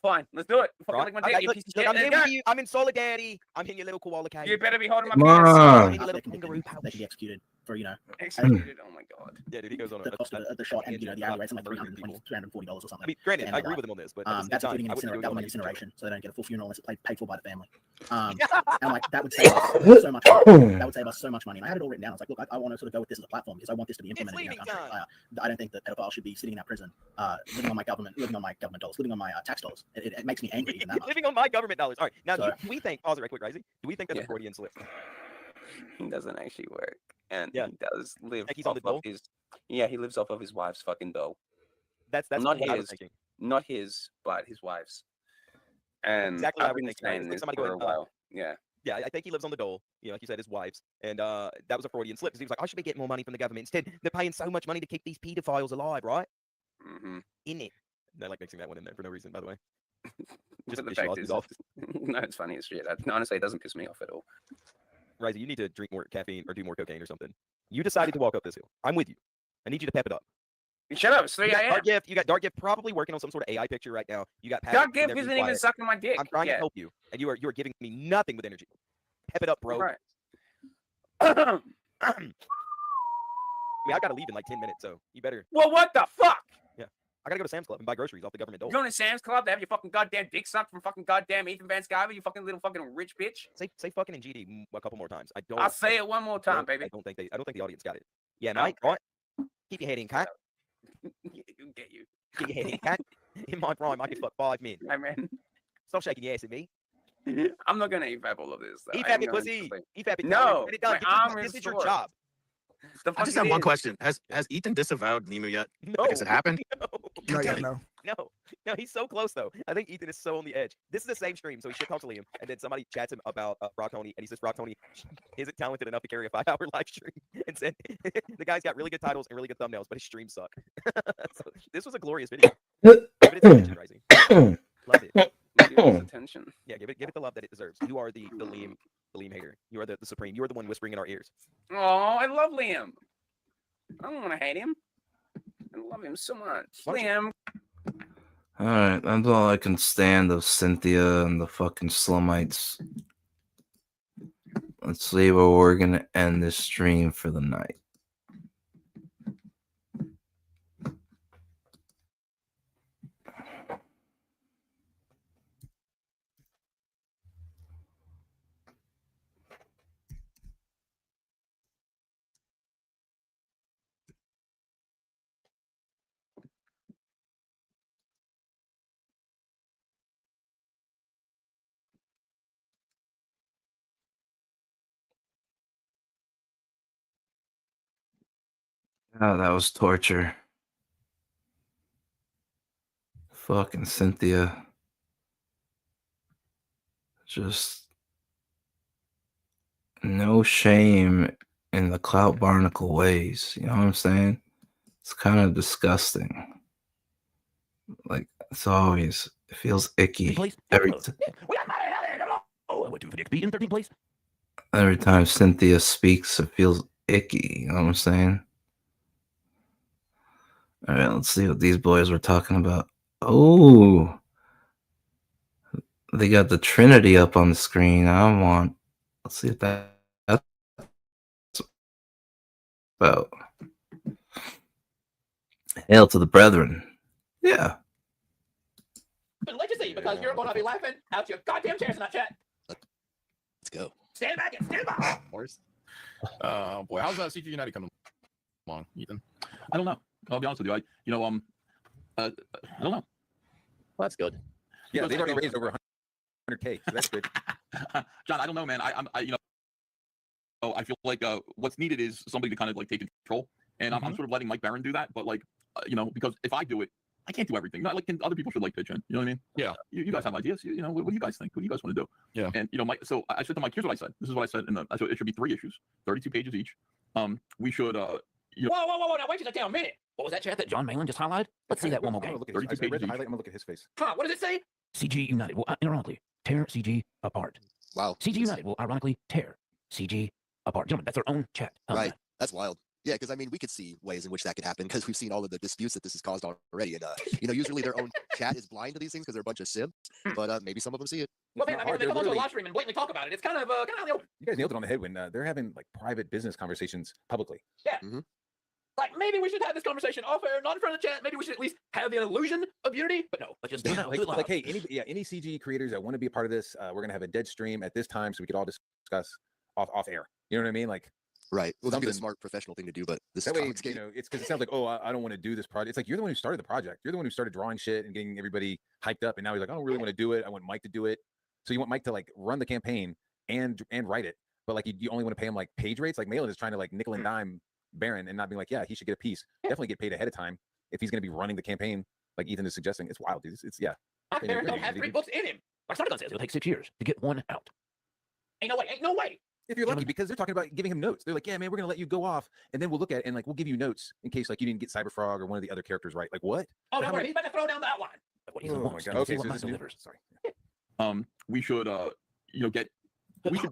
Fine, let's do it. Fucking Right. lick my Okay, dick, you look, piece of look, shit. I'm here Let's with you. I'm in solidarity. I'm hitting your little koala cave. You better be holding my Come penis. on. Hitting your little kangaroo pouch. They can be executed for, Executed. Oh my god. Yeah, dude, he goes on the cost of the shot and, the hourly rate's like $340 or something. I mean, granted, And, I agree with him on this, but at the same that's time, including I wouldn't do it government on YouTube. incineration, so they don't get a full funeral unless it's paid for by the family. And like that would save us so much. That would save us so much money. And I had it all written down. I was like, look, I want to sort of go with this as a platform because I want this to be implemented in our country. I don't think that pedophiles should be sitting in that prison, living on my government dollars, living on my tax dollars. It makes me angry even that much. Living on my government dollars. All right, now So- do we think? Pause it right quick, Risey. Do we think that's a Yeah. Freudian slip? He doesn't actually work. And Yeah. he does live Like he's on the off of dole? his he lives off of his wife's fucking dough. That's not what I was his. thinking. Not his, but his wife's. And Exactly what I I've was been thinking, right? saying It's like this somebody for a going, while. Yeah. Yeah, I think he lives on the dole, like you said, his wife's, and that was a Freudian slip because he was like, I should be getting more money from the government. Instead, they're paying so much money to keep these pedophiles alive, right? Mm-hmm. In it. They're like mixing that one in there for no reason, by the way. Just the piss you fact off, is, is off. no, it's funny as shit. Honestly, it doesn't piss me off at all. Risey, you need to drink more caffeine or do more cocaine or something. You decided to walk up this hill. I'm with you. I need you to pep it up. Shut up, it's 3 a.m. You got Dark Gift probably working on some sort of AI picture right now. You got Pat Dark sitting Gift there isn't being even quiet. sucking my dick. I'm trying to yet. help you, and you are giving me nothing with energy. Pep it up, bro. Right. I mean, I gotta leave in like 10 minutes, so you better. Well, what the fuck? Yeah, I gotta go to Sam's Club and buy groceries off the government dole. You going to Sam's Club to have your fucking goddamn dick sucked from fucking goddamn Ethan Van Sciver, you fucking little fucking rich bitch? Say fucking and GD a couple more times. I'll say it one more time, I baby. don't think the audience got it. Yeah, mate. Right. Keep your head in, cat. You'll get you. Keep your head in, cat. In my prime, I could fuck 5 men. Hey, man. Stop shaking your ass at me. I'm not gonna EFAP all of this. Though. EFAP it, pussy. EFAP it. No, Get it done. my arm This is is your sore. job. The I fuck just it have one is. question. Has Ethan disavowed Nemu yet? No. Has it happened? Not yet, no. No, he's so close though. I think Ethan is so on the edge. This is the same stream, so he shit talks to Liam, and then somebody chats him about Brock Tony, and he says Brock Tony isn't talented enough to carry a 5-hour live stream, and said the guy's got really good titles and really good thumbnails, but his streams suck. So this was a glorious video. Give it its attention, Rising. Love it. Give it its attention. Yeah, give it the love that it deserves. You are the Liam Liam hater. You are the supreme. You are the one whispering in our ears. Oh, I love Liam. I don't want to hate him. I love him so much. Liam. Alright, that's all I can stand of Cynthia and the fucking Slumites. Let's see where we're gonna end this stream for the night. Oh, that was torture. Fucking Cynthia. Just no shame in the Clout Barnacle ways. You know what I'm saying? It's kind of disgusting. Like, it's always, it feels icky every time Cynthia speaks, it feels icky. You know what I'm saying? All right, let's see what these boys were talking about. Oh, they got the Trinity up on the screen. Let's see if that's about. Hail to the brethren. Yeah. Let you see, because you're going to be laughing out your goddamn chairs in that chat. Let's go. Stand back and stand by. Boy, how's CG United coming along, Ethan? I don't know. I'll be honest with you. I don't know. Well, that's good. Yeah, they've already raised over 100K, so that's good. John, I don't know, man. I feel like what's needed is somebody to kind of like take control, and I'm sort of letting Mike Barron do that. But like, because if I do it, I can't do everything. Not like other people should like pitch in. You know what I mean? Yeah. You guys have ideas. What do you guys think? What do you guys want to do? Yeah. And Mike. So I said to Mike, here's what I said. This is what I said. I said it should be 3 issues, 32 pages each. We should. Whoa! Now wait just a damn minute. What was that chat that John Malin just highlighted? Let's see that one more game. 32 pages. I'm gonna look at his face. Huh? What does it say? CG United will ironically tear CG apart. Wow. CG United will ironically tear CG apart. Gentlemen, that's their own chat. Right. That's wild. Yeah, because I mean, we could see ways in which that could happen because we've seen all of the disputes that this has caused already. And usually their own chat is blind to these things because they're a bunch of simps. But maybe some of them see it. Well, man, I mean, when they come onto a live stream and blatantly talk about it, it's kind of out in the open. You guys nailed it on the head when they're having like private business conversations publicly. Yeah. Like maybe we should have this conversation off air, not in front of the chat. Maybe we should at least have the illusion of unity. But no, let's just do it now. like, hey, any CG creators that want to be a part of this, we're gonna have a dead stream at this time so we could all discuss off air. You know what I mean? Like, right. Well, that'd be the smart professional thing to do. But this that way, it's because it sounds like, oh, I don't want to do this project. It's like you're the one who started the project. You're the one who started drawing shit and getting everybody hyped up. And now he's like, I don't really want to do it. I want Mike to do it. So you want Mike to like run the campaign and write it, but like you only want to pay him like page rates. Like Malin is trying to like nickel and dime Baron and not being like, yeah, he should get a piece. Definitely get paid ahead of time if he's going to be running the campaign like Ethan is suggesting. It's wild, dude. It's yeah. Baron don't have 3 books in him. Like Sonic says, it'll take 6 years to get one out. Ain't no way. If you're lucky, because they're talking about giving him notes. They're like, yeah, man, we're gonna let you go off, and then we'll look at it and like we'll give you notes in case like you didn't get Cyberfrog or one of the other characters right. Like what? Oh, don't worry, he's about to throw down the outline. What oh my god. Okay, so this new, sorry. We should get.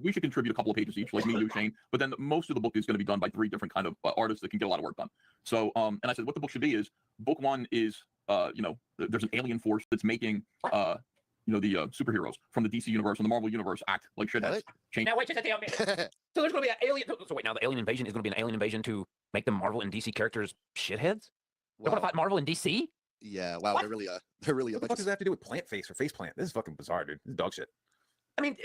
We should contribute a couple of pages each, like me, you, Shane. But then most of the book is going to be done by 3 different kind of artists that can get a lot of work done. So, and I said what the book should be is book 1 is there's an alien force that's making the superheroes from the DC universe and the Marvel universe act like shitheads. Now wait just a damn minute. So there's going to be an alien. So wait, now the alien invasion is going to be an alien invasion to make the Marvel and DC characters shitheads. They're going to fight Marvel and DC. Yeah. Wow. What? They're really. What the fuck does that have to do with plant face or face plant? This is fucking bizarre, dude. This is dog shit. I mean,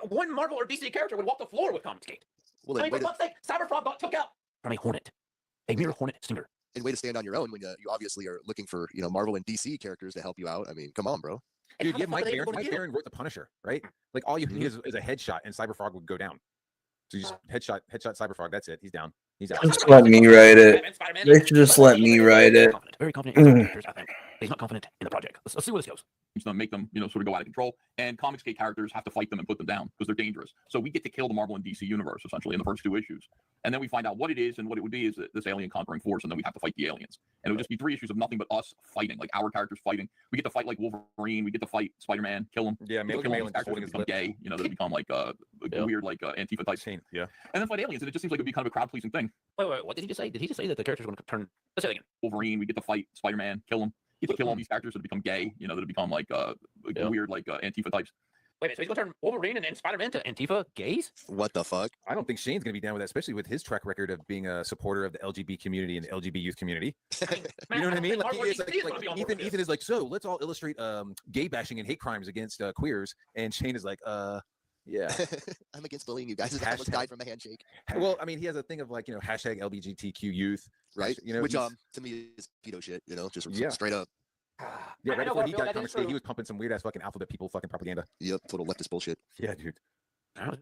one Marvel or DC character would walk the floor with Comicsgate. Well, I mean, for fuck's sake, Cyberfrog got took out from a hornet, a mere hornet stinger. And way to stand on your own when you obviously are looking for Marvel and DC characters to help you out. I mean, come on, bro. Dude, yeah, Mike Baron wrote the Punisher, right? Like all you need is a headshot, and Cyberfrog would go down. So you just headshot Cyberfrog. That's it. He's down. He's out. Just let me write it. They should just let me write it. Very confident in characters, I think. He's not confident in the project. Let's see where this goes. It's going to make them, sort of go out of control. And Comicsgate characters have to fight them and put them down because they're dangerous. So we get to kill the Marvel and DC universe essentially in the first 2 issues. And then we find out what it is, and what it would be is this alien conquering force, and then we have to fight the aliens. And it would just be 3 issues of nothing but us fighting, like our characters fighting. We get to fight like Wolverine, we get to fight Spider-Man, kill him. Yeah, kill Malin all these just holding characters his become lip. gay, you know, they become like weird like Antifa types. Yeah. And then fight aliens, and it just seems like it'd be kind of a crowd pleasing thing. Wait, what did he just say? Did he just say that the characters are going to turn? Let's say it again. Wolverine, we get to fight Spider-Man, kill him. You get to kill all these characters that become gay, you know, that become like weird like Antifa types. Wait a minute, so he's going to turn Wolverine and Spider-Man to Antifa gays? What the fuck? I don't think Shane's gonna be down with that, especially with his track record of being a supporter of the LGBT community and the LGBT youth community. You know what I mean? Like, Ethan is like, so let's all illustrate gay bashing and hate crimes against queers, and Shane is like, yeah. I'm against bullying you guys. I almost died from a handshake. Well, I mean, he has a thing of like, you know, hashtag LGBTQ youth, Right? You know, Which to me is pedo shit. You know, just Yeah. straight up. yeah, I right know, before but he Phil, got that is conversation, he true. was pumping some weird ass fucking alphabet people fucking propaganda. Yep, total leftist bullshit. Yeah, dude. And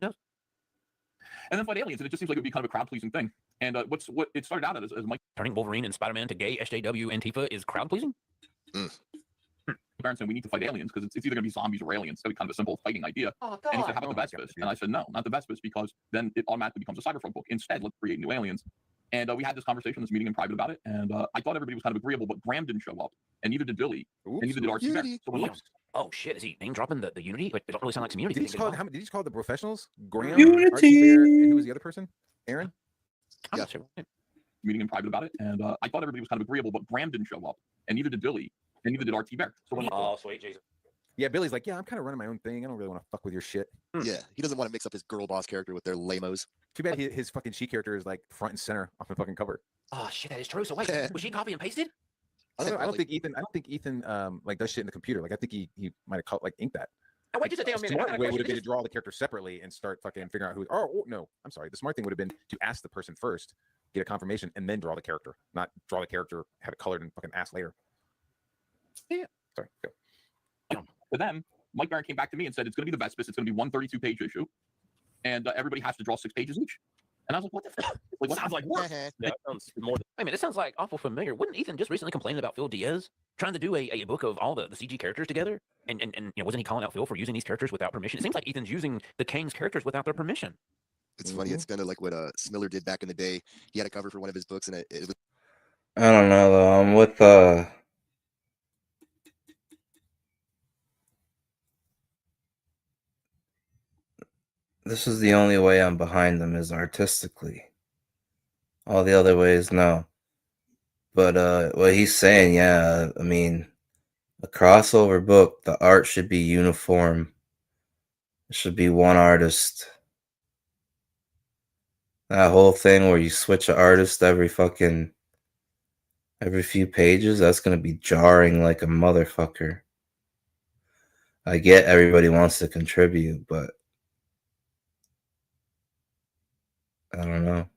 then fight aliens, and it just seems like it'd be kind of a crowd pleasing thing. And what it started out as Mike Turning Wolverine and Spider-Man to gay SJW Antifa is crowd pleasing? parents saying we need to fight aliens because it's either going to be zombies or aliens. It's going to be kind of a simple fighting idea. Oh, and he God. said, how about the Vespers? And I said, no, not the Vespers, because then it automatically becomes a cyberpunk book. Instead, let's create new aliens. And we had this conversation, this meeting in private about it, and I thought everybody was kind of agreeable, but Graham didn't show up, and neither did Billy, and neither did RC Bear. So when Oh shit! Is he name dropping the Unity? It don't really sound like some Unity. Did he thing call to it, me. did he just call it the professionals? Graham, Unity! Archie Bear, and who was the other person? Aaron? I'm not sure. Meeting in private about it, and I thought everybody was kind of agreeable, but Graham didn't show up, and neither did Billy, and neither did RT Bear. So when Oh, sweet Jesus. Yeah, Billy's like, yeah, I'm kind of running my own thing. I don't really want to fuck with your shit. Yeah, he doesn't want to mix up his girl boss character with their lamos. Too bad his fucking she character is like front and center off the fucking cover. Oh shit, that is true. So wait, was she copy and pasted? I don't think Ethan like does shit in the computer. Like I think he might have like inked that. Oh, wait just a damn minute. Smart way would have been to draw the character separately and start fucking figuring out who. Oh no, I'm sorry. The smart thing would have been to ask the person first, get a confirmation, and then draw the character. Not draw the character, have it colored, and fucking ask later. Yeah. Sorry. Go. For them, Mike Barron came back to me and said it's going to be the Vespers. It's going to be 132-page issue, and everybody has to draw 6 pages each. And I was like, what the fuck? Like, what sounds like work? Yeah, sounds more. I mean, it sounds like awful familiar. Wouldn't Ethan just recently complain about Phil Diaz trying to do a book of all the CG characters together? And you know, wasn't he calling out Phil for using these characters without permission? It seems like Ethan's using the Kane's characters without their permission. It's funny. It's kind of like what Smiller did back in the day. He had a cover for one of his books, and it was. I don't know though. I'm with this is the only way I'm behind them is artistically. All the other ways, no. But what he's saying, yeah, I mean, a crossover book, the art should be uniform. It should be one artist. That whole thing where you switch an artist every few pages, that's gonna be jarring like a motherfucker. I get everybody wants to contribute, but I don't know.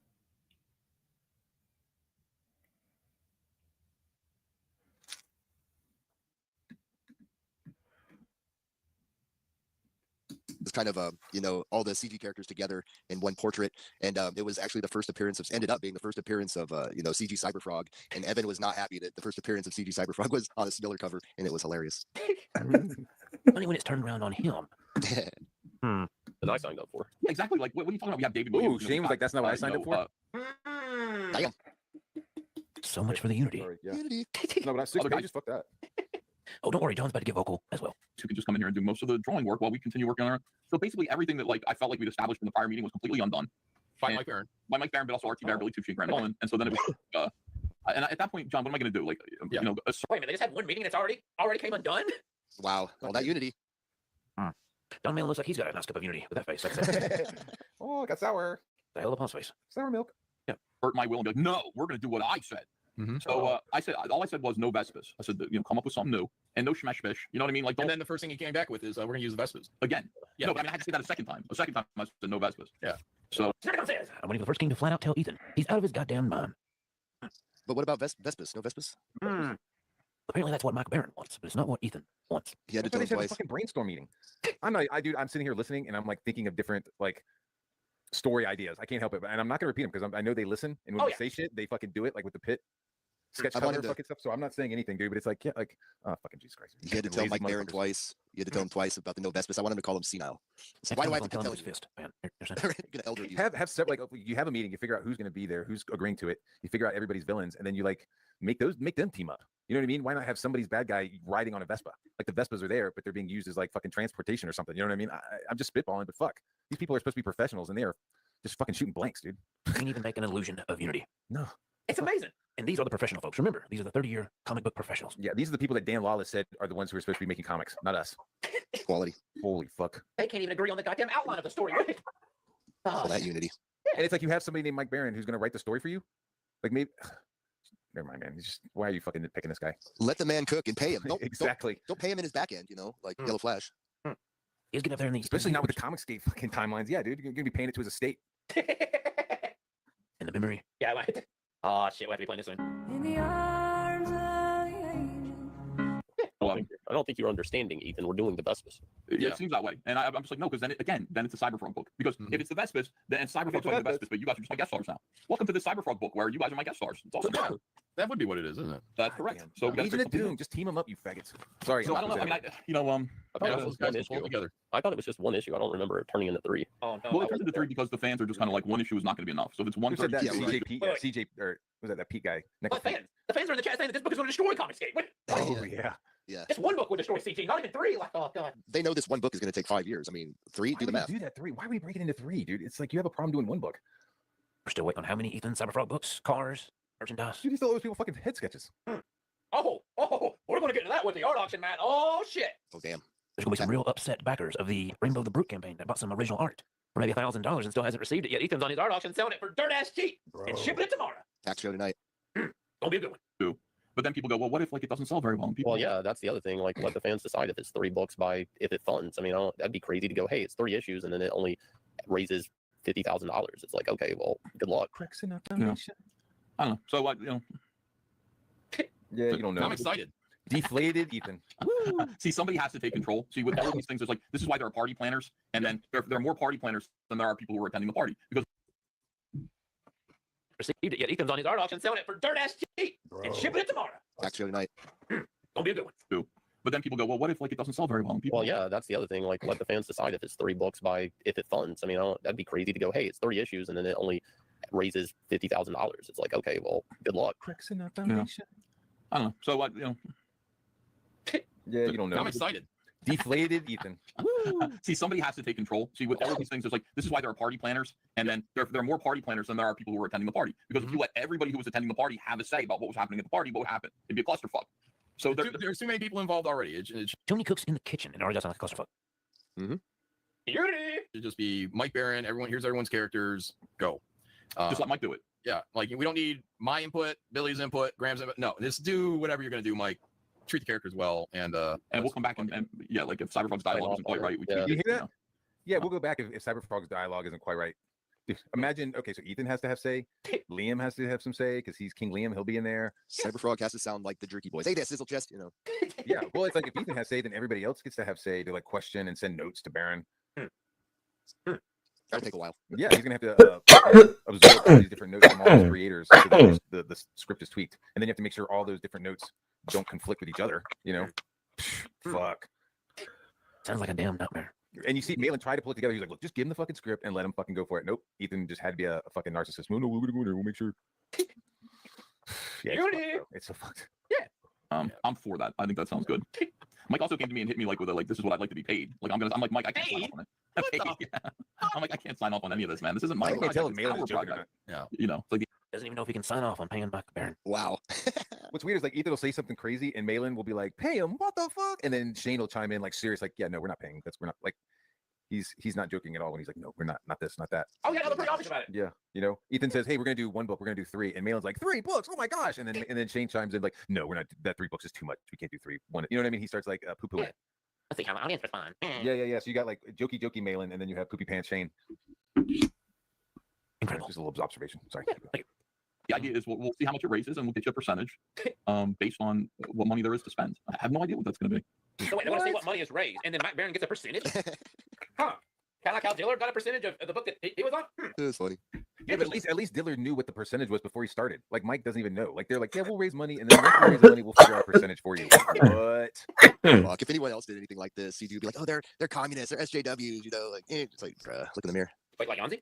It's kind of all the CG characters together in one portrait, and it was actually the first appearance of ended up being the first appearance of CG Cyberfrog, and Evan was not happy that the first appearance of CG Cyberfrog was on a Smiller cover, and it was hilarious. Funny when it's turned around on him. That I signed up for. Yeah, exactly. Like, what are you talking about? We have David Ooh, Williams. Shane was like, that's not what I signed up for. Damn. So much for the Unity. Sorry, yeah. No, but I 6 pages. Fuck that. Oh, don't worry, John's about to get vocal as well. Who could just come in here and do most of the drawing work while we continue working on our. So basically, everything that I felt like we'd established in the prior meeting was completely undone. By Mike Barron. By Mike Barron, but also RT Bear, Billy Tucci, and Graham Nolan. And so then it was. And at that point, John, what am I going to do? Wait a minute, they just had one meeting and it's already came undone? Wow, all that Unity. Don Malin looks like he's got a nice cup of Unity with that face. That's Oh, it got sour. the hell of a face. Sour milk. Yeah. Hurt my will and be like, no, we're going to do what I said. So I said, all I said was no Vespers. I said, come up with something new and no shmesh fish. You know what I mean? Like, don't. And then the first thing he came back with is we're gonna use the Vespers again. Yeah. No, but I mean, I had to say that a second time. A second time, I said no Vespers. Yeah. So I'm waiting for the first king to flat out tell Ethan he's out of his goddamn mind. But what about Vespers? No Vespers? Apparently that's what Mike Barron wants, but it's not what Ethan wants. He had to That's why tell they his said a wife. fucking brainstorm meeting. I'm sitting here listening and I'm like thinking of different like story ideas. I can't help it, and I'm not gonna repeat them because I know they listen, and when Oh, we yeah. say shit, they fucking do it. Like with the pit. sketch I cover wanted to- fucking stuff. So I'm not saying anything, dude. But it's like, yeah, like, oh, fucking Jesus Christ. You had to tell Lazy Mike Barron motherfuckers. twice. You had to tell him twice about the no Vespis. I want him to call him senile. So why do I have to tell him? Fist, man. Gonna elder abuse. Have separate, like, you have a meeting, you figure out who's going to be there, who's agreeing to it, you figure out everybody's villains, and then you like make them team up. You know what I mean? Why not have somebody's bad guy riding on a Vespa? Like the Vespas are there, but they're being used as like fucking transportation or something. You know what I mean? I'm just spitballing, but fuck, these people are supposed to be professionals, and they are just fucking shooting blanks, dude. You can even make an illusion of unity. No. It's amazing. And these are the professional folks. Remember, these are the 30-year comic book professionals. Yeah, these are the people that Dan Lawless said are the ones who are supposed to be making comics, not us. Quality. Holy fuck. They can't even agree on the goddamn outline of the story. Right? All that unity. And it's like you have somebody named Mike Barron who's going to write the story for you. Like maybe, never mind, man. It's just, why are you fucking picking this guy? Let the man cook and pay him. Exactly. Don't pay him in his back end. You know, like Yellow Flash. He's getting up there in these, especially not with the Comicsgate fucking timelines. Yeah, dude, you're going to be paying it to his estate. in the memory. Yeah, I might. Oh shit, we have to be playing this one. In the arms of the angel. I don't think you're understanding, Ethan. We're doing the Vespis. Yeah, it seems that way. And I'm just like, no, because then then it's a Cyberfrog book. Because if it's the Vespis, then Cyberfrog's like the Vespis, but you guys are just my guest stars now. Welcome to the Cyberfrog book where you guys are my guest stars. It's awesome. That would be what it is, isn't it? That's correct. So we Legion of Doom, just team them up, you faggots. Sorry. So I don't know. I mean, I thought it was one issue. I thought it was just one issue. I don't remember it turning into three. Oh no. Well, it turns into three because the fans are just kind of like one issue is not going to be enough. So if it's one, Who said that? CJP, CJ, or was that Pete guy? What fans? The fans are in the chat saying that this book is going to destroy Comicsgate. What? Oh yeah. Yeah. This one book would destroy CG, not even three. Like, oh god. They know this one book is going to take 5 years. I mean, three. Why Do the would math. you do that 3? Why would we break it into 3, dude? It's like you have a problem doing one book. We're still waiting on how many Ethan Cyberfrog books, cars, merchandise. Dude, you still owe those people fucking head sketches. Oh, we're going to get to that with the art auction, man. Oh shit. Oh damn. There's going to be some real upset backers of the Rainbow the Brute campaign that bought some original art for maybe $1,000 and still hasn't received it yet. Ethan's on his art auction selling it for dirt ass cheap and shipping it tomorrow. Tax show tonight. Gonna be a good one. But then people go, well, what if like it doesn't sell very well? And people Well, yeah, that's the other thing. Like, let the fans decide if it's 3 books by if it funds. I mean, that'd be crazy to go, hey, it's 3 issues, and then it only raises $50,000. It's like, okay, well, good luck. Yeah. I don't know. So what, you know? Yeah, you don't know. I'm excited. Deflated Ethan. See, somebody has to take control. See, with all of these things, there's like, this is why there are party planners, and then there are more party planners than there are people who are attending the party. Because Received it yet. Ethan's on his art auction selling it for dirt ass cheap and shipping it tomorrow. Tax show tonight. Gonna be a good one. But then people go, well, what if like it doesn't sell very well? And people Well, yeah, that's the other thing. Like, let the fans decide if it's 3 books by if it funds. I mean, that'd be crazy to go, hey, it's 3 issues, and then it only raises $50,000. It's like, okay, well, good luck. Yeah. I don't know. So what, you know? Yeah, you don't know. I'm excited. Deflated Ethan. See, somebody has to take control. See, with all of these things, there's like, this is why there are party planners, and then there are more party planners than there are people who are attending the party. Because if you let everybody who was attending the party have a say about what was happening at the party, what would happen? It'd be a clusterfuck. So There's too many people involved already. It's Too many cooks in the kitchen, and it already does sound like a clusterfuck. Mm-hmm. Unity. It'd just be Mike Barron. Here's everyone's characters. Go. just let Mike do it. Yeah, like we don't need my input, Billy's input, Graham's input. No, just do whatever you're gonna do, Mike. Treat the characters well, and we'll come back and yeah, like if Cyberfrog's dialogue isn't quite right, we You can. hear that? Yeah, we'll go back if Cyberfrog's dialogue isn't quite right. Dude, imagine, okay, so Ethan has to have say, Liam has to have some say because he's King Liam. He'll be in there. Cyberfrog has to sound like the Jerky Boys. Hey there, Sizzle Chest. You know. Yeah, well, it's like if Ethan has say, then everybody else gets to have say to like question and send notes to Baron. That'll take a while. Yeah, he's gonna have to absorb all these different notes from all these creators so that the script is tweaked, and then you have to make sure all those different notes don't conflict with each other. You know, fuck. Sounds like a damn nightmare. And you see Malin try to pull it together. He's like, look, just give him the fucking script and let him fucking go for it. Nope. Ethan just had to be a fucking narcissist. No, we're gonna go in there. We'll make sure. Yeah, it's so fucked. I'm for that. I think that sounds good. Mike also came to me and hit me like with a like, this is what I'd like to be paid. Like I'm like, Mike, I can't sign off on it. Yeah. I'm like, I can't sign off on any of this, man. This isn't my. I can't tell if Malin's Malin's joking or not. Yeah, you know, it's like Doesn't even know if he can sign off on paying Mike Baron. Wow. What's weird is like Ethan will say something crazy and Malin will be like, pay him, what the fuck? And then Shane will chime in like serious, like, yeah, no, we're not paying. We're not like he's not joking at all when he's like, no, we're not this, not that. Oh yeah, no, they're pretty obvious about it. Yeah, you know, Ethan says, hey, we're gonna do 1 book, we're gonna do 3, and Malin's like, 3 books, oh my gosh, and then Shane chimes in like, no, we're not. That 3 books is too much. We can't do 3. 1, you know what I mean? He starts like poo-pooing. Yeah. I think our audience respond. Yeah. So you got like jokey Malin, and then you have poopy pants Shane. Incredible. Just a little observation. Sorry. Yeah, the idea is we'll see how much it raises and we'll get you a percentage based on what money there is to spend. I have no idea what that's going to be. So wait, they want to see what money is raised, and then Mike Baron gets a percentage? Huh. Kind of like how Diller got a percentage of the book that he was on? It was funny. Yeah, but at least Dillard knew what the percentage was before he started. Like Mike doesn't even know. Like they're like, yeah, we'll raise money, and then once we raise the money, we'll figure out a percentage for you. What? Fuck, if anyone else did anything like this, CG would be like, oh, they're communists, they're SJWs, you know, like, it's like, look in the mirror. Wait, like Yanzi?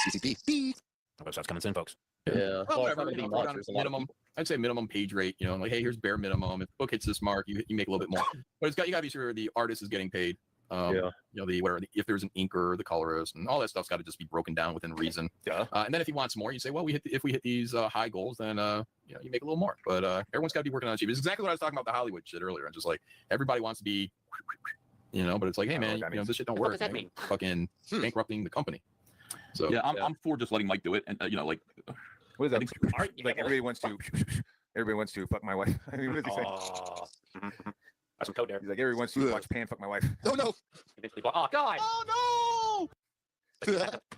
CCP. Oh, that's coming soon, folks. Yeah. Well, Well, whatever. it's not You know, gonna put be on much. a minimum. I'd say minimum page rate. You know, like, hey, here's bare minimum. If the book hits this mark, you make a little bit more. But you got to be sure the artist is getting paid. Yeah. You know, if there's an inker, the colorist, and all that stuff's got to just be broken down within reason. Yeah. And then if he wants more, you say, well, if we hit these high goals, then you know, you make a little more. But everyone's got to be working on it cheap. It's exactly what I was talking about the Hollywood shit earlier. I'm just like, everybody wants to be, you know, but it's like, hey man, you know, this shit don't What work. does that mean? Fucking bankrupting the company. So yeah, I'm for just letting Mike do it, and you know, like, What is that? Like everybody wants to fuck my wife. I mean, what does he say? That's some code there. He's like, everyone wants to watch Pan fuck my wife. Oh no! Eventually, oh god! Oh no!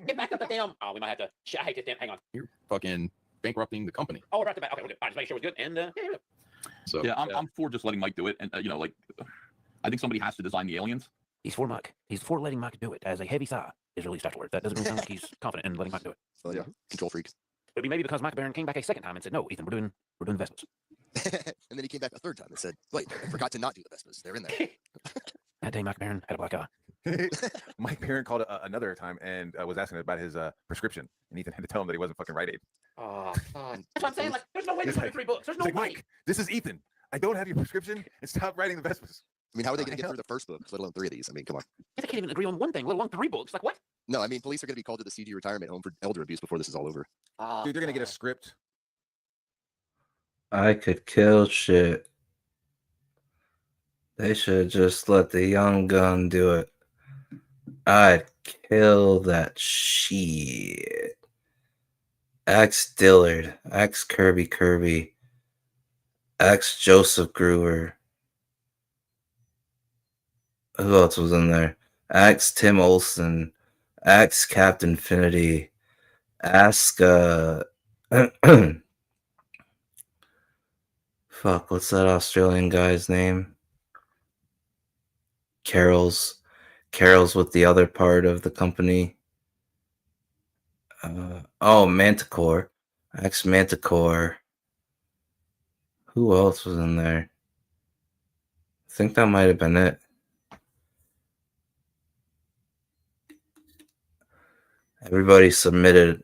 Get back up the damn. Oh, we might have to. Shit, I hate this damn. Hang on. You're fucking bankrupting the company. Oh, we're about to back. Okay, we'll do. Fine, just make sure we're good. And yeah. So yeah, I'm for just letting Mike do it, and you know, like, I think somebody has to design the aliens. He's for Mike. He's for letting Mike do it as a heavy sigh is released afterwards. That doesn't sound like he's confident in letting Mike do it. Oh yeah, control freak. It'd be maybe because Mike Barron came back a second time and said, "No, Ethan, we're doing the Vespas." And then he came back a third time and said, wait, I forgot to not do the Vespas. They're in there. That day, Mike Barron had a black eye. Mike Barron called another time and was asking about his prescription, and Ethan had to tell him that he wasn't fucking Rite Aid. Oh, God. That's what I'm saying. Like, there's no way to He's put like- 3 books. There's no He's like, way. Mike, this is Ethan. I don't have your prescription, and stop writing the Vespas. I mean, how are they going to get through the first book, let alone 3 of these? I mean, come on. They can't even agree on one thing, let alone 3 books. Like, what? No, I mean, police are going to be called to the CG retirement home for elder abuse before this is all over. Dude, they're gonna get a script. I could kill shit. They should just let the young gun do it. I'd kill that shit. Axe Dillard. Axe Kirby. Axe Joseph Gruer. Who else was in there? Axe Tim Olsen. Axe Captain Infinity. Ask fuck, what's that Australian guy's name? Carol's with the other part of the company. Manticore. Axe Manticore. Who else was in there? I think that might have been it. Everybody submitted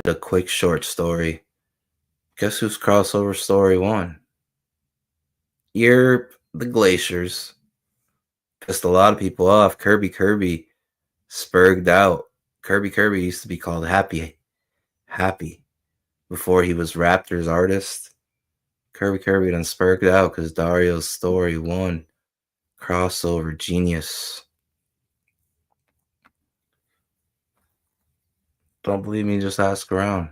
a quick short story. Guess whose crossover story won? You're the Glaciers. Pissed a lot of people off. Kirby spurged out. Kirby used to be called Happy before he was Raptor's artist. Kirby done spurged out because Dario's story won. Crossover genius. Don't believe me, just ask around.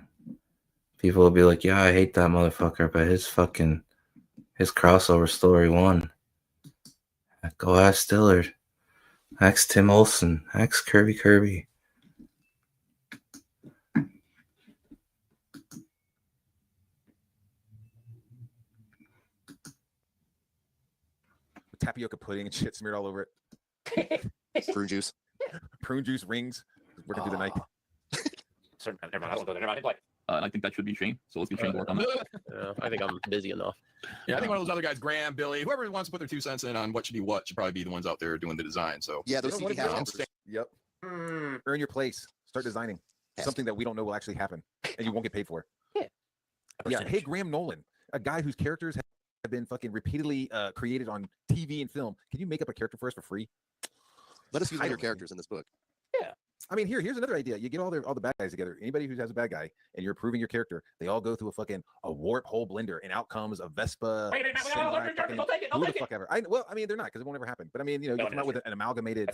People will be like, yeah, I hate that motherfucker, but his crossover story won. Go ask Dillard. Ask Tim Olsen. Ask Kirby. Tapioca pudding and shit smeared all over it. Prune juice. Prune juice rings. Working through the night. Never mind. I won't go there. Never mind. And I think that should be Shane. So let's get Shane to work on that. I think I'm busy enough. Yeah, I think one of those other guys, Graham, Billy, whoever wants to put their 2 cents in on what should be what, should probably be the ones out there doing the design. So yeah, those You know what CG it is? helpers. Yep. Earn your place. Start designing something that we don't know will actually happen, and you won't get paid for. Yeah. Hey, Graham Nolan, a guy whose characters have been fucking repeatedly created on TV and film. Can you make up a character for us for free? Let us use your characters in this book. Yeah. I mean, here's another idea. You get all the bad guys together. Anybody who has a bad guy, and you're approving your character, they all go through a warp hole blender, and out comes a Vespa. Wait, I'll take it. Who the fuck ever? I mean, they're not because it won't ever happen. But I mean, you come out with an amalgamated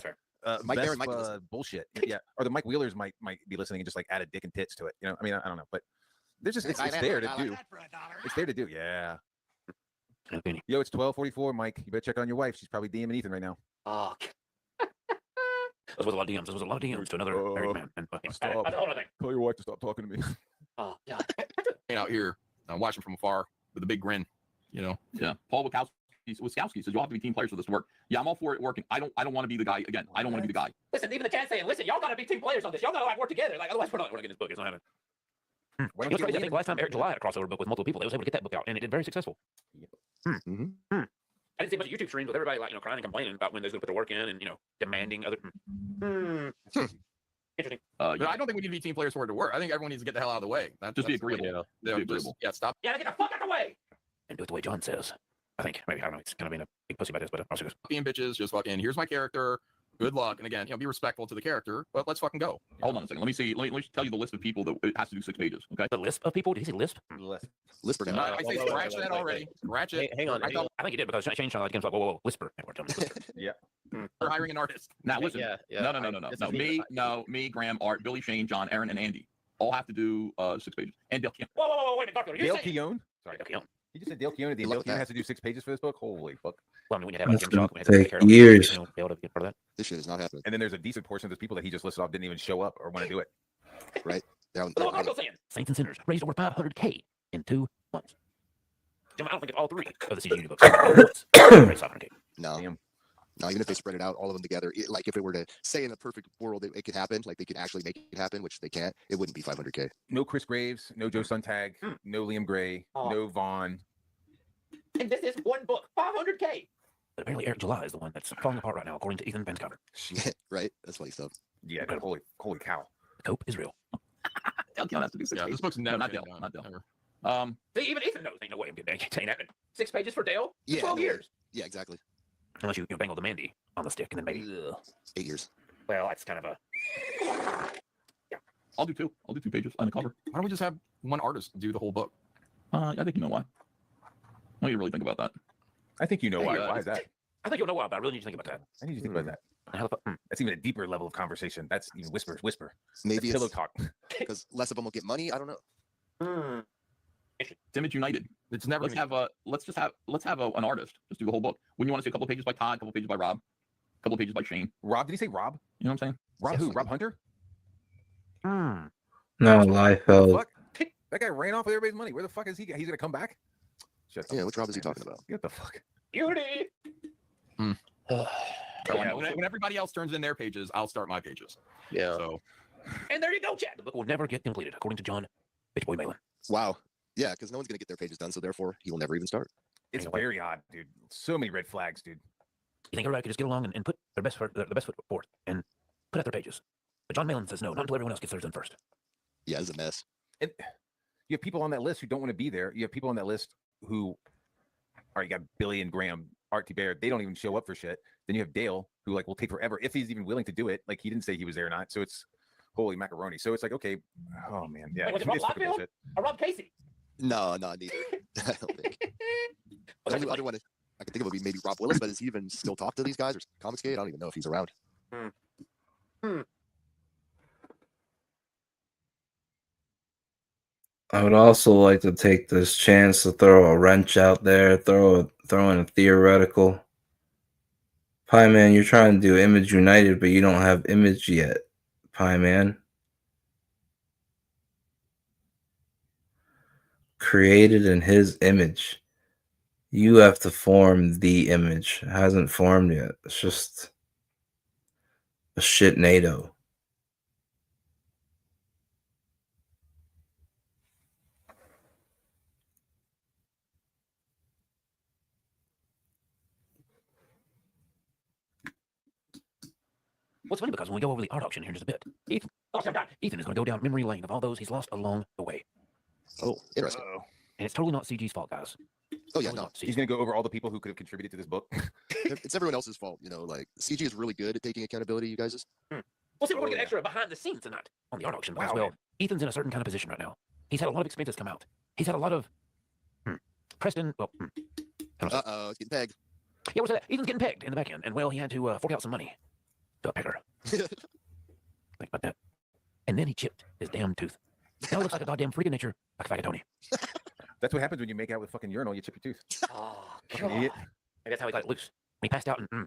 Mike Barron might be Vespa bullshit. Yeah, or the Mike Wheelers might be listening and just like add a dick and tits to it. I mean, I don't know, but there's just it's there to do. It's there to do. Yeah. Yo, it's 12:44, Mike. You better check on your wife. She's probably DMing Ethan right now. Oh. Those was a lot of DMs. Those was a lot of DMs to another married man. And Stop. Tell your wife to stop talking to me. Oh, yeah. Out here, watching from afar with a big grin. Yeah. Paul Wachowski Wiskowski says you'll have to be team players for this to work. Yeah, I'm all for it working. I don't want to be the guy again. I don't want to be the guy. Listen, even the chat saying, listen, y'all gotta be team players on this. Y'all gotta like work together. Like otherwise we're not getting this book. It's not happening. Why You know, crazy, I think last time Eric July had a crossover book with multiple people, they was able to get that book out, and it did very successful. I didn't see a bunch of YouTube streams with everybody like crying and complaining about when they're going to put their work in and demanding other. Interesting. But I don't think we need to be team players for it to work. I think everyone needs to get the hell out of the way. Just be agreeable. Yeah, Be agreeable. yeah, stop. Yeah, get the fuck out of the way. And do it the way John says. I think maybe I don't know. It's kind of being a big pussy about this, but also goes. Being bitches, just fucking. Here's my character. Good luck. And again, be respectful to the character, but let's fucking go. Hold on a second. Let me see. Let me tell you the list of people that it has to do 6 pages. Okay. The list of people? Did he say lisp? Lisper No, I say scratch that already. Scratch it. Hang on. I think he did because Shane Sean like whoa, whisper. Yeah. We're hiring an artist. Now listen. No. Me, Graham, Art, Billy, Shane, John, Aaron, and Andy all have to do 6 pages. And Dale Keown. Whoa, wait a minute, Dale Keown? Sorry, Dale Keown. You just said Dale Keown. Dale Keown has to do 6 pages for this book. Holy fuck! Well, I mean, we had That's Jim gonna Jock, we had to take care of years. be able to get part of that. This shit is not happening. And then there's a decent portion of those people that he just listed off didn't even show up or want to do it. Right. Look what Marco's saying. Saints and Sinners raised over 500K in 2 months. I don't think it's all 3 of the CG books. Raised 500K. No. No, even if they spread it out, all of them together, like if it were to say in a perfect world it could happen, like they could actually make it happen, which they can't, it wouldn't be 500K. No Chris Graves, no Joe Sontag, no Liam Gray, no Vaughn. And this is one book, 500K. But apparently Eric July is the one that's falling apart right now, according to Ethan Penn's cover. Right? That's funny stuff. Yeah, but holy cow. The cope is real. Dale Keown has to do 6 pages. This book's never not getting Dale. done, Not Dale. See, even Ethan knows ain't no way I'm saying that. 6 pages for Dale? Yeah, 12 no, years. Yeah, exactly. Unless you bangle the Mandy on the stick and then maybe 8 years. Well, that's kind of a I'll do 2. I'll do 2 pages on the cover. Why don't we just have one artist do the whole book? I think you know why. I don't even really think about that. I think you know why. Why is that? I think you'll know why, but I really need to think about that. I need you to think about that. That's even a deeper level of conversation. That's even whisper. Maybe That's pillow talk. Because less of them will get money. I don't know. It's Image United. It's never. Let's have an artist just do the whole book. Wouldn't you want to see a couple of pages by Todd, a couple of pages by Rob, a couple of pages by Shane? Rob? Did he say Rob? You know what I'm saying? Rob who? Rob Hunter? No, Liefeld. Fuck? That guy ran off with everybody's money. Where the fuck is he? He's gonna come back? Yeah, which Rob is he talking about? Get the fuck. Beauty. When everybody else turns in their pages, I'll start my pages. Yeah. So. And there you go, Chad. The book will never get completed, according to John Bitch Boy Malin. Wow. Yeah, because no one's gonna get their pages done, so therefore he will never even start. It's very odd, dude. So many red flags, dude. You think everybody could just get along and put their best foot forth and put out their pages? But John Malin says no, not until everyone else gets theirs done first. Yeah, it's a mess. And you have people on that list who don't want to be there. You have people on that list who, all right, you got Billy and Graham, Art T. Bear. They don't even show up for shit. Then you have Dale, who like will take forever if he's even willing to do it. Like he didn't say he was there or not. So it's holy macaroni. So it's like, okay, oh man, yeah. Wait, was it Rob it's fucking Liefeld bullshit. or Rob Casey? No, neither. I don't think. The only other one I can think of would be maybe Rob Willis, but does he even still talk to these guys or Comicsgate? I don't even know if he's around. I would also like to take this chance to throw a wrench out there, throw in a theoretical. Pie Man, you're trying to do Image United, but you don't have Image yet, Pie Man. Created in his image. You have to form the image. It hasn't formed yet. It's just a shit-nado. What's funny because when we go over the art auction here in just a bit, Ethan is going to go down memory lane of all those he's lost along the way. Oh, interesting. And it's totally not CG's fault, guys. Oh yeah, no. He's gonna go over all the people who could have contributed to this book. It's everyone else's fault, you know. Like CG is really good at taking accountability. You guys just. Well, see, we're going to get extra behind the scenes tonight on the art auction. Wow, well, Ethan's in a certain kind of position right now. He's had a lot of expenses come out. He's had a lot of Preston. Well, it's getting pegged. Yeah, what's that? Ethan's getting pegged in the back end, and well, he had to fork out some money to a pegger. Think about that. And then he chipped his damn tooth. Now it looks like a goddamn freak of nature, like a fagatoni. That's what happens when you make out with fucking urinal. You chip your tooth. Oh, God. Idiot. Maybe that's how he got it loose. When he passed out and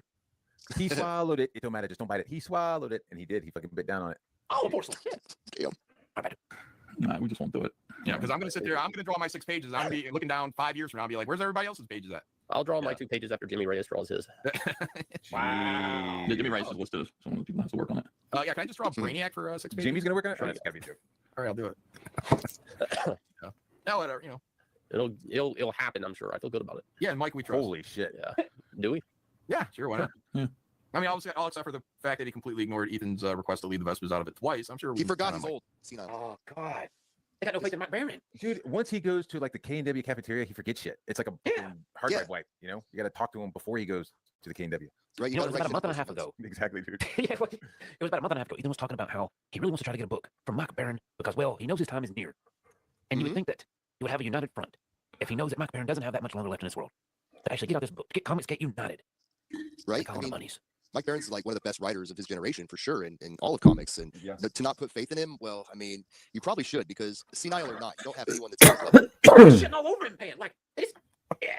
he swallowed it. It don't matter. Just don't bite it. He swallowed it, and he did. He fucking bit down on it. Oh, porcelain. Damn. I bet. Nah, we just won't do it. Yeah, because I'm gonna sit there. I'm gonna draw my 6 pages. I'm gonna be looking down 5 years from now. I'll be like, "Where's everybody else's pages at?" I'll draw my 2 pages after Jimmy Reyes draws his. Yeah, Jimmy Reyes is listed as someone who people has to work on it. Yeah, can I just draw Brainiac for 6 pages? Jimmy's gonna work on it. Sure. Oh, it's gotta be true. All right, I'll do it. Yeah. No, whatever. You know, It'll happen. I'm sure. I feel good about it. Yeah, and Mike, we trust. Holy shit. Yeah. Do we? Yeah, sure. Why not? Yeah. I mean, obviously, all except for the fact that he completely ignored Ethan's request to leave the Vespers out of it twice. I'm sure He we forgot kinda he's might- old. Senile. Oh God, they got no faith in Matt Baron. Dude, once he goes to like the K&W cafeteria, he forgets shit. It's like a fucking hard drive wipe, you know? You got to talk to him before he goes to the K&W. Right? You know, it was about a month and a half ago. Exactly, dude. Yeah, it was about a month and a half ago. Ethan was talking about how he really wants to try to get a book from Mike Baron because, well, he knows his time is near. And you would think that he would have a united front if he knows that Mike Baron doesn't have that much longer left in this world. To actually get out this book, to get comics get united. Right? All the monies. Mike Barron's like one of the best writers of his generation for sure in all of comics. And to not put faith in him, well, I mean, you probably should because senile or not, you don't have anyone that's Shitting all over him, man. Like,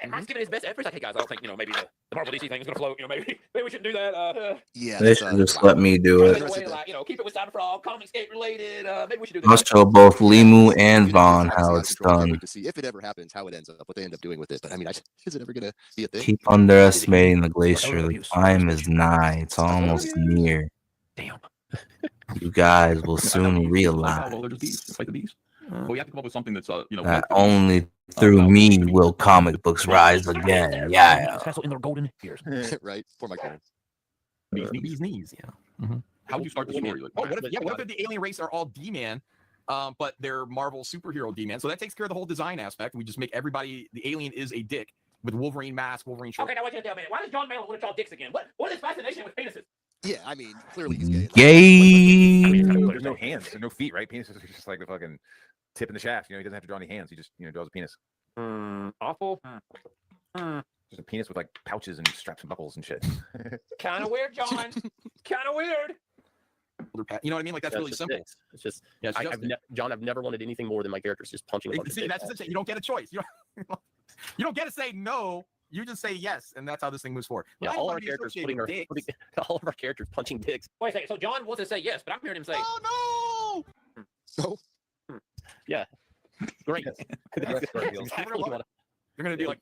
Mike's giving his best efforts. Like, hey guys, I don't think maybe the Marvel DC thing is gonna float. Maybe we shouldn't do that. Yeah, They should just let me do it. Way, like, keep it with Cyberfrog, Comicscape related. Maybe we should do I'll that. show both Limu and Vaughn how it's done. to see if it ever happens, how it ends up, what they end up doing with it. But I mean, is it ever going to be a thing? Keep underestimating the glacier. The time is nigh. It's almost near. Damn. You guys will soon realize Well, they're just bees. It's like the bees. But we have to come up with something that's that only through me will comic books rise again. Yeah. In their golden years. Right? For my Baron. Bees knees. Yeah. How would you start the story? Like, what if the alien race are all D-man, but they're Marvel superhero D-man? So that takes care of the whole design aspect. We just make everybody, the alien is a dick with Wolverine mask, Wolverine shirt. Okay, now wait a minute. Why does John Malin want to draw dicks again? What is fascination with penises? Yeah, I mean, clearly he's gay. Gay. There's no hands, there's no feet, right? Penis is just like the fucking tip in the shaft. You know, he doesn't have to draw any hands. He just, draws a penis. Awful. Just a penis with like pouches and straps and buckles and shit. Kind of weird, John. Kind of weird. You know what I mean? Like that's really just simple. dicks. It's just, Yeah, it's just John, I've never wanted anything more than my characters just punching a bunch of See, dicks that's out. the thing. You don't get a choice. You don't get to say no. You just say yes, and that's how this thing moves forward. Yeah, But I all don't our wanna be characters associated with dicks. all of our characters punching dicks. Wait a second. So John wants to say yes, but I'm hearing him say, "Oh no." Yeah. Great. They're gonna do like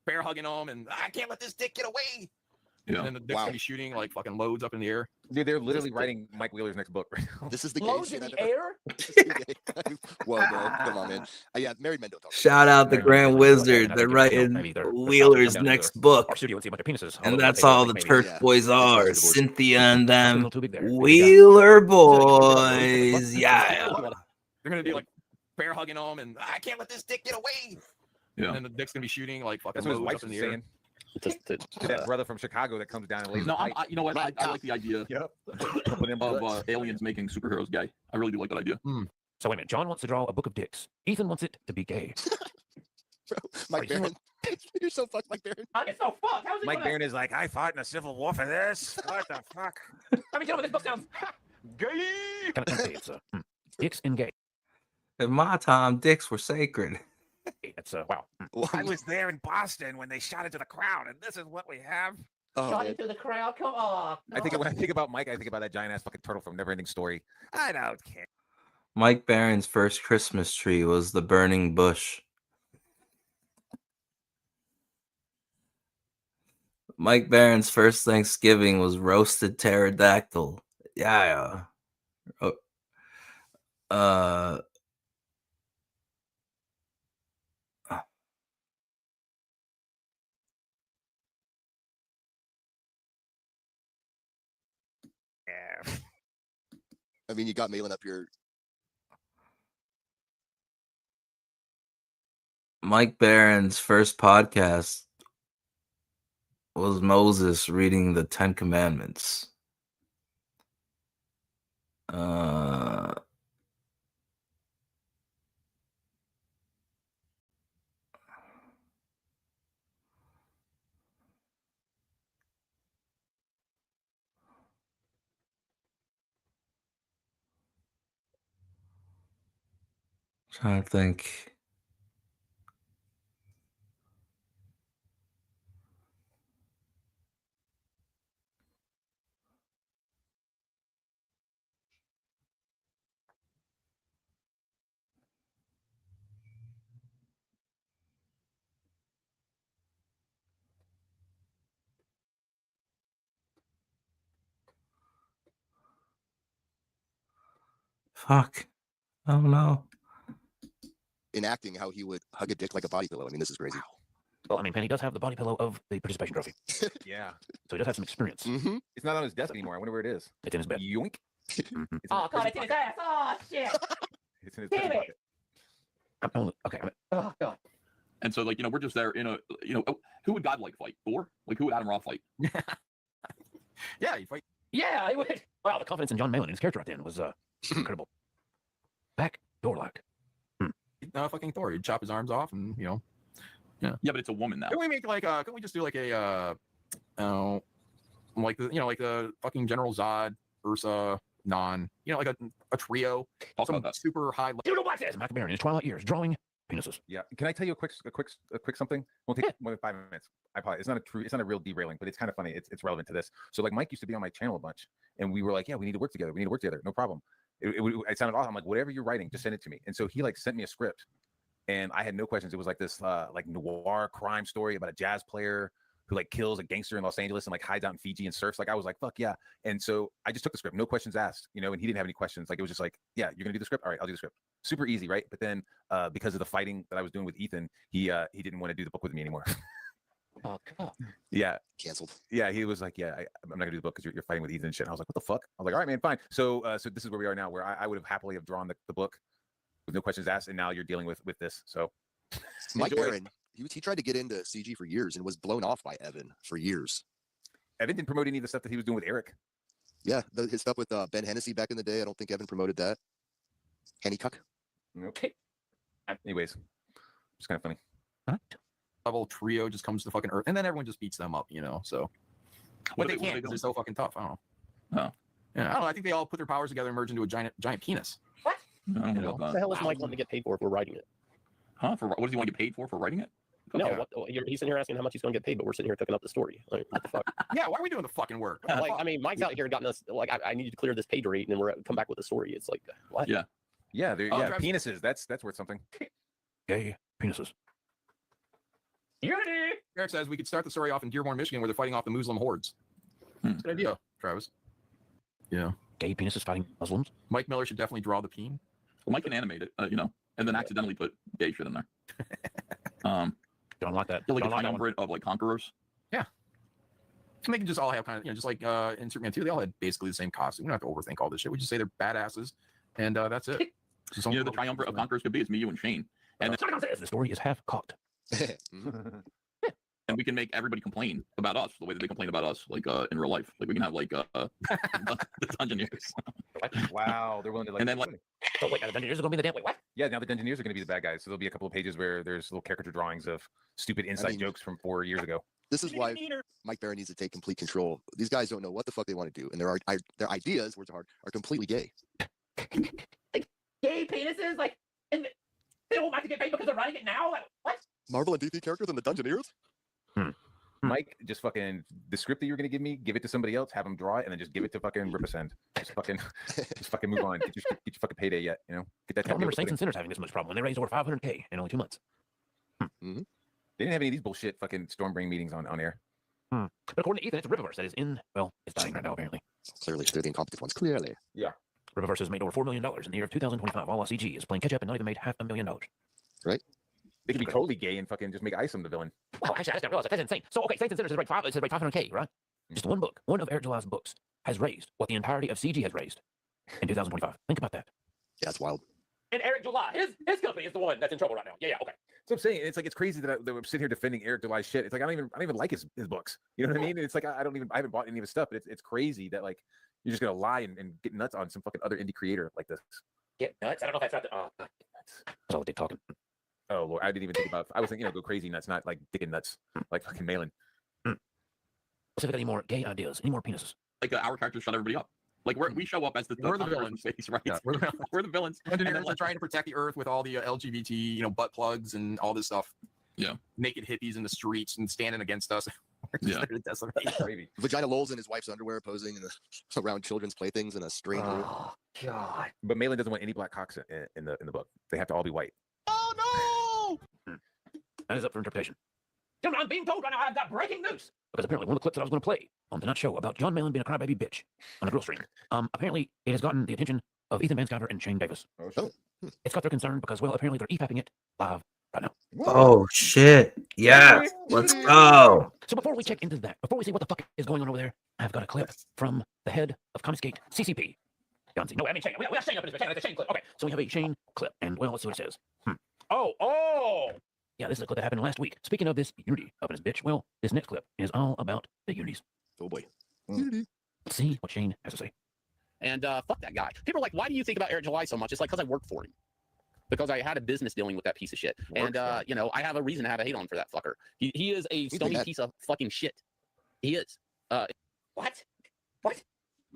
bear hugging them, and I can't let this dick get away. Yeah. And then the dick's gonna be shooting like fucking loads up in the air. Dude, they're literally writing Mike Wheeler's next book right now. This is the loads gay in shit the air? Whoa, bro. Come on, man. Yeah, married men don't talk. Shout out the Grand Wizard. They're writing Wheeler's next book. our studio and see a bunch of penises. And that's all the Turk boys are. Yeah. Cynthia and them. Too big there. Wheeler boys. Yeah. They're gonna do like bear hugging them, and I can't let this dick get away. Yeah. And then the dick's gonna be shooting like fucking That's what his loads wife's up in the air. saying. To that brother from Chicago that comes down and lays No, the pipe. you know what? I like the idea of aliens making superheroes gay. I really do like that idea. So wait a minute. John wants to draw a book of dicks. Ethan wants it to be gay. Mike Baron. You're so fucked, Mike Baron. I get so fucked. How's it Mike gonna... Baron is like, I fought in a civil war for this. What the fuck? I mean, you know, this book sounds gay. Can I say it's dicks and gay? In my time, dicks were sacred. It's wow. I was there in Boston when they shot into the crowd, and this is what we have. Shot into the crowd. Come on. I think when I think about Mike, I think about that giant ass fucking turtle from Neverending Story. I don't care. Mike Barron's first Christmas tree was the burning bush. Mike Barron's first Thanksgiving was roasted pterodactyl. Yeah. Yeah. I mean, you got mailing up your. Mike Barron's first podcast was Moses reading the Ten Commandments. Trying to think. Fuck. Oh no. Enacting how he would hug a dick like a body pillow. I mean, this is crazy. Well, I mean, Penny does have the body pillow of the participation trophy, Yeah. so he does have some experience. It's not on his desk anymore. I wonder where it is. It's in his bed. Yoink. It's in Oh, his God, prison it's in his pocket. ass. Oh, shit. It's in his Damn prison it. pocket. I'm only, okay. Oh, God. And so, like, we're just there in a, who would God like fight? Thor? Like, who would Adam Roth fight? Yeah, you fight. Yeah, I would. Wow, the confidence in John Malin, his character right then, was incredible. Back door locked. Fucking Thor. He'd chop his arms off, and yeah. Yeah, but it's a woman now. Can we make like can we just do like a like the fucking General Zod, Ursa, Non, like a trio, some super high. Doodle Black says Mac Baron in his twilight years drawing penises. Yeah. Can I tell you a quick something? Won't take more than 5 minutes. I probably it's not a real derailing, but it's kind of funny. It's relevant to this. So like Mike used to be on my channel a bunch, and we were like, yeah, we need to work together. We need to work together. No problem. It sounded awesome. I'm like, whatever you're writing, just send it to me. And so he like sent me a script, and I had no questions. It was like this like noir crime story about a jazz player who like kills a gangster in Los Angeles and like hides out in Fiji and surfs. Like I was like, fuck yeah. And so I just took the script, no questions asked, and he didn't have any questions. Like it was just like, yeah, you're gonna do the script. All right, I'll do the script. Super easy, right? But then because of the fighting that I was doing with Ethan, he didn't want to do the book with me anymore. Oh God. Yeah. Canceled. Yeah, he was like, yeah, I'm not gonna do the book because you're fighting with Ethan and shit. And I was like, what the fuck? I was like, all right, man, fine. So so this is where we are now, where I would have happily have drawn the book with no questions asked, and now you're dealing with this. So Mike enjoy. Baron, he tried to get into CG for years and was blown off by Evan for years. Evan didn't promote any of the stuff that he was doing with Eric. Yeah, his stuff with Ben Hennessy back in the day. I don't think Evan promoted that. Hennycuck. Nope. Anyways, it's kind of funny. Level trio just comes to fucking Earth, and then everyone just beats them up, So, but they can't because they're so fucking tough. I don't know. Oh. Yeah, I don't know. I think they all put their powers together and merge into a giant penis. What the hell is Mike wanting to get paid for if we're writing it? Huh? For what does he want to get paid for writing it? No, Okay. he's sitting here asking how much he's going to get paid, but we're sitting here cooking up the story. Like, what the fuck? Yeah, why are we doing the fucking work? What the Like, fuck? I mean, Mike's out here gotten us like, I need you to clear this page rate, and then we're come back with a story. It's like, what? Yeah. Yeah, Oh, yeah, Travis- penises. That's worth something. Gay penises. Unity. Eric says we could start the story off in Dearborn, Michigan, where they're fighting off the Muslim hordes. That's a good idea, Travis. Yeah. Gay penises fighting Muslims. Mike Miller should definitely draw the peen. Well, Mike can animate it, and then accidentally put gay shit in there. Don't like that. Like Don't a like that one. triumvirate of like conquerors. Yeah. And they can just all have kind of, just like in Superman 2, they all had basically the same costume. We don't have to overthink all this shit. We just say they're badasses, and that's it. So The triumvirate of conquerors could be it's me, you, and Shane. And Sargon says the story is half cocked. and we can make everybody complain about us the way that they complain about us, like in real life. Like we can have like the Dungeoneers. Wow, they're willing to like. And then like So wait, the Dungeoneers are gonna be the damn wait, what? Yeah, now the Dungeoneers are going to be the bad guys. So there'll be a couple of pages where there's little caricature drawings of stupid inside jokes from 4 years ago. This is why Mike Baron needs to take complete control. These guys don't know what the fuck they want to do, and their ideas, words are hard, are completely gay. Gay penises? Like, and they don't have to get paid because they're writing it now? Like, what? Marvel and DC characters in the Dungeoneers? Mike, just fucking the script that you're gonna give me, give it to somebody else, have them draw it, and then just give it to fucking Rippasend. Just fucking move on. Get your fucking payday yet, Get that. I don't remember Saints and Sinners having this much problem when they raised over 500K in only 2 months. They didn't have any of these bullshit fucking Stormbring meetings on air. But according to Ethan, it's a Rippaverse that is it's dying right now apparently. Clearly, they're the incompetent ones. Clearly. Yeah. Rippaverse has made over $4 million in the year of 2025. While CG is playing catch up and not even made $500,000. Right. They could be totally gay and fucking just make Isom the villain. Well, actually, I just didn't realize that. That's insane. So, okay, Saints and Sinners is right. It says right 500K, right? Just one book, one of Eric July's books, has raised what the entirety of CG has raised in 2025. Think about that. Yeah, that's wild. And Eric July, his company is the one that's in trouble right now. Yeah, okay. So I'm saying it's like it's crazy that we're sitting here defending Eric July's shit. It's like I don't even like his books. You know what I mean? And it's like I haven't bought any of his stuff. But it's crazy that like you're just gonna lie and get nuts on some fucking other indie creator like this. Get nuts? I don't know if that's not the. Oh, God. That's all they talking. Oh Lord, I didn't even think about. I was thinking, go crazy nuts, not like dick and nuts, like fucking Malin. Specific any more gay ideas? Any more penises? Like our characters shut everybody up. Like we show up as We're the villains. Face, right? Yeah, we're the villains. And then, they're like, trying to protect the Earth with all the LGBT, butt plugs and all this stuff. Yeah. Naked hippies in the streets and standing against us. We're just Yeah. there to decimate. Vagina Lowell's in his wife's underwear posing around children's playthings in a strange room. Oh, God. But Malin doesn't want any black cocks in the book. They have to all be white. Oh, no! That is up for interpretation. Gentlemen, I'm being told right now I've got breaking news. Because apparently one of the clips that I was going to play on the Nut Show about John Malin being a crybaby bitch on a girl stream, apparently it has gotten the attention of Ethan Van Scotter and Shane Davis. Oh, shit. It's got their concern because, well, apparently they're e-papping it live right now. Oh shit! Yes, let's go. So before we check into that, before we see what the fuck is going on over there, I've got a clip from the head of Comicsgate, CCP. John C. No, I mean Shane. We have Shane up in this. It's a Shane clip. Okay, so we have a Shane clip, and well, let's see what it says. Oh! Yeah, this is a clip that happened last week. Speaking of this unity up in his bitch, well, this next clip is all about the unities. Oh boy. Let's see what Shane has to say. And fuck that guy. People are like, why do you think about Eric July so much? It's like, because I work for him. Because I had a business dealing with that piece of shit. And, you know, I have a reason to have a hate on for that fucker. He is a stony piece of fucking shit. He is. What?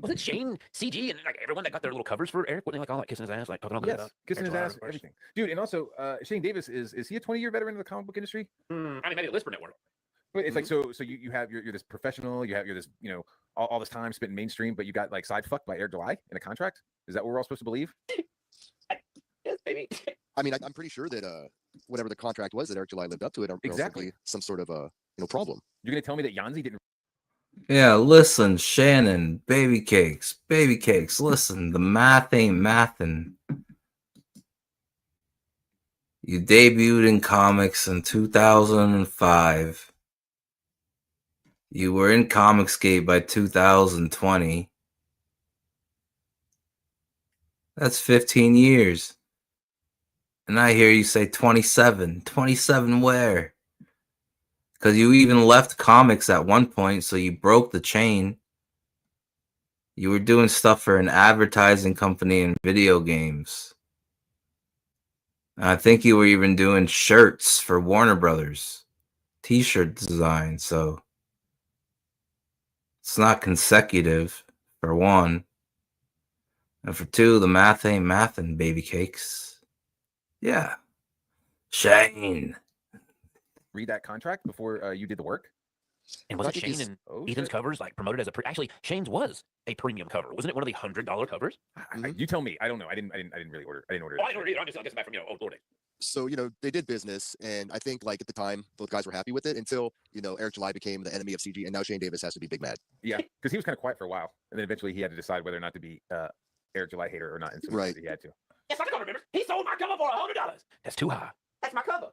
Was it Shane, CG, and like everyone that got their little covers for Eric? Wasn't they like all like kissing his ass, like talking on the Yes, kissing his ass, everything. Dude, and also Shane Davis is he a 20-year veteran of the comic book industry? I mean, maybe the Whisper Network. But it's like so you have you're this professional, you're this all this time spent in mainstream, but you got like side fucked by Eric July in a contract. Is that what we're all supposed to believe? Yes, baby. I mean, I'm pretty sure that whatever the contract was that Eric July lived up to it. Exactly. Some sort of problem. You're gonna tell me that Yanzi didn't? Yeah, listen, Shannon, baby cakes. Listen, the math ain't mathin'. You debuted in comics in 2005. You were in Comicsgate by 2020. That's 15 years. And I hear you say 27. 27 where? Because you even left comics at one point, so you broke the chain. You were doing stuff for an advertising company in video games. And I think you were even doing shirts for Warner Brothers. T-shirt design, so it's not consecutive, for one. And for two, the math ain't mathin', baby cakes. Yeah. Shane. Read that contract before you did the work. And was it Shane and Ethan's covers like promoted as a actually Shane's was a premium cover, wasn't it? One of the $100 covers. You tell me. I don't know. I didn't really order. I didn't order. Oh, I didn't order it. I'm just guessing back from old Lord. So they did business, and I think like at the time both guys were happy with it until Eric July became the enemy of CG, and now Shane Davis has to be big mad. Yeah, because he was kind of quiet for a while, and then eventually he had to decide whether or not to be Eric July hater or not. And so right, he had to. Yes, I can remember. He sold my cover for $100. That's too high. That's my cover.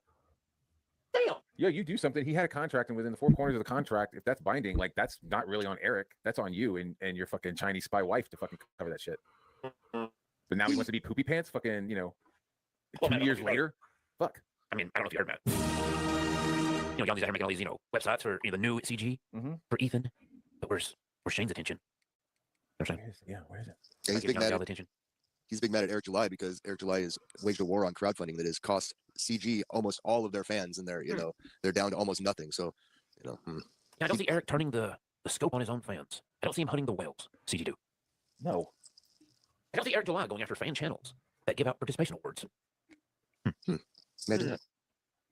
Damn. Yeah, you do something. He had a contract, and within the four corners of the contract, if that's binding, like that's not really on Eric. That's on you and your fucking Chinese spy wife to fucking cover that shit. But now he wants to be poopy pants. Fucking 2 years later. Fuck. I mean, I don't know if you heard about. Yanzi's out here making all these websites for the new CG for Ethan. But where's Shane's attention? Yeah, where is it? Yeah, he's big mad at Eric July because Eric July has waged a war on crowdfunding that has cost CG almost all of their fans, and they're they're down to almost nothing. So Yeah, I don't see Eric turning the scope on his own fans. I don't see him hunting the whales. CG do. No. I don't see Eric July going after fan channels that give out participation awards. Imagine that.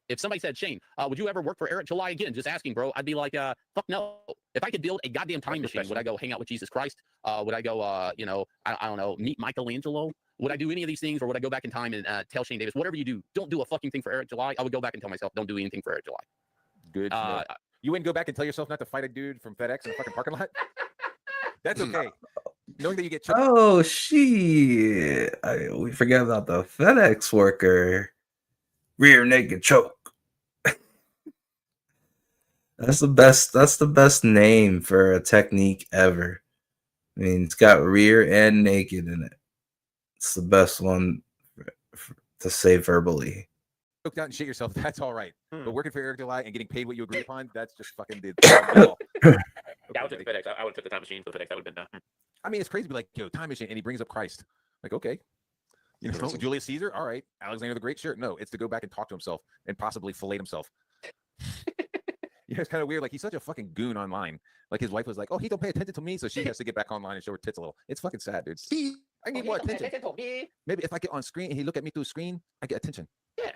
If somebody said, Shane, would you ever work for Eric July again? Just asking, bro. I'd be like, fuck no. If I could build a goddamn time machine, would I go hang out with Jesus Christ? Would I go, I don't know, meet Michelangelo? Would I do any of these things, or would I go back in time and tell Shane Davis, whatever you do, don't do a fucking thing for Eric July? I would go back and tell myself, don't do anything for Eric July. Good. You wouldn't go back and tell yourself not to fight a dude from FedEx in the fucking parking lot? That's okay. Knowing that you get choked. Oh shit! We forget about the FedEx worker. Rear naked choke. That's the best name for a technique ever. I mean, it's got rear and naked in it. It's the best one to say verbally. Choked out and shit yourself. That's all right. But working for Eric July and getting paid what you agreed upon, that's just fucking the. Yeah, I would take the FedEx. I would have took the time machine for the FedEx. That would have been. I mean, it's crazy to be like, yo, time machine, and he brings up Christ. Like, okay. Julius Caesar, all right. Alexander the Great, sure. No, it's to go back and talk to himself and possibly fillet himself. It's kind of weird. Like, he's such a fucking goon online. Like, his wife was like, oh, he don't pay attention to me, so she has to get back online and show her tits a little. It's fucking sad, dude. I need more attention. Maybe if I get on screen and he look at me through the screen, I get attention. Yeah.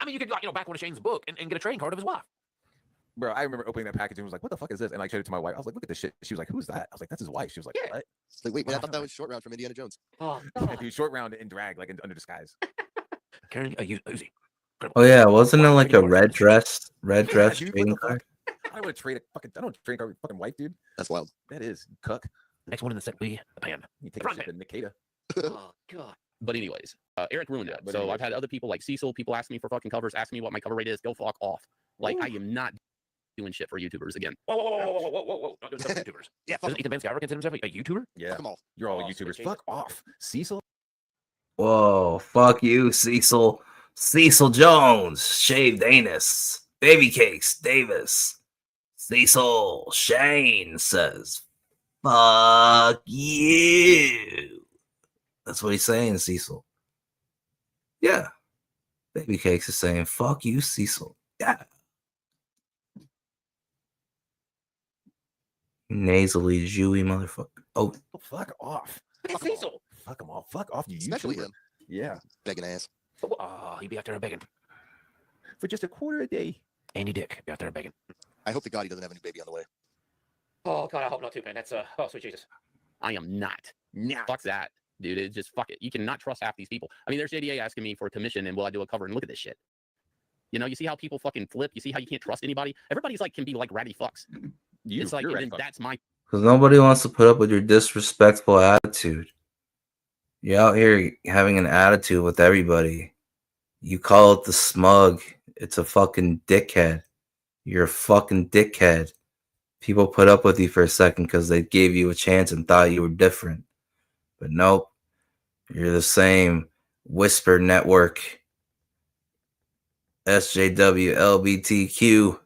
I mean, you could, back one of Shane's book and get a trading card of his wife. Bro, I remember opening that package and was like, what the fuck is this? And I showed it to my wife. I was like, look at this shit. She was like, who's that? I was like, that's his wife. She was like, what? It's like, wait, man, I thought that was Short Round from Indiana Jones. Oh, dude, Short Round in drag, like under disguise. Carrying a Uzi. Oh yeah, wasn't it like a red dress Dude, trading card? I don't want to trade I don't trade a fucking wife, dude. That's wild. That is cuck. Next one in the set, the pan. You take a shit to Nikita. Oh God. But anyways, Eric ruined it. So I've had other people like Cecil, people ask me for fucking covers, ask me what my cover rate is. Go fuck off. Like, I am not doing shit for YouTubers again. Whoa. Not doing stuff for YouTubers. Yeah. Doesn't Ethan Van Sciver consider himself a YouTuber? Yeah. Fuck 'em all. You're all YouTubers. Fuck off. Cecil. Whoa, fuck you, Cecil. Cecil Jones, shaved anus. Baby Cakes, Davis. Cecil Shane says, fuck you. That's what he's saying, Cecil. Yeah. Baby Cakes is saying, fuck you, Cecil. Yeah. Nasally Jewy motherfucker. Oh, fuck off. It's Cecil. Fuck them all. Fuck off, you Especially YouTuber. him. Yeah. Begging ass. Oh, he'd be out there begging. For just $0.25 a day. Andy Dick be out there begging. I hope to God he doesn't have a new baby on the way. Oh God, I hope not too, man. That's oh sweet Jesus. I am not. Nah. Fuck that, dude. It just fuck it. You cannot trust half these people. I mean, there's JDA asking me for a commission and will I do a cover, and look at this shit. You know, you see how people fucking flip. You see how you can't trust anybody. Everybody's like can be like ratty fucks. It's like and then that's my. because nobody wants to put up with your disrespectful attitude. You're out here having an attitude with everybody. You call it the smug. It's a fucking dickhead. You're a fucking dickhead. People put up with you for a second because they gave you a chance and thought you were different. But nope. You're the same Whisper Network, SJW, LBTQ,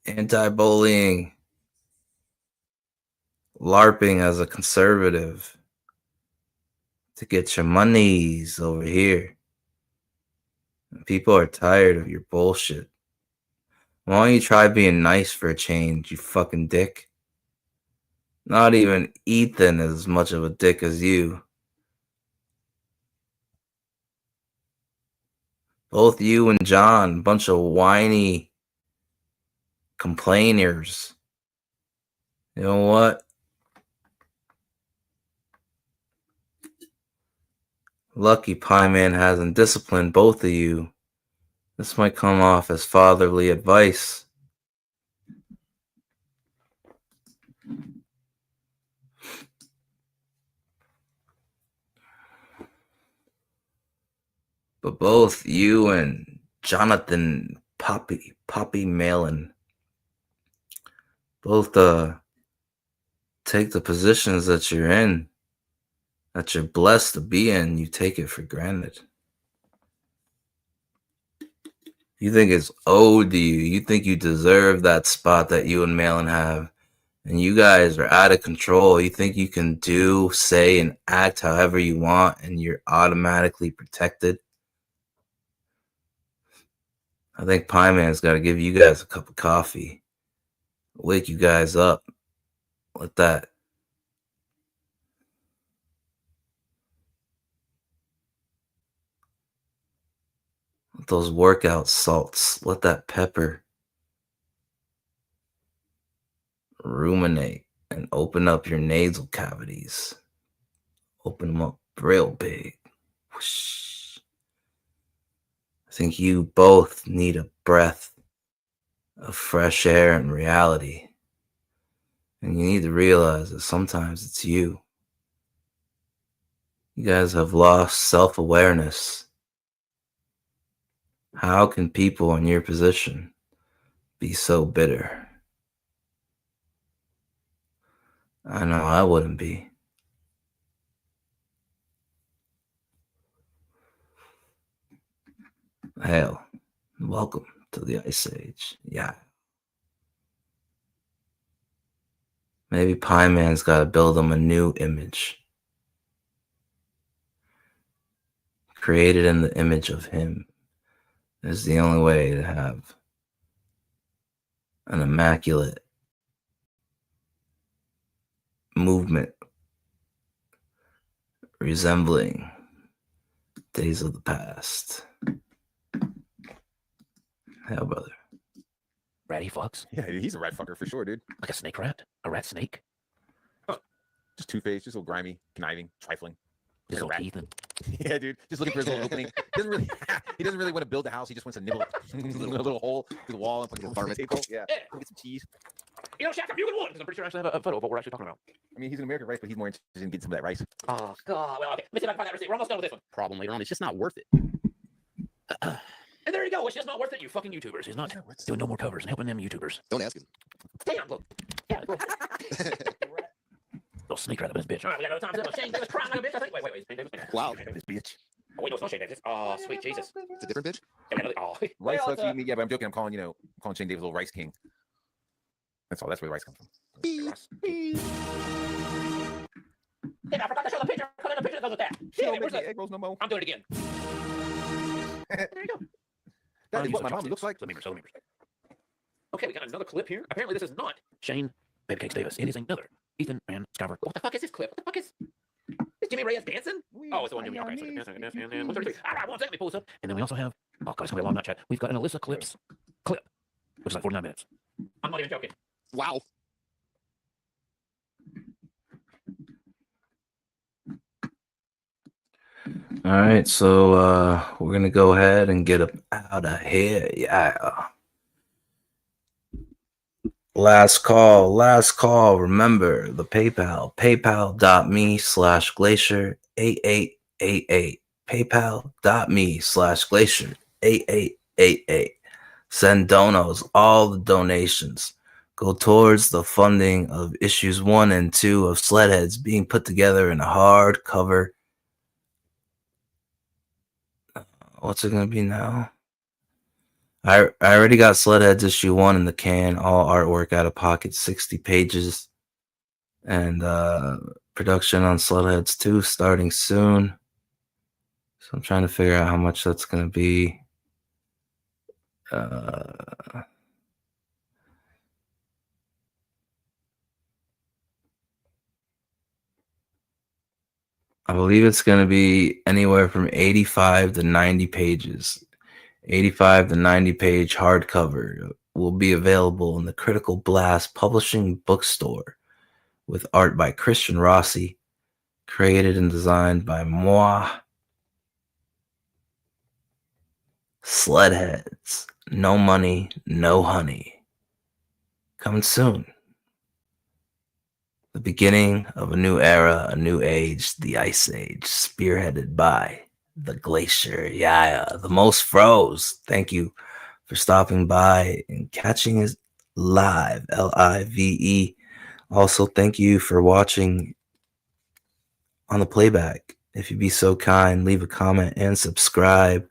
anti-bullying, LARPing as a conservative to get your monies over here. And people are tired of your bullshit. Why don't you try being nice for a change, you fucking dick? Not even Ethan is as much of a dick as you. Both you and John, bunch of whiny complainers. You know what? Lucky Pie Man hasn't disciplined both of you. This might come off as fatherly advice. But both you and Jonathan Poppy Malin both take the positions that you're in, that you're blessed to be in. You take it for granted. You think it's owed to you. You think you deserve that spot that you and Malin have. And you guys are out of control. You think you can do, say, and act however you want, and you're automatically protected. I think Pie Man's got to give you guys a cup of coffee. Wake you guys up. Let those workout salts, let that pepper ruminate and open up your nasal cavities. Open them up real big. Whoosh. I think you both need a breath of fresh air and reality. And you need to realize that sometimes it's you. You guys have lost self-awareness. How can people in your position be so bitter? I know I wouldn't be. Hail, welcome to the Ice Age. Yeah. Maybe Pie Man's got to build him a new image. Created in the image of him is the only way to have an immaculate movement resembling days of the past. Hell, brother. Ratty fucks. Yeah, he's a rat fucker for sure, dude. Like a snake rat? A rat snake? Just two-faced, just a little grimy, conniving, trifling. Just Like a little rat. teeth and Yeah, dude. Just looking for his little opening. He doesn't really want to build a house. He just wants to nibble a little hole through the wall and put a little tape. Yeah. Get some cheese. You know, Shaq, you can win because I'm pretty sure I actually have a photo of what we're actually talking about. I mean, he's an American rice, but he's more interested in getting some of that rice. Oh God. Well, okay. Let me see if I can find that receipt. We're almost done with this one. Problem later on. It's just not worth it. And there you go. It's just not worth it. You fucking YouTubers. He's not doing no more covers and helping them YouTubers. Don't ask him. Damn, look. Yeah, look. Little sneak rat of this bitch. All right, we got no time for that. Shane Davis crying like a bitch. I think. Wait. Shane Davis. Wow. This bitch. Oh, wait, no, it's not Shane Davis. Oh, sweet Jesus. It's a different bitch. Oh, Rice sucks. Yeah, but I'm joking. I'm calling Shane Davis a little rice king. That's all. That's where the rice comes from. Damn, I forgot to show the picture. Cut in the picture that goes with that. Damn, where's the egg rolls no more? I'm doing it again. There you go. That is what my mom looks like. Okay, we got another clip here. Apparently, this is not Shane Baby Cakes Davis. It is another Ethan Van Scarver. What the fuck is this clip? What the fuck is Jimmy Reyes dancing? Oh, it's the one Jimmy. Okay, so 133. All right, 1 second. Let me pull this up. And then we also have, oh God, it's gonna be a long night chat. We've got an Alyssa clip, which is like 49 minutes. I'm not even joking. Wow. All right, so we're gonna go ahead and get out of here. Yeah. Last call. Remember the PayPal, paypal.me/glacier8888. paypal.me/glacier8888. Send donos. All the donations go towards the funding of issues 1 and 2 of Sledheads being put together in a hardcover. What's it gonna be now? I already got Sledheads issue 1 in the can, all artwork out of pocket, 60 pages, and production on Sledheads 2 starting soon. So I'm trying to figure out how much that's gonna be. I believe it's going to be anywhere from 85 to 90 pages. 85 to 90 page hardcover will be available in the Critical Blast Publishing bookstore with art by Christian Rossi, created and designed by moi. Sledheads. No money, no honey. Coming soon. The beginning of a new era, a new age, the Ice Age, spearheaded by the Glacier. Yeah, the most froze. Thank you for stopping by and catching us live, Live. Also, thank you for watching on the playback. If you'd be so kind, leave a comment and subscribe.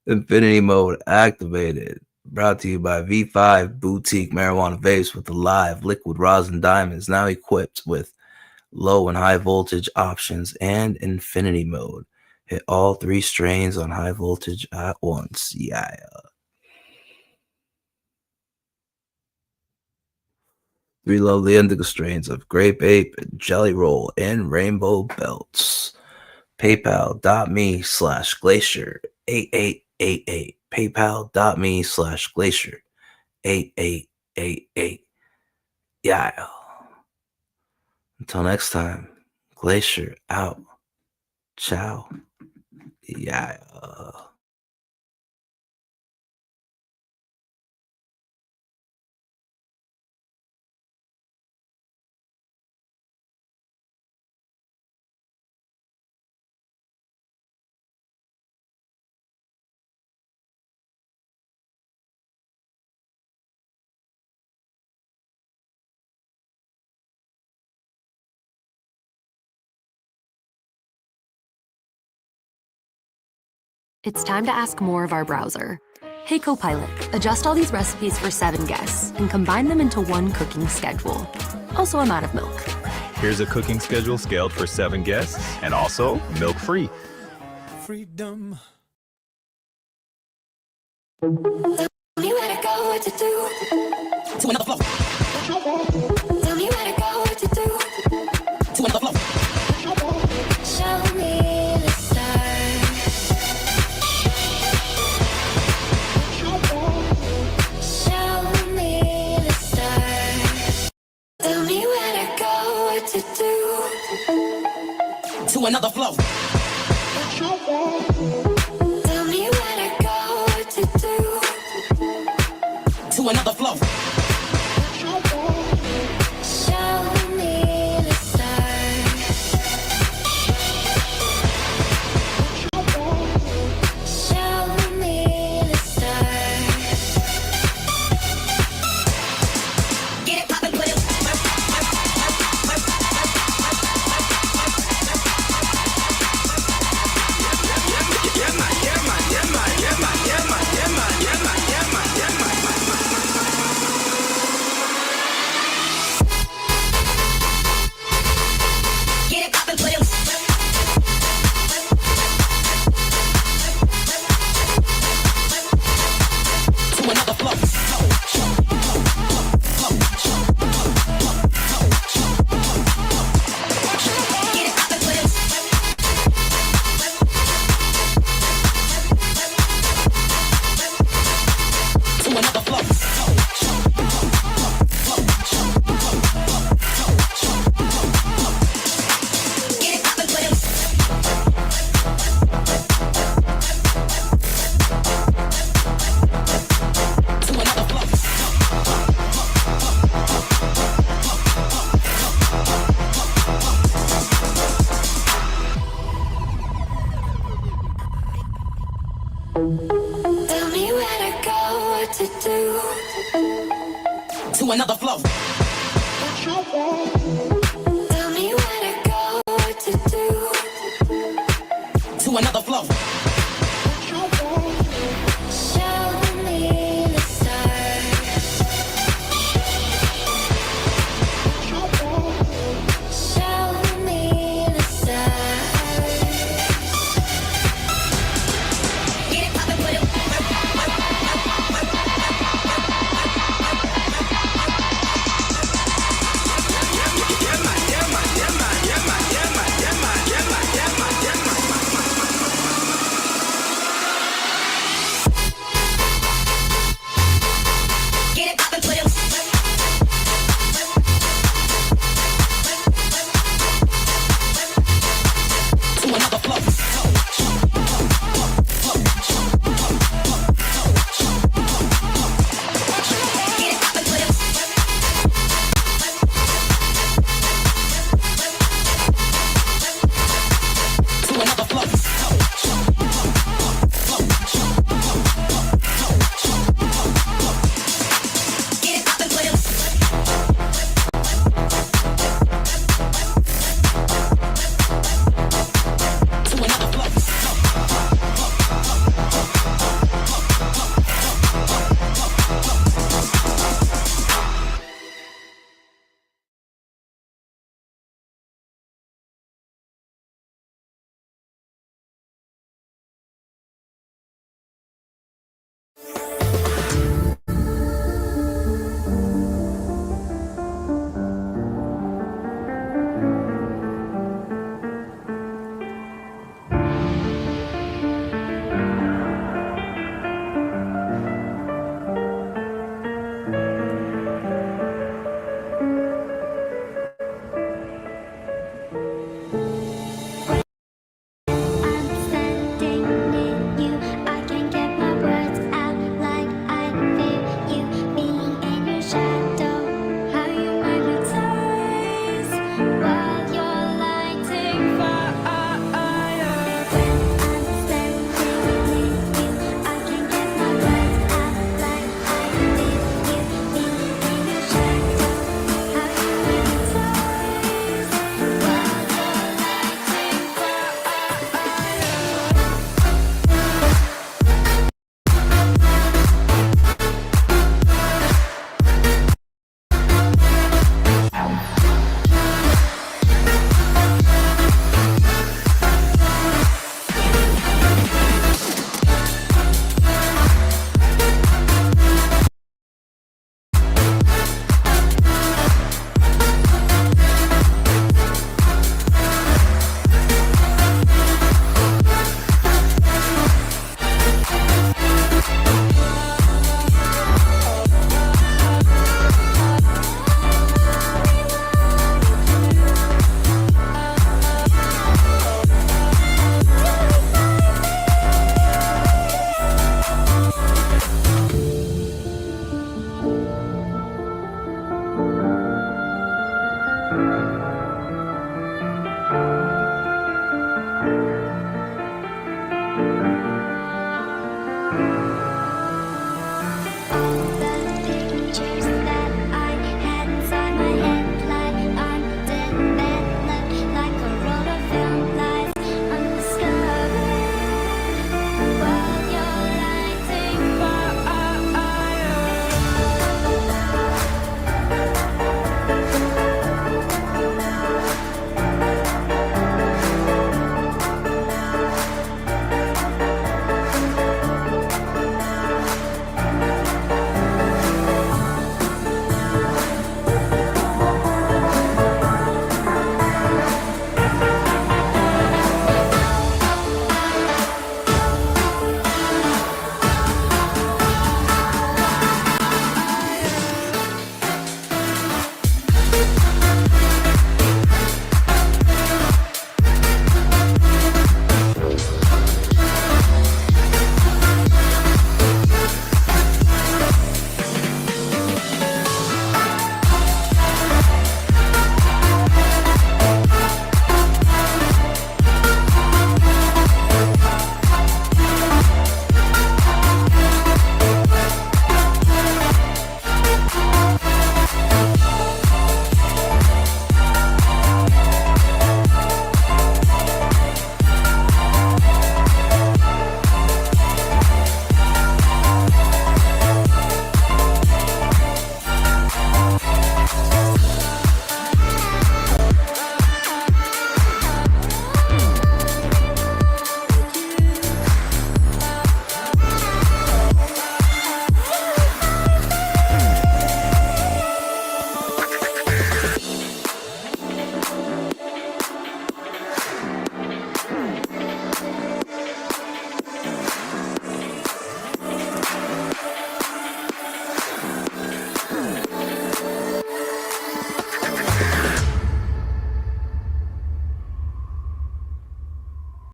Infinity mode activated. Brought to you by V5 Boutique Marijuana Vapes with the live liquid rosin diamonds, now equipped with low and high voltage options and infinity mode. Hit all 3 strains on high voltage at once. Yeah. We love the indica strains of Grape Ape, Jelly Roll, and Rainbow Belts. PayPal.me/glacier8888. PayPal.me/glacier8888. Yeah. Until next time, Glacier out. Ciao. Yeah. It's time to ask more of our browser. Hey Copilot, adjust all these recipes for 7 guests and combine them into one cooking schedule. Also, I'm out of milk. Here's a cooking schedule scaled for 7 guests and also milk-free. Freedom. Tell me where to go, what to do. To another flow. Tell me where to go, what to do. To another flow. Show me the stars. Show me the stars. Tell me where to go, what to do. To another flow. Tell me where to go, what to do. another flow. Show me the stars. Show me the stars. Get it poppin', put it. Get it poppin', put it. To another flow. Get it poppin', put it. To another flow. Get it poppin', put it. To another flow. Tell me where to go, what to do. To another flow. Tell me where to go, what to do. To another flow. Show me the stars. Show me the stars. Get it poppin', put it. Get it poppin', put it. To another flow. Get it poppin', put it. To another flow.